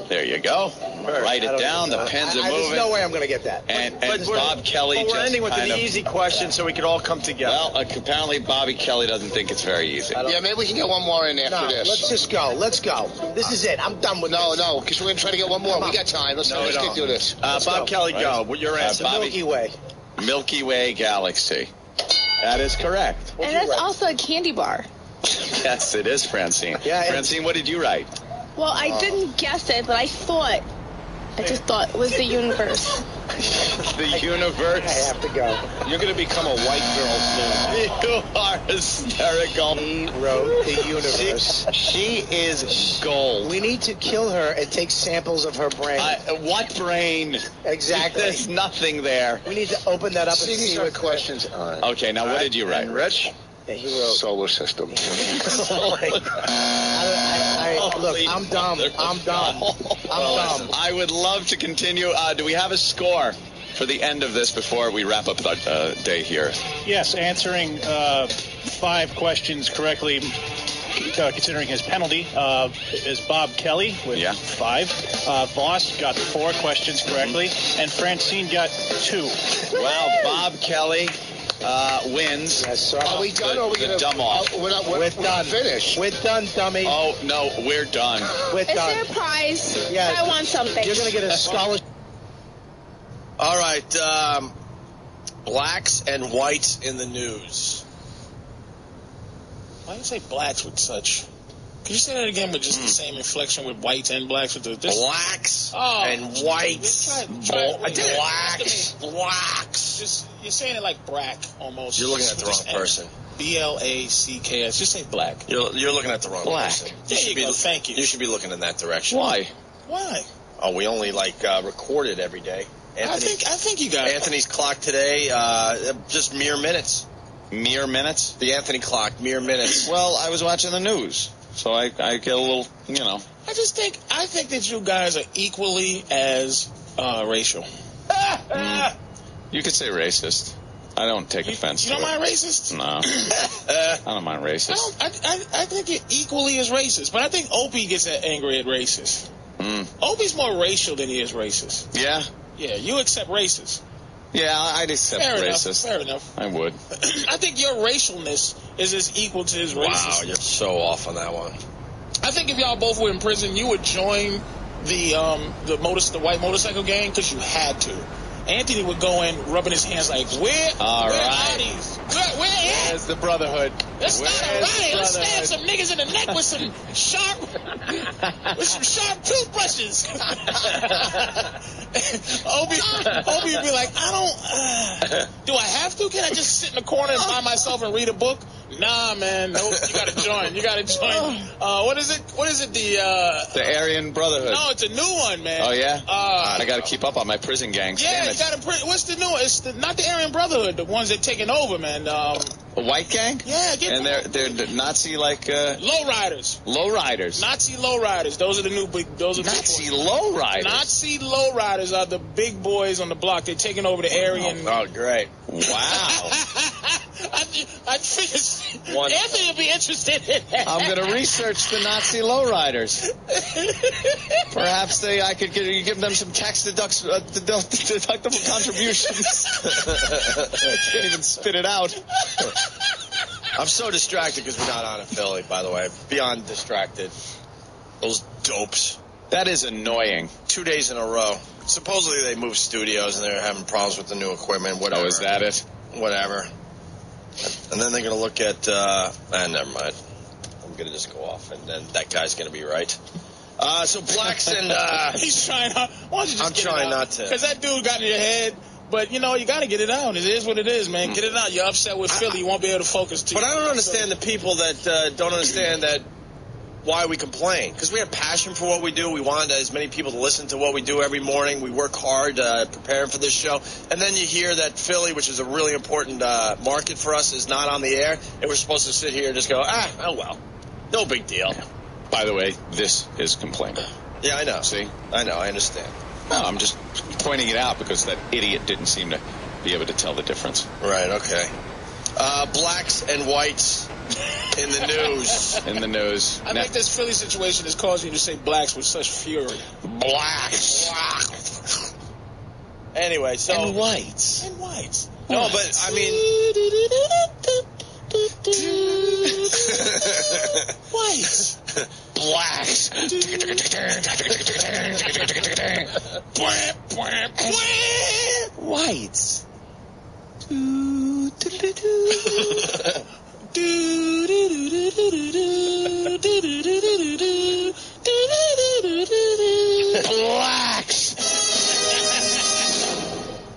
There you go. Write it down. The pens are moving. There's no way I'm going to get that. And Bob Kelly But we're just ending with kind an of... easy question so we could all come together. Well, apparently Bobby Kelly doesn't think it's very easy. Yeah, maybe we can get one more in after this. Let's just go. Let's go. This is it. I'm done with this. No, because we're going to try to get one more. We got time. Let's get through this. Bob Kelly, go. What your answer? Bobby? Milky Way. Milky Way galaxy. That is correct. And that's also a candy bar. Yes, it is, Francine. Yeah, Francine, what did you write? Well, I didn't guess it, but I just thought it was the universe. The universe. I have to go. You're going to become a white girl soon. You are hysterical. He wrote the universe. She is gold. We need to kill her and take samples of her brain. What brain? Exactly. There's nothing there. We need to open that up and See see these what are questions. Okay, now what did you write, Rich? Yeah, he wrote. Solar system. Look, I'm dumb. I'm dumb. I'm dumb. I would love to continue. Do we have a score for the end of this before we wrap up the day here? Yes, answering 5 questions correctly, considering his penalty, is Bob Kelly with 5. Voss got 4 questions correctly, and Francine got 2. Wow, Bob Kelly wins. Yes, sir. Are we done or are we the going to... dumb off. We're done. Finish. We're done, dummy. Oh, no, we're done. We're Is done. there a prize? Yeah. I want something. You're going to get a scholarship. All right. Blacks and whites in the news. Why do you say blacks with such... Can you say that again with just the same inflection with whites and blacks? With this? Blacks and whites. Blacks. You're saying it like brack almost. You're looking at the wrong person. B-L-A-C-K-S. Just say black. You're looking at the wrong person. There you go. Thank you. You should be looking in that direction. Why? Why? Oh, we only record it every day. I think you got Anthony's clock today, just mere minutes. Mere minutes? The Anthony clock, mere minutes. Well, I was watching the news, so I get a little, I think that you guys are equally as racial. You could say racist. I don't take offense You to don't it. mind racist? No. I don't mind racist. I think you're equally as racist, but I think Opie gets angry at racist. Opie's more racial than he is racist. Yeah? Yeah, you accept racist. Yeah, I'd accept racist. Fair enough. I would. I think your racialness is as equal to his racist. Wow, you're so off on that one. I think if y'all both were in prison, you would join the white motorcycle gang because you had to. Anthony would go in rubbing his hands like, where are these? Where at? There's the brotherhood. Let's start a riot. Let's stab some niggas in the neck with some sharp toothbrushes. Opie would be like, do I have to? Can I just sit in the corner and by myself and read a book? Nah, man. Nope. You gotta join. What is it? The Aryan Brotherhood. No, it's a new one, man. Oh, yeah? I gotta keep up on my prison gangs. Yeah, Damn you it. gotta. What's the new one? It's not the Aryan Brotherhood. The ones that taking over, man. A white gang? Yeah, and they're Nazi like lowriders. Lowriders. Nazi lowriders. Those are the new big. Those are Nazi lowriders. Nazi lowriders are the big boys on the block. They're taking over the Aryan. Oh, great! Wow. I figured Anthony would be interested in that. I'm going to research the Nazi lowriders. Perhaps I could give them some tax deductible contributions. I can't even spit it out. I'm so distracted because we're not on in Philly, by the way. Beyond distracted. Those dopes. That is annoying. 2 days in a row. Supposedly they moved studios and they're having problems with the new equipment, whatever. Oh, is that it? Whatever. And then they're going to look at, never mind. I'm going to just go off, and then that guy's going to be right. So blacks and, He's trying. Why don't you just I'm trying not to. Because that dude got in your head. But, you got to get it out. It is what it is, man. Get it out. You're upset with Philly. You won't be able to focus. But I don't understand the people that don't understand that why we complain. Because we have passion for what we do. We want as many people to listen to what we do every morning. We work hard preparing for this show. And then you hear that Philly, which is a really important market for us, is not on the air. And we're supposed to sit here and just go, oh well, no big deal. By the way, this is complaining. Yeah, I know. See? I know, I understand. No, I'm just pointing it out because that idiot didn't seem to be able to tell the difference. Right, okay. Blacks and whites in the news. In the news. I think this Philly situation is causing you to say blacks with such fury. Blacks. Anyway, so... And whites. No, but, I mean... Whites. Blacks. Whites. Blacks.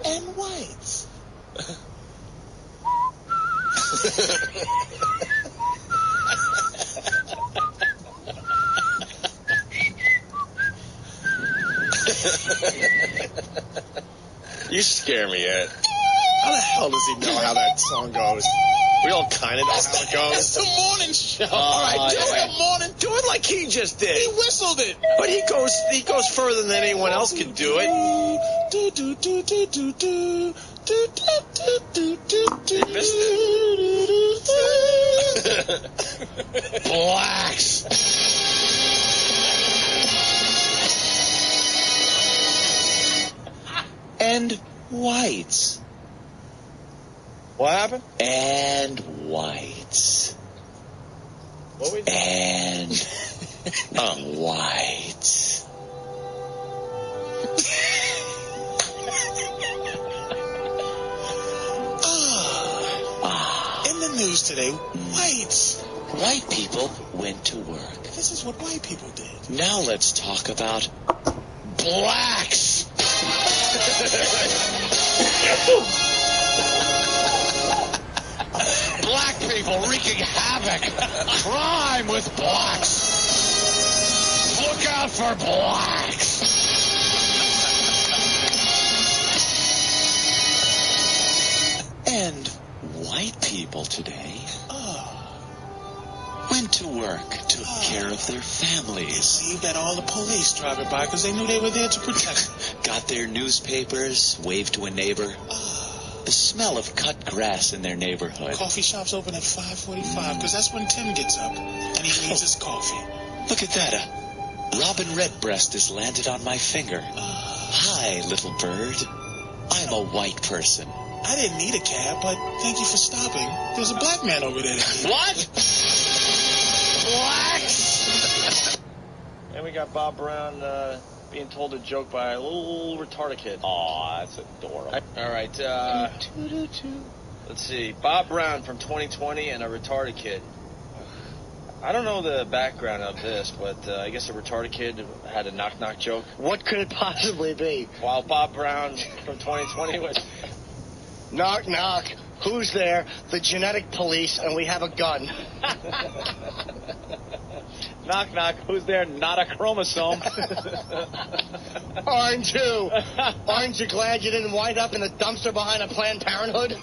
And whites. You scare me, Ed. How the hell does he know how that song goes? We all kind of know how it goes. It's the morning show. All right, do it. Morning. Do it like he just did. He whistled it. But he goes further than anyone else can do it. He missed it. Blacks. And whites. What happened? And whites. What we And whites. In the news today, whites. White people went to work. This is what white people did. Now let's talk about blacks. Black people wreaking havoc. Crime with blacks. Look out for blacks. And white people today went to work, took care of their families. See that all the police driving by because they knew they were there to protect them. Got their newspapers, waved to a neighbor. The smell of cut grass in their neighborhood. Coffee shops open at 5:45 because that's when Tim gets up and he needs his coffee. Look at that. A robin redbreast has landed on my finger. Hi, little bird. I'm a white person. I didn't need a cab, but thank you for stopping. There's a black man over there. What? Blacks? And we got Bob Brown being told a joke by a little retarded kid. Aw, that's adorable. All right. Let's see. Bob Brown from 2020 and a retarded kid. I don't know the background of this, but I guess a retarded kid had a knock-knock joke. What could it possibly be? While Bob Brown from 2020 was... Knock, knock. Who's there? The genetic police, and we have a gun. Knock, knock. Who's there? Not a chromosome. Aren't you? Aren't you glad you didn't wind up in the dumpster behind a Planned Parenthood?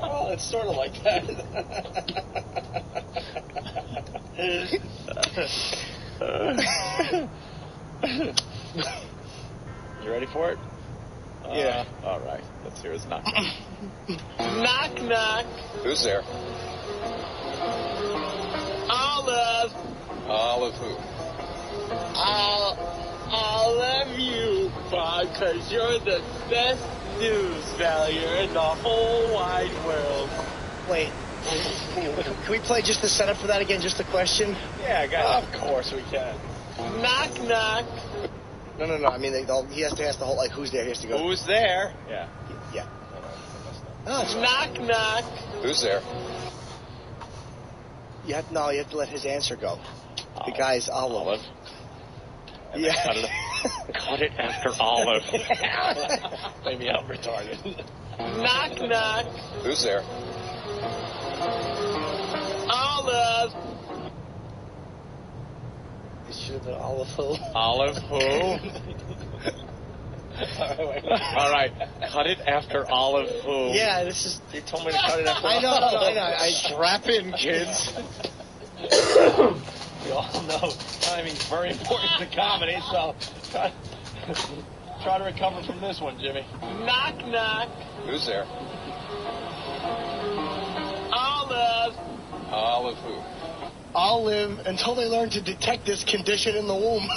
Well, it's sort of like that. You ready for it? Yeah. All right. Let's hear his knock. Knock, knock. Who's there? Olive. Olive who? Olive you, Bob, because you're the best news failure in the whole wide world. Wait. Can we play just the setup for that again? Just a question? Yeah, guys. Of course we can. Knock, knock. No. I mean, he has to ask the whole, like, who's there? He has to go. Who's there? Yeah. No, knock, knock. Who's there? You have to let his answer go. The guy's Olive. Yeah. Cut it after Olive. Maybe I'm retarded. Knock, knock. Who's there? Olive. It should have been Olive who? Olive who? All right. Cut it after Olive who? Yeah, this is... They told me to cut it after I know. I strap in, kids. We all know timing's very important to comedy, so try to recover from this one, Jimmy. Knock, knock. Who's there? Olive. Olive who? I'll live until they learn to detect this condition in the womb.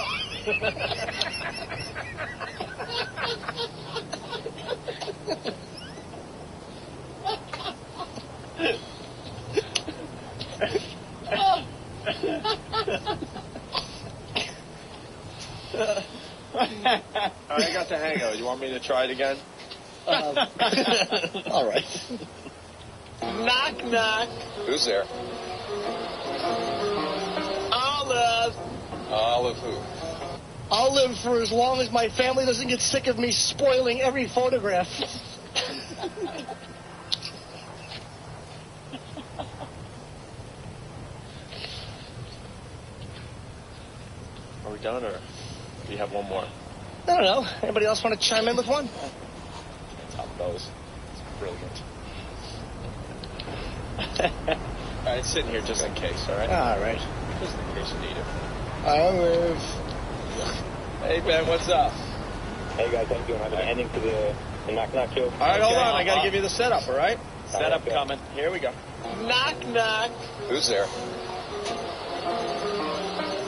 I got the hang of it. You want me to try it again? All right. Knock, knock. Who's there? Olive. Olive who? I'll live for as long as my family doesn't get sick of me spoiling every photograph. Are we done, or do you have one more? I don't know. Anybody else want to chime in with one? That's how it goes. It's brilliant. All right, it's sitting here just in case, all right? All right. Just in case you need it. I'll live. Hey, Ben, what's up? Hey, guys, how you doing? I've been ending to the Knock Knock show. All right, hold on. I got to give you the setup, all right? Setup okay. coming. Here we go. Knock, knock. Who's there?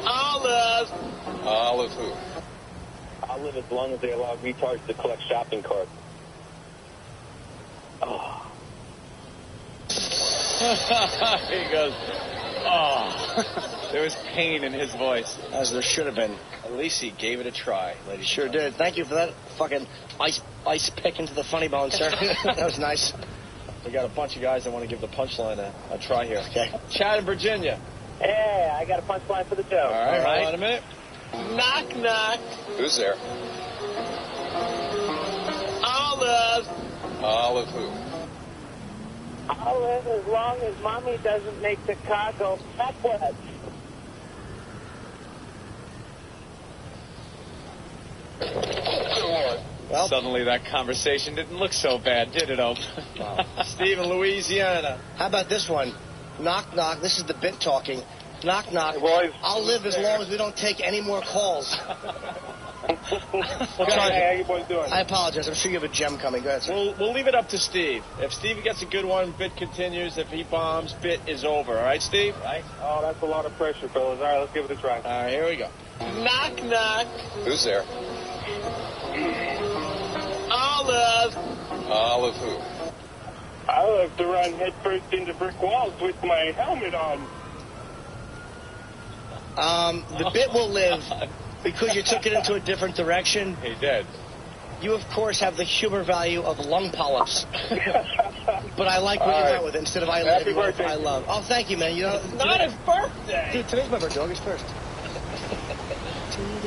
Olive. Olive who? I'll live as long as they allow retards to collect shopping carts. Oh. He goes, oh. There was pain in his voice. As there should have been. At least he gave it a try, ladies. Sure did. Thank you for that fucking ice pick into the funny bone, sir. That was nice. We got a bunch of guys that want to give the punchline a try here. Okay. Chad in Virginia. Hey, I got a punchline for the show. All right, hold on a minute. Knock, knock. Who's there? Olive. Olive who? I'll live as long as Mommy doesn't make Chicago backwards. Well, suddenly that conversation didn't look so bad, did it, Ope? Wow. Steve in Louisiana. How about this one? Knock, knock. This is the bit talking. Knock, knock. Boys, I'll live as long as we don't take any more calls. Hey, how you boys doing? I apologize. I'm sure you have a gem coming. Go ahead, sir. We'll leave it up to Steve. If Steve gets a good one, bit continues. If he bombs, bit is over. All right, Steve? Right. Oh, that's a lot of pressure, fellas. All right, let's give it a try. All right, here we go. Knock, knock. Who's there? Olive. Olive who? I love to run headfirst into brick walls with my helmet on. The bit will live because you took it into a different direction. He did. You, of course, have the humor value of lung polyps. But I like what you went with it. Instead of I live, Happy birthday. I love. Oh, thank you, man. You know, Not his birthday. Dude, today's my birthday, August 1st.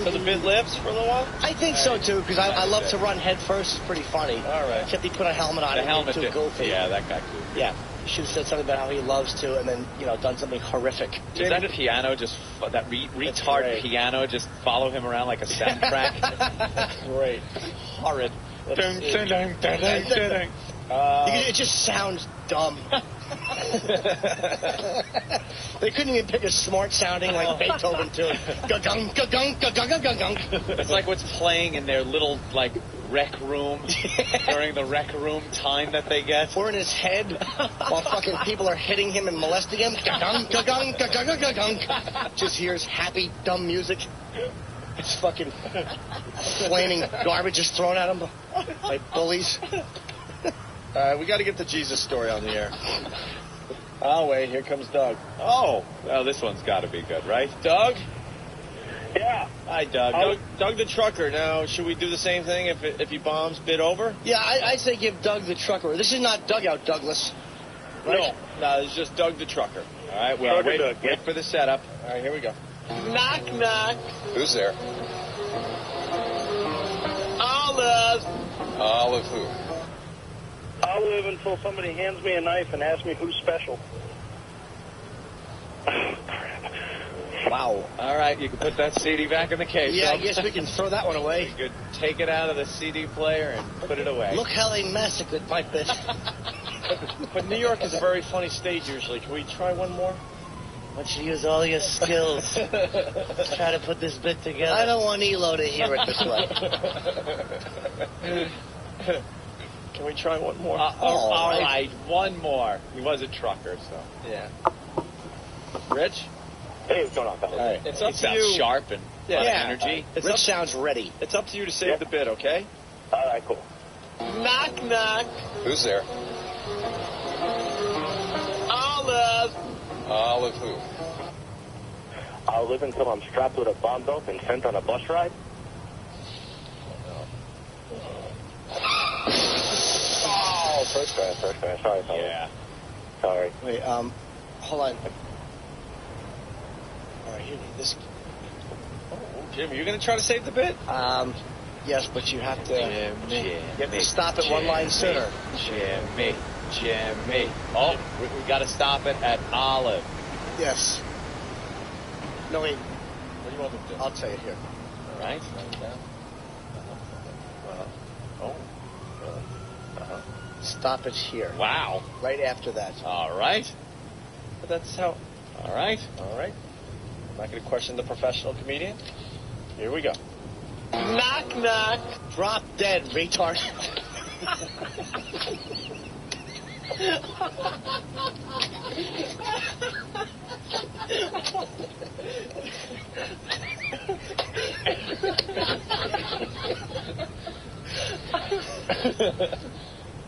So the bit lives for a little while? I think so, too, because I love to run head first. It's pretty funny. All right. Except he put a helmet on. The and helmet too did. goofy. Yeah, that got goofy. Yeah. He should have said something about how he loves to and then, done something horrific. Does that piano just, that retard piano just follow him around like a soundtrack? That's great. Horrid. It just sounds dumb. They couldn't even pick a smart sounding like Beethoven tune. Ga-gung, ga-gung, ga-gung, ga-gung. It's like what's playing in their little, rec room during the rec room time that they get. Or in his head while fucking people are hitting him and molesting him. Ga-gung, ga-gung, ga-gung, ga-gung. Just hears happy, dumb music. It's fucking flaming garbage is thrown at him by bullies. We got to get the Jesus story on the air. I'll wait. Here comes Doug. Oh, well, this one's got to be good, right? Doug? Yeah. Hi, Doug. Doug the trucker. Now, should we do the same thing if he bombs bit over? Yeah, I'd say give Doug the trucker. This is not Dugout Douglas. Right? No, it's just Doug the trucker. All right, well, wait for the setup. All right, here we go. Knock, knock. Who's there? Olive. Olive who? I'll live until somebody hands me a knife and asks me who's special. Wow. All right, you can put that CD back in the case. Yeah, I huh? guess we can throw that one away. You could take it out of the CD player and put it away. Look how they massacred my bit. But New York is a very funny state usually. Can we try one more? Why don't you use all your skills? Try to put this bit together. I don't want Elo to hear it this way. Can we try one more? All right, one more. He was a trucker, so. Yeah. Rich? Hey, what's going on, fellas? All right. It's up to you. Sharp and energy. Rich sounds ready. It's up to you to save the bid, okay? All right, cool. Knock, knock. Who's there? Olive. Olive who? I'll live until I'm strapped with a bomb belt and sent on a bus ride. Oh, first class. Sorry, fellas. Yeah. Sorry. Wait, hold on. All right, here, this. Oh, Jim, you're going to try to save the bid? Yes, but you have to. You have to stop it one line sooner. Jimmy. Oh, we got to stop it at Olive. Yes. No, wait. What do you want me to do? I'll tell you here. All right. Write it down. Stop it here. Wow. Right after that. All right. But that's how. All right. I'm not going to question the professional comedian. Here we go. Knock, knock. Drop dead, retard.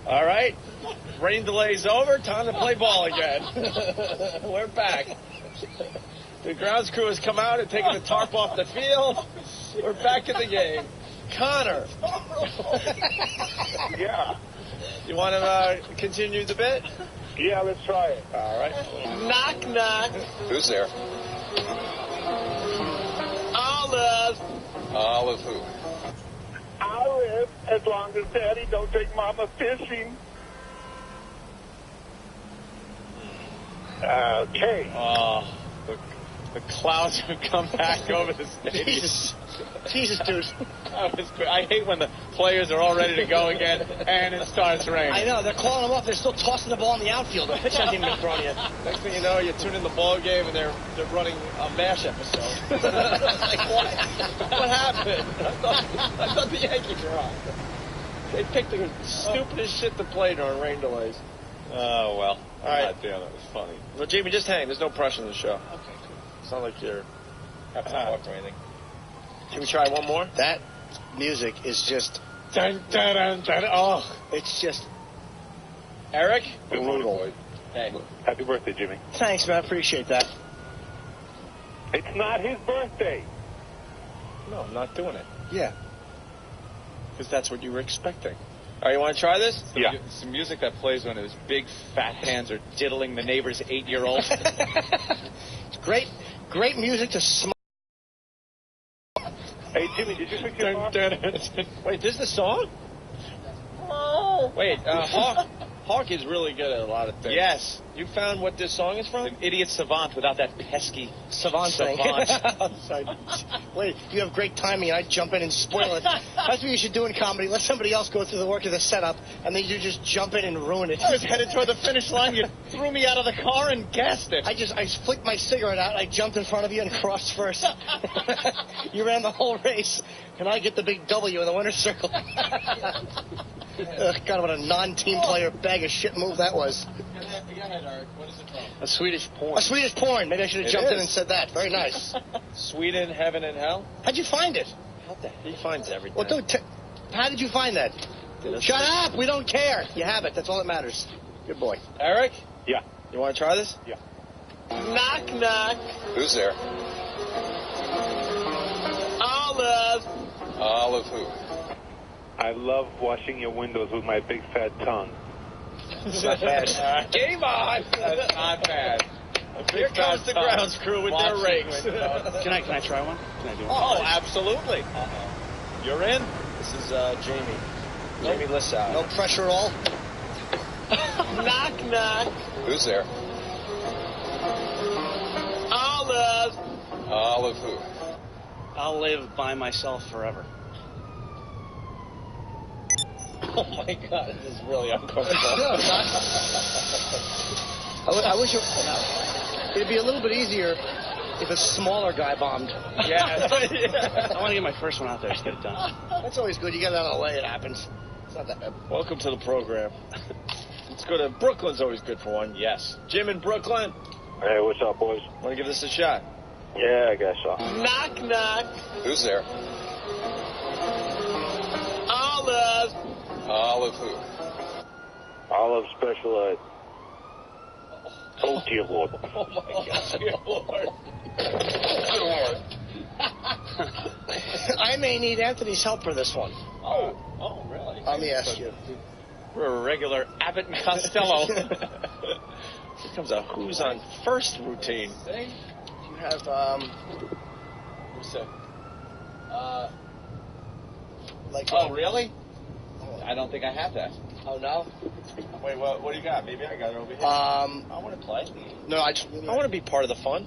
All right. Rain delay's over. Time to play ball again. We're back. The grounds crew has come out and taken the tarp off the field. We're back in the game. Connor. Yeah. You want to continue the bit? Yeah, let's try it. All right. Knock, knock. Who's there? Olive. Olive who? I'll live as long as Daddy don't take Mama fishing. Okay. Oh, the clouds have come back over the stadium. Jesus, dude. That was great. I hate when the players are all ready to go again and it starts raining. I know. They're calling them off. They're still tossing the ball in the outfield. The pitch hasn't even been thrown yet. Next thing you know, you tune in the ball game and they're running a MASH episode. Like, what happened? I thought the Yankees were on. They picked the stupidest shit to play during rain delays. Oh, well. All right. Damn, that was funny. Well, Jamie, just hang. The's no pressure in the show. Okay, cool. It's not like you're having to walk or anything. Can we try one more? That music is just... Dun, dun, dun, dun. Oh. It's just... Eric? Brutal. Hey. Happy birthday, Jimmy. Thanks, man. I appreciate that. It's not his birthday. No, I'm not doing it. Yeah. Because that's what you were expecting. All right, you want to try this? Yeah. It's the music that plays when his big fat hands are diddling the neighbor's 8-year-old. It's great music to smoke. Hey, Jimmy, did you fix your car? Wait, this is the song? Oh. Wait, Hawk is really good at a lot of things. Yes. You found what this song is from? It's an idiot savant without that pesky savant thing. I'm sorry. Wait, you have great timing, and I jump in and spoil it. That's what you should do in comedy. Let somebody else go through the work of the setup, and then you just jump in and ruin it. I was headed toward the finish line. You threw me out of the car and gassed it. I flicked my cigarette out, and I jumped in front of you and crossed first. You ran the whole race, and I get the big W in the winner's circle. God, what a non-team player bag of shit move that was. Go ahead, Eric. What is it from? A Swedish porn. A Swedish porn. Maybe I should have jumped in and said that. Very nice. Sweden, Heaven, and Hell? How'd you find it? He finds everything. Well, how did you find that? Shut up. We don't care. You have it. That's all that matters. Good boy. Eric? Yeah. You want to try this? Yeah. Knock, knock. Who's there? Olive. Olive who? I love washing your windows with my big fat tongue. It's not bad. Game on! That's not bad. Here comes the grounds crew with their rakes. Can I try one? Can I do one? Oh, absolutely. You're in? This is Jamie. Jamie Lissau. No pressure at all? Knock, knock. Who's there? Olive. Olive who? I'll live by myself forever. Oh my God, this is really uncomfortable. I wish it'd be a little bit easier if a smaller guy bombed. Yeah. I want to get my first one out there. Just get it done. That's always good. You get it out of the way. It happens. It's not that bad. Welcome to the program. Let's go to Brooklyn's always good for one. Yes. Jim in Brooklyn. Hey, what's up, boys? Want to give this a shot? Yeah, I guess so. Knock, knock. Who's there? Olive. Olive who? Olive Special Ed. Oh, dear Lord. Oh, my God, dear Lord. Dear Lord. I may need Anthony's help for this one. Oh, really? Let me ask you. We're a regular Abbott and Costello. Here comes a who's on first routine. You have, Who's that? like... Oh, really? I don't think I have that. Oh, no? Wait, what do you got? Maybe I got it over here. I want to play. No, I want to be part of the fun.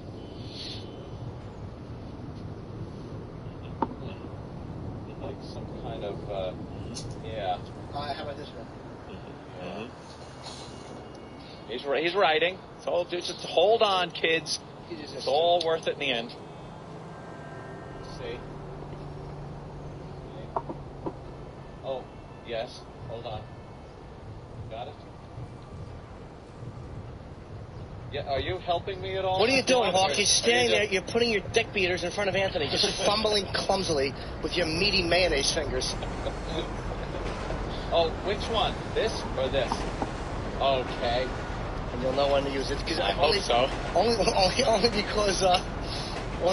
Like some kind of, yeah. How about this one? He's writing. So just hold on, kids. It's all worth it in the end. See? Oh, yes. Hold on. Got it? Yeah, are you helping me at all? What are you doing, Hawk? You're standing there, you're putting your dick beaters in front of Anthony, just fumbling clumsily with your meaty mayonnaise fingers. Oh, which one? This or this? Okay. And you'll know when to use it. Cause I hope so. Only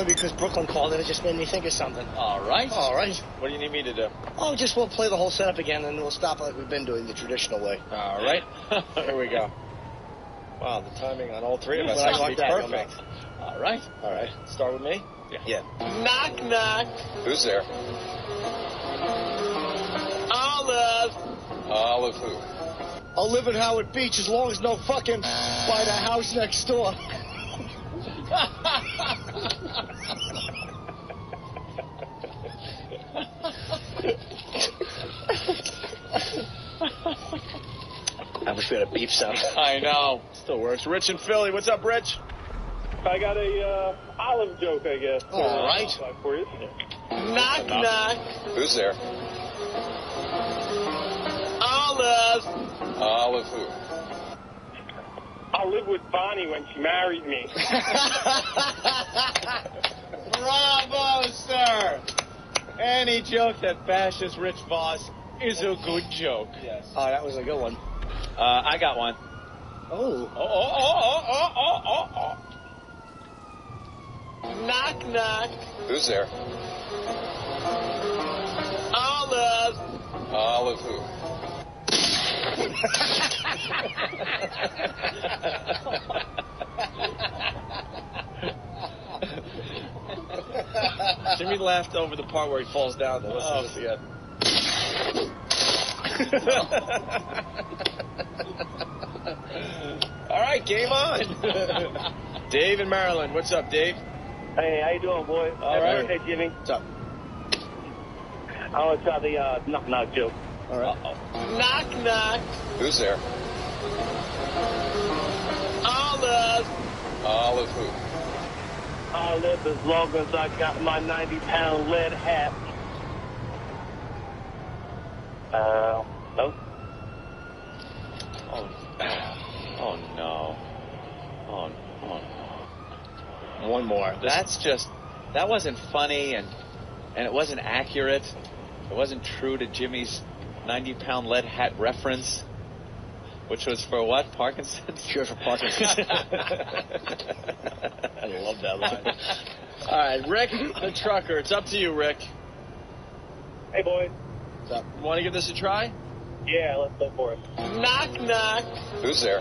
because Brooklyn called and it just made me think of something. All right. All right. What do you need me to do? Oh, we'll play the whole setup again and we'll stop like we've been doing the traditional way. All right. Here we go. Wow, the timing on all three of us Well, I has to like be that. perfect. All right. All right. Start with me? Yeah. Knock, knock. Who's there? Olive. Olive who? I'll live at Howard Beach as long as no fucking by the house next door. I wish we had a beep sound. I know. Still works. Rich in Philly. What's up, Rich? I got a Olive joke, I guess. All right. For you. Knock, knock. Who's there? Olive. Olive who? I'll live with Bonnie when she marries me. Bravo, sir. Any joke that bashes Rich Voss is a good joke. Yes. Oh, that was a good one. I got one. Oh. Knock, knock. Who's there? Olive. Olive who? Jimmy laughed over the part where he falls down. Listen to this again. All right, game on. Dave in Maryland. What's up, Dave? Hey, how you doing, boy? All right. Hey, Jimmy. What's up? I want to try the knock-knock joke. All right. Knock, knock. Who's there? Olive. Olive who? I'll live as long as I got my 90-pound lead hat. No. Oh no. Oh no. One more. That wasn't funny and it wasn't accurate. It wasn't true to Jimmy's 90-pound lead hat reference, which was for what? Parkinson's? Cure for Parkinson's. I love that line. All right, Rick the trucker. It's up to you, Rick. Hey, boys. What's up? Want to give this a try? Yeah, let's go for it. Knock, knock. Who's there?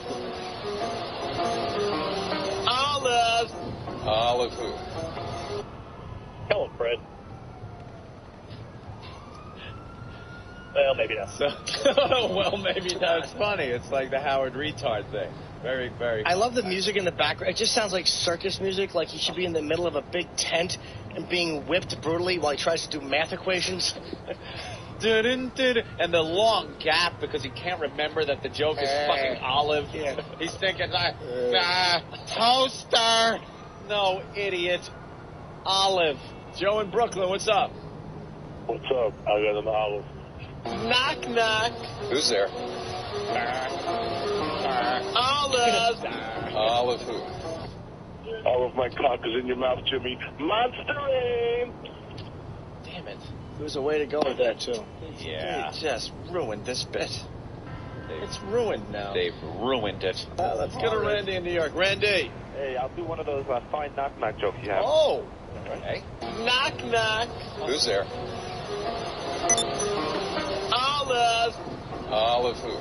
Olive. Olive who? Hello, Fred. Well, maybe not. Well, maybe not. It's funny. It's like the Howard retard thing. Very, very. I love the music in the background. It just sounds like circus music, like he should be in the middle of a big tent and being whipped brutally while he tries to do math equations. And the long gap because he can't remember that the joke is fucking olive. Yeah. He's thinking, toaster. No, idiot. Olive. Joe in Brooklyn, what's up? What's up? I got an olive. Knock, knock. Who's there? Olive. Olive who? Olive, my cock is in your mouth, Jimmy. Monster aim! Damn it. There was a way to go with that, too. Yeah. They just ruined this bit. It's ruined now. They've ruined it. Let's go to Randy in New York. Randy. Hey, I'll do one of those fine knock-knock jokes you have. Oh. Okay. Knock, knock. Who's there? Olive. Olive who?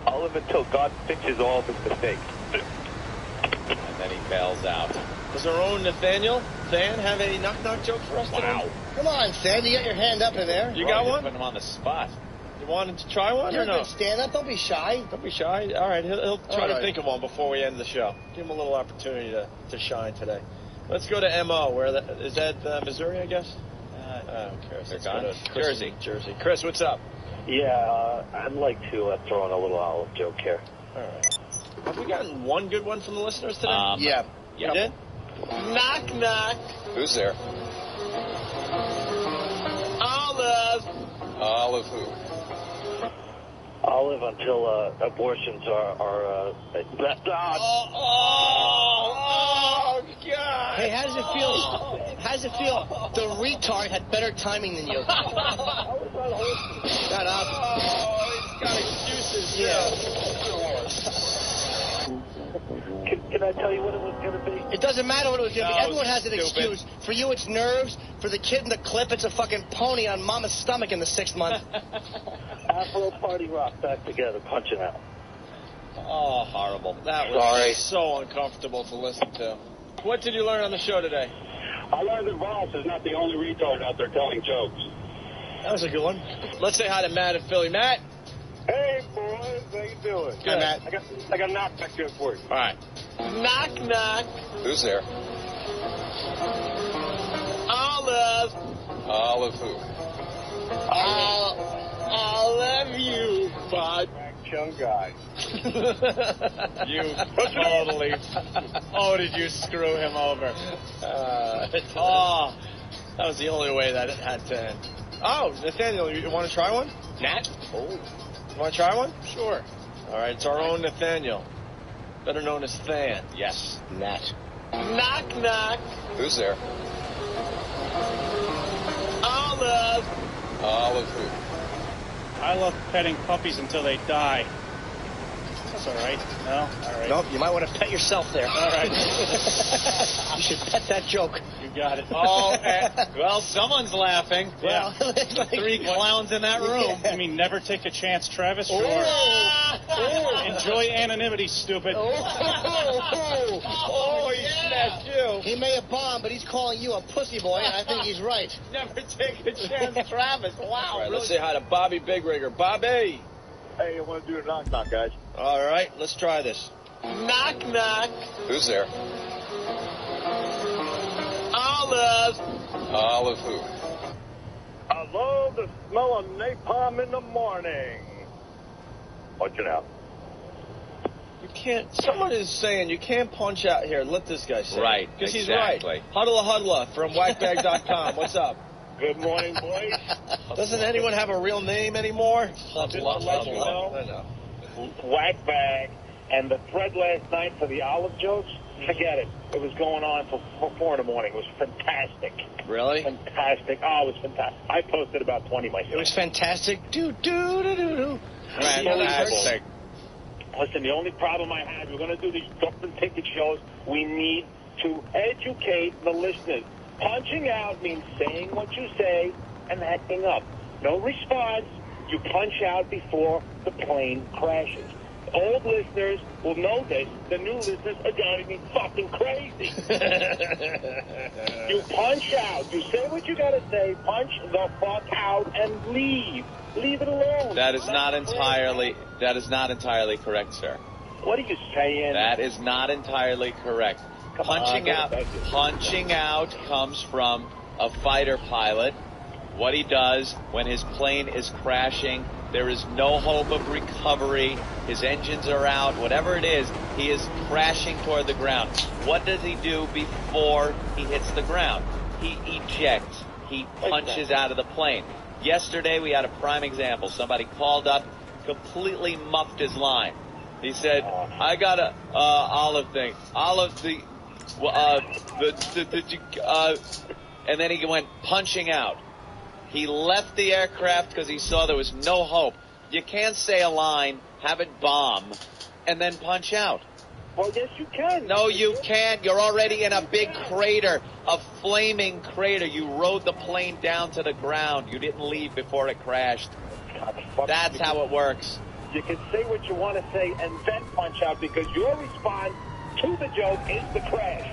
Olive until God fixes all of his mistakes. And then he bails out. Does our own Nathaniel Than have a knock-knock joke for us today? Wow. Come on, Than. You got your hand up in there. You got one? Putting him on the spot. You wanted to try one You're or no? a good stand-up. Don't be shy. Don't be shy. All right, he'll try to right. think of one before we end the show. Give him a little opportunity to shine today. Let's go to M.O. Is that Missouri, I guess? I don't care. Let's go to Jersey. Chris, what's up? Yeah, I'd like to throw in a little olive joke here. All right. Have we gotten one good one from the listeners today? Yeah. You did? Knock, knock. Who's there? Olive. Olive who? Olive until abortions are left out. Oh, God. Hey, how does it feel? How does it feel? The retard had better timing than you. Shut up. Oh, he's got excuses. Yeah. Can I tell you what it was going to be? It doesn't matter what it was going to be. No, Everyone has an stupid. excuse. For you, it's nerves. For the kid in the clip, it's a fucking pony on mama's stomach in the 6th month. Afro Party Rock back together, punching out. Oh, horrible. That was so uncomfortable to listen to. What did you learn on the show today? I learned that Voss is not the only retard out there telling jokes. That was a good one. Let's say hi to Matt in Philly. Matt. Hey, boys. How you doing? Good, Matt. I got a knock-knock joke for you. All right. Knock, knock. Who's there? Olive. Olive who? I'll love you, bud. Young guy. You totally. Oh, did you screw him over? That was the only way that it had to end. Oh, Nathaniel, you want to try one? Nat? Oh. You want to try one? Sure. All right, it's our own Nathaniel. Better known as Than. Yes. Nat. Knock, knock. Who's there? Olive. Olive who? I love petting puppies until they die. That's all right. No? All right. Nope, you might want to pet yourself there. All right. You should pet that joke. You got it. Oh, well, someone's laughing. Well, The 3 clowns in that room. You mean never take a chance, Travis? Sure. Enjoy anonymity, stupid. Oh, he smashed you. He may have bombed, but he's calling you a pussy boy, and I think he's right. Never take a chance, Travis. Wow. All right, really? let's say hi to Bobby Big Rigger. Bobby. Hey, I want to do a knock-knock, guys. All right, let's try this. Knock, knock. Who's there? Olive. Olive who? I love the smell of napalm in the morning. Watch it out. You can't. Someone is saying you can't punch out here. Let this guy say. Right, Because he's exactly. right. Huddla from whackbag.com. What's up? Good morning, boys. Doesn't anyone have a real name anymore? Huddla. I know. Whackbag. And the thread last night for the olive jokes, forget it. It was going on till 4 in the morning. It was fantastic. Really? Fantastic. Oh, it was fantastic. I posted about 20 myself. It was fantastic. Do-do-do-do-do. Fantastic. Listen, the only problem I had, we're going to do these Dublin ticket shows. We need to educate the listeners. Punching out means saying what you say and acting up. No response. You punch out before the plane crashes. Old listeners will know this. The new listeners are driving me fucking crazy. You punch out. You say what you gotta say. Punch the fuck out and leave. Leave it alone. That is not entirely correct, sir. What are you saying? That is not entirely correct. Punching out comes from a fighter pilot. What he does when his plane is crashing, there is no hope of recovery. His engines are out. Whatever it is, he is crashing toward the ground. What does he do before he hits the ground? He ejects. He punches out of the plane. Yesterday, we had a prime example. Somebody called up, completely muffed his line. He said, I got a olive thing. And then he went punching out. He left the aircraft because he saw there was no hope. You can't say a line, have it bomb, and then punch out. Well, yes, you can. No, you can't. You're already in a big crater, a flaming crater. You rode the plane down to the ground. You didn't leave before it crashed. That's how it works. You can say what you want to say and then punch out because your response to the joke is the crash.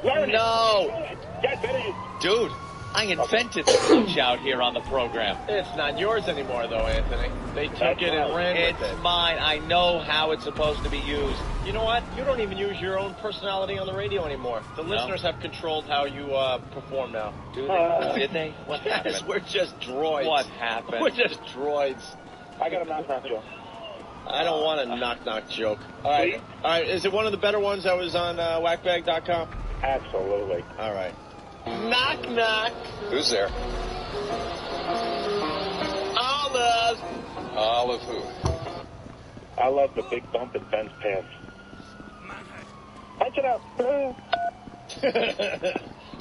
Learn it. Get better. Dude, I invented the punch out here on the program. It's not yours anymore, though, Anthony. They took it and ran with it. It's mine. I know how it's supposed to be used. You know what? You don't even use your own personality on the radio anymore. The listeners have controlled how you perform now. Do they? Did they? What happened? We're just droids. What happened? We're just droids. I got a knock-knock joke. I don't want a knock-knock joke. All right. Is it one of the better ones that was on whackbag.com? Absolutely. All right. Knock, knock. Who's there? Olive. Olive who? I love the big bump in Ben's pants. Punch it out.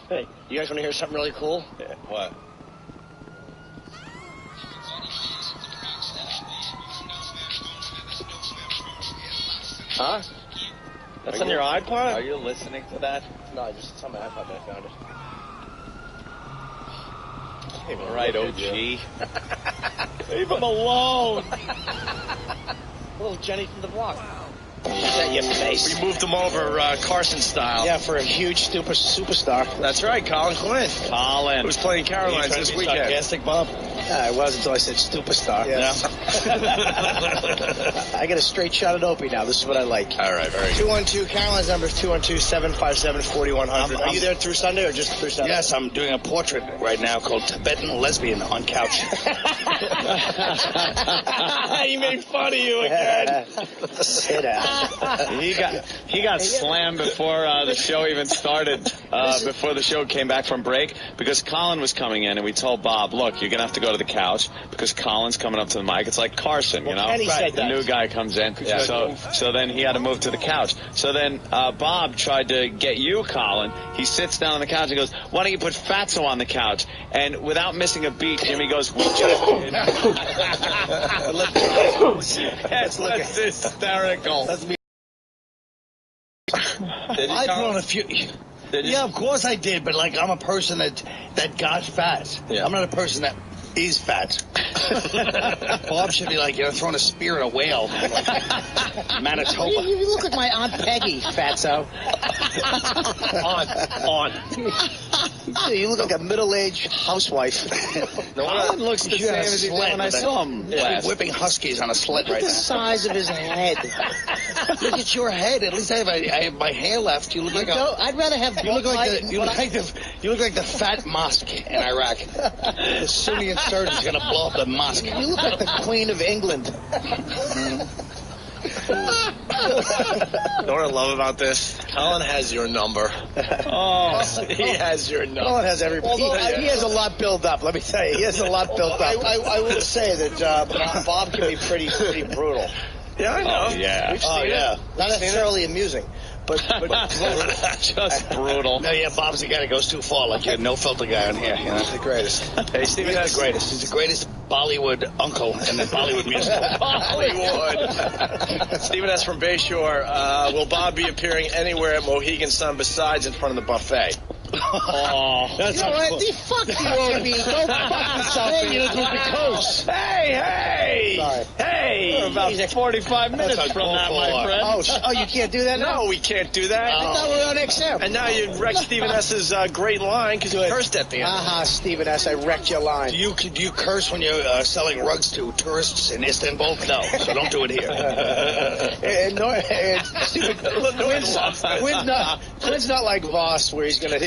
Hey, you guys want to hear something really cool? Yeah. What? Huh? That's on your iPod? Are you listening to that? No, it's on my iPod that I found it. All right, OG. Leave him alone. Little Jenny from the block. Is that your face? We moved him over Carson style. Yeah, for a huge superstar. That's right, Colin Quinn. Colin. Who's playing Caroline's this weekend. Sarcastic, Bob? Yeah, I was until I said superstar. Yeah. I get a straight shot at Opie now. This is what I like. All right, very good. 212, Caroline's number is 212-757-4100. Are you there through Sunday or just through Sunday? Yes, I'm doing a portrait right now called Tibetan Lesbian on Couch. He made fun of you again. Sit down. He got slammed before the show even started, before the show came back from break, because Colin was coming in, and we told Bob, look, you're going to have to go to the couch, because Colin's coming up to the mic. It's like Carson, you know? Kenny said the that. new guy comes in, so then he had to move to the couch. So then Bob tried to get you, Colin. He sits down on the couch and goes, why don't you put Fatso on the couch? And without missing a beat, Jimmy goes, we just did. That's hysterical. I put on a few. Yeah, of course I did, but like I'm a person that got fat. Yeah. I'm not a person that is fat. Bob should be like, throwing a spear at a whale in like Manitoba. You look like my Aunt Peggy, Fatso. On. You look like a middle-aged housewife. No one looks the same as he did when I saw him last. Whipping huskies on a sled right now. The size of his head. Look at your head. At least I have my hair left. You look like I'd rather have. You look like the fat mosque in Iraq. The Sunni insurgents are gonna blow up the mosque. You look like the Queen of England. You know what I love about this? Colin has your number. Oh, he has your number. Colin has everybody. He has a lot built up. Let me tell you, he has a lot built up. I will say that Bob can be pretty brutal. Yeah, I know. Oh, yeah. Not necessarily amusing, but just brutal. No, yeah, Bob's the guy that goes too far. Like a no-filter guy on here. The greatest. Hey, Stephen, he's the greatest. He's the greatest Bollywood uncle in the Bollywood musical. Bollywood. Stephen S. from Bayshore. Will Bob be appearing anywhere at Mohegan Sun besides in front of the buffet? Oh, that's you know what? Fuck you, Opie. Go fuck yourself. Hey, Hey! Sorry. Hey! Hey, we're about 45 minutes from that, my friend. Oh, you can't do that now? No, we can't do that. I thought we were on XM. And now you wrecked Stephen S.'s great line because you cursed at the end. Stephen S., I wrecked your line. Do you curse when you're selling rugs to tourists in Istanbul? No, so don't do it here. Quinn's not like Voss, where he's gonna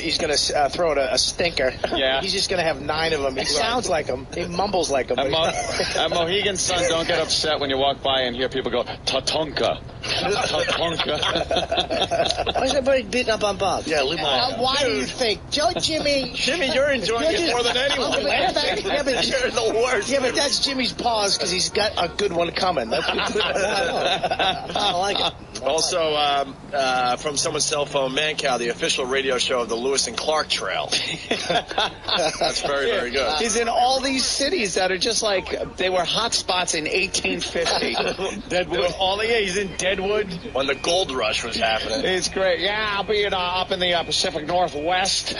throw out a stinker. Yeah. He's just gonna have 9 of them. He sounds like him. He mumbles like him. At Mohegan Sun, don't get upset when you walk by and hear people go, Tatonka. Tatonka. Why is everybody beating up on Bob? Yeah, leave him alone. Why do you think? Jimmy, you're enjoying it more than anyone. Yeah, but you're the worst. Yeah, but that's Jimmy's pause because he's got a good one coming. I like it. Also, from someone's cell phone, Mancow, the official radio show of the Lewis and Clark Trail. That's very, very good. He's in all these cities that are just like they were hot spots in 1850. Deadwood. He's in Deadwood when the gold rush was happening. It's great. Yeah, I'll be up in the Pacific Northwest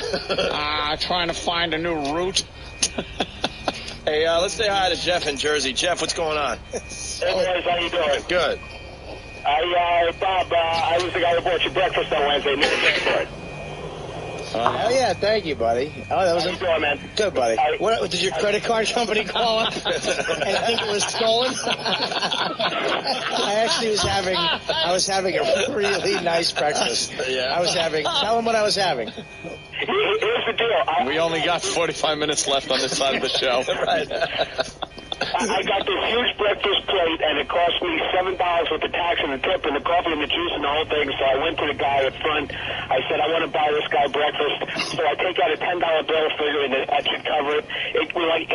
trying to find a new route. Hey, let's say hi to Jeff in Jersey. Jeff, what's going on? Hey, guys, how you doing? Good. Bob, I was the guy who bought you breakfast on Wednesday. Oh, yeah, thank you, buddy. Oh, that was How you doing, man? Good, buddy. What did your credit card company call up and think it was stolen? I actually was having a really nice breakfast. Yeah. Tell them what I was having. Here's the deal. We only got 45 minutes left on this side of the show. Right. I got this huge breakfast plate, and it cost me $7 with the tax and the tip and the coffee and the juice and the whole thing. So I went to the guy up front. I said, I want to buy this guy breakfast. So I take out a $10 bill, figuring that should cover it. It was like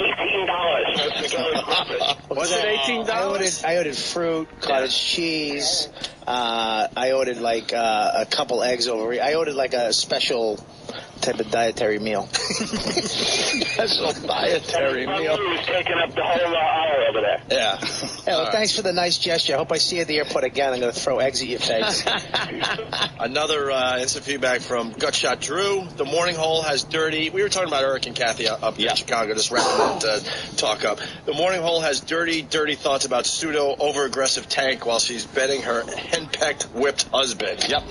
$18. Was it $18? I ordered fruit, cottage cheese. I ordered like a couple eggs over. I ordered like a special type of dietary meal. Special dietary meal. He was taking up the whole hour over there. Yeah. Thanks for the nice gesture. I hope I see you at the airport again. I'm going to throw eggs at your face. Another instant feedback from Gutshot Drew. The morning hole has dirty. We were talking about Eric and Kathy up in Chicago, just wrapping that talk up. The morning hole has dirty thoughts about pseudo over-aggressive Tank while she's betting her henpecked whipped husband. Yep.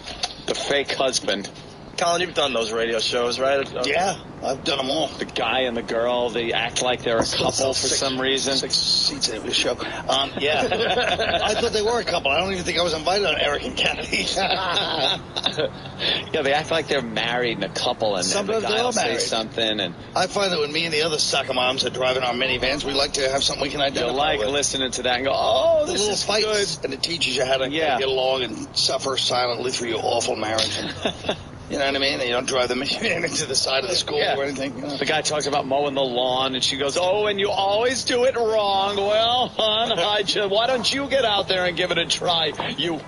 The fake husband. Colin, you've done those radio shows, right? Yeah, I've done them all. The guy and the girl, they act like they're a couple for some reason. 6 seats in the show. Yeah. I thought they were a couple. I don't even think I was invited on Eric and Kennedy. Yeah, they act like they're married and a couple, and sometimes the guy will say married. something. And I find that when me and the other sucker moms are driving our minivans, we like to have something we can identify you like with. listening to that and go, oh, this little is fights, good. and it teaches you how to get along and suffer silently through your awful marriage. And, you know what I mean? And you don't drive the minivan into the side of the school or anything. You know? The guy talks about mowing the lawn, and she goes, oh, and you always do it wrong. Well, hon, why don't you get out there and give it a try? You.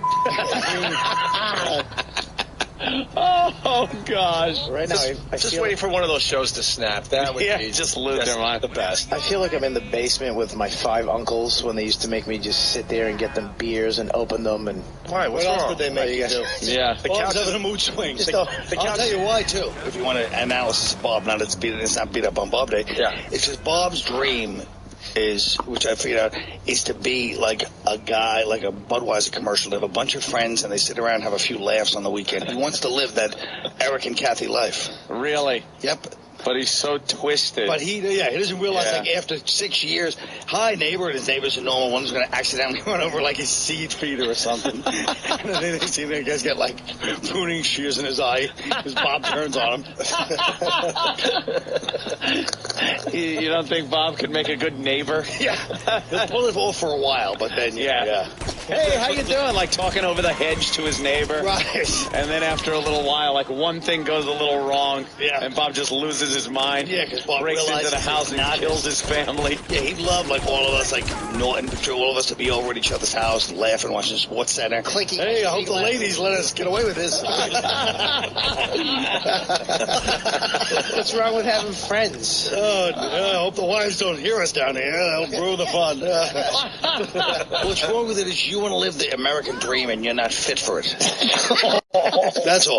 Oh, gosh. Right now, I just feel waiting for one of those shows to snap. That would be just lose their mind. The best. I feel like I'm in the basement with my 5 uncles when they used to make me just sit there and get them beers and open them. And why? What else would they make you do? Yeah. The couch having a mood swing. I'll tell you why, too. If you want an analysis of Bob, now it's not beat up on Bob Day. Yeah. It's just Bob's dream is, which I figured out, is to be like a guy, like a Budweiser commercial. They have a bunch of friends and they sit around and have a few laughs on the weekend. He wants to live that Eric and Kathy life. Really? Yep. But he's so twisted. But he doesn't realize, like, after 6 years, hi, neighbor, and his neighbor's a normal one who's going to accidentally run over, like, his seed feeder or something. And then they see the guy's got, like, pruning shears in his eye as Bob turns on him. You don't think Bob could make a good neighbor? Yeah. He'll pull it off for a while, but then, yeah. Hey, how you doing? Like, talking over the hedge to his neighbor. Right. And then after a little while, like, one thing goes a little wrong. Yeah. And Bob just loses his mind. Yeah, because Bob breaks into realizes the house and kills his family. Yeah, he'd love, like, all of us, like, Norton, all of us to be over at each other's house and laughing, watching Sports Center. Clinking. Hey, I hope the ladies let us get away with this. What's wrong with having friends? Oh, I hope the wives don't hear us down here. That'll ruin the fun. What's wrong with it is you want to live the American dream and you're not fit for it. That's all.